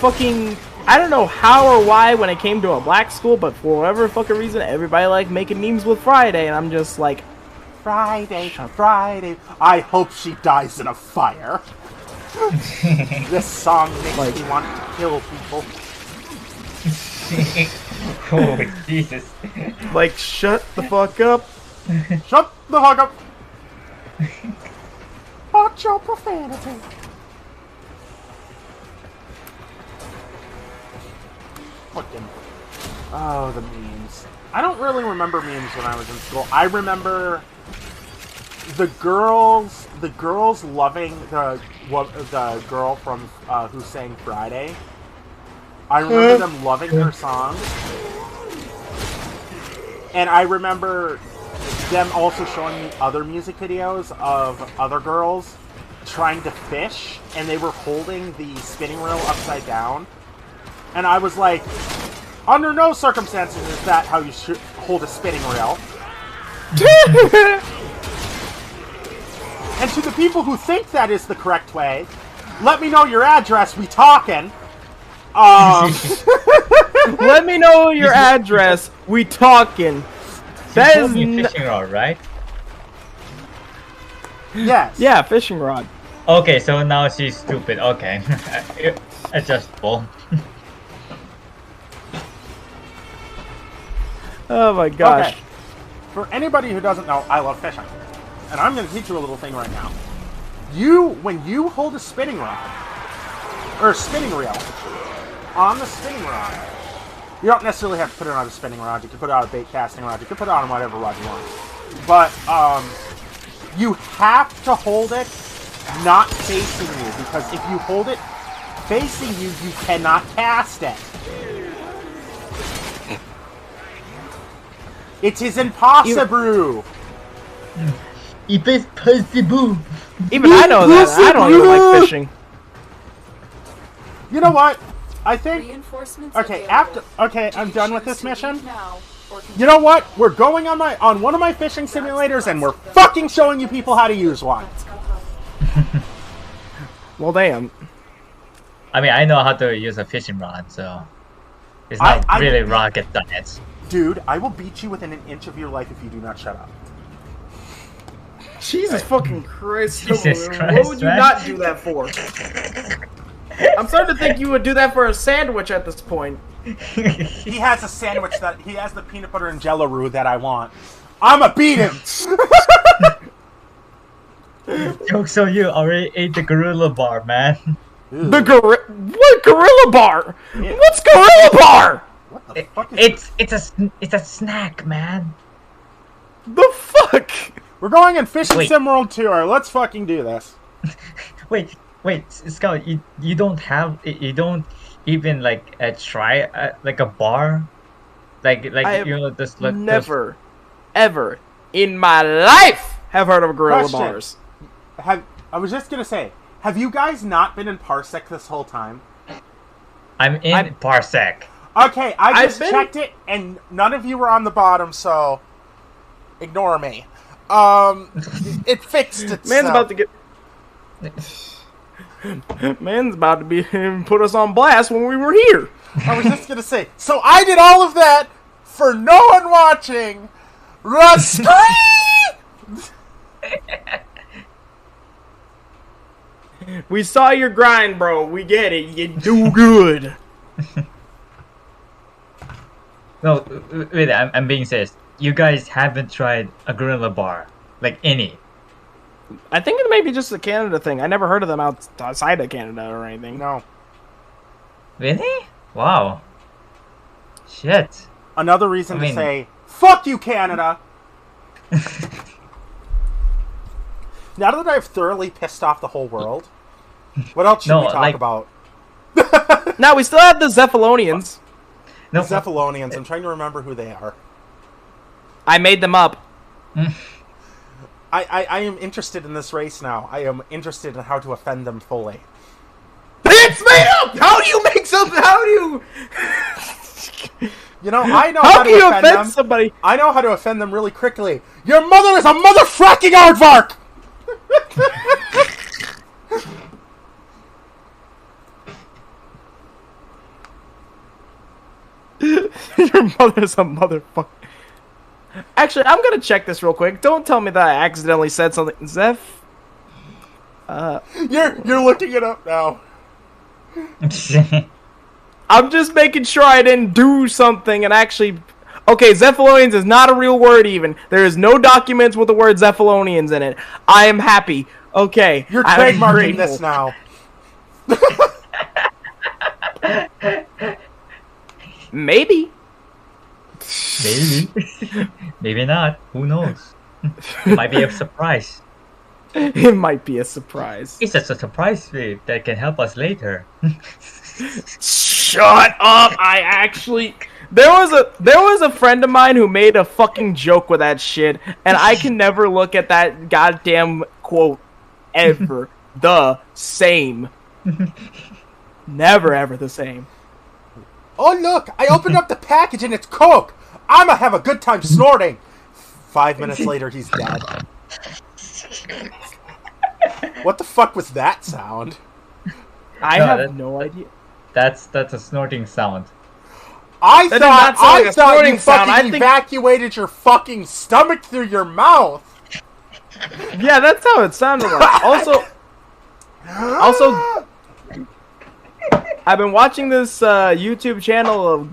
Fucking, I don't know how or why when it came to a black school, but for whatever fucking reason, everybody like making memes with Friday, and I'm just like, Friday. I hope she dies in a fire. This song makes me want to kill people. Oh, Jesus. Like, shut the fuck up. Shut the fuck up. Watch your profanity. Fucking. Oh, the memes. I don't really remember memes when I was in school. I remember the girls loving the girl from who sang Friday. I remember them loving her songs. And I remember them also showing me other music videos of other girls trying to fish, and they were holding the spinning reel upside down. And I was like, under no circumstances is that how you should hold a spinning reel. And to the people who think that is the correct way, let me know your address, we talkin'. Let me know your address, we talkin'. That is fishing rod, right? Yes. Yeah, fishing rod. Okay, so now she's stupid. Okay. Adjustable. Oh my gosh. Okay. For anybody who doesn't know, I love fishing. And I'm going to teach you a little thing right now. When you hold a spinning rod, or a spinning reel, on the spinning rod, you don't necessarily have to put it on a spinning rod. You can put it on a bait casting rod. You can put it on whatever rod you want. But you have to hold it not facing you, because if you hold it facing you, you cannot cast it. It is impossible. It is possible. Even I know that. I don't even like fishing. You know what? I think. Okay, I'm done with this mission. You know what? We're going on one of my fishing simulators, and we're fucking showing you people how to use one. Well, damn. I mean, I know how to use a fishing rod, so it's not really rocket science. Dude, I will beat you within an inch of your life if you do not shut up. Jesus fucking Christ. Jesus Christ, what would you man. not do that for? I'm starting to think you would do that for a sandwich at this point. He has a sandwich he has the peanut butter and jello roux that I want. I'ma beat him! Joke's on you, already ate the gorilla bar, man. What gorilla bar? Yeah. What's gorilla bar? What the fuck is it's a snack, man. The fuck? We're going on Fishing Wait. Sim World Tour. Let's fucking do this. Wait, Scout, you don't even like try like a bar, like I have this like never, ever in my life have heard of gorilla Question. bars. I was just gonna say, have you guys not been in Parsec this whole time? I'm in Parsec. Okay, I just I've been- checked it, and none of you were on the bottom, so ignore me. It fixed itself. Man's about to get. Man's about to be put us on blast when we were here. I was just gonna say, so I did all of that for no one watching. Rusty! We saw your grind, bro. We get it. You do good. No, wait, I'm being serious. You guys haven't tried a gorilla bar, like any. I think it may be just a Canada thing. I never heard of them outside of Canada or anything. No. Really? Wow. Shit. Another reason I mean- to say, fuck you, Canada! Now that I've thoroughly pissed off the whole world, what else should No, we talk like- about? Now we still have the Zephalonians. No, Zephalonians. I'm trying to remember who they are. I made them up. I am interested in this race now. I am interested in how to offend them fully. It's made up. How do you make something? How do you? You know, I know How how can to you offend offend them. somebody? I know how to offend them really quickly. Your mother is a motherfucking aardvark! Your mother's a motherfucker. Actually, I'm gonna check this real quick. Don't tell me that I accidentally said something. Zeph? You're looking it up now. I'm just making sure I didn't do something and actually... Okay, Zephalonians is not a real word even. There is no documents with the word Zephalonians in it. I am happy. Okay. You're I'm trademarking grateful. this now. Maybe. Maybe. Maybe not. Who knows? It might be a surprise. It might be a surprise. It's just a surprise that can help us later. Shut up! I actually... There was a friend of mine who made a fucking joke with that shit, and I can never look at that goddamn quote ever the same. Never ever the same. Oh look, I opened up the package and it's Coke! I'ma have a good time snorting! 5 minutes later, he's dead. What the fuck was that sound? I No, have that- no idea. That's a snorting sound. I That did not sound like a thought snorting you sound. fucking I think- evacuated your fucking stomach through your mouth! Yeah, that's how it sounded like. Also, I've been watching this YouTube channel of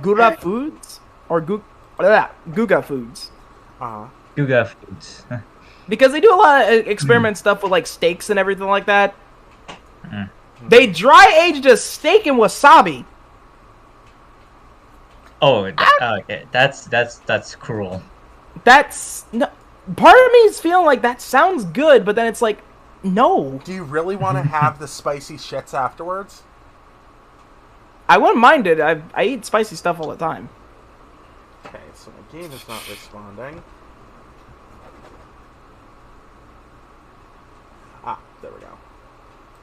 Gura Foods or Guga Foods Guga foods. because they do a lot of experiment stuff with like steaks and everything like that. They dry aged a steak in wasabi. Oh, okay. That's cruel. That's no, part of me is feeling like that sounds good, but then it's like, no. Do you really want to have the spicy shits afterwards? I wouldn't mind it. I eat spicy stuff all the time. Okay, so my game is not responding. Ah, there we go.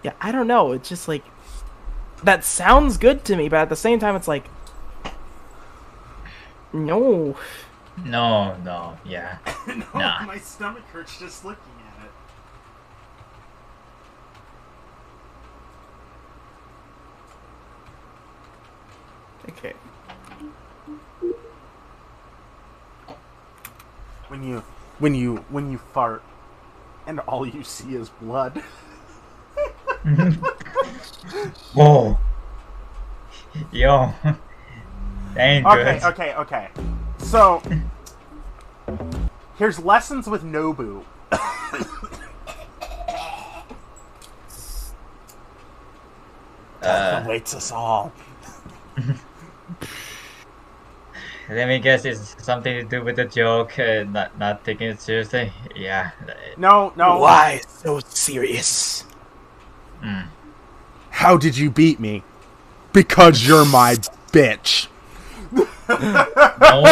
Yeah, I don't know. It's just like that sounds good to me, but at the same time, it's like no. No, yeah. No, Nah. my stomach hurts just looking at it. Okay. When you fart and all you see is blood. Whoa. Yo. That ain't good. Okay. So here's lessons with Nobu. Death awaits us all. let me guess. It's something to do with the joke. Not taking it seriously. Yeah. No. Why so serious? Mm. How did you beat me? Because you're my bitch. No.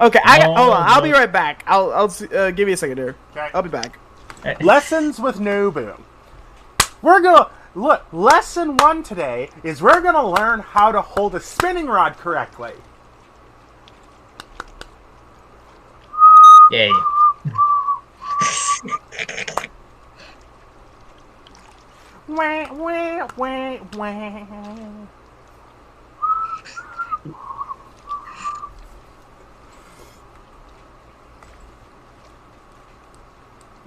Okay, hold on. I'll No. be right back. I'll give me a second here. Okay. I'll be back. Lessons with Nobu. We're gonna look. Lesson 1 today is we're gonna learn how to hold a spinning rod correctly. Yay. Wah, wah, wah, wah.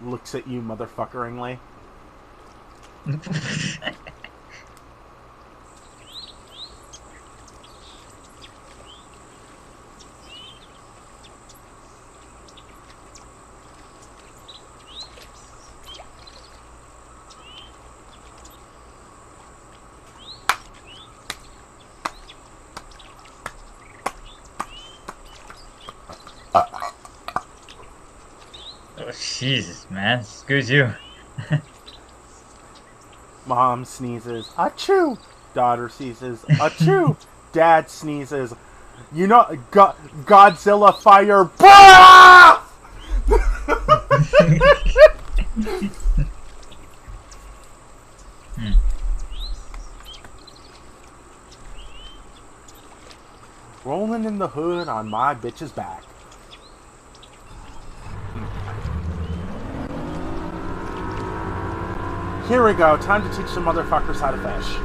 Looks at you, motherfuckeringly. Oh, Jesus, man. Screws you. Mom sneezes. Achoo! Daughter sneezes. Achoo! Dad sneezes. You know, Godzilla fire. Bah! Rolling in the hood on my bitch's back. Here we go. Time to teach some motherfuckers how to fish.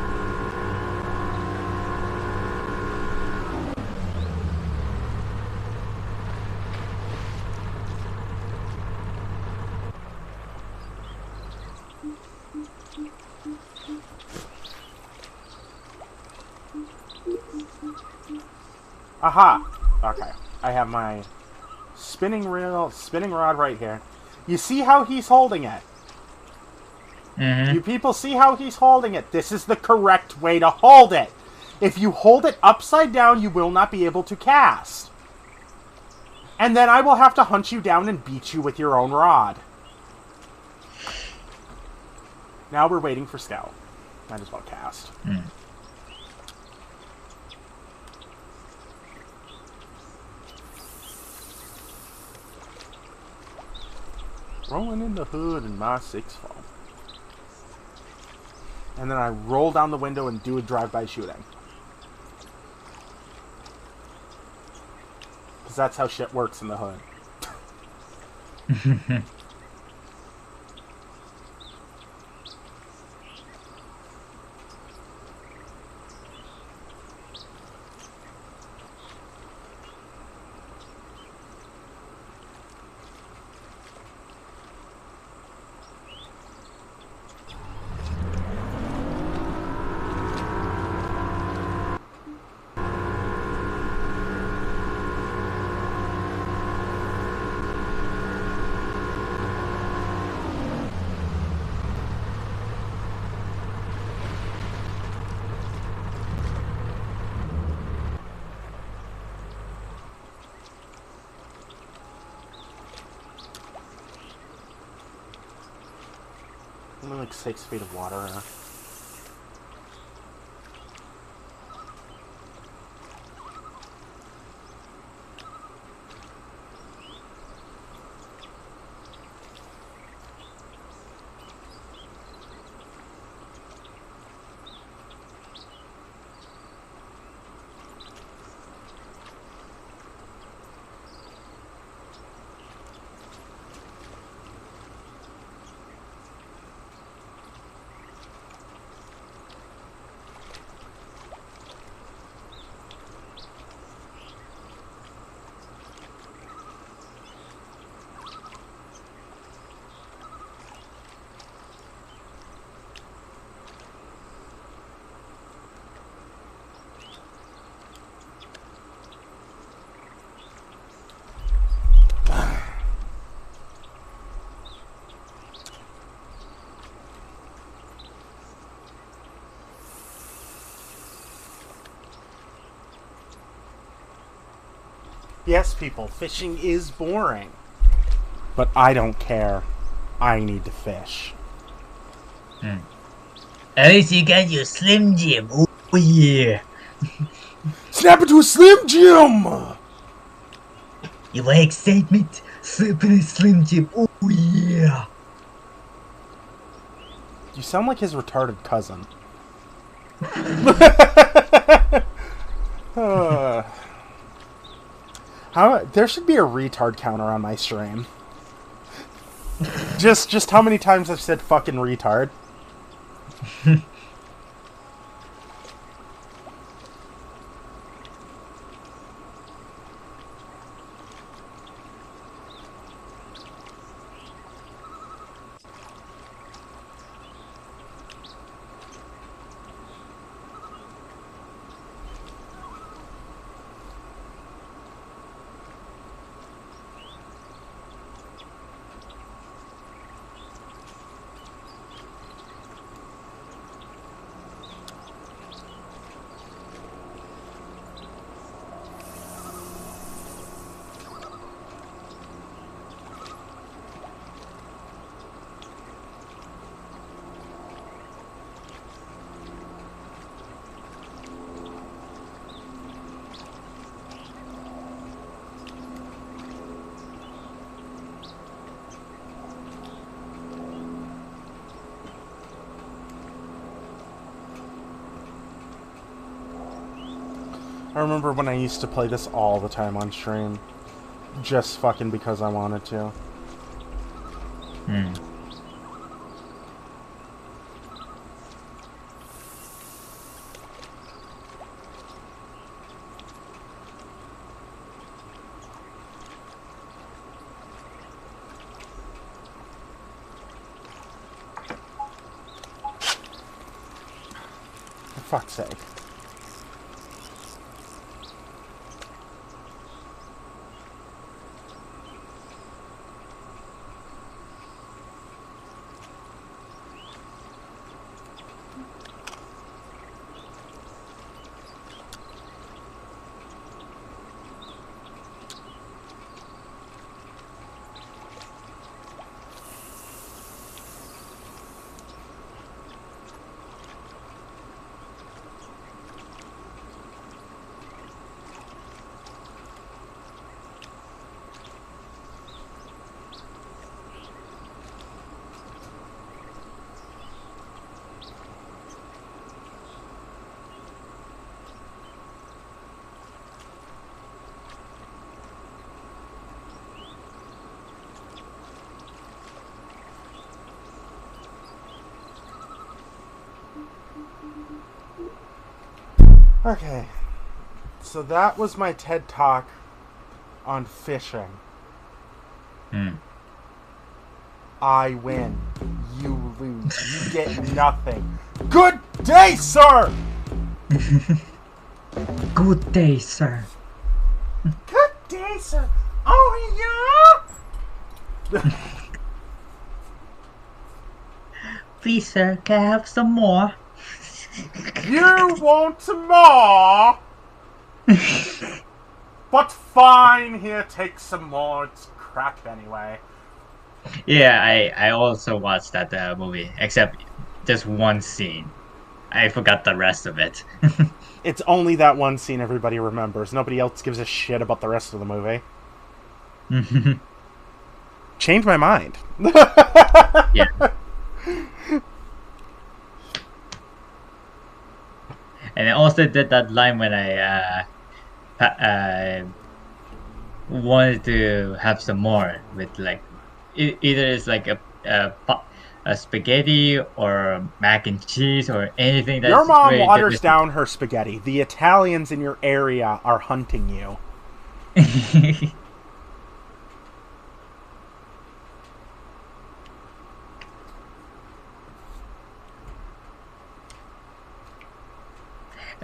Aha! Okay. I have my spinning rod right here. You see how he's holding it? You people see how he's holding it? This is the correct way to hold it. If you hold it upside down, you will not be able to cast. And then I will have to hunt you down and beat you with your own rod. Now we're waiting for Scout. Might as well cast. Rolling in the hood in my 6-4. And then I roll down the window and do a drive-by shooting. Because that's how shit works in the hood. Only like 6 feet of water in her. Yes, people, fishing is boring. But I don't care. I need to fish. At least you got your Slim Jim. Oh yeah. Snap into a Slim Jim! You want excitement? Slip in a Slim Jim. Oh yeah. You sound like his retarded cousin. There should be a retard counter on my stream. Just how many times I've said fucking retard. I remember when I used to play this all the time on stream. Just fucking because I wanted to. For fuck's sake. Okay, so that was my TED Talk on fishing. I win. You lose. You get nothing. Good day, sir! Good day, sir. Good day, sir. Oh, yeah? Please, sir, can I have some more? You want some more? But fine, here, take some more. It's crap anyway. Yeah, I also watched that movie, except just one scene. I forgot the rest of it. It's only that one scene everybody remembers. Nobody else gives a shit about the rest of the movie. Changed my mind. Yeah. And I also did that line when I wanted to have some more with like either it's like a spaghetti or mac and cheese or anything that's Your mom very waters different. down her spaghetti. The Italians in your area are hunting you.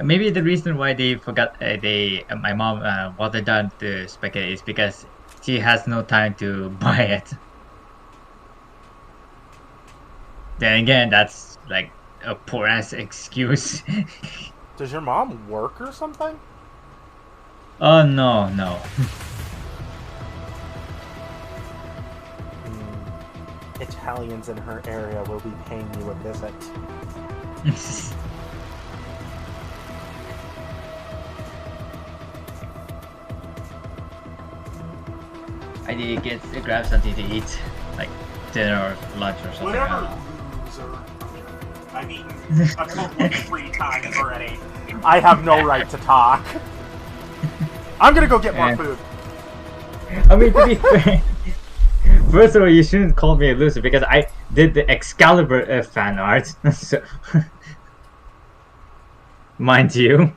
Maybe the reason why they forgot my mom watered down the spaghetti is because she has no time to buy it. Then again, that's like a poor ass excuse. Does your mom work or something? Oh no, no. Italians in her area will be paying you a visit. I need to grab something to eat, like dinner or lunch or something. Whatever, loser. I've eaten a total of 3 times already. I have no right to talk. I'm gonna go get more food. I mean, to be fair, first of all, you shouldn't call me a loser because I did the Excalibur fan art, so mind you.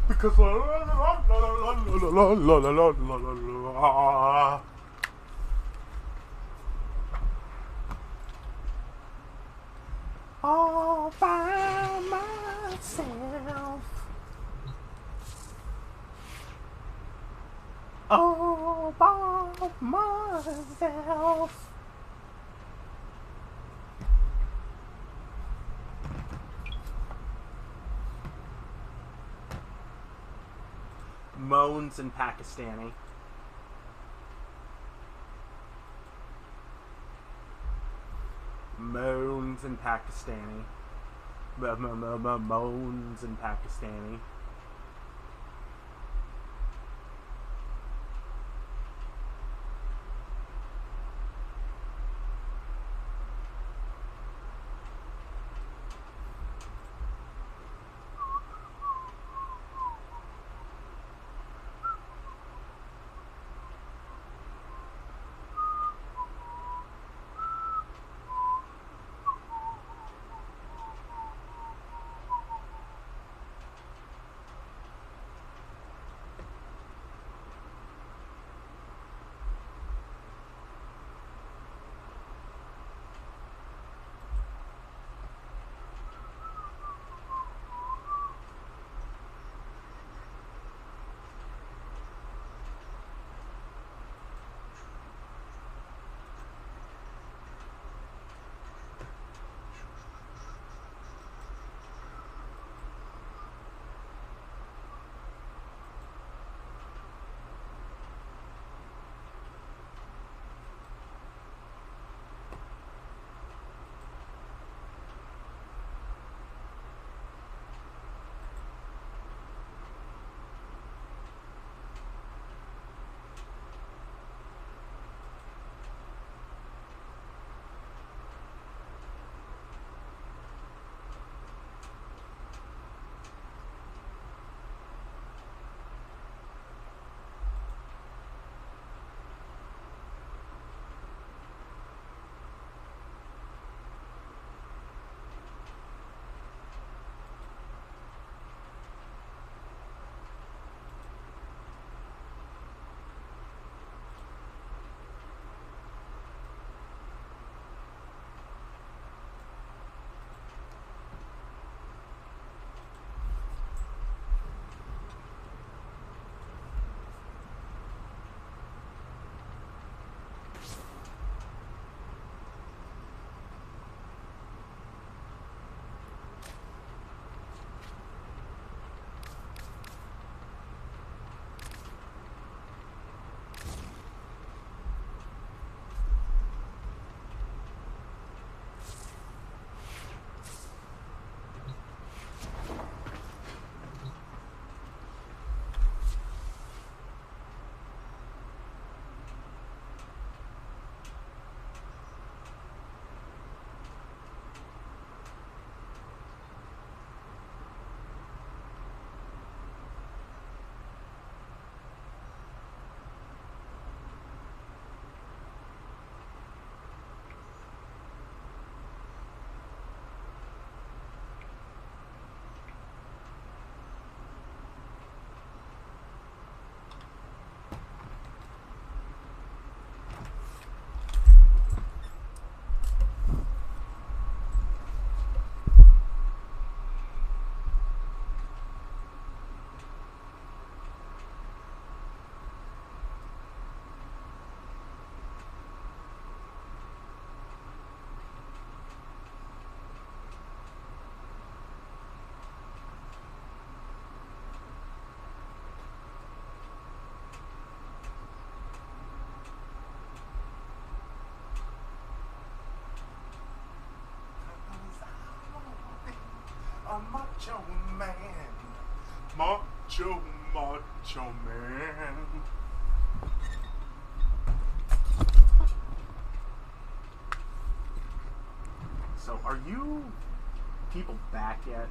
Because all by myself. All by myself. Moans in Pakistani. Moans in Pakistani. Moans in Pakistani. macho man. Macho, macho man. So, are you people back yet?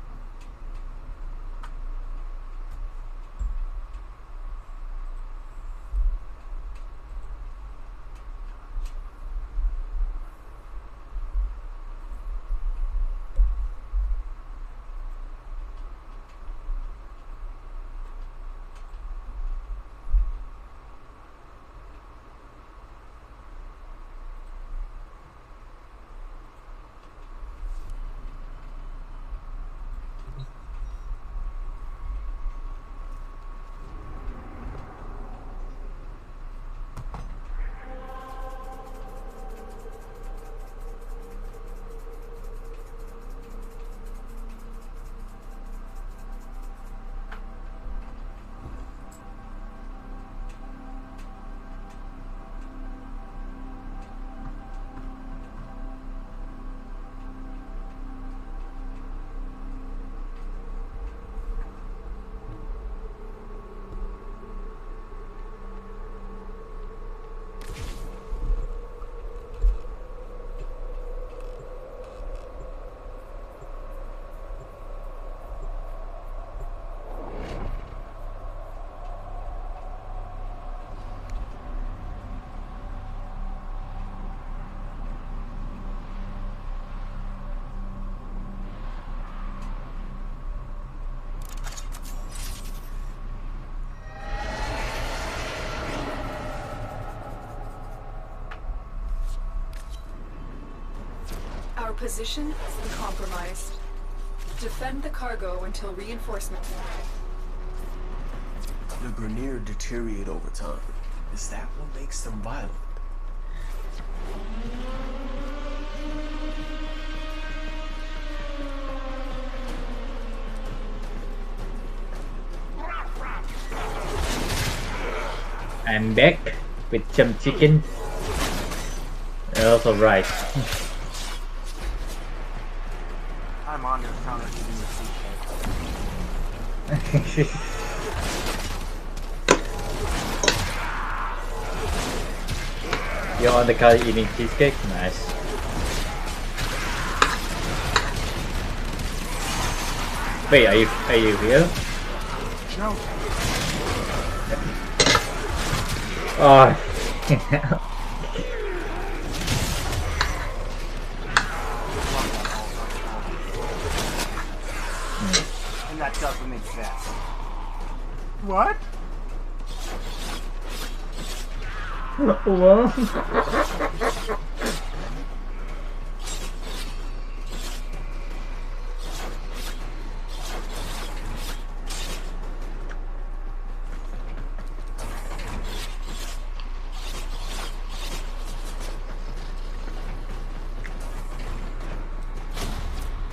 Our position has been compromised. Defend the cargo until reinforcements. The Grenier deteriorate over time. Is that what makes them violent? I'm back with some chicken. And also rice. I'm on your counter eating the cheesecake. You're on the counter eating cheesecake? Nice. Wait, are you here? No. Oh. And that doesn't exist. What? What?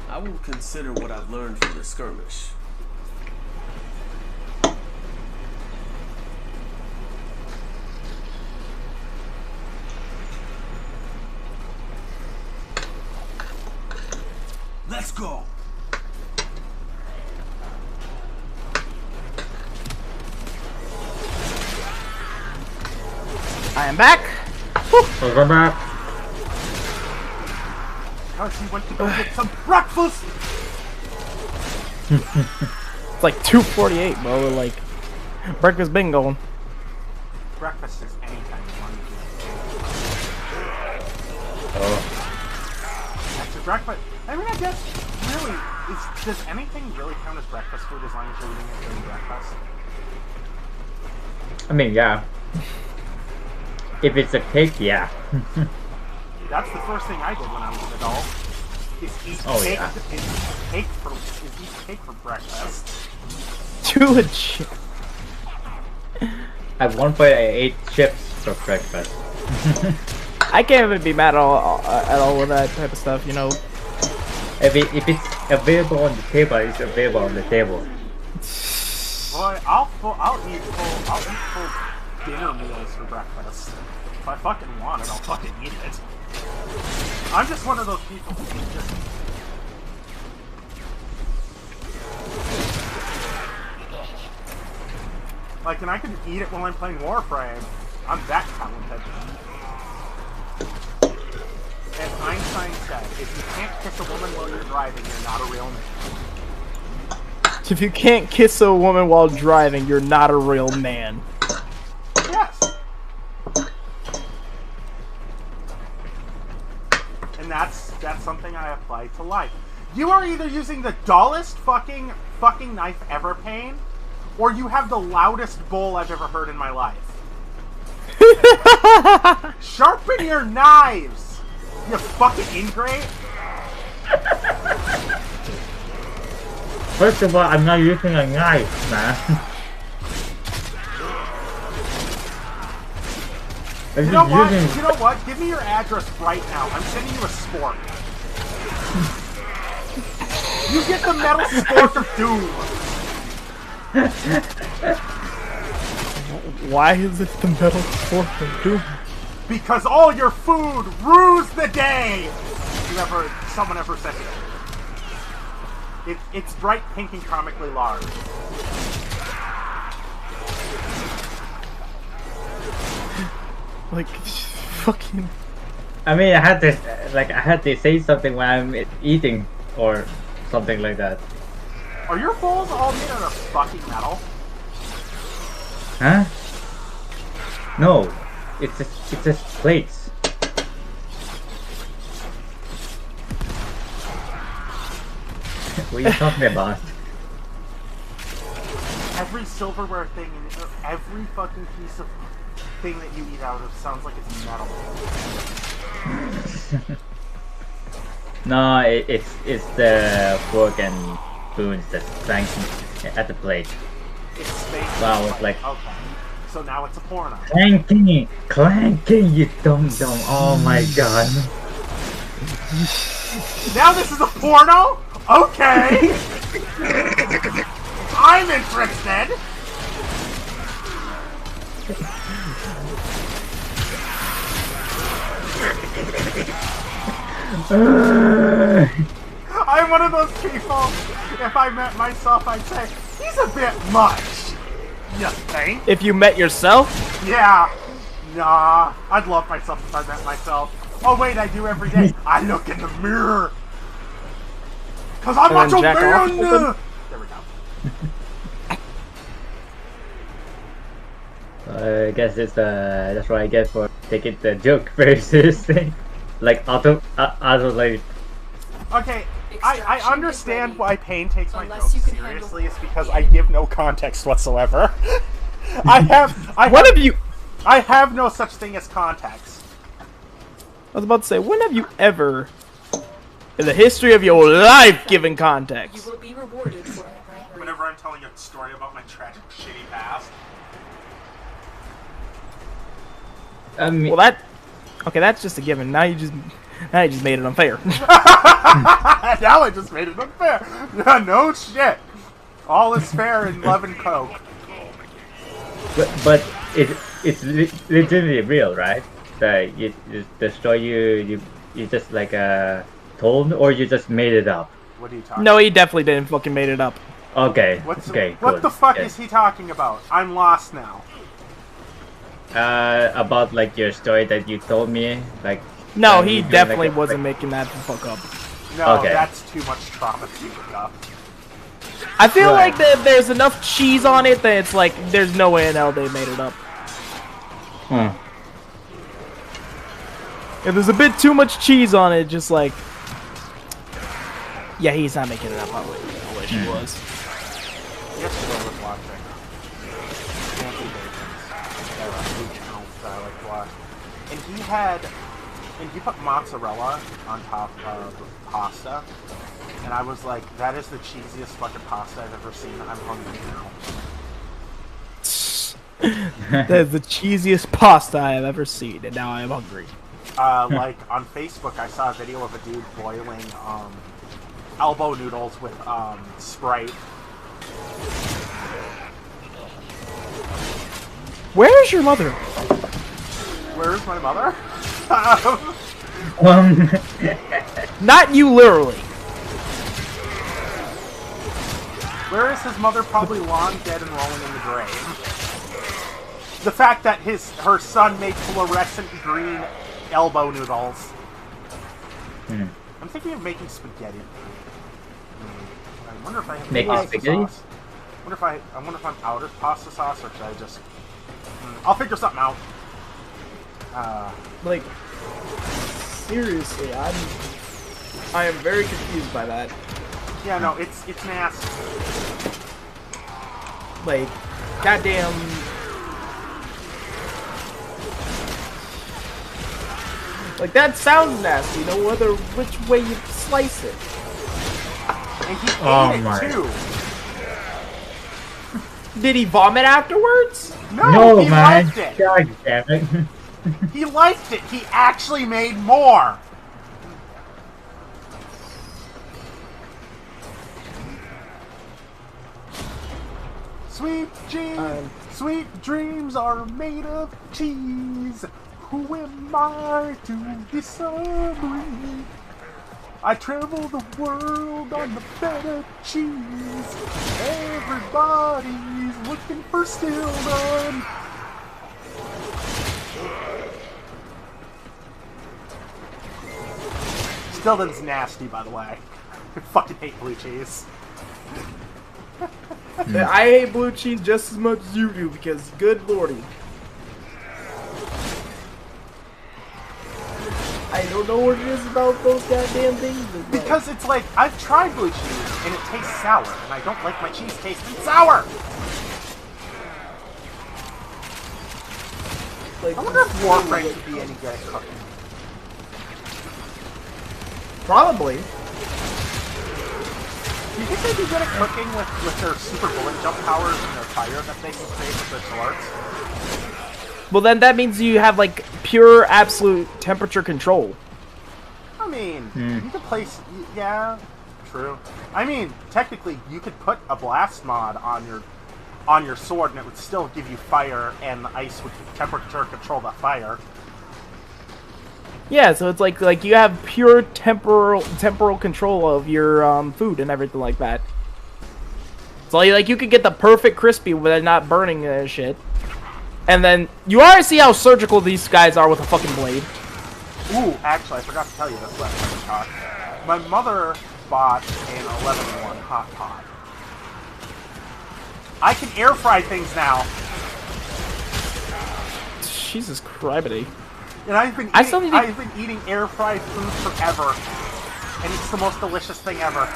I will consider what I've learned from the skirmish. Let's go! I am back. Welcome back. Now she went to go get some breakfast! It's like 2:48, bro. Like, breakfast been going. Breakfast is anytime you want to do it. Oh. That's a breakfast. I mean, I guess, really, does anything really count as breakfast food as long as you're eating it during breakfast? I mean, yeah. If it's a cake, yeah. That's the first thing I did when I was an adult. Is eat cake. Yeah. Is eat cake for breakfast. Dude, At one point, I ate chips for breakfast. I can't even be mad at all with that type of stuff, you know. If it's available on the table, it's available on the table. Boy, I'll eat full dinner meals for breakfast. If I fucking want it, I'll fucking eat it. I'm just one of those people who just... Like, and I can eat it while I'm playing Warframe. I'm that talented. As Einstein said, if you can't kiss a woman while you're driving, you're not a real man. If you can't kiss a woman while driving, you're not a real man. Yes. And that's something I apply to life. You are either using the dullest fucking knife ever, Payne, or you have the loudest bowl I've ever heard in my life. Sharpen your knives, you fucking ingrate. First of all, I'm not using a knife, man. You know what? You know what? Give me your address right now. I'm sending you a spork. You get the metal spork of doom. Why is it the metal spork of doom? Because all your food rues the day. Someone ever said it? It's bright pink and comically large. Like, fucking. I mean, I had to say something when I'm eating or something like that. Are your bowls all made out of fucking metal? Huh? No, it's just plates. What are you talking about? Every silverware thing and every fucking piece of thing that you eat out of sounds like it's metal. No, it's the fork and spoons that's clanking at the plate. It's space. Wow, it's like okay. So now it's a porno. clanking, you dumb. Oh my god. Now this is a porno? Okay. I'm interested. I'm one of those people, if I met myself, I'd say, he's a bit much. You think? If you met yourself? Yeah. Nah. I'd love myself if I met myself. Oh wait, I do every day. I look in the mirror. Cause I'm Macho Man! There we go. I guess that's what I get for taking the joke very seriously. Like auto like. Okay, I understand why Payne takes my jokes seriously. It's because I give no context whatsoever. I have no such thing as context. I was about to say, when have you ever, in the history of your life, given context? You will be rewarded for whenever I'm telling a story about my tragic, shitty past. Well, okay, that's just a given. Now you just made it unfair. Now I just made it unfair. No shit. All is fair in love and coke. But it's legitimately real, right? The story you just like told, or you just made it up? What are you talking? No, he definitely didn't fucking made it up. Okay. What the fuck is he talking about? I'm lost now. About like your story that you told me, like. No, he definitely wasn't making that the fuck up. No, that's too much trauma to pick up. I feel like there's enough cheese on it that it's like there's no way in hell they made it up. If there's a bit too much cheese on it, just like, yeah, he's not making it up. I wish he was. Yesterday I was watching Anthony Bacon's channel that I like to watch, and he put mozzarella on top of pasta, and I was like, that is the cheesiest fucking pasta I've ever seen. I'm hungry now. That is the cheesiest pasta I have ever seen, and now I am hungry. Like on Facebook, I saw a video of a dude boiling elbow noodles with Sprite. Where is your mother? Where is my mother? Not you, literally. Where is his mother? Probably long dead and rolling in the grave. The fact that her son made fluorescent green elbow noodles. I'm thinking of making spaghetti. I wonder if I have Making pasta spaghetti? sauce. I wonder if I'm out of pasta sauce, or should I just? I'll figure something out. Like, seriously, I am very confused by that. Yeah, no, it's nasty. Like, goddamn. Like, that sounds nasty, no other which way you slice it. And he ate it too. Did he vomit afterwards? No, he man. liked it. God damn it. He liked it. He actually made more. Sweet dreams are made of cheese. Who am I to disagree? I travel the world on the feta cheese. Everybody's looking for Stillman. Stillman's nasty, by the way. I fucking hate blue cheese. I hate blue cheese just as much as you do because, good lordy. I don't know what it is about those goddamn things. Because it's like, I've tried blue cheese and it tastes sour, and I don't like my cheese tasting sour! Like, I wonder if warframe could be any good at cooking. Probably. Do you think they'd be good at cooking with their super bullet jump powers and their fire that they can create with their swords? Well, then that means you have, like, pure, absolute temperature control. I mean, you could place... Yeah, true. I mean, technically, you could put a blast mod on your sword and it would still give you fire, and the ice would temperature control the fire. Yeah, so it's like you have pure temporal control of your food and everything like that. So like you could get the perfect crispy without not burning shit. And then you already see how surgical these guys are with a fucking blade. Ooh, actually, I forgot to tell you this last time we talked. My mother bought an 11-in-1 hot pot. I can air fry things now. Jesus Christ. And I've been eating air fried food forever, and it's the most delicious thing ever.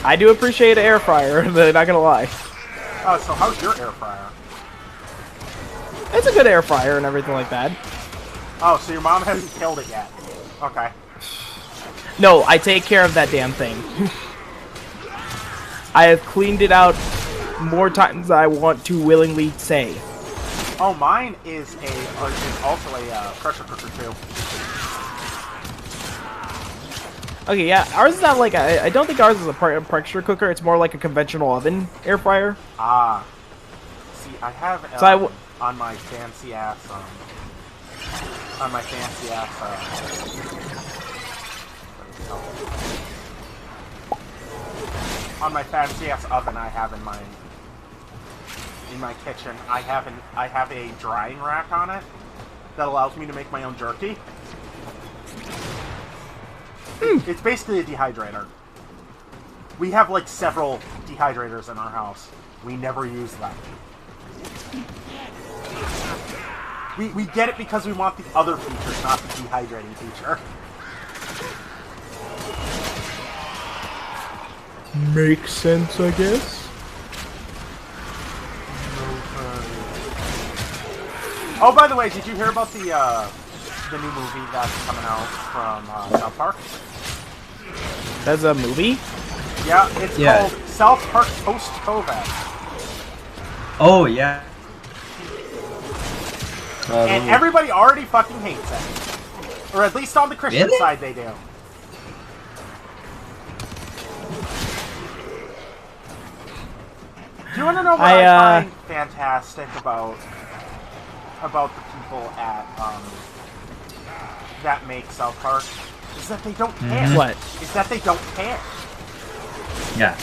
I do appreciate an air fryer, not gonna lie. Oh, so how's your air fryer? It's a good air fryer and everything like that. Oh, so your mom hasn't killed it yet. Okay. No, I take care of that damn thing. I have cleaned it out more times than I want to willingly say. Oh, mine is also a pressure cooker too. Okay, yeah, ours is not like I don't think ours is a pressure cooker. It's more like a conventional oven air fryer. Ah, see, I have on my fancy ass oven I have in my kitchen. I have a drying rack on it that allows me to make my own jerky. It's basically a dehydrator. We have like several dehydrators in our house. We never use them. We get it because we want the other features, not the dehydrating feature. Makes sense, I guess. Oh, by the way, did you hear about the new movie that's coming out from South Park? That's a movie? Yeah, it's called South Park Post-COVID. Oh, yeah. And everybody already fucking hates it. Or at least on the Christian side they do. Do you want to know what I find fantastic about the people at that make South Park? Is that they don't care. What? Is that they don't care. Yeah.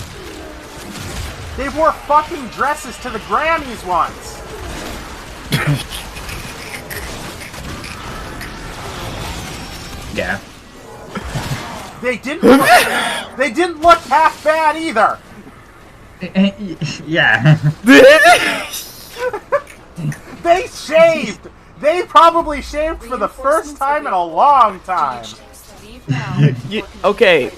They wore fucking dresses to the Grammys once. Yeah. They didn't look half bad either. Yeah. They shaved. They probably shaved for the first time in a long time. Okay.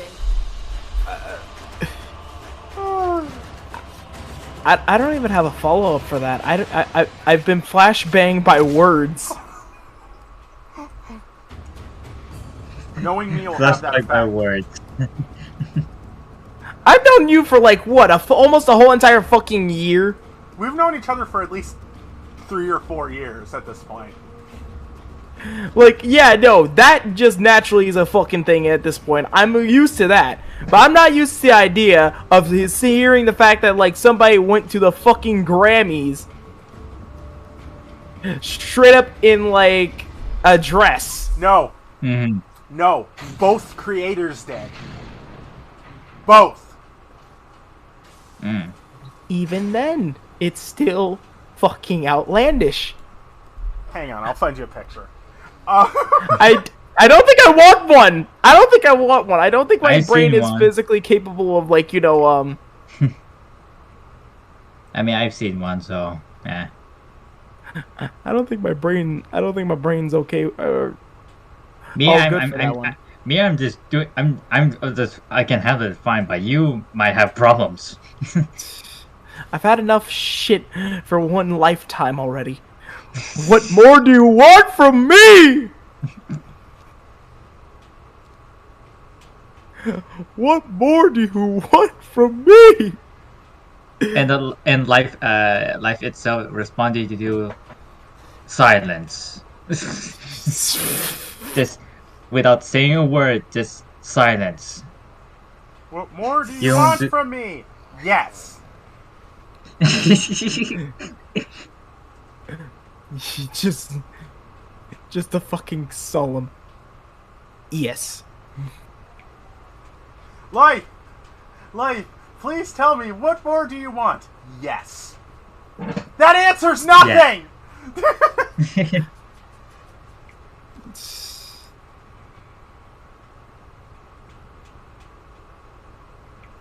I don't even have a follow-up for that. I've been flashbanged by words. Knowing me will That's have that like my effect. words. I've known you for like what, almost a whole entire fucking year. We've known each other for at least 3 or 4 years at this point. Like, yeah, no, that just naturally is a fucking thing at this point. I'm used to that. But I'm not used to the idea of hearing the fact that, like, somebody went to the fucking Grammys straight up in, like, a dress. No. Mm-hmm. No. Both creators did. Both. Mm. Even then, it's still fucking outlandish. Hang on, I'll find you a picture. I don't think I want one. I don't think I want one. I don't think my I've brain seen is one. physically capable of, like, you know, I mean, I've seen one, so yeah. I don't think my brain's okay. Me, Oh, I'm, good I'm, for that I'm, one. me, I'm just doing. I'm just. I can handle it fine, but you might have problems. I've had enough shit for one lifetime already. What more do you want from me? What more do you want from me? And life itself responded to silence. Just without saying a word, just silence. What more do you You want don't from me? Yes. just a fucking solemn yes. Life, please tell me, what more do you want? Yes. That answers nothing!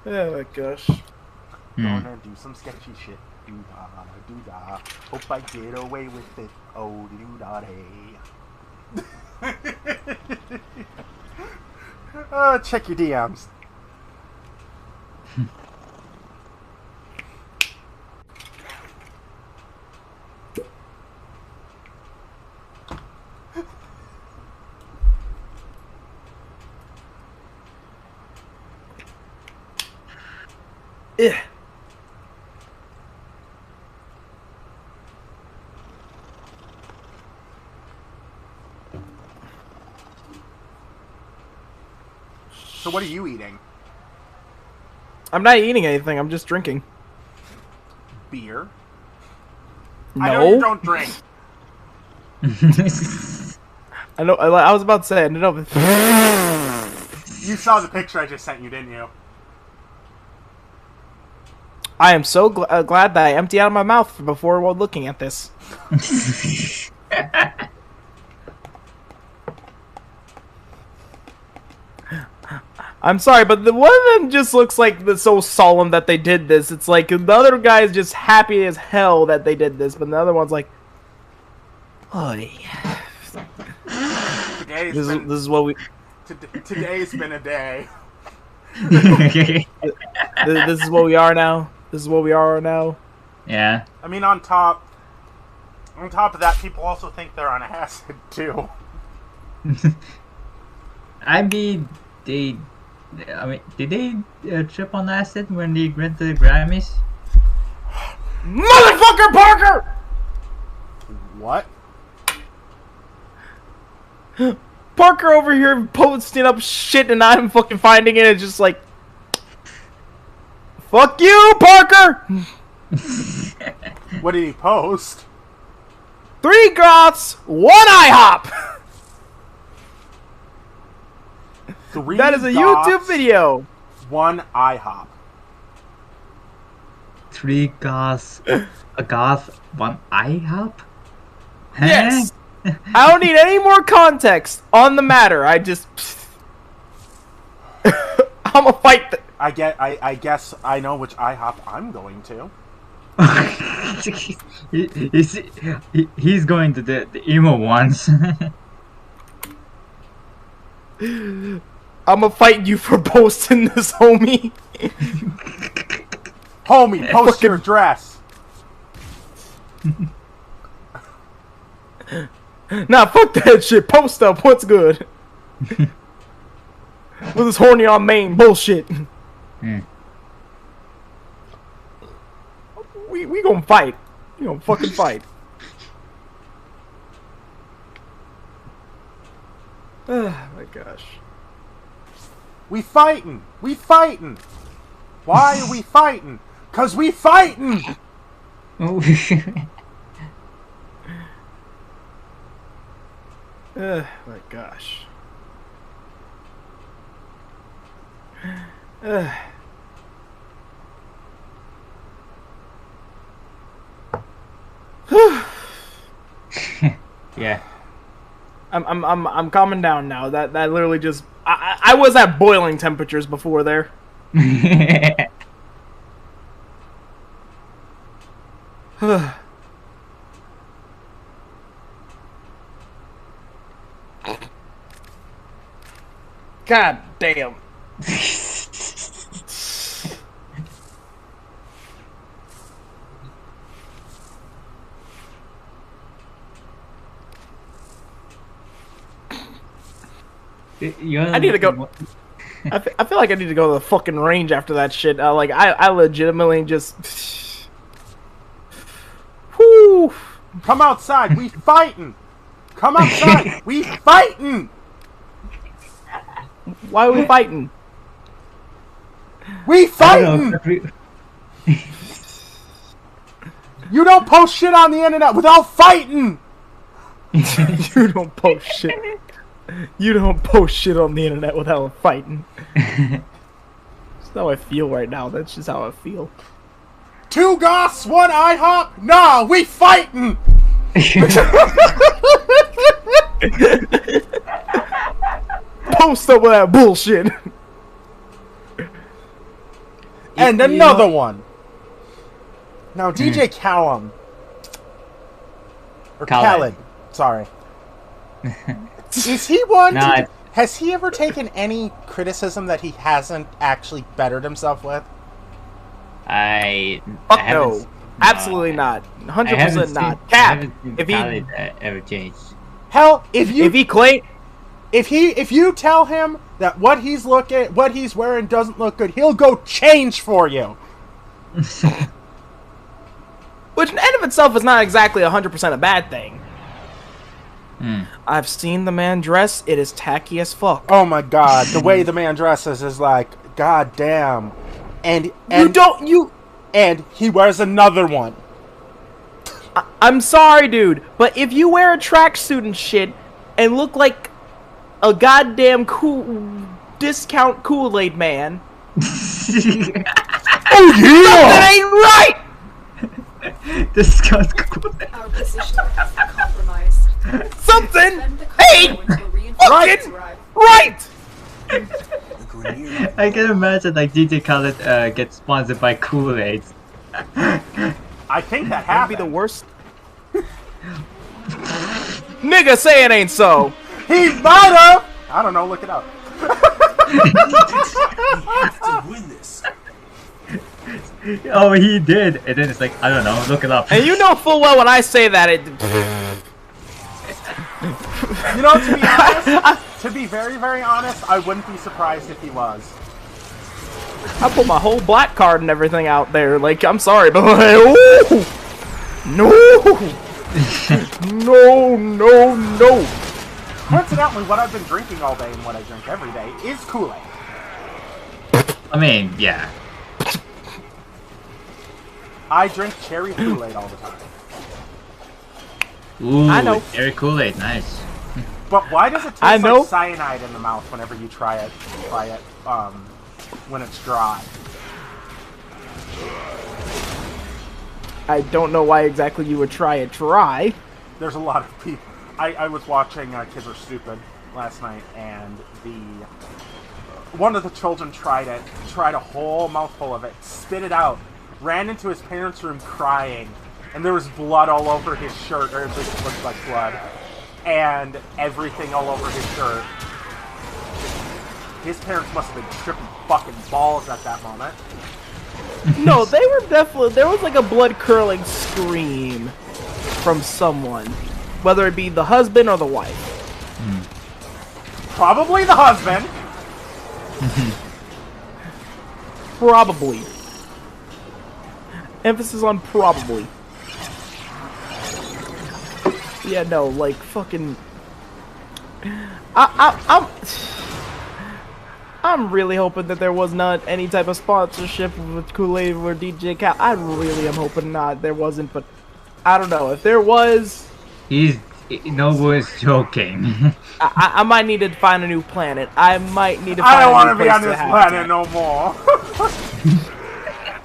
Oh my gosh. Gonna do some sketchy shit. Doo-dah, doo-dah. Hope I get away with it. Oh, doo-dah, hey. Check your DMs. Ugh. So what are you eating? I'm not eating anything, I'm just drinking. Beer? No. I know you don't drink. I know. I was about to say. I don't know. You saw the picture I just sent you, didn't you? I am so glad that I emptied out of my mouth before looking at this. I'm sorry, but the one of them just looks like so solemn that they did this. It's like the other guy is just happy as hell that they did this, but the other one's like, "Oy." Today's This is what we. Today's been a day. This is what we are now. This is what we are now. Yeah. I mean, on top of that, people also think they're on acid too. I mean, did they trip on acid when they went to the Grammys? Motherfucker, Parker! What? Parker over here posting up shit and I'm fucking finding it and just like, fuck you, Parker! What did he post? 3 goths, 1 IHOP! That is a YouTube video. 1 IHOP. 3 goths, a goth, 1 IHOP? Yes. I don't need any more context on the matter. I just I'm gonna fight. I guess I know which IHOP I'm going to. He's going to the emo ones. I'm gonna fight you for posting this, homie. Homie, post your address. Nah, fuck that shit. Post up. What's good? With this horny on main bullshit. We gonna fight. We gonna fucking fight. Oh my gosh. We fighting. We fighting. Why are we fighting? 'Cause we fighting. Oh my gosh. Yeah. I'm calming down now. That literally just I was at boiling temperatures before there. God damn. I need to go. I feel like I need to go to the fucking range after that shit. Like I legitimately just. Whoo! Come outside. We fighting. Come outside. We fighting. Why are we fighting? We fighting. You don't post shit on the internet without fighting. You don't post shit. You don't post shit on the internet without fighting. That's how I feel right now. That's just how I feel. 2 goths, 1 IHOP? Nah, we fighting! Post up with that bullshit. And another one. Now, DJ Callum. Or Khaled. Sorry. Is he one? Has he ever taken any criticism that he hasn't actually bettered himself with? Fuck no. Absolutely not. 100% not. Cap. If he ever changed. Hell, if you tell him that what he's wearing doesn't look good, he'll go change for you. Which in and of itself is not exactly 100% a bad thing. I've seen the man dress. It is tacky as fuck. Oh my god, the way the man dresses is like, god damn. And he wears another one. I'm sorry, dude, but if you wear a tracksuit and shit and look like a goddamn discount Kool-Aid man, oh yeah, that ain't right. Discount Kool-Aid. Our position is compromised. Something ain't fucking right. I can imagine like DJ Khaled gets sponsored by Kool-Aid. I think that would be the worst. Nigga, say it ain't so. He might have. I don't know. Look it up. have to win this. Oh, he did, and then it's like I don't know. Look it up. And you know full well when I say that it. You know, to be honest, to be very, very honest, I wouldn't be surprised if he was. I put my whole black card and everything out there. Like, I'm sorry, but like, ooh, no, no. Coincidentally, what I've been drinking all day and what I drink every day is Kool-Aid. I mean, yeah. I drink cherry Kool-Aid all the time. Ooh, I know. Cherry Kool-Aid, nice. But why does it taste like cyanide in the mouth whenever you try it, when it's dry? I don't know why exactly you would try it dry. there's a lot of people. I was watching Kids Are Stupid last night, and one of the children tried a whole mouthful of it, spit it out, ran into his parents' room crying, and there was blood all over his shirt, or at least it looked like blood, and everything all over his shirt. His parents must have been tripping fucking balls at that moment. No, they were definitely... There was like a blood-curdling scream from someone. Whether it be the husband or the wife. Probably the husband. Probably. Emphasis on probably. Yeah, no, like, fucking... I'm really hoping that there was not any type of sponsorship with Kool-Aid or DJ Cal. I really am hoping not. There wasn't, but I don't know. If there was... Nobu is joking. I might need to find a new planet. I might need to find I don't want to be on this planet no more.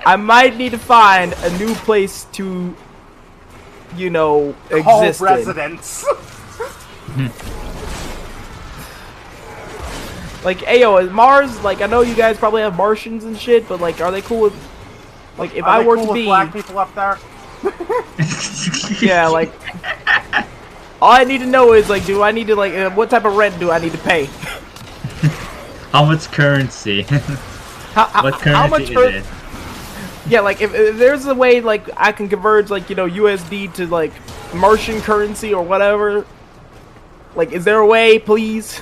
I might need to find a new place to, you know, exist in. Residence. Like, ayo, is Mars, like, I know you guys probably have Martians and shit, but, like, are they cool with, like, if I were to be... black people up there? Yeah, like, all I need to know is, like, do I need to, like, what type of rent do I need to pay? How much currency? What currency how much is it? Yeah, like, if there's a way, like, I can convert, like, you know, USD to, like, Martian currency or whatever, like, is there a way, please?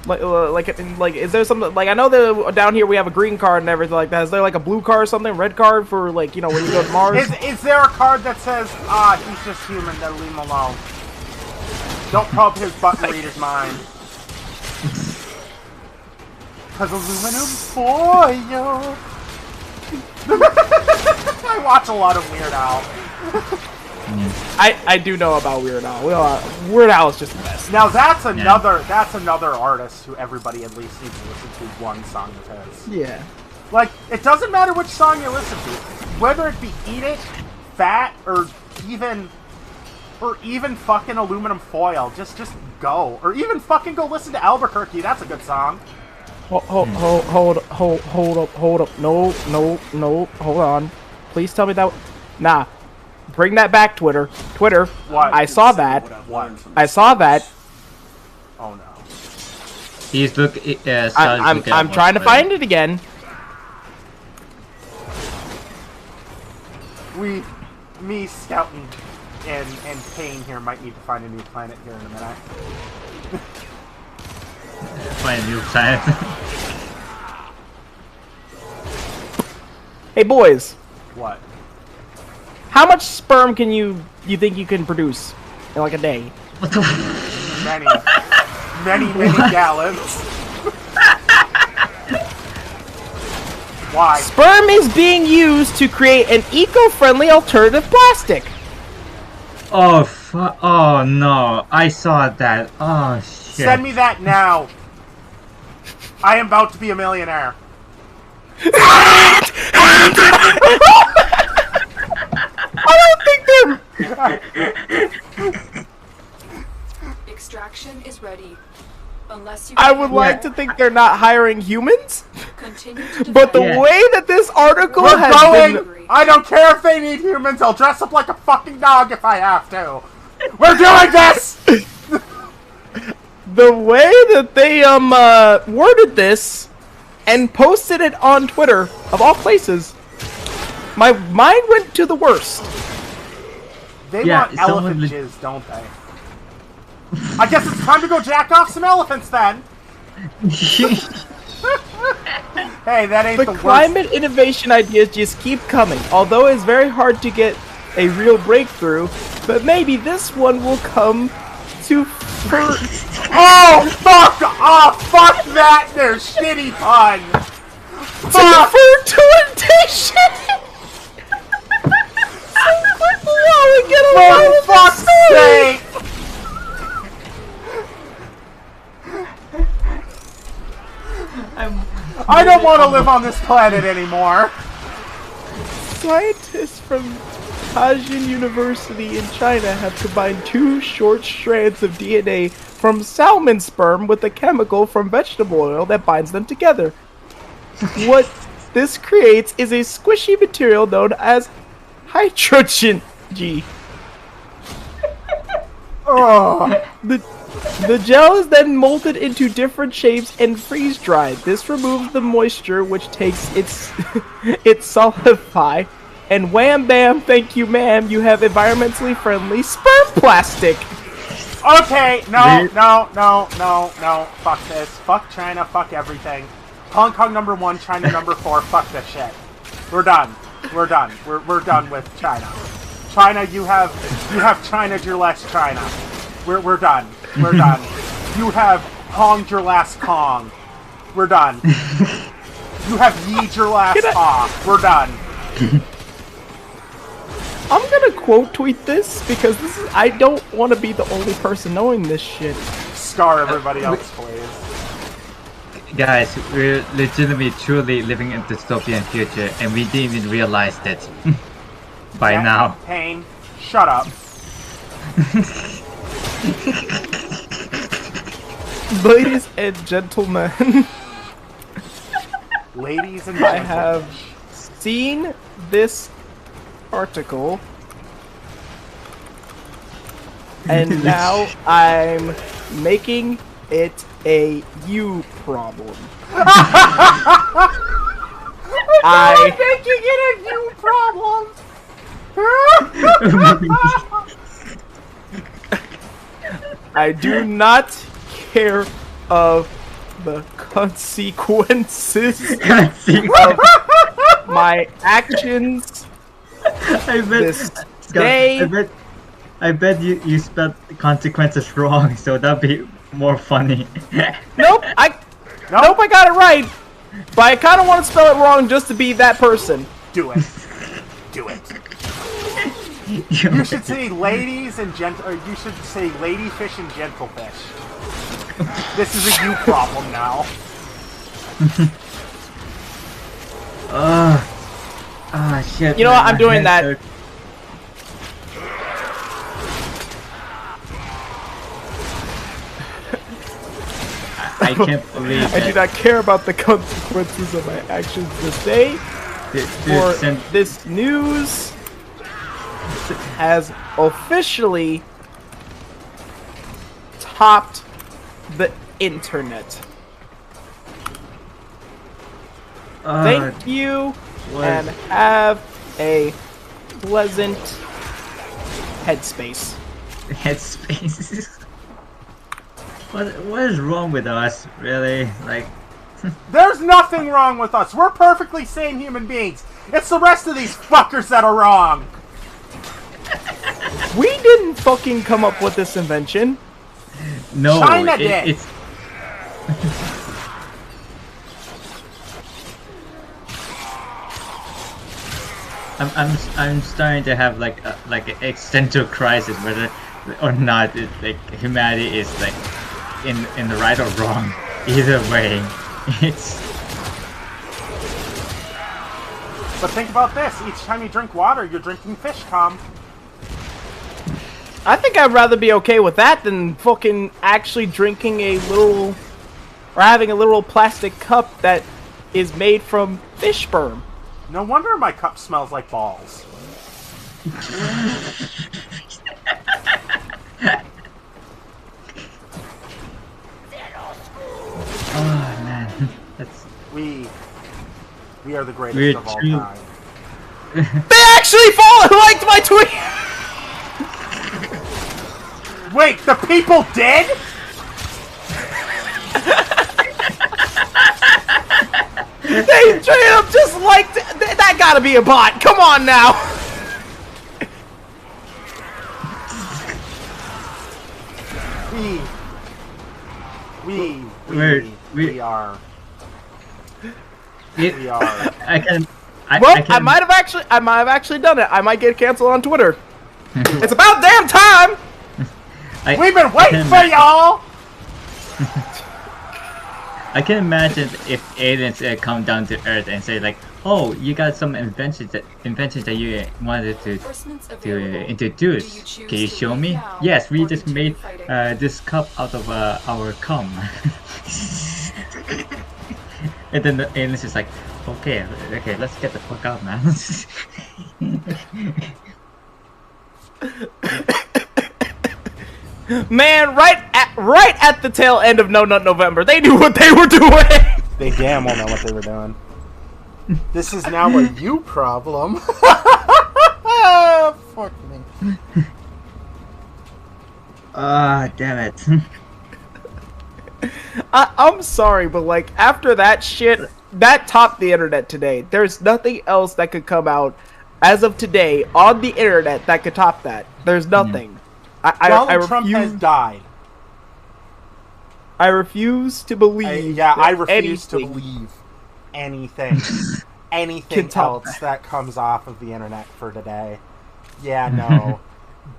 Like, is there something, like, I know that down here we have a green card and everything like that. Is there, like, a blue card or something, red card for, like, you know, when you go to Mars? Is there a card that says, he's just human, then leave him alone? Don't probe his button reader's mind. Cause aluminum foil. I watch a lot of Weird Al. I do know about Weird Al. Weird Al is just the best. Now that's another artist who everybody at least needs to listen to one song of his. Yeah. Like, it doesn't matter which song you listen to, whether it be Eat It, Fat, or even fucking Aluminum Foil. Just go, or even fucking go listen to Albuquerque. That's a good song. Hold up. No, hold on. Please tell me that. Nah. Bring that back, Twitter. What? I saw that. What? I saw that. Oh no. He's I'm trying to find it again. Me scouting and Payne here might need to find a new planet here in a minute. Find a new planet. Hey boys. What? How much sperm can you think you can produce in like a day? What the? Many gallons. Why? Sperm is being used to create an eco-friendly alternative plastic. Oh oh no! I saw that. Oh shit! Send me that now. I am about to be a millionaire. I don't think they're... Extraction is ready. Unless you I would like to think they're not hiring humans. Continue to But the way that this article has been... I don't care if they need humans. I'll dress up like a fucking dog if I have to. We're doing this! The way that they worded this and posted it on Twitter, of all places, my mind went to the worst. They want elephant jizz, don't they? I guess it's time to go jack off some elephants then. Hey, that ain't the worst. The climate innovation ideas just keep coming, although it's very hard to get a real breakthrough, but maybe this one will come to Oh, fuck off! Fuck that! They're shitty pun! Fuck! Fertilization! For fuck's sake! I don't want to live on this planet anymore. Scientists from Tajian University in China have combined 2 short strands of DNA from salmon sperm with a chemical from vegetable oil that binds them together. What this creates is a squishy material known as hydrogen G. The gel is then molded into different shapes and freeze dried. This removes the moisture, which takes its solidify. And wham bam, thank you ma'am, you have environmentally friendly sperm plastic. Okay, no. Fuck this. Fuck China. Fuck everything. Hong Kong #1, China #4. Fuck this shit. We're done. We're done. We're done with China. China, you have China's your last China. We're done. We're done. You have Honged your last Kong. We're done. You have Yeed your last Ha. We're done. I'm gonna quote tweet this because I don't want to be the only person knowing this shit. Scar everybody else, please. Guys, we're legitimately, truly living in a dystopian future, and we didn't even realize that by now. Pain, shut up. Ladies and gentlemen, ladies and I gentlemen, have seen this article, and now I'm making it a you problem. I'm making it a you problem. I do not care of the consequences of my actions. I bet you spelled consequences wrong, so that'd be more funny. Nope, I got it right, but I kind of want to spell it wrong just to be that person. Do it. Do it. You should say ladies and or you should say ladyfish and gentlefish. This is a you problem now. Shit. You know what? I'm doing that. I can't believe I do not care about the consequences of my actions this day. For this news has officially topped the internet. Thank you, and have a pleasant headspace. Headspace? What is wrong with us, really? Like, there's nothing wrong with us. We're perfectly sane human beings. It's the rest of these fuckers that are wrong. We didn't fucking come up with this invention. No, China did. It's I'm starting to have like an existential crisis whether or not humanity is like in the right or wrong. Either way, it's. But think about this: each time you drink water, you're drinking fish cum. I think I'd rather be okay with that than fucking actually drinking a literal, or having a literal plastic cup that is made from fish sperm. No wonder my cup smells like balls. Oh man, that's. We are the greatest of all time. They actually liked my tweet. Wait, the people did? They straight up just liked it. That gotta be a bot. Come on now. We are. I might have actually done it. I might get canceled on Twitter. It's about damn time. We've been waiting for y'all. I can imagine if aliens come down to Earth and say like, oh, you got some inventions that you wanted to introduce. Can you show me? Yes, we just made this cup out of our cum. And then the alien's just like, okay, let's get the fuck out, man. Man, right at the tail end of No Nut November, they knew what they were doing. They damn well know what they were doing. This is now a you problem. Fuck me. Damn it. I'm sorry, but like after that shit, that topped the internet today. There's nothing else that could come out as of today on the internet that could top that. There's nothing. Donald Trump has died. I refuse to believe. I refuse to believe anything else that comes off of the internet for today. Yeah, no.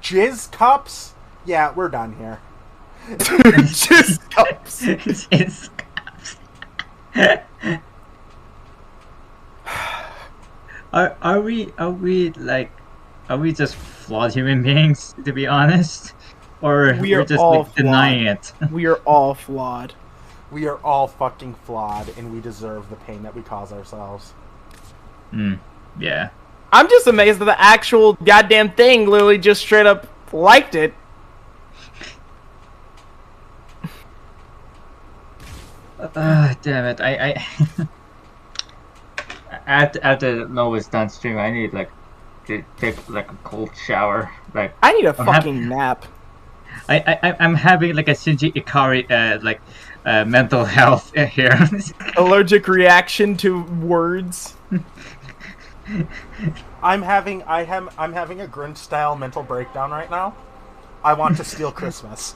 Jizz cups? Yeah, we're done here. Jizz cups. Jizz cups. Are we just flawed human beings, to be honest? Or we're just like denying it? We are all flawed. We are all fucking flawed, and we deserve the pain that we cause ourselves. Yeah. I'm just amazed that the actual goddamn thing literally just straight up liked it. Damn it! I after Noah's done streaming, I need like to take like a cold shower. Like I need a fucking nap. I'm having like a Shinji Ikari mental health here. Allergic reaction to words. I'm having a Grinch style mental breakdown right now. I want to steal Christmas.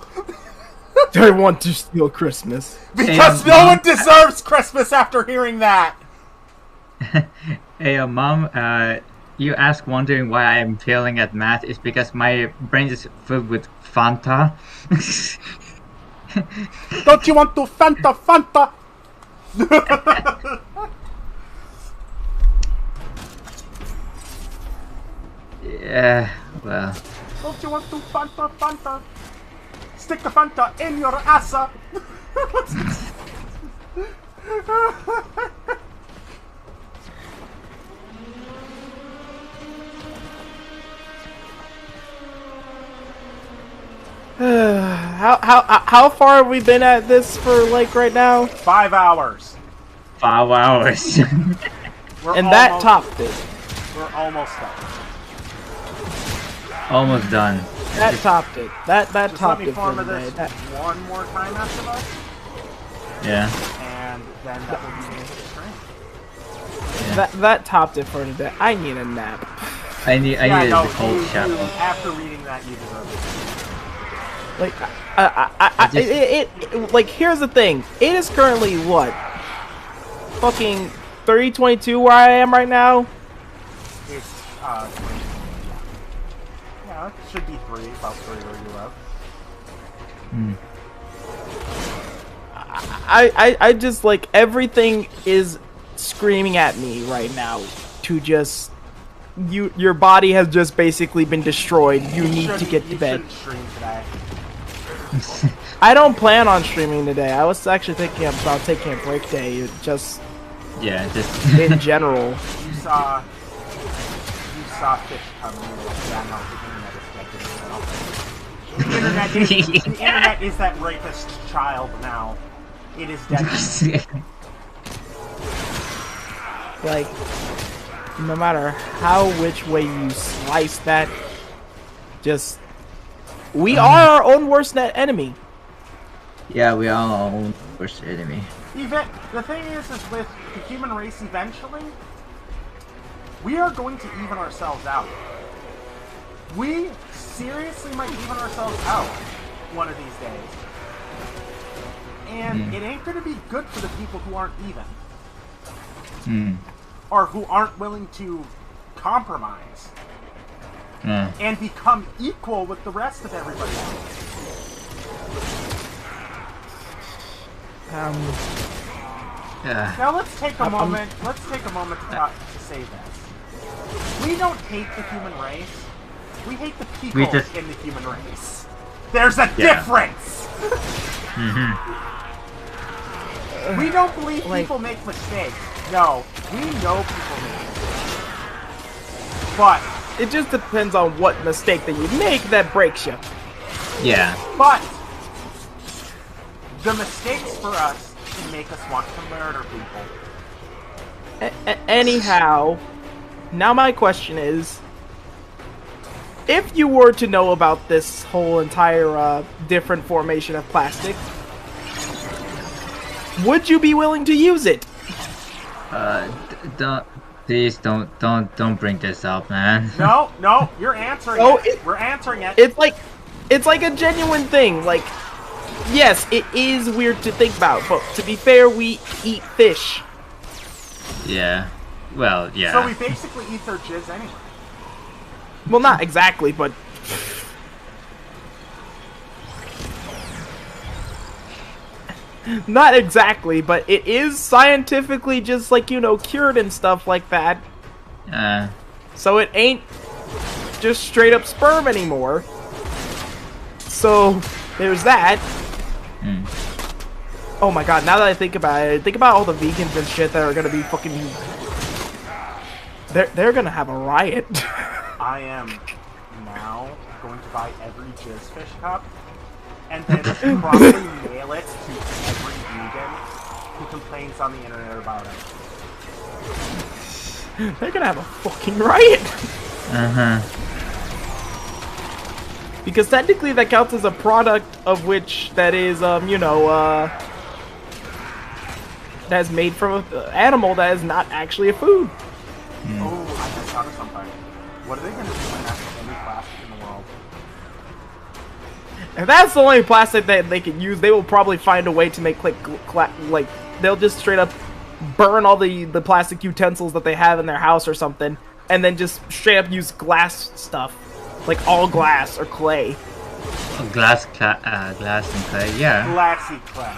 I want to steal Christmas. Because no one deserves Christmas after hearing that! Hey, Mom, you ask wondering why I am failing at math is because my brain is filled with Fanta. Don't you want to Fanta? Yeah, well. Don't you want to Fanta? Stick the Fanta in your assa! How far have we been at this for like right now? 5 hours. 5 hours. And that topped it. We're almost done. Almost done. That topped it. That Just topped let me it for form the this day. one more time after that. Yeah. And then that will be the end of the stream. That topped it for today. I need a nap. I need a cold shower. After reading that, you deserve it. Like, like, here's the thing. It is currently, what? Fucking 3:22 where I am right now? It's, yeah, it should be 3, about 3 where you left. I just, like, everything is screaming at me right now to just... Your body has just basically been destroyed. You need to get to bed. You shouldn't stream today. I don't plan on streaming today. I was actually thinking about taking a break day, just in general. You saw fish coming. The internet is that rapist child now. It is dead. Like, no matter which way you slice that, just we are our own worst enemy. Yeah, we are our own worst enemy. The thing is with the human race, eventually, we are going to even ourselves out. We seriously might even ourselves out one of these days. And it ain't going to be good for the people who aren't even. Or who aren't willing to compromise. And become equal with the rest of everybody else. Now let's take a moment. Let's take a moment to say this. We don't hate the human race. We hate the people in the human race. There's a difference. We don't believe people make mistakes. No, we know people make mistakes. But it just depends on what mistake that you make that breaks you. Yeah. But the mistakes for us can make us want to murder people. Anyhow, now my question is, if you were to know about this whole entire different formation of plastic, would you be willing to use it? Please don't bring this up, man. No, you're answering it. We're answering it. It's like a genuine thing. Like, yes, it is weird to think about, but to be fair, we eat fish. Yeah. Well, yeah. So we basically eat their jizz anyway. Well, not exactly, but... Not exactly, but it is scientifically just, like, you know, cured and stuff like that. So it ain't just straight up sperm anymore. So, there's that. Oh my god, now that I think about it, think about all the vegans and shit that are gonna be fucking... They're gonna have a riot. I am now going to buy every jizz fish cup and then probably mail it to every vegan who complains on the internet about it. They're gonna have a fucking riot. Because technically that counts as a product of which that is, you know, that's made from an animal that is not actually a food. Oh, I just thought of something. What are they going to do when that's the only plastic in the world? If that's the only plastic that they can use, they will probably find a way to make, like they'll just straight up burn all the plastic utensils that they have in their house or something, and then just straight up use glass stuff. Like all glass or clay. Glass and clay, yeah. Glassy clay.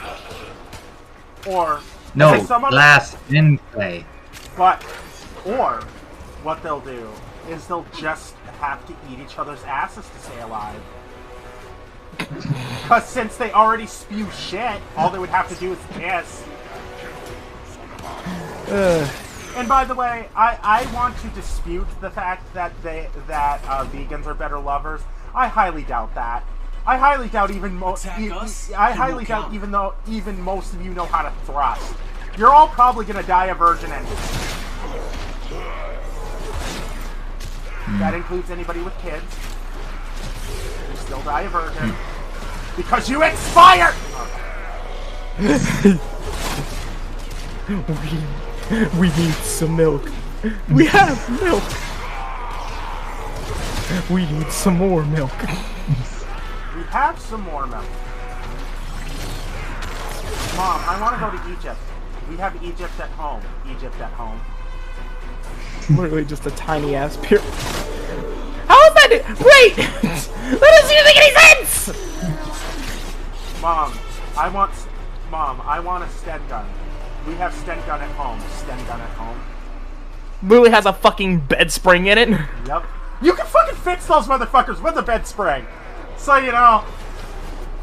Or... No, glass in clay. But, or, what they'll do is they'll just have to eat each other's asses to stay alive. Because since they already spew shit, all they would have to do is piss. And by the way, I want to dispute the fact that vegans are better lovers. I highly doubt that. I highly doubt even most of you know how to thrust. You're all probably gonna die a virgin anyway. That includes anybody with kids. You still die a virgin. Because you expired! We need some milk. We have milk. We need some more milk. We have some more milk. Mom, I want to go to Egypt. We have Egypt at home. Egypt at home. Literally just a tiny ass pier. How is that? Wait! That doesn't even make any sense! Mom, I want a Sten gun. We have Sten gun at home. Sten gun at home. Literally has a fucking bed spring in it. Yep. You can fucking fix those motherfuckers with a bed spring. So, you know,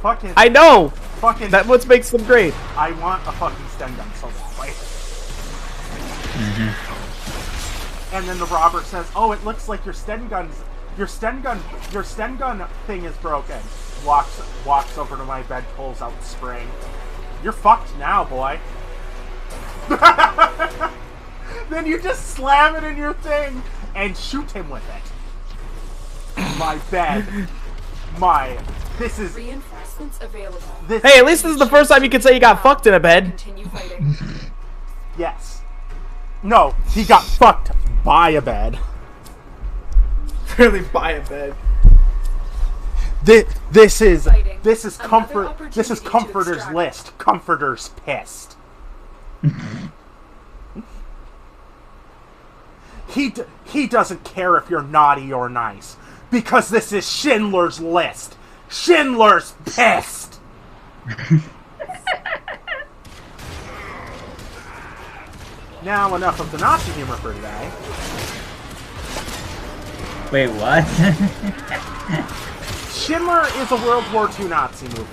fucking... I know! Fucking... That's what makes them great. I want a fucking Sten gun so badly. And then the robber says, "Oh, it looks like your Sten gun thing is broken." Walks over to my bed, pulls out the spring. You're fucked now, boy. Then you just slam it in your thing and shoot him with it. My bed. This is... Reinforcements available. Hey, at least this is the first time you can say you got fucked in a bed. Continue fighting. Yes. No, he got fucked by a bed. Really, by a bed. This is Comforter's list. Comforter's pissed. He doesn't care if you're naughty or nice, because this is Schindler's List. Schindler's pissed. Now, enough of the Nazi humor for today. Wait, what? Schindler is a World War II Nazi movie.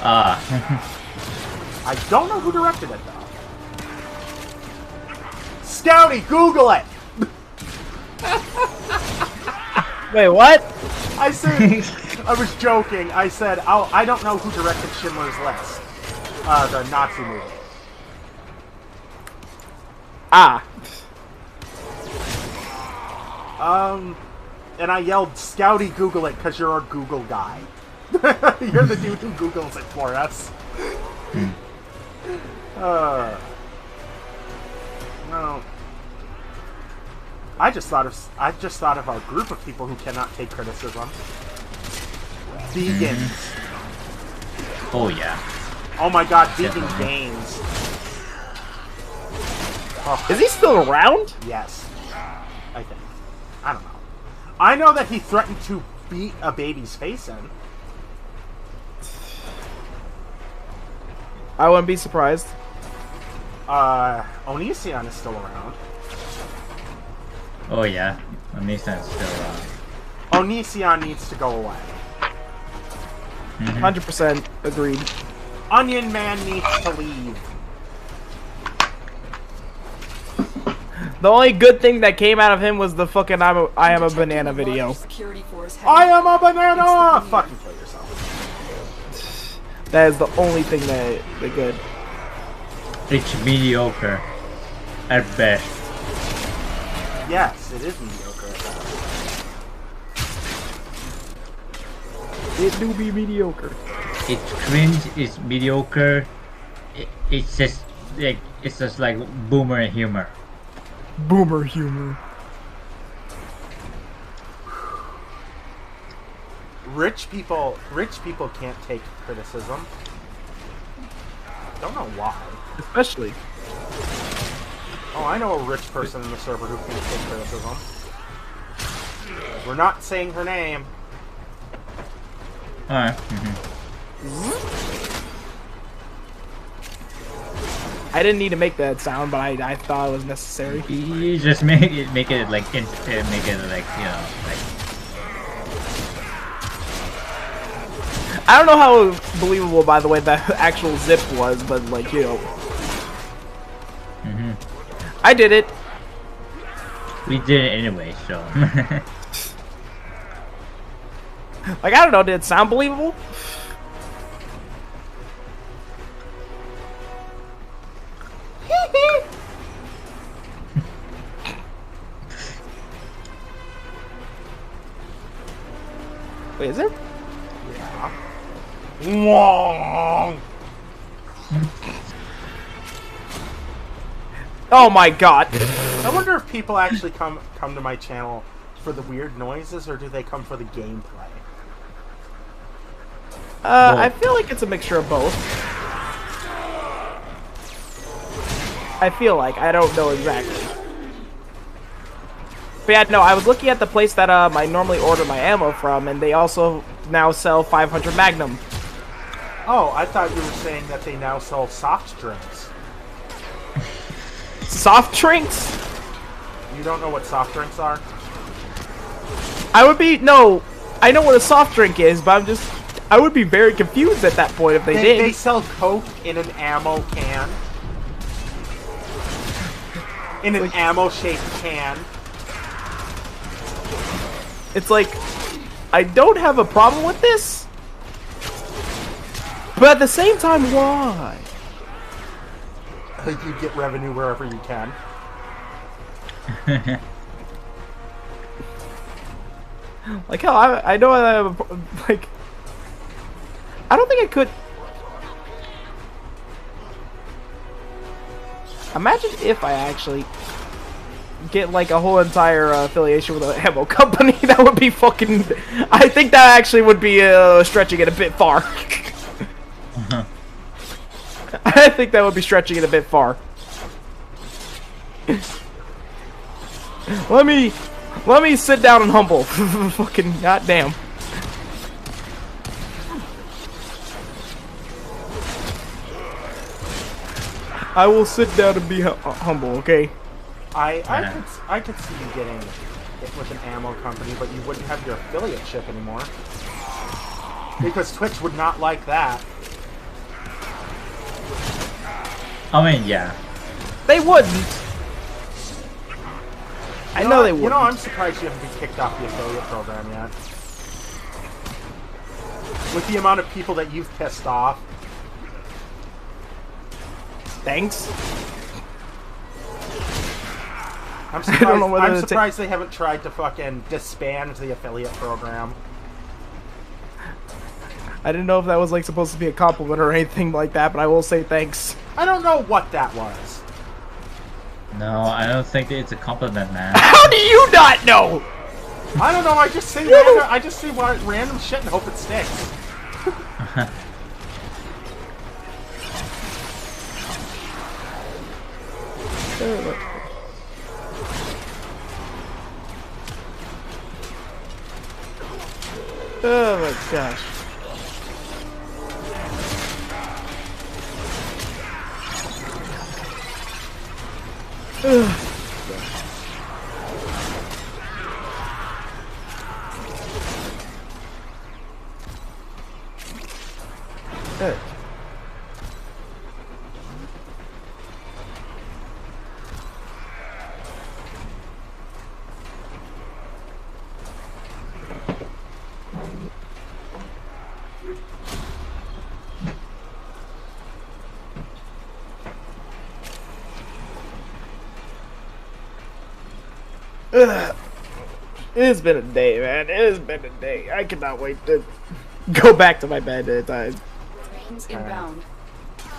I don't know who directed it, though. Scouty, Google it! Wait, what? I said, I was joking. I said, oh, I don't know who directed Schindler's List. The Nazi movie. And I yelled, Scouty, Google it, because you're a Google guy. You're the dude who Googles it for us. No. I just thought of our group of people who cannot take criticism. Vegans. Oh yeah. Oh my god, vegan games. Oh. Is he still around? Yes. I think. I don't know. I know that he threatened to beat a baby's face in. I wouldn't be surprised. Onision is still around. Oh yeah. Onision's still around. Onision needs to go away. 100% agreed. Onion Man needs to leave. The only good thing that came out of him was the fucking I am a banana video. I am a banana! Fucking kill yourself. That is the only thing that good. It's mediocre. At best. Yes, it is mediocre at best. It do be mediocre. It's cringe, it's mediocre. It's just like boomer humor. Boomer humor. Rich people can't take criticism. Don't know why. Especially. Oh, I know a rich person in the server who can't take criticism. We're not saying her name. Alright. I didn't need to make that sound, but I thought it was necessary. You just make it like you know, like. I don't know how believable, by the way, that actual zip was, but like, you know. I did it. We did it anyway, so. Like, I don't know, did it sound believable? Wait, is it? Yeah. Oh my god. I wonder if people actually come to my channel for the weird noises, or do they come for the gameplay? I feel like it's a mixture of both. I feel like. I don't know exactly. But yeah, no, I was looking at the place that I normally order my ammo from, and they also now sell 500 Magnum. Oh, I thought you were saying that they now sell soft drinks. Soft drinks? You don't know what soft drinks are? No, I know what a soft drink is, but I would be very confused at that point if they did. They sell Coke in an ammo can. In an ammo-shaped can. It's like, I don't have a problem with this, but at the same time, why? You get revenue wherever you can. Like, hell, I know I have a, like, I don't think I could. Imagine if I actually get like a whole entire affiliation with an ammo company. That would be fucking. I think that actually would be stretching it a bit far. I think that would be stretching it a bit far. Let me sit down and humble. Fucking goddamn. I will sit down and be humble, okay? I could see you getting it with an ammo company, but you wouldn't have your affiliate ship anymore. Because Twitch would not like that. I mean, yeah. They wouldn't. I know they wouldn't. You know, I'm surprised you haven't been kicked off the affiliate program yet. With the amount of people that you've pissed off. Thanks. I'm surprised they haven't tried to fucking disband the affiliate program. I didn't know if that was like supposed to be a compliment or anything like that, but I will say thanks. I don't know what that was. No, I don't think it's a compliment, man. How do you not know? I don't know. I just say random shit and hope it sticks. Oh my gosh. Good. It's been a day, man. It has been a day. I cannot wait to go back to my bed at time. Inbound.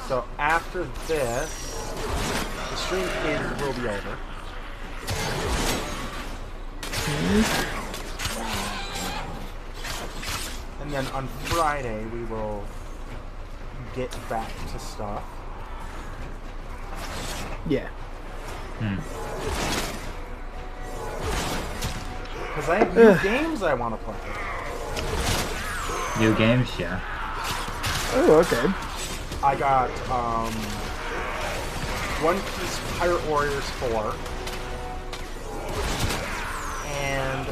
So after this, the stream will be over. And then on Friday, we will get back to stuff. Yeah. Because I have new games I want to play. New games, yeah. Oh, okay. I got One Piece Pirate Warriors 4 and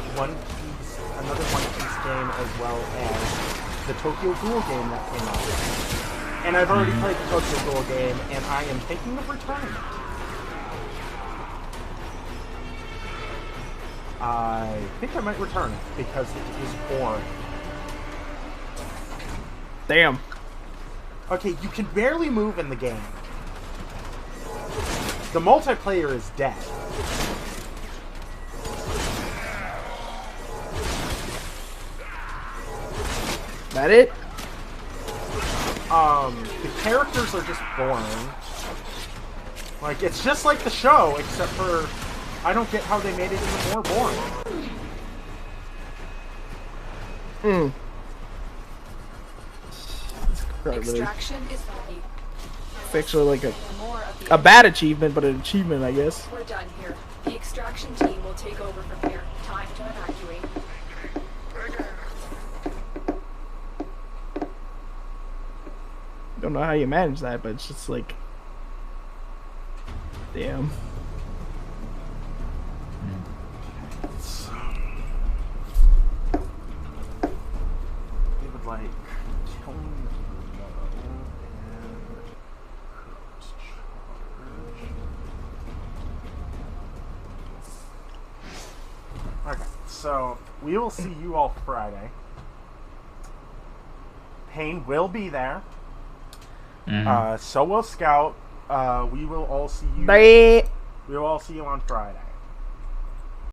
another One Piece game, as well as the Tokyo Ghoul game that came out. And I've already played the Tokyo Ghoul game, and I am thinking of returning it. I think I might return it because it is boring. Damn. Okay, you can barely move in the game. The multiplayer is dead. That it? The characters are just boring. Like, it's just like the show, except for I don't get how they made it even more boring. Extraction is ready. It's actually like a bad achievement, but an achievement, I guess. We're done here. The extraction team will take over from here. Time to evacuate. Don't know how you manage that, but it's just like, damn. They would like killing and okay, so we will see you all Friday. Payne will be there. So will Scout. We will all see you. Bye. We will all see you on Friday.